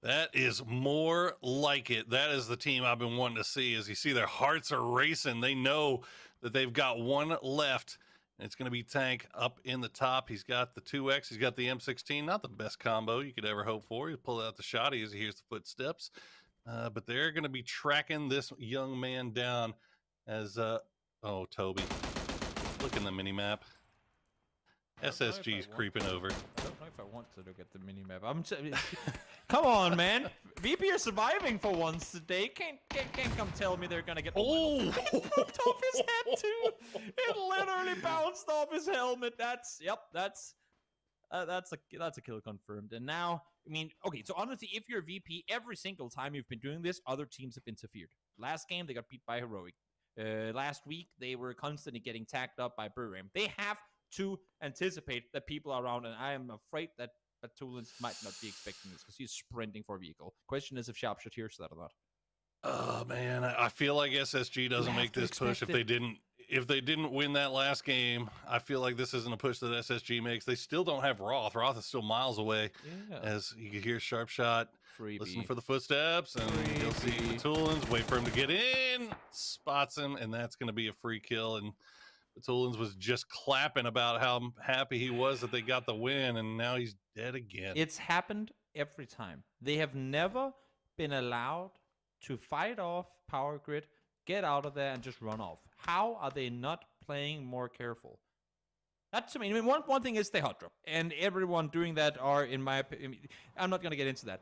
That is more like it. That is the team I've been wanting to see. As you see, their hearts are racing. They know that they've got one left. And it's going to be Tank up in the top. He's got the 2X. He's got the M16. Not the best combo you could ever hope for. He pulled out the shotty as he hears the footsteps. But they're going to be tracking this young man down as, oh, Toby. Look in the mini-map. SSG's creeping over. I don't know if I want to look at the mini-map. Come on, man. VP are surviving for once today. Can't come tell me they're gonna get. Oh! It popped off his head too. It literally bounced off his helmet. That's a kill confirmed. And now, I mean, okay. So honestly, if you're VP, every single time you've been doing this, other teams have interfered. Last game they got beat by Heroic. Last week they were constantly getting tagged up by Buram. They have to anticipate that people are around, and I am afraid that Batulans might not be expecting this because he's sprinting for a vehicle. Question is if Sharpshot hears that or not. Oh man, I feel like SSG doesn't make this push if they didn't win that last game. I feel like this isn't a push that SSG makes. They still don't have Roth. Roth is still miles away. Yeah. As you can hear Sharpshot listen for the footsteps, and you'll see Batulans wait for him to get in, spots him, and that's going to be a free kill. And Batulans was just clapping about how happy he was that they got the win, and now he's dead again. It's happened every time. They have never been allowed to fight off Power Grid, get out of there, and just run off. How are they not playing more careful? That's, I mean, one thing is they hot drop, and everyone doing that are, in my opinion, I'm not going to get into that.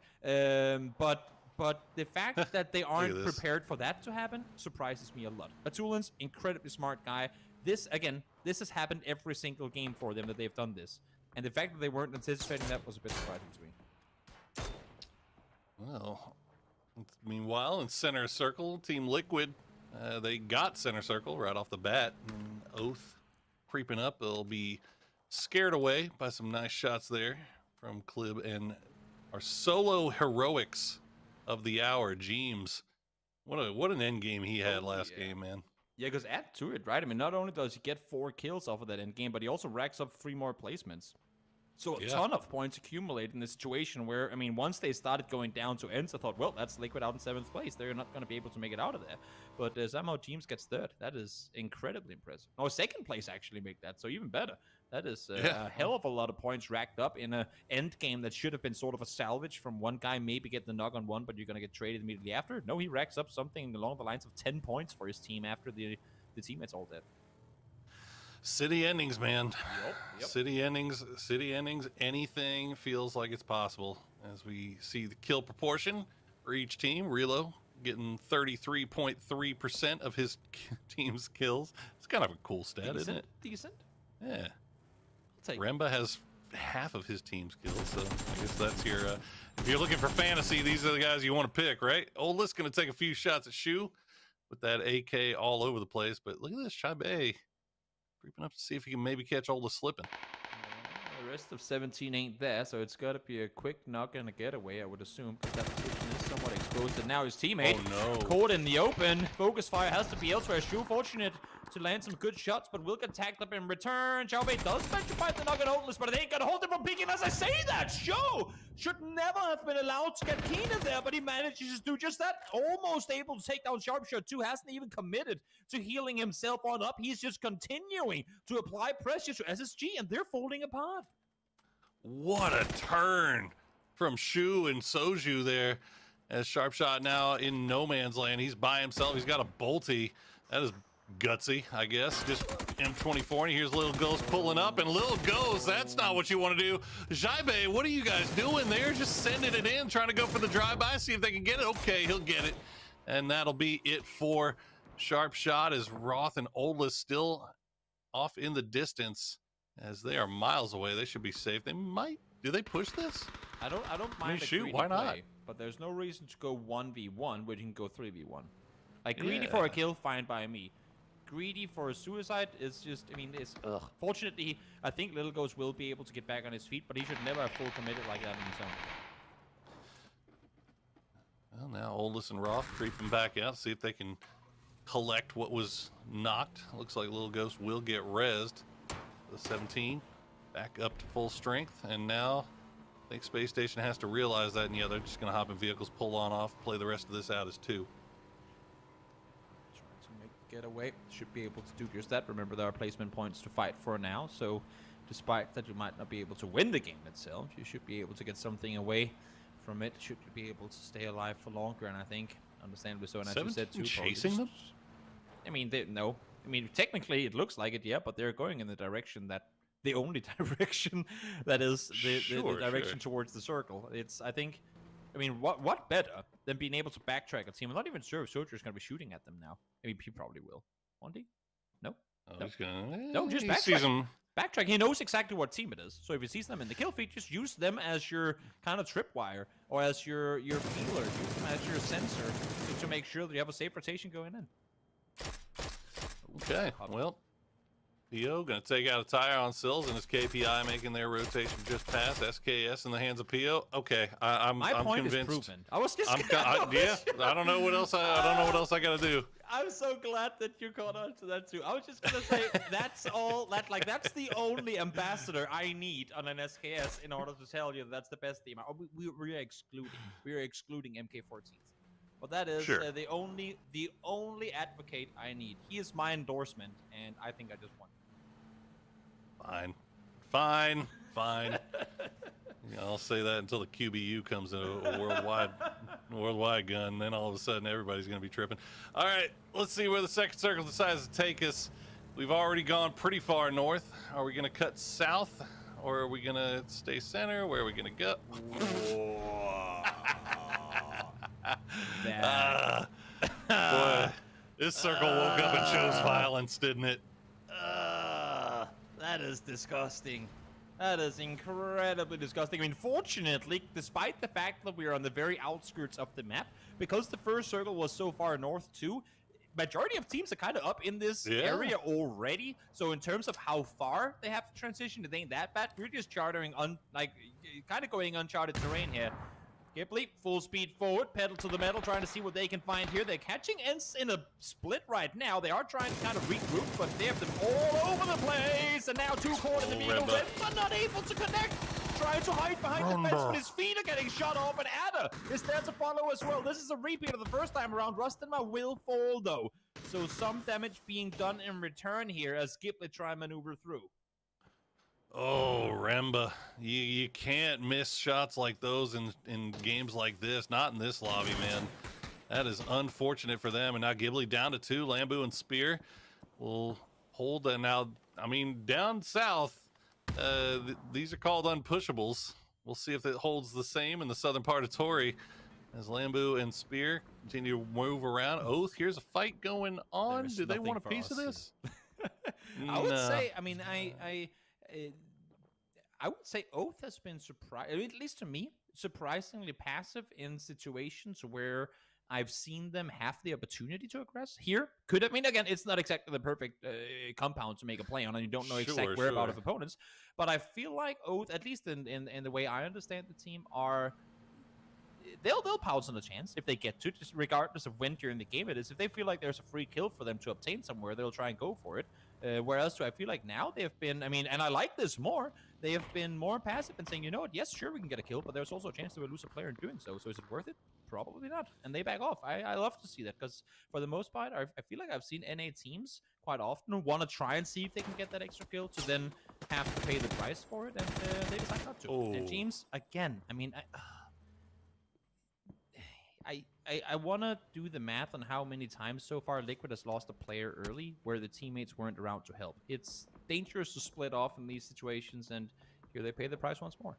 But the fact that they aren't prepared for that to happen surprises me a lot. Batulans, incredibly smart guy. This has happened every single game for them that they've done this. And the fact that they weren't anticipating that was a bit surprising to me. Well, meanwhile, in center circle, Team Liquid, they got center circle right off the bat. And Oath creeping up. They'll be scared away by some nice shots there from Clib and our solo heroics of the hour, Jeems. What an end game he had last game, man. Yeah, because add to it, right? I mean, not only does he get 4 kills off of that end game, but he also racks up 3 more placements. So a ton of points accumulate in this situation where, I mean, once they started going down to ends, I thought, well, that's Liquid out in 7th place. They're not going to be able to make it out of there. But somehow Jeems gets 3rd. That is incredibly impressive. Oh, 2nd place actually make that, so even better. That is a hell of a lot of points racked up in an end game that should have been sort of a salvage from one guy maybe get the knock on one, but you're going to get traded immediately after. No, he racks up something along the lines of 10 points for his team after the teammates all dead. City endings, man. Yep. City endings, anything feels like it's possible. As we see the kill proportion for each team, Relo getting 33.3% of his team's kills. It's kind of a cool stat, isn't it? Decent. Yeah. Remba has half of his team's kills, so I guess that's your, if you're looking for fantasy, these are the guys you want to pick, right? Oldest going to take a few shots at Shu with that AK all over the place, but look at this, Chabe creeping up to see if he can maybe catch Oldest slipping. The rest of 17 ain't there, so it's got to be a quick knock and a getaway, I would assume, because that position is somewhat exposed. And now his teammate caught in the open. Focus fire has to be elsewhere. Shu fortunate to land some good shots, but will get tagged up in return. Xiaobei does manage to find the knock and Oldest, but it ain't gonna hold him from peeking. As I say that, Shu should never have been allowed to get keen in there, but he manages to do just that. Almost able to take down Sharpshot too. Hasn't even committed to healing himself on up. He's just continuing to apply pressure to SSG, and they're falling apart. What a turn from Shu and Soju there, as Sharpshot now in no man's land. He's by himself. He's got a bolty. That is gutsy, I guess. Just M24, and here's Little Ghost pulling up, and Little Ghost, that's not what you want to do. Jaibe, what are you guys doing there? Just sending it in, trying to go for the drive-by, see if they can get it. Okay, he'll get it. And that'll be it for Sharp Shot, as Roth and Oldless still off in the distance, as they are miles away. They should be safe. They might. Do they push this? I don't mind. Shoot, why not? Play, but there's no reason to go 1v1 where you can go 3v1. Like greedy for a kill, fine by me. Greedy for a suicide is just, I mean, it's ugh. Fortunately, I think Little Ghost will be able to get back on his feet, but he should never have full committed like that on his own. Well, now Oldest and Roth creeping back out, see if they can collect what was knocked. Looks like Little Ghost will get rezzed. The 17 back up to full strength, and now I think Space Station has to realize that, and yeah, they're just going to hop in vehicles, pull on off, play the rest of this out as 2. Getaway should be able to do just that. Remember, there are placement points to fight for now, so despite that you might not be able to win the game itself, you should be able to get something away from it. Should you be able to stay alive for longer, and I think understandably so. And as you said too, chasing them. I mean, no. I mean, technically it looks like it, yeah, but they're going in the direction that the only direction that is the direction towards the circle. It's, I think. I mean, what better than being able to backtrack a team? I'm not even sure if Soldier's going to be shooting at them now. I mean, he probably will. Won't he? No? Oh, no. He's gonna, no, just backtrack. Backtrack. He knows exactly what team it is. So if he sees them in the kill feed, just use them as your kind of tripwire or as your feeler. Use them as your sensor to make sure that you have a safe rotation going in. Okay, well, PO going to take out a tire on Sills, and his KPI making their rotation just past SKS in the hands of PO. Okay, I'm convinced. Is proven. I was just yeah, I don't know what else I don't know what else I got to do. I'm so glad that you caught on to that too. I was just gonna say that's all that that's the only ambassador I need on an SKS in order to tell you that's the best team. We're excluding MK14s. But that is the only advocate I need. He is my endorsement, and I think I just won. Fine. Yeah, I'll say that until the QBU comes in a worldwide gun. Then all of a sudden everybody's going to be tripping. All right, let's see where the second circle decides to take us. We've already gone pretty far north. Are we going to cut south, or are we going to stay center? Where are we going to go? Boy, this circle woke up and chose violence, didn't it? That is disgusting. That is incredibly disgusting. I mean, fortunately, despite the fact that we are on the very outskirts of the map, because the first circle was so far north too, majority of teams are kind of up in this area already. So in terms of how far they have to transition, it ain't that bad. We're just chartering kind of going uncharted terrain here. Ghibli, full speed forward, pedal to the metal, trying to see what they can find here. They're catching Ents in a split right now. They are trying to kind of regroup, but they have them all over the place. And now 2 caught in the vehicles. Ents are not able to connect. Trying to hide behind the fence, but his feet are getting shut off, and Ada is there to follow as well. This is a repeat of the first time around. Rustinma will fall, though. So some damage being done in return here as Ghibli try and maneuver through. Oh, Remba, you can't miss shots like those in games like this. Not in this lobby, man. That is unfortunate for them. And now Ghibli down to 2. Lambu and Spear will hold that now. I mean, down south, these are called unpushables. We'll see if it holds the same in the southern part of Tori as Lambu and Spear continue to move around. Oath, here's a fight going on. Do they want a piece of this? I would say, I mean, I would say Oath has been at least to me, surprisingly passive in situations where I've seen them have the opportunity to aggress. Here, I mean, again, it's not exactly the perfect compound to make a play on, and you don't know exact whereabouts of opponents. But I feel like Oath, at least in the way I understand the team, they'll pounce on a chance if they get to, just regardless of when during the game it is. If they feel like there's a free kill for them to obtain somewhere, they'll try and go for it. Whereas I feel like now they've been, I mean, and I like this more, they have been more passive and saying, you know what, yes, sure, we can get a kill, but there's also a chance they will lose a player in doing so. So is it worth it? Probably not. And they back off. I love to see that, because for the most part, I feel like I've seen NA teams quite often want to try and see if they can get that extra kill to then have to pay the price for it, and they decide not to. And teams, again, I mean, I want to do the math on how many times so far Liquid has lost a player early where the teammates weren't around to help. It's dangerous to split off in these situations, and here they pay the price once more.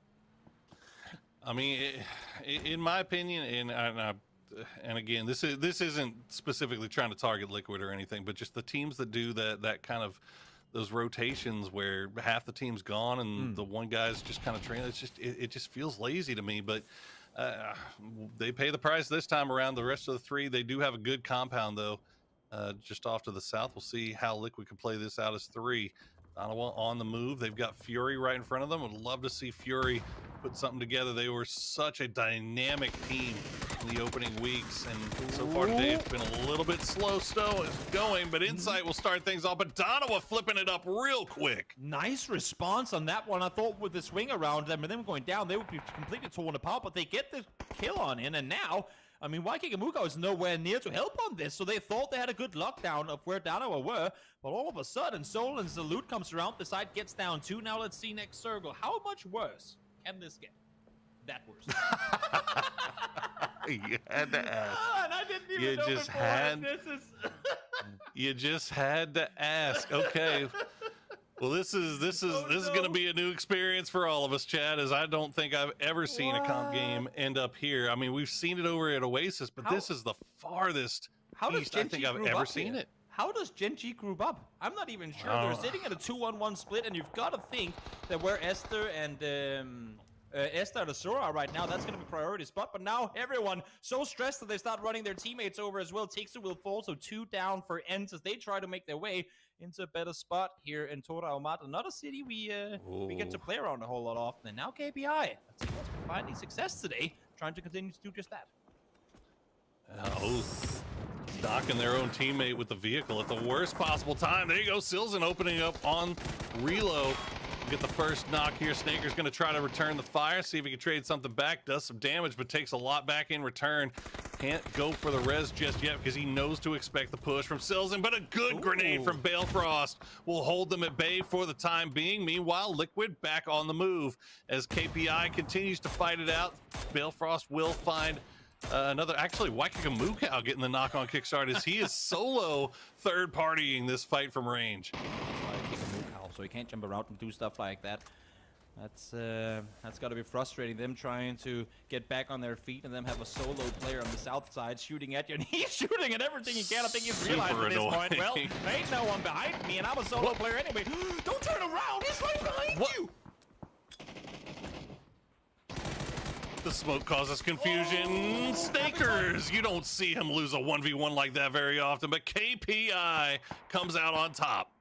I mean, in my opinion, and again, this isn't specifically trying to target Liquid or anything, but just the teams that do that kind of those rotations where half the team's gone and the one guy's just kind of trailing. It just feels lazy to me, but. They pay the price this time around. The rest of the three, they do have a good compound though, just off to the south. We'll see how Liquid can play this out as three. Donovan on the move. They've got Fury right in front of them. Would love to see Fury put something together. They were such a dynamic team in the opening weeks, and so far today it's been a little bit slow going, but Insight will start things off. But Donovan flipping it up real quick. Nice response on that one. I thought with the swing around them and them going down, they would be completely torn apart, but they get the kill on in, and now, I mean, Waikikamuka is nowhere near to help on this, so they thought they had a good lockdown of where Danawa were, but all of a sudden, Solan's the loot comes around, the side gets down too. Now let's see next circle. How much worse can this get? That worse. You had to ask. And I didn't even know just before. had. This is You just had to ask. Okay. Well, this is going to be a new experience for all of us, Chad, as I don't think I've ever seen a comp game end up here. I mean, we've seen it over at Oasis, but this is the farthest east I think I've ever seen it. How does Gen G group up? I'm not even sure. They're sitting at a 2-1-1 split, and you've got to think that where Esther and Esther and Asura are right now, that's going to be priority spot. But now everyone so stressed that they start running their teammates over as well. Tixu will fall, so 2 down for Ents as they try to make their way into a better spot here in Tora Omata. Not a city we get to play around a whole lot often. And now KPI, that's been finding success today, trying to continue to do just that. Knocking their own teammate with the vehicle at the worst possible time. There you go, Silzen opening up on Relo. Get the first knock here. Snaker's going to try to return the fire, see if he can trade something back. Does some damage, but takes a lot back in return. Can't go for the res just yet because he knows to expect the push from Silzen, but a good grenade from Balefrost will hold them at bay for the time being. Meanwhile, Liquid back on the move as KPI continues to fight it out. Balefrost will find another, actually, Waikikamuka getting the knock on kickstart as he is solo third-partying this fight from range. So he can't jump around and do stuff like that. That's got to be frustrating. Them trying to get back on their feet and them have a solo player on the south side shooting at you, and he's shooting at everything he can. I think he's realized at this point, well, there ain't no one behind me, and I'm a solo player anyway. Don't turn around! He's right behind you! The smoke causes confusion. Snakers, you don't see him lose a 1v1 like that very often, but KPI comes out on top.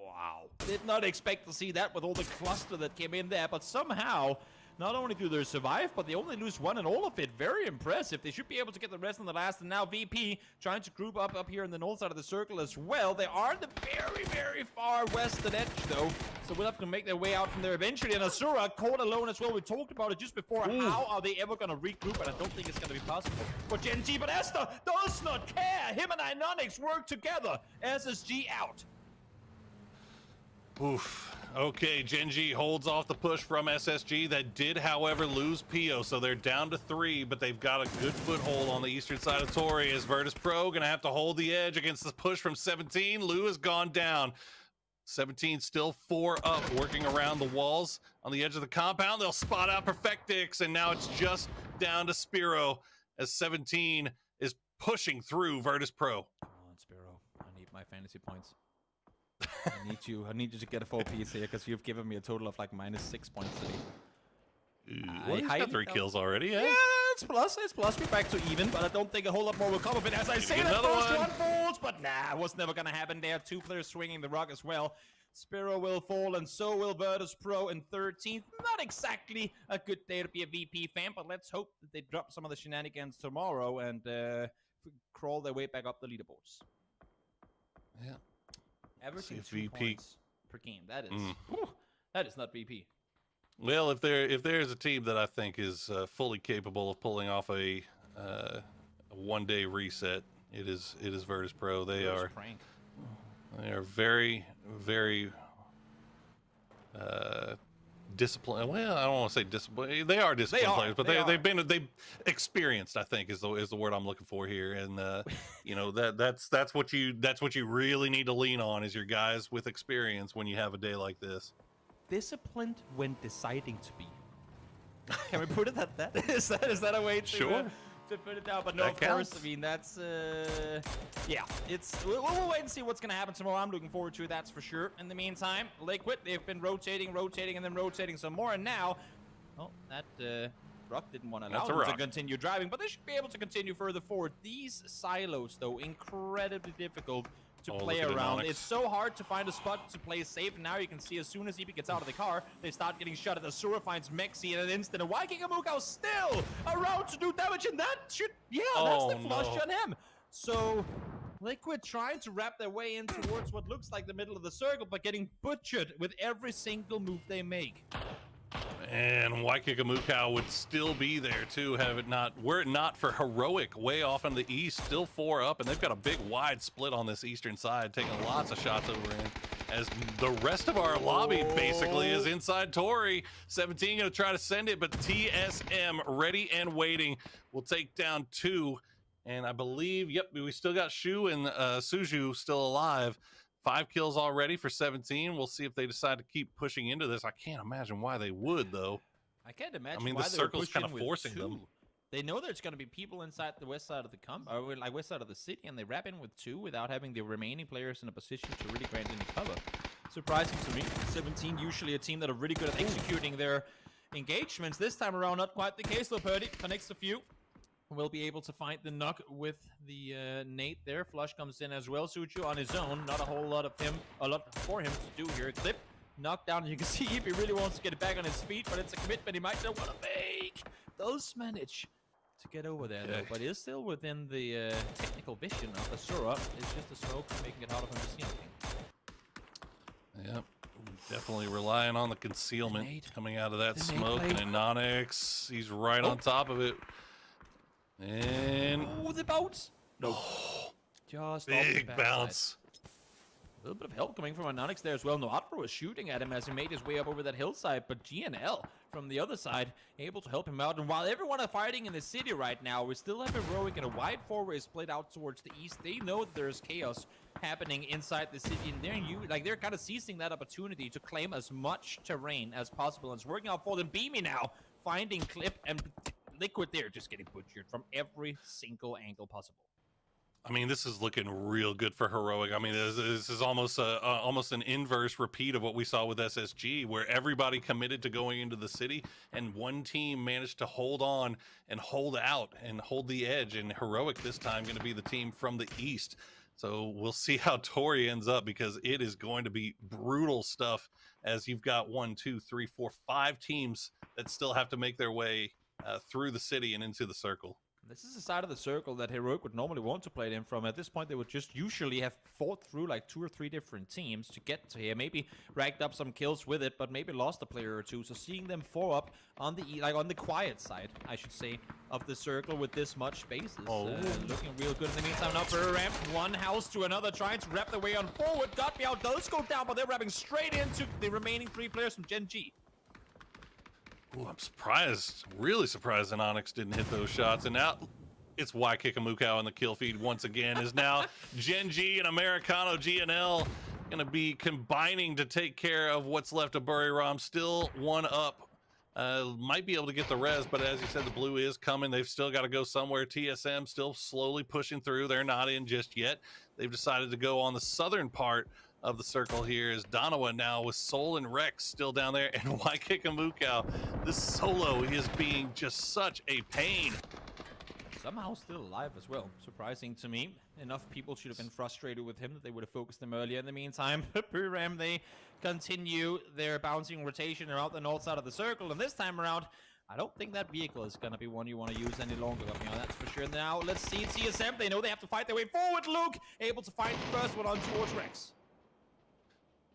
Wow. Did not expect to see that with all the cluster that came in there, but somehow, not only do they survive, but they only lose one in all of it. Very impressive. They should be able to get the rest in the last, and now VP trying to group up here in the north side of the circle as well. They are in the very, very far western edge, though, so we'll have to make their way out from there eventually. And Asura caught alone as well. We talked about it just before. How are they ever going to regroup? And I don't think it's going to be possible for Gen G, but Esther does not care. Him and Inonix work together. SSG out. Oof. Okay, Gen G holds off the push from SSG. That did, however, lose Pio, so they're down to 3, but they've got a good foothold on the eastern side of Tori as Virtus Pro gonna have to hold the edge against the push from 17. Lou has gone down. 17 still 4 up, working around the walls on the edge of the compound. They'll spot out Perfectix, and now it's just down to Spiro as 17 is pushing through Virtus Pro. Come on, Spiro. I need my fantasy points. I need you to get a full piece here because you've given me a total of like -6 points today. Well, he's got 3 kills already, yeah? Yeah, it's plus. We're back to even, but I don't think a whole lot more will come of it. As I say, that first one falls, but nah, it was never going to happen there. 2 players swinging the rock as well. Spiro will fall, and so will Virtus Pro in 13th. Not exactly a good day to be a VP fan, but let's hope that they drop some of the shenanigans tomorrow and crawl their way back up the leaderboards. Yeah. Averaging 2 points per game. That is that is not VP. Well, if there's a team that I think is fully capable of pulling off a one-day reset, it is Virtus Pro. They are very, very disciplined. Well, I don't want to say disciplined. They are disciplined players, but they've experienced, I think, is the word I'm looking for here. And you know, that's what you really need to lean on, is your guys with experience when you have a day like this. Disciplined when deciding to be. Can we put it at that? Is that a way to put it down? But no, of course, I mean, that's yeah, we'll wait and see what's gonna happen tomorrow. I'm looking forward to it, that's for sure. In the meantime, Liquid, they've been rotating and then rotating some more, and now, oh, that Rock didn't want to allow them to continue driving, but they should be able to continue further forward. These silos, though, incredibly difficult to play around. It's so hard to find a spot to play safe. Now you can see as soon as EP gets out of the car, they start getting shot at. Azura finds Mexi in an instant. And Waikikamuka still around to do damage, and that should, yeah, that's the flush on him. So Liquid trying to wrap their way in towards what looks like the middle of the circle, but getting butchered with every single move they make. And Waikikamuka would still be there too, were it not for Heroic way off in the east, still 4 up, and they've got a big wide split on this eastern side, taking lots of shots over in, as the rest of our lobby basically is inside Tori. 17 gonna try to send it, but TSM ready and waiting. Will take down 2, and I believe, yep, we still got Shu and Suju still alive. 5 kills already for 17. We'll see if they decide to keep pushing into this. I can't imagine why they would, though. I can't imagine. I mean, why the circle's kind of forcing them. They know there's going to be people inside the west side of the or like west side of the city, and they wrap in with 2 without having the remaining players in a position to really grant any cover. Surprising to me. 17 usually a team that are really good at executing their engagements. This time around, not quite the case, though. Purdy connects a few. Will be able to find the knock with the nade there. Flush comes in as well. Suju on his own. Not a whole lot for him to do here. Clip knocked down. You can see if he really wants to get back on his feet, but it's a commitment he might not want to make. Does manage to get over there, though, but is still within the technical vision of Azura. It's just the smoke making it harder for him to see anything. Yep. Definitely relying on the concealment coming out of that smoke. And Anonix, he's right on top of it. And the bounce. No. Just big bounce. A little bit of help coming from Anonix there as well. No, Atro was shooting at him as he made his way up over that hillside, but GNL from the other side able to help him out. And while everyone are fighting in the city right now, we still have Heroic and a wide four-way split out towards the east. They know that there's chaos happening inside the city, and they're kind of seizing that opportunity to claim as much terrain as possible. And it's working out for them. Beamy now finding Clip and Liquid there, just getting butchered from every single angle possible. I mean, this is looking real good for Heroic. I mean, this is almost an inverse repeat of what we saw with SSG, where everybody committed to going into the city, and one team managed to hold on and hold out and hold the edge. And Heroic this time going to be the team from the east. So we'll see how Tori ends up, because it is going to be brutal stuff, as you've got 1, 2, 3, 4, 5 teams that still have to make their way through the city and into the circle. This is the side of the circle that Heroic would normally want to play it in from. At this point, they would just usually have fought through like 2 or 3 different teams to get to here. Maybe racked up some kills with it, but maybe lost a player or 2. So seeing them 4 up on the quiet side, I should say, of the circle with this much space is looking real good. In the meantime, now for a ramp, one house to another, trying to wrap their way on forward. Got me out, does go down, but they're wrapping straight into the remaining 3 players from Gen G. Ooh, I'm surprised, really surprised that Onyx didn't hit those shots. And now it's Waikikamuka on the kill feed once again. Is now Gen G and Americano GNL going to be combining to take care of what's left of Buriram. Still 1 up. Might be able to get the res, but as you said, the blue is coming. They've still got to go somewhere. TSM still slowly pushing through. They're not in just yet. They've decided to go on the southern part of the circle here, is Donawa now with Soul and Rex still down there, and Waikikamuka. This solo is being just such a pain. Somehow still alive as well. Surprising to me. Enough people should have been frustrated with him that they would have focused him earlier. In the meantime, Puram, they continue their bouncing rotation around the north side of the circle, and this time around, I don't think that vehicle is going to be one you want to use any longer. You know, that's for sure. Now, let's see TSM. They know they have to fight their way forward. Luke, able to find the first one on towards Rex.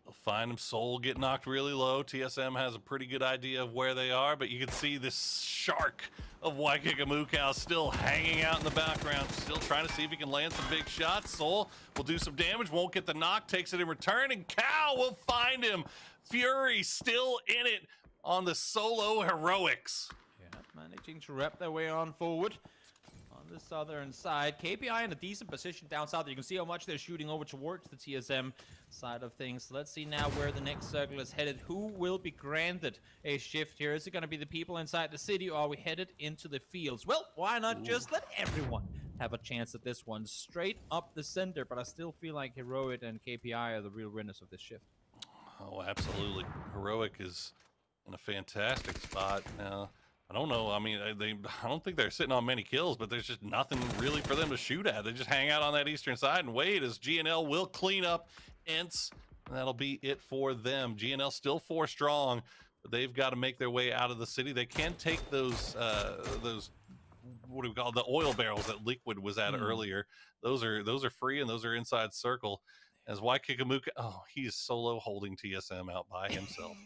They'll find him. Soul get knocked really low. TSM has a pretty good idea of where they are, but you can see this shark of Waikikamuka still hanging out in the background, still trying to see if he can land some big shots. Soul will do some damage, won't get the knock, takes it in return, and Cal will find him. Fury still in it on the solo Heroics. Yeah, managing to wrap their way on forward. On the southern side, KPI in a decent position down south. You can see how much they're shooting over towards the TSM side of things. Let's see now where the next circle is headed. Who will be granted a shift here? Is it going to be the people inside the city, or are we headed into the fields? Well, why not just let everyone have a chance at this one? Straight up the center, but I still feel like Heroic and KPI are the real winners of this shift. Oh, absolutely. Heroic is in a fantastic spot now. I don't know. I mean, I don't think they're sitting on many kills, but there's just nothing really for them to shoot at. They just hang out on that eastern side and wait as GNL will clean up Ents. That'll be it for them. GNL still 4 strong, but they've got to make their way out of the city. They can take those what do we call the oil barrels that Liquid was at earlier. Those are free, and those are inside circle. As Waikikamuka, oh, he is solo holding TSM out by himself.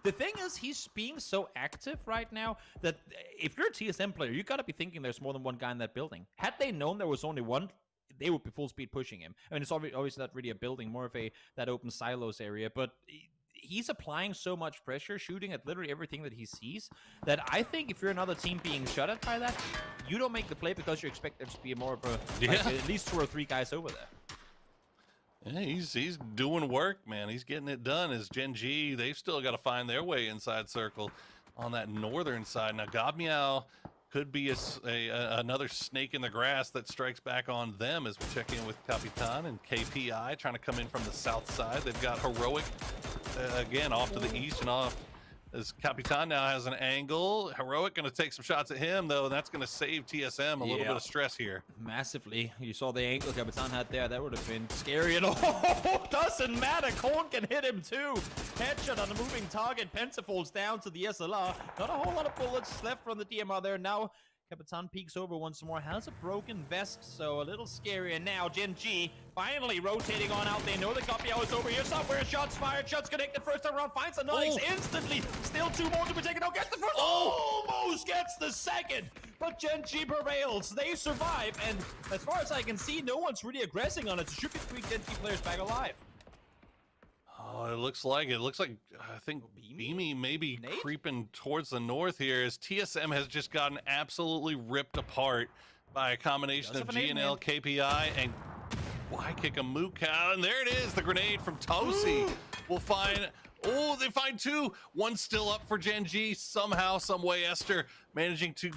The thing is, he's being so active right now that if you're a TSM player, you got to be thinking there's more than one guy in that building. Had they known there was only one, they would be full speed pushing him. I mean, it's obviously not really a building, more of that open silos area, but he's applying so much pressure, shooting at literally everything that he sees, that I think if you're another team being shot at by that, you don't make the play because you expect there to be more of like, at least 2 or 3 guys over there. Yeah, he's doing work, man. He's getting it done. As Gen G, they've still got to find their way inside circle on that northern side. Now, Godmeow could be another snake in the grass that strikes back on them as we check in with Capitan and KPI trying to come in from the south side. They've got Heroic, again, off to the east and off. As Capitan now has an angle. Heroic going to take some shots at him, though, and that's going to save TSM a little bit of stress here. Massively. You saw the angle Capitan had there. That would have been scary at all. Doesn't matter. Korn can hit him, too. Headshot on a moving target. Penta falls down to the SLR. Not a whole lot of bullets left from the DMR there. Now, Capitan peeks over once more. Has a broken vest, so a little scary. And now, Gen G finally rotating on out. They know the Godmeow is over here somewhere. Shots fired. Shots connected. First time around. Finds a Nonix instantly. Still 2 more to be taken. Oh, gets the first. Almost gets the second. But Gen G prevails. They survive. And as far as I can see, no one's really aggressing on it. So should be 3 Gen G players back alive. Oh, it looks like I think Beamy may be creeping towards the north here as TSM has just gotten absolutely ripped apart by a combination of GNL, KPI, and Waikikamuka. And there it is, the grenade from Tosi. We'll find, oh, they find 2. One still up for Gen G. Somehow, some way, Esther managing to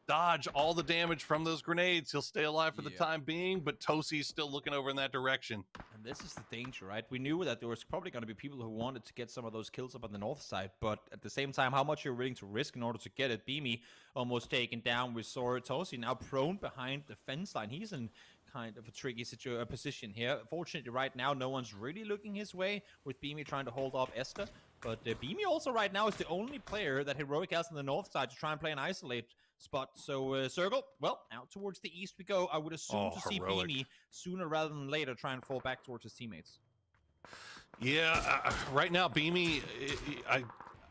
dodge all the damage from those grenades. He'll stay alive for the time being, but Tosi's still looking over in that direction. And this is the danger, right? We knew that there was probably going to be people who wanted to get some of those kills up on the north side, but at the same time, how much you're willing to risk in order to get it. Beamy almost taken down with Sword. Tosi now prone behind the fence line. He's in kind of a tricky position here. Fortunately, right now, no one's really looking his way, with Beamy trying to hold off Esther. But Beamy also right now is the only player that Heroic has on the north side to try and play an isolate spot. So Circle, well, out towards the east we go. I would assume to see Beamy sooner rather than later try and fall back towards his teammates. Yeah, right now Beamy,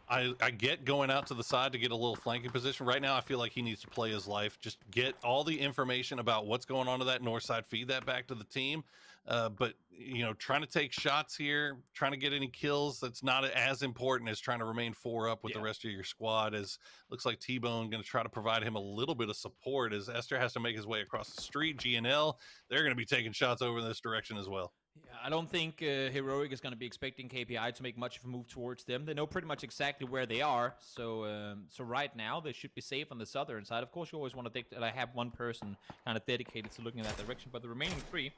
I get going out to the side to get a little flanking position. Right now I feel like he needs to play his life, just get all the information about what's going on to that north side, feed that back to the team. But you know, trying to take shots here, trying to get any kills, that's not as important as trying to remain 4 up with the rest of your squad. As looks like T-Bone going to try to provide him a little bit of support as Esther has to make his way across the street. GNL, they're going to be taking shots over in this direction as well. Yeah, I don't think Heroic is going to be expecting KPI to make much of a move towards them. They know pretty much exactly where they are. So so right now, they should be safe on the southern side. Of course, you always want to have one person kind of dedicated to looking in that direction, but the remaining 3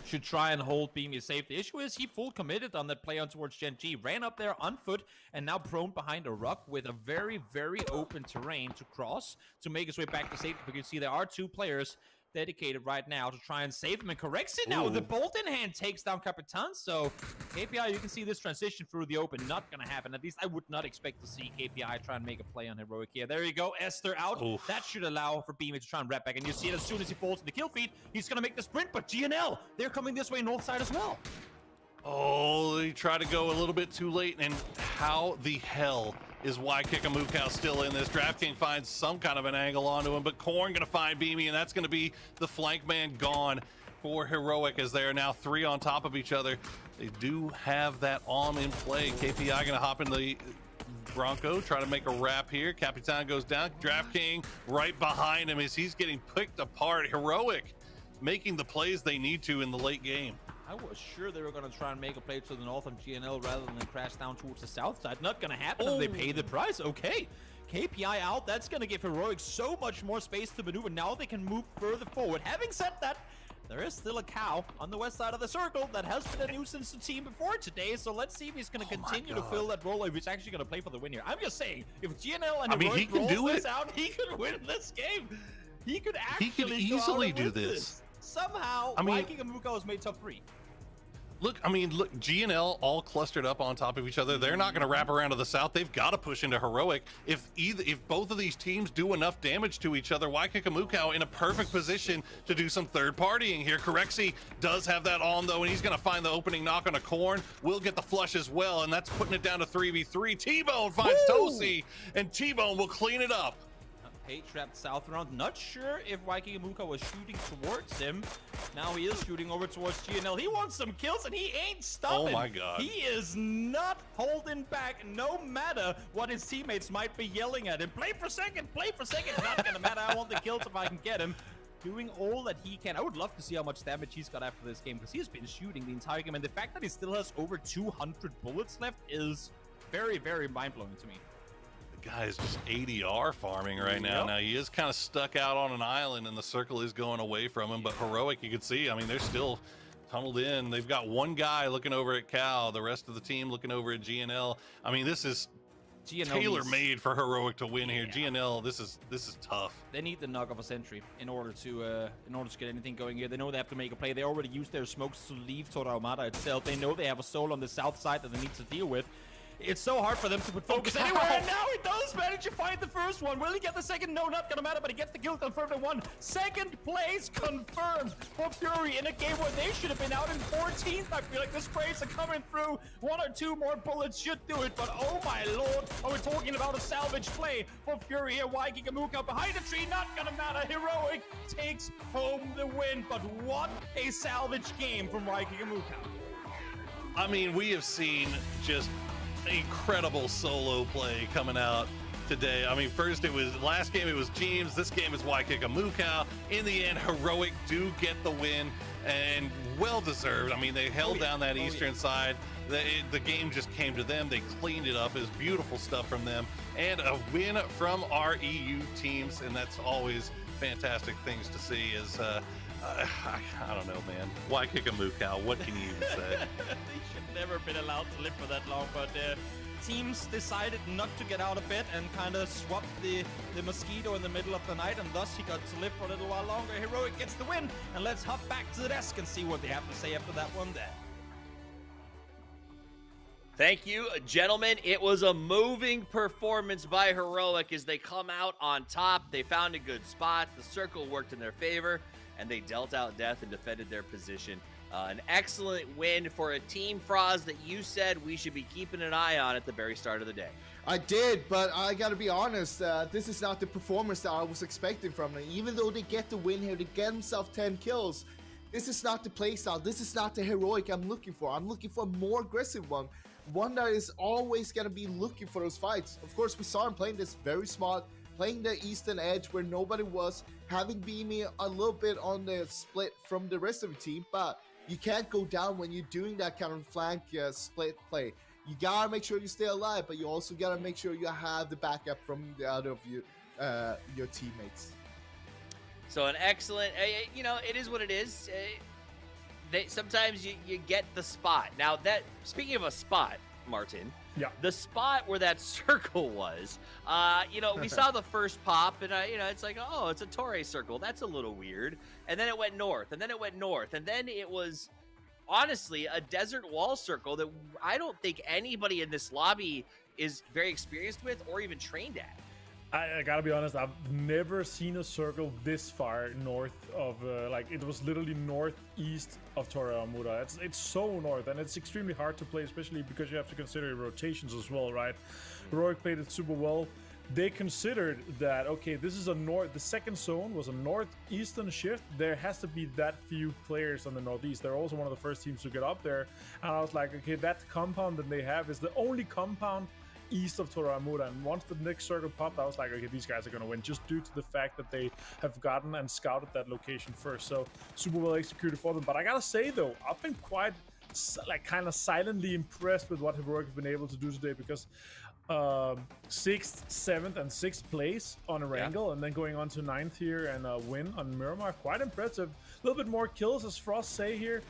should try and hold Beamy safe. The issue is he full committed on that play on towards Gen G. Ran up there on foot and now prone behind a rock with a very, very open terrain to cross to make his way back to safety. But you can see there are 2 players dedicated right now to try and save him, and corrects it now with the bolt in hand, takes down Capitan. So KPI, you can see this transition through the open not gonna happen. At least I would not expect to see KPI try and make a play on Heroic here. There you go, Esther out. That should allow for Beamy to try and wrap back, and you see it as soon as he falls in the kill feed, he's gonna make the sprint. But GNL, they're coming this way north side as well. Oh, he tried to go a little bit too late, and how the hell is Waikikamuka still in this? DraftKings finds some kind of an angle onto him, but Korn gonna find Beamy, and that's gonna be the flank man gone for Heroic as they are now 3 on top of each other. They do have that in play. KPI gonna hop in the Bronco trying to make a wrap here. Capitan goes down. Draft King right behind him as he's getting picked apart. Heroic making the plays they need to in the late game. I was sure they were going to try and make a play to the north of GNL rather than crash down towards the south side. Not going to happen if they pay the price. Okay. KPI out. That's going to give Heroic so much more space to maneuver. Now they can move further forward. Having said that, there is still a cow on the west side of the circle that has been a nuisance to team before today. So let's see if he's going to continue to fill that role, if he's actually going to play for the win here. I'm just saying, if GNL and Heroic rolls this out, he could win this game. He could actually easily do this. Somehow, Viking and Muko has made top 3. Look, GNL all clustered up on top of each other. They're not going to wrap around to the south. They've got to push into Heroic. If both of these teams do enough damage to each other, Waikiki in a perfect position to do some third partying here. Corexi does have that on though, and he's going to find the opening knock on a Corn. Will get the flush as well, and that's putting it down to 3v3. T-Bone finds Tosi, and T-Bone will clean it up. Pate trapped south round. Not sure if Waikiki was shooting towards him. Now he is shooting over towards GNL. He wants some kills and he ain't stopping. Oh my god. He is not holding back no matter what his teammates might be yelling at him. Play for second, play for second. Not gonna matter. I want the kills if I can get him. Doing all that he can. I would love to see how much damage he's got after this game because he's been shooting the entire game, and the fact that he still has over 200 bullets left is very, very mind-blowing to me. Guy is just ADR farming right now. Now he is kind of stuck out on an island and the circle is going away from him, but Heroic, you can see, they're still tunneled in. They've got one guy looking over at Cal, the rest of the team looking over at GNL. This is tailor-made for Heroic to win here. GNL, this is tough. They need the knock of a sentry in order to get anything going here. They know they have to make a play. They already used their smokes to leave Tora Armada itself. They know they have a soul on the south side that they need to deal with. It's so hard for them to put focus anywhere, and now he does manage to find the first one. Will he get the second? No, not gonna matter, but he gets the kill confirmed in 1. Second place confirmed for Fury in a game where they should have been out in 14th. I feel like the sprays are coming through. 1 or 2 more bullets should do it, but oh my lord, are we talking about a salvage play for Fury here? Waikiki behind the tree, not gonna matter. Heroic takes home the win, but what a salvage game from Waikiki. We have seen just incredible solo play coming out today. Last game it was James, this game is Waikiki. In the end, Heroic do get the win, and well deserved. They held down that eastern side. The game just came to them. They cleaned it up. It was beautiful stuff from them, and a win from our EU teams, and that's always fantastic things to see. I don't know, man. Waikiki Mukau, what can you even say? They should never been allowed to live for that long, but teams decided not to get out of bed and kind of swapped the mosquito in the middle of the night, and thus he got to live for a little while longer. Heroic gets the win, and let's hop back to the desk and see what they have to say after that one there. Thank you, gentlemen. It was a moving performance by Heroic as they come out on top. They found a good spot. The circle worked in their favor, and they dealt out death and defended their position. An excellent win for a team, Froz, that you said we should be keeping an eye on at the very start of the day. I did, but I gotta be honest, this is not the performance that I was expecting from them. Even though they get the win here, they get themselves 10 kills, this is not the playstyle, this is not the Heroic I'm looking for. I'm looking for a more aggressive one that is always gonna be looking for those fights. Of course, we saw him playing this very smart, playing the eastern edge where nobody was, having Beamy a little bit on the split from the rest of the team, but you can't go down when you're doing that kind of flank split play. You gotta make sure you stay alive, but you also gotta make sure you have the backup from the other of your teammates. So an excellent, it is what it is. Sometimes you get the spot. Now speaking of a spot, Martin, the spot where that circle was, we saw the first pop, and it's like, oh, it's a Torre circle. That's a little weird. And then it went north, and then it went north, and then it was honestly a desert wall circle that I don't think anybody in this lobby is very experienced with or even trained at. I gotta be honest, I've never seen a circle this far north of, it was literally northeast of Torre Almuda. It's so north, and it's extremely hard to play, especially because you have to consider rotations as well, right? Heroic played it super well. They considered that, okay, this is the second zone was a northeastern shift. There has to be that few players on the northeast. They're also one of the first teams to get up there. And I was like, okay, that compound that they have is the only compound east of Toramura. And once the next circle popped, I was like, okay, these guys are going to win, just due to the fact that they have gotten and scouted that location first. So super well executed for them. But I gotta say though, I've been quite kind of silently impressed with what Heroic have been able to do today, because 6th, 7th, and 6th place on a wrangle, and then going on to 9th here and a win on Miramar. Quite impressive. A little bit more kills, as Frost say here.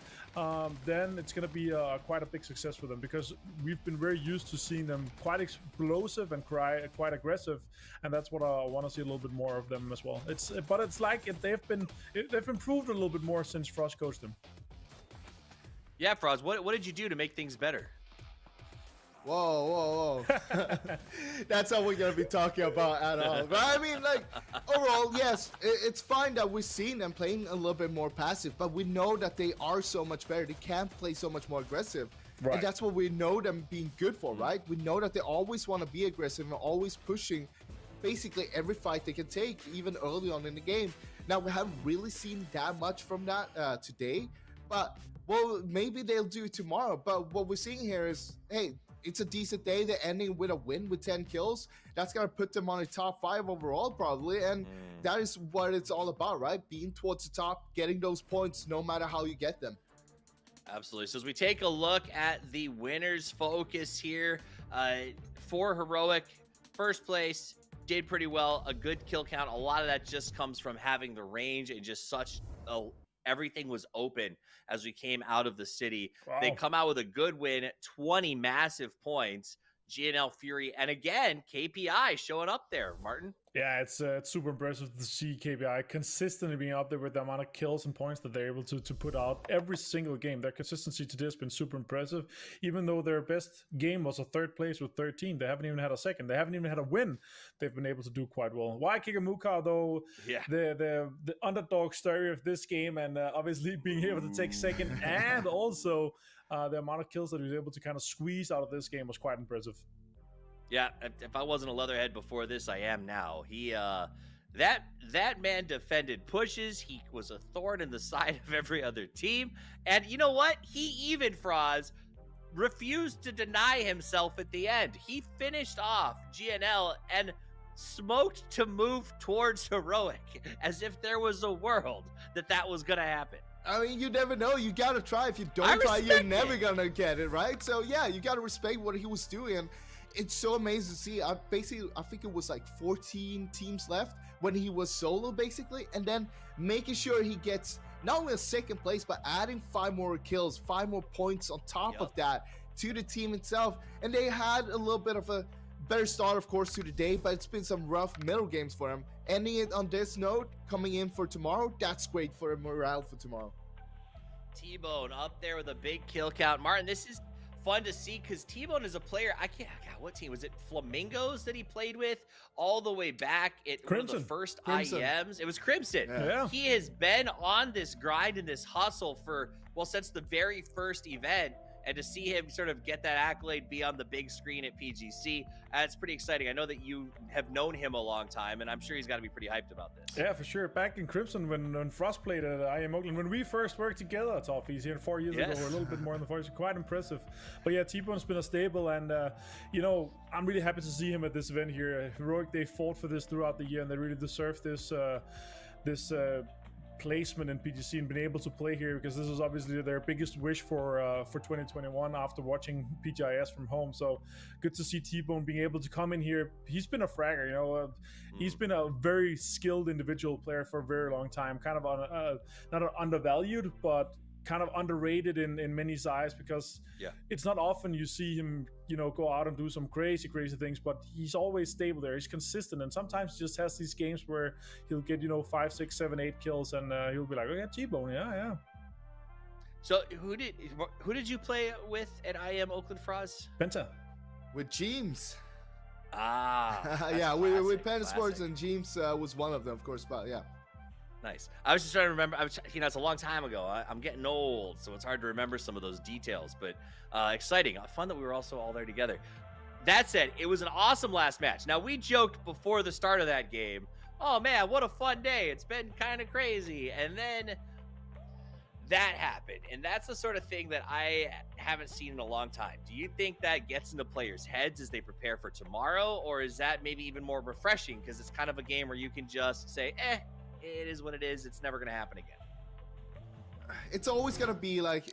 Then it's going to be quite a big success for them, because we've been very used to seeing them quite explosive and quite aggressive, and that's what I want to see a little bit more of them as well. But it's like they've improved a little bit more since Frost coached them. Yeah, Frost, what did you do to make things better? Whoa. That's not what we're going to be talking about at all. But I mean, like, overall, yes, it's fine that we've seen them playing a little bit more passive, but we know that they are so much better. They can play so much more aggressive. Right. And that's what we know them being good for, right? We know that they always want to be aggressive and always pushing basically every fight they can take, even early on in the game. Now, we haven't really seen that much from that today, but, well, maybe they'll do it tomorrow. But what we're seeing here is, hey, it's a decent day. They're ending with a win with 10 kills. That's going to put them on the top 5 overall, probably. And that is what it's all about, right? Being towards the top, getting those points, no matter how you get them. Absolutely. So as we take a look at the winners focus here, for Heroic, first place, did pretty well. A good kill count. A lot of that just comes from having the range and just such everything was open as we came out of the city. Wow. They come out with a good win, 20 massive points. GNL Fury, and again, KPI showing up there, Martin. Yeah, it's super impressive to see KPI consistently being up there with the amount of kills and points that they're able to put out every single game. Their consistency today has been super impressive. Even though their best game was a 3rd place with 13, they haven't even had a 2nd. They haven't even had a win. They've been able to do quite well. Why Kikamuka, though, the underdog story of this game, and obviously being able to take 2nd, and also the amount of kills that he was able to kind of squeeze out of this game was quite impressive. Yeah, if I wasn't a leatherhead before this, I am now. He, that man defended pushes. He was a thorn in the side of every other team. And you know what? He even, Froz, refused to deny himself at the end. He finished off GNL and smoked to move towards Heroic, as if there was a world that was going to happen. I mean, you never know. You got to try. If you don't try, you're never going to get it, right? So, yeah, you got to respect what he was doing. It's so amazing to see. I think it was like 14 teams left when he was solo, basically, and then making sure he gets not only a 2nd place, but adding 5 more kills, 5 more points on top of that to the team itself. And they had a little bit of a better start, of course, to the day, but it's been some rough middle games for him. Ending it on this note, coming in for tomorrow, that's great for morale for tomorrow. T-Bone up there with a big kill count. Martin, this is fun to see because T-Bone is a player. What team was it? Flamingos that he played with all the way back at one of the first IEMs. It was Crimson. Yeah. He has been on this grind and this hustle for, well, since the very first event. And to see him sort of get that accolade, be on the big screen at PGC, it's pretty exciting. I know that you have known him a long time, and I'm sure he's got to be pretty hyped about this. Yeah, for sure. Back in Crimson, when Frost played at IEM Oakland, when we first worked together at Toffees here 4 years ago, or a little bit more in the voice, quite impressive. But yeah, T-Bone's been a stable, and you know, I'm really happy to see him at this event here. Heroic, they fought for this throughout the year, and they really deserve this placement in PGC and been able to play here, because this is obviously their biggest wish for 2021 after watching PGIS from home. So good to see T-Bone being able to come in here. He's been a fragger, you know. He's been a very skilled individual player for a very long time, kind of on not undervalued, but kind of underrated in many eyes, because it's not often you see him, you know, go out and do some crazy things, but he's always stable there. He's consistent, and sometimes he just has these games where he'll get, you know, 5, 6, 7, 8 kills, and he'll be like, oh yeah, T-Bone, yeah. So who did you play with at IEM Oakland, Froz? Penta. With James. Yeah, with Penta Sports, and James was one of them, of course, but yeah. Nice. I was just trying to remember. You know, it's a long time ago. I'm getting old, so it's hard to remember some of those details. But exciting, fun that we were also all there together. That said, it was an awesome last match. Now, we joked before the start of that game, oh man, what a fun day. It's been kind of crazy. And that happened, and that's the sort of thing that I haven't seen in a long time. Do you think that gets into players' heads as they prepare for tomorrow, or is that maybe even more refreshing because it's kind of a game where you can just say, it is what it is, it's never going to happen again? It's always going to be like,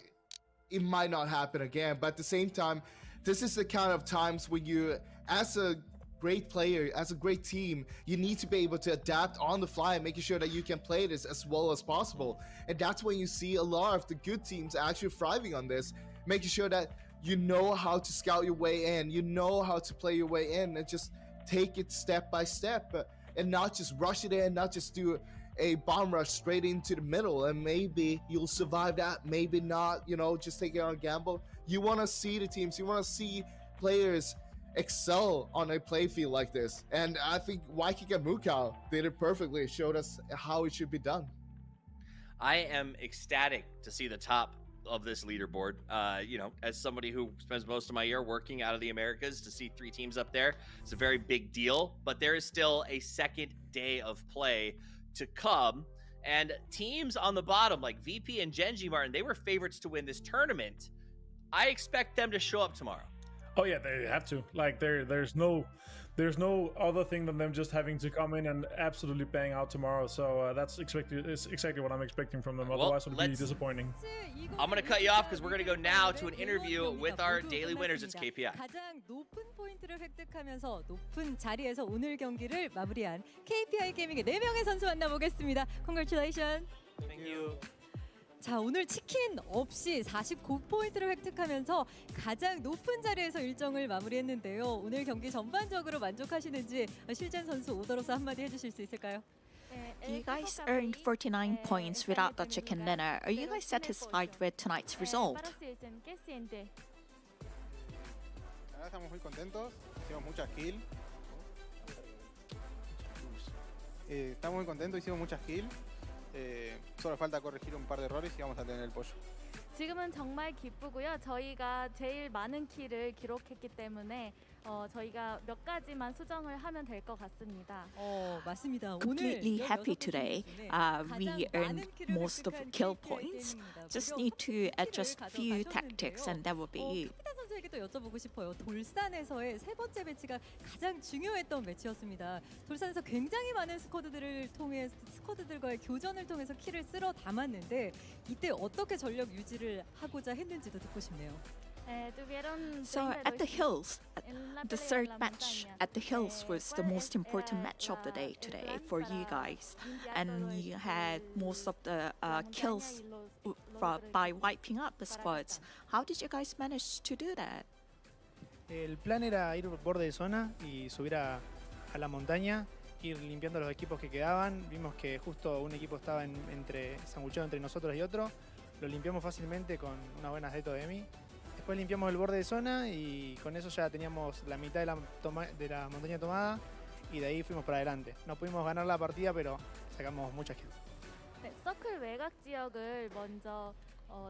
it might not happen again, but at the same time, this is the kind of times when you, as a great player, as a great team, you need to be able to adapt on the fly and making sure that you can play this as well as possible. And that's when you see a lot of the good teams actually thriving on this, making sure that you know how to scout your way in, you know how to play your way in, and just take it step by step, and not just rush it in, not just do a bomb rush straight into the middle, and maybe you'll survive that, maybe not, you know, just take it on a gamble. You want to see the teams, you want to see players excel on a play field like this, and I think Waikiki and Mukau did it perfectly, showed us how it should be done. I am ecstatic to see the top of this leaderboard. You know, as somebody who spends most of my year working out of the Americas, to see 3 teams up there, it's a very big deal, but there is still a second day of play to come, and teams on the bottom like VP and Genji Martin, they were favorites to win this tournament. I expect them to show up tomorrow. Oh yeah, they have to. Like there's no other thing than them just having to come in and absolutely bang out tomorrow. So that's exactly what I'm expecting from them. Otherwise, it'll be disappointing. I'm gonna cut you off because we're gonna go now to an interview with our daily winners. It's KPI. 가장 높은 포인트를 획득하면서 높은 자리에서 오늘 경기를 마무리한 KPI 게이밍의 4명의 선수 만나보겠습니다. Congratulations. Thank you. 자, 오늘 치킨 없이 49포인트를 획득하면서 가장 높은 자리에서 일정을 마무리했는데요. 오늘 경기 전반적으로 만족하시는지 실전 선수 오더로서 한마디 해주실 수 있을까요? You guys earned 49 points without the chicken dinner. Are you guys satisfied with tonight's result? Estamos muy contentos, hicimos muchas kills. Estamos muy contentos, hicimos muchas kills. Solo falta corregir un par de errores y vamos a tener el pollo. 지금은 정말 기쁘고요. 저희가 제일 많은 킬을 기록했기 때문에 저희가 몇 가지만 수정을 하면 될 것 같습니다. 맞습니다. Completely happy today. We earned most of kill points. Just need to adjust few tactics and that will be it. 선수에게도 여쭤보고 싶어요. 돌산에서의 3번째 매치가 가장 중요했던 매치였습니다. 돌산에서 굉장히 많은 스쿼드들과의 교전을 통해서 킬을 쓸어 담았는데 이때 어떻게 전력 유지를 하고자 했는지도 듣고 싶네요. So at the hills, the third match at the hills was the most important match of the day today for you guys, and you had most of the kills by wiping up the squads. How did you guys manage to do that? El plan era ir por borde de zona y subir a la montaña, ir limpiando los equipos que quedaban. Vimos que justo un equipo estaba sanguchado entre nosotros y otro. Lo limpiamos fácilmente con unas buenas de Emi. Después limpiamos el borde de zona y con eso ya teníamos la mitad de la montaña tomada y de ahí fuimos para adelante. No pudimos ganar la partida, pero sacamos muchas kills. 서클 외곽 지역을 먼저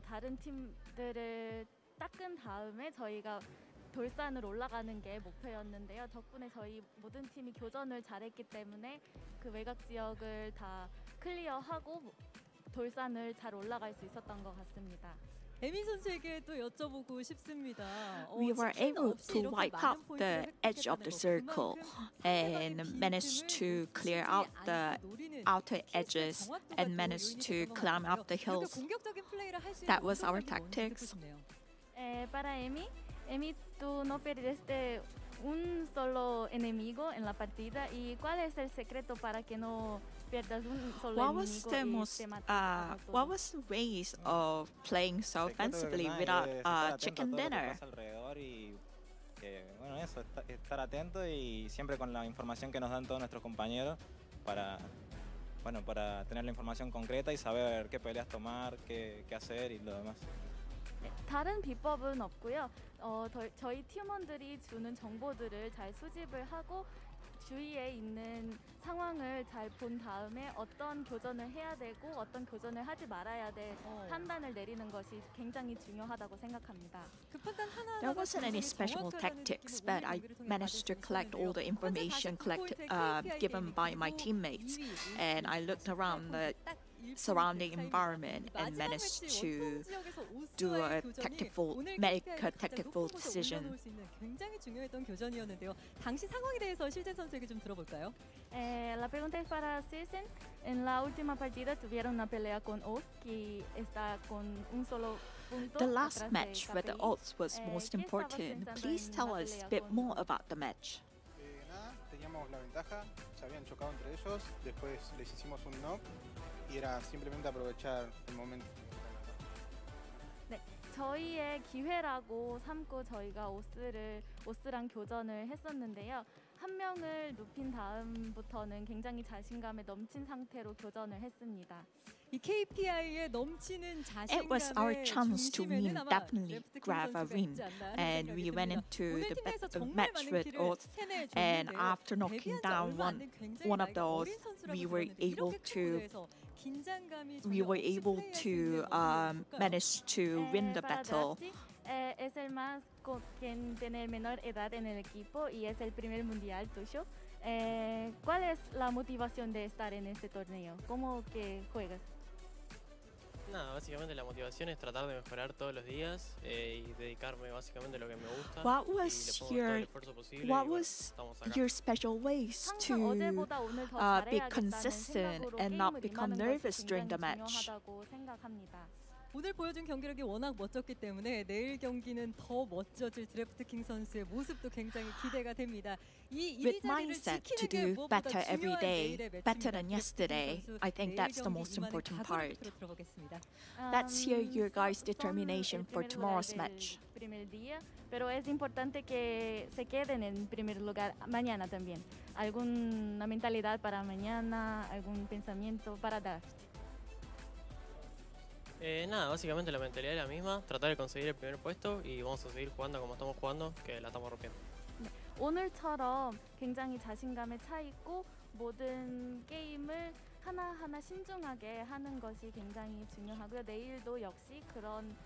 다른 팀들을 닦은 다음에 저희가 돌산으로 올라가는 게 목표였는데요. 덕분에 저희 모든 팀이 교전을 잘했기 때문에 그 외곽 지역을 다 클리어하고 돌산을 잘 올라갈 수 있었던 것 같습니다. 에미 선수에게 또 여쭤보고 싶습니다. We were able to wipe out the edge of the circle and managed to clear out the outer edges and managed to climb up the hills. That was our tactics. Para Emi, tú no perdiste un solo enemigo en la partida. ¿Y cuál es el secreto para que no pierdas un solo enemigo? What was the ways of playing so offensively without chicken dinner? Bueno, eso, estar atento y siempre con la información que nos dan todos nuestros compañeros para tener la información concreta y saber qué peleas tomar, qué hacer y lo demás. 다른 비법은 없고요. 저희 팀원들이 주는 정보들을 잘 수집을 하고 주위에 있는 상황을 잘 본 다음에 어떤 교전을 해야 되고 어떤 교전을 하지 말아야 될 판단을 내리는 것이 굉장히 중요하다고 생각합니다. There wasn't any special tactics, but I managed to collect all the information given by my teammates, and I looked around surrounding environment and managed to make a tactical decision. 굉장히 중요했던 교전이었는데요. 당시 상황에 대해서 실젠 선수에게 좀 들어볼까요? La pregunta es para Silsen. En la última partida tuvieron una pelea con Oak, que está con un solo punto. The last match where the odds was most important. Please tell us a bit more about the match. Nada, teníamos la ventaja, se habían chocado entre ellos, después les hicimos un knock y era simplemente aprovechar el momento. 네, 저희의 기회라고 삼고 저희가 오스랑 교전을 했었는데요. 한 명을 눕힌 다음부터는 굉장히 자신감에 넘친 상태로 교전을 했습니다. 이 KPI에 넘치는 It was our 자신감의 chance to win, 중심에는 아마 definitely 레프트 킹 grab a 선수가 win, 있지 않나 하는 and 생각이 we went 듭니다. into 오늘 the 팀에서 정말 match 많은 with 키를 odds, and 세내줬는데요. after knocking 데뷔한 지 down 얼마 안 된 굉장히 one of the 나이가 odds, 어린 선수라고 we were 들었는데 able 이렇게 큰 to 무대에서 긴장감이 전혀 없이 able 플레이할 수 to 있는 모습을 볼까요? manage to win the Para battle. Drafty, es el más quien tiene menor edad en el equipo y es el primer mundial tuyo. ¿Cuál es la motivación de estar en este torneo? ¿Cómo que juegas? Nada, básicamente la motivación es tratar de mejorar todos los días y dedicarme básicamente a lo que me gusta. What y le was pongo todo el your esfuerzo posible what y bueno, was estamos acá. your special ways to be consistent and not become nervous during the match? 중요하다고 생각합니다. 오늘 보여준 경기력이 워낙 멋졌기 때문에 내일 경기는 더 멋져질 드래프트킹 선수의 모습도 굉장히 기대가 됩니다. 이 With 1위 자리를 mindset to 지키는 게 do 무엇보다 better every 중요한 day, 내일의 better 매치입니다. than yesterday. 드래프트킹 선수 I think 내일 that's the 경기 most 임하는 important 각오를 part. 들어 들어보겠습니다. Let's hear your guys' determination for tomorrow's match. Primer día, pero es importante que se queden en primer lugar mañana también. ¿Alguna mentalidad para mañana? ¿Algún pensamiento para draft? Nada, básicamente la mentalidad es la misma, tratar de conseguir el primer puesto y vamos a seguir jugando como estamos jugando, que la estamos rompiendo. 네, 오늘처럼 굉장히 자신감에 차 있고 모든 게임을 하나하나 신중하게 하는 것이 굉장히 중요하고요. 내일도 역시 그런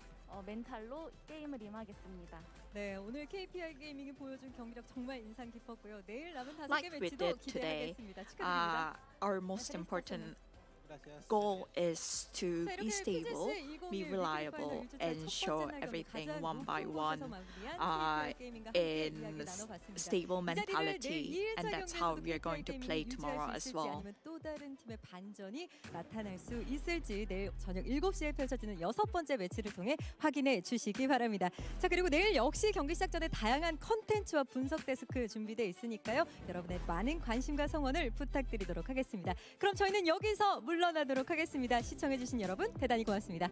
멘탈로 게임을 임하겠습니다. 네, 오늘 KPI 게이밍이 보여준 경기력 정말 인상 깊었고요. 내일 남은 5개 Like we 매치도 did today, 기대하겠습니다. 축하드립니다. our most important goal is to be stable, be reliable, and show everything one by one in stable mentality, and that's how we are going to play tomorrow as well. 또 다른 팀의 반전이 나타날 수 있을지 내일 저녁 7시에 펼쳐지는 6번째 매치를 통해 확인해 주시기 바랍니다. 자, 그리고 내일 역시 경기 시작 전에 다양한 컨텐츠와 분석 데스크 준비되어 있으니까요. 여러분의 많은 관심과 성원을 부탁드리도록 하겠습니다. 그럼 저희는 여기서 물러나도록 하겠습니다. 시청해주신 여러분 대단히 고맙습니다.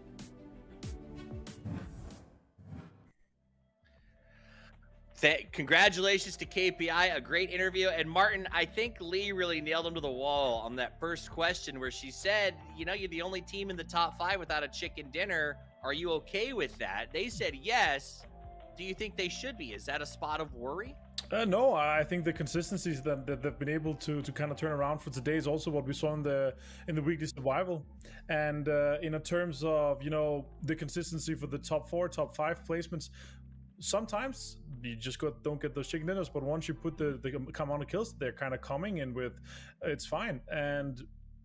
Congratulations to KPI, a great interview. And Martin, I think Lee really nailed him to the wall on that first question where she said, you know, you're the only team in the top 5 without a chicken dinner. Are you okay with that? They said yes. Do you think they should be? Is that a spot of worry? No, I think the consistencies that they've been able to kind of turn around for today is also what we saw in the weekly survival, and in terms of, you know, the consistency for the top 4, top 5 placements. Sometimes you just don't get those chicken dinners, but once you put the amount of kills, they're kind of coming in with, it's fine. And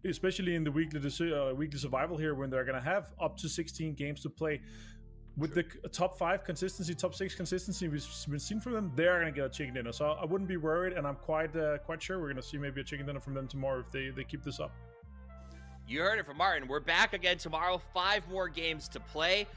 especially in the weekly survival here, when they're gonna have up to 16 games to play. With the top 5 consistency, top 6 consistency we've been seen from them, they're going to get a chicken dinner. So I wouldn't be worried, and I'm quite sure we're going to see maybe a chicken dinner from them tomorrow if they keep this up. You heard it from Martin. We're back again tomorrow. 5 more games to play.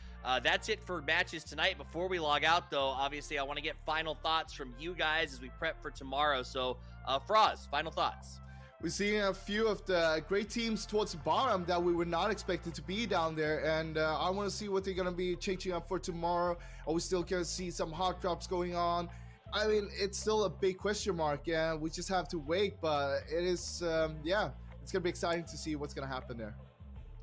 That's it for matches tonight. Before we log out, though, obviously I want to get final thoughts from you guys as we prep for tomorrow. So, Froz, final thoughts. We're seeing a few of the great teams towards the bottom that we were not expected to be down there, and I want to see what they're going to be changing up for tomorrow. Are we still going to see some hot drops going on? I mean, it's still a big question mark, and we just have to wait, but it is, yeah, it's going to be exciting to see what's going to happen there.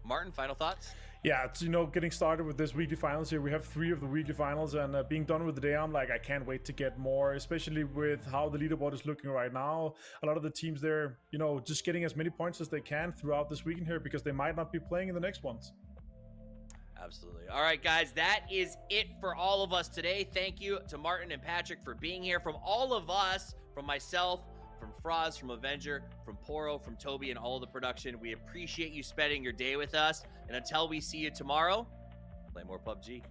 Martin, final thoughts? Yeah, it's, you know, getting started with this weekly finals here. We have 3 of the weekly finals, and being done with the day, I'm like, I can't wait to get more, especially with how the leaderboard is looking right now. A lot of the teams there, you know, just getting as many points as they can throughout this weekend here, because they might not be playing in the next ones. Absolutely. All right, guys, that is it for all of us today. Thank you to Martin and Patrick for being here. From all of us, from myself, from Froz, from Avenger, from Poro, from Toby, and all of the production. We appreciate you spending your day with us. And until we see you tomorrow, play more PUBG.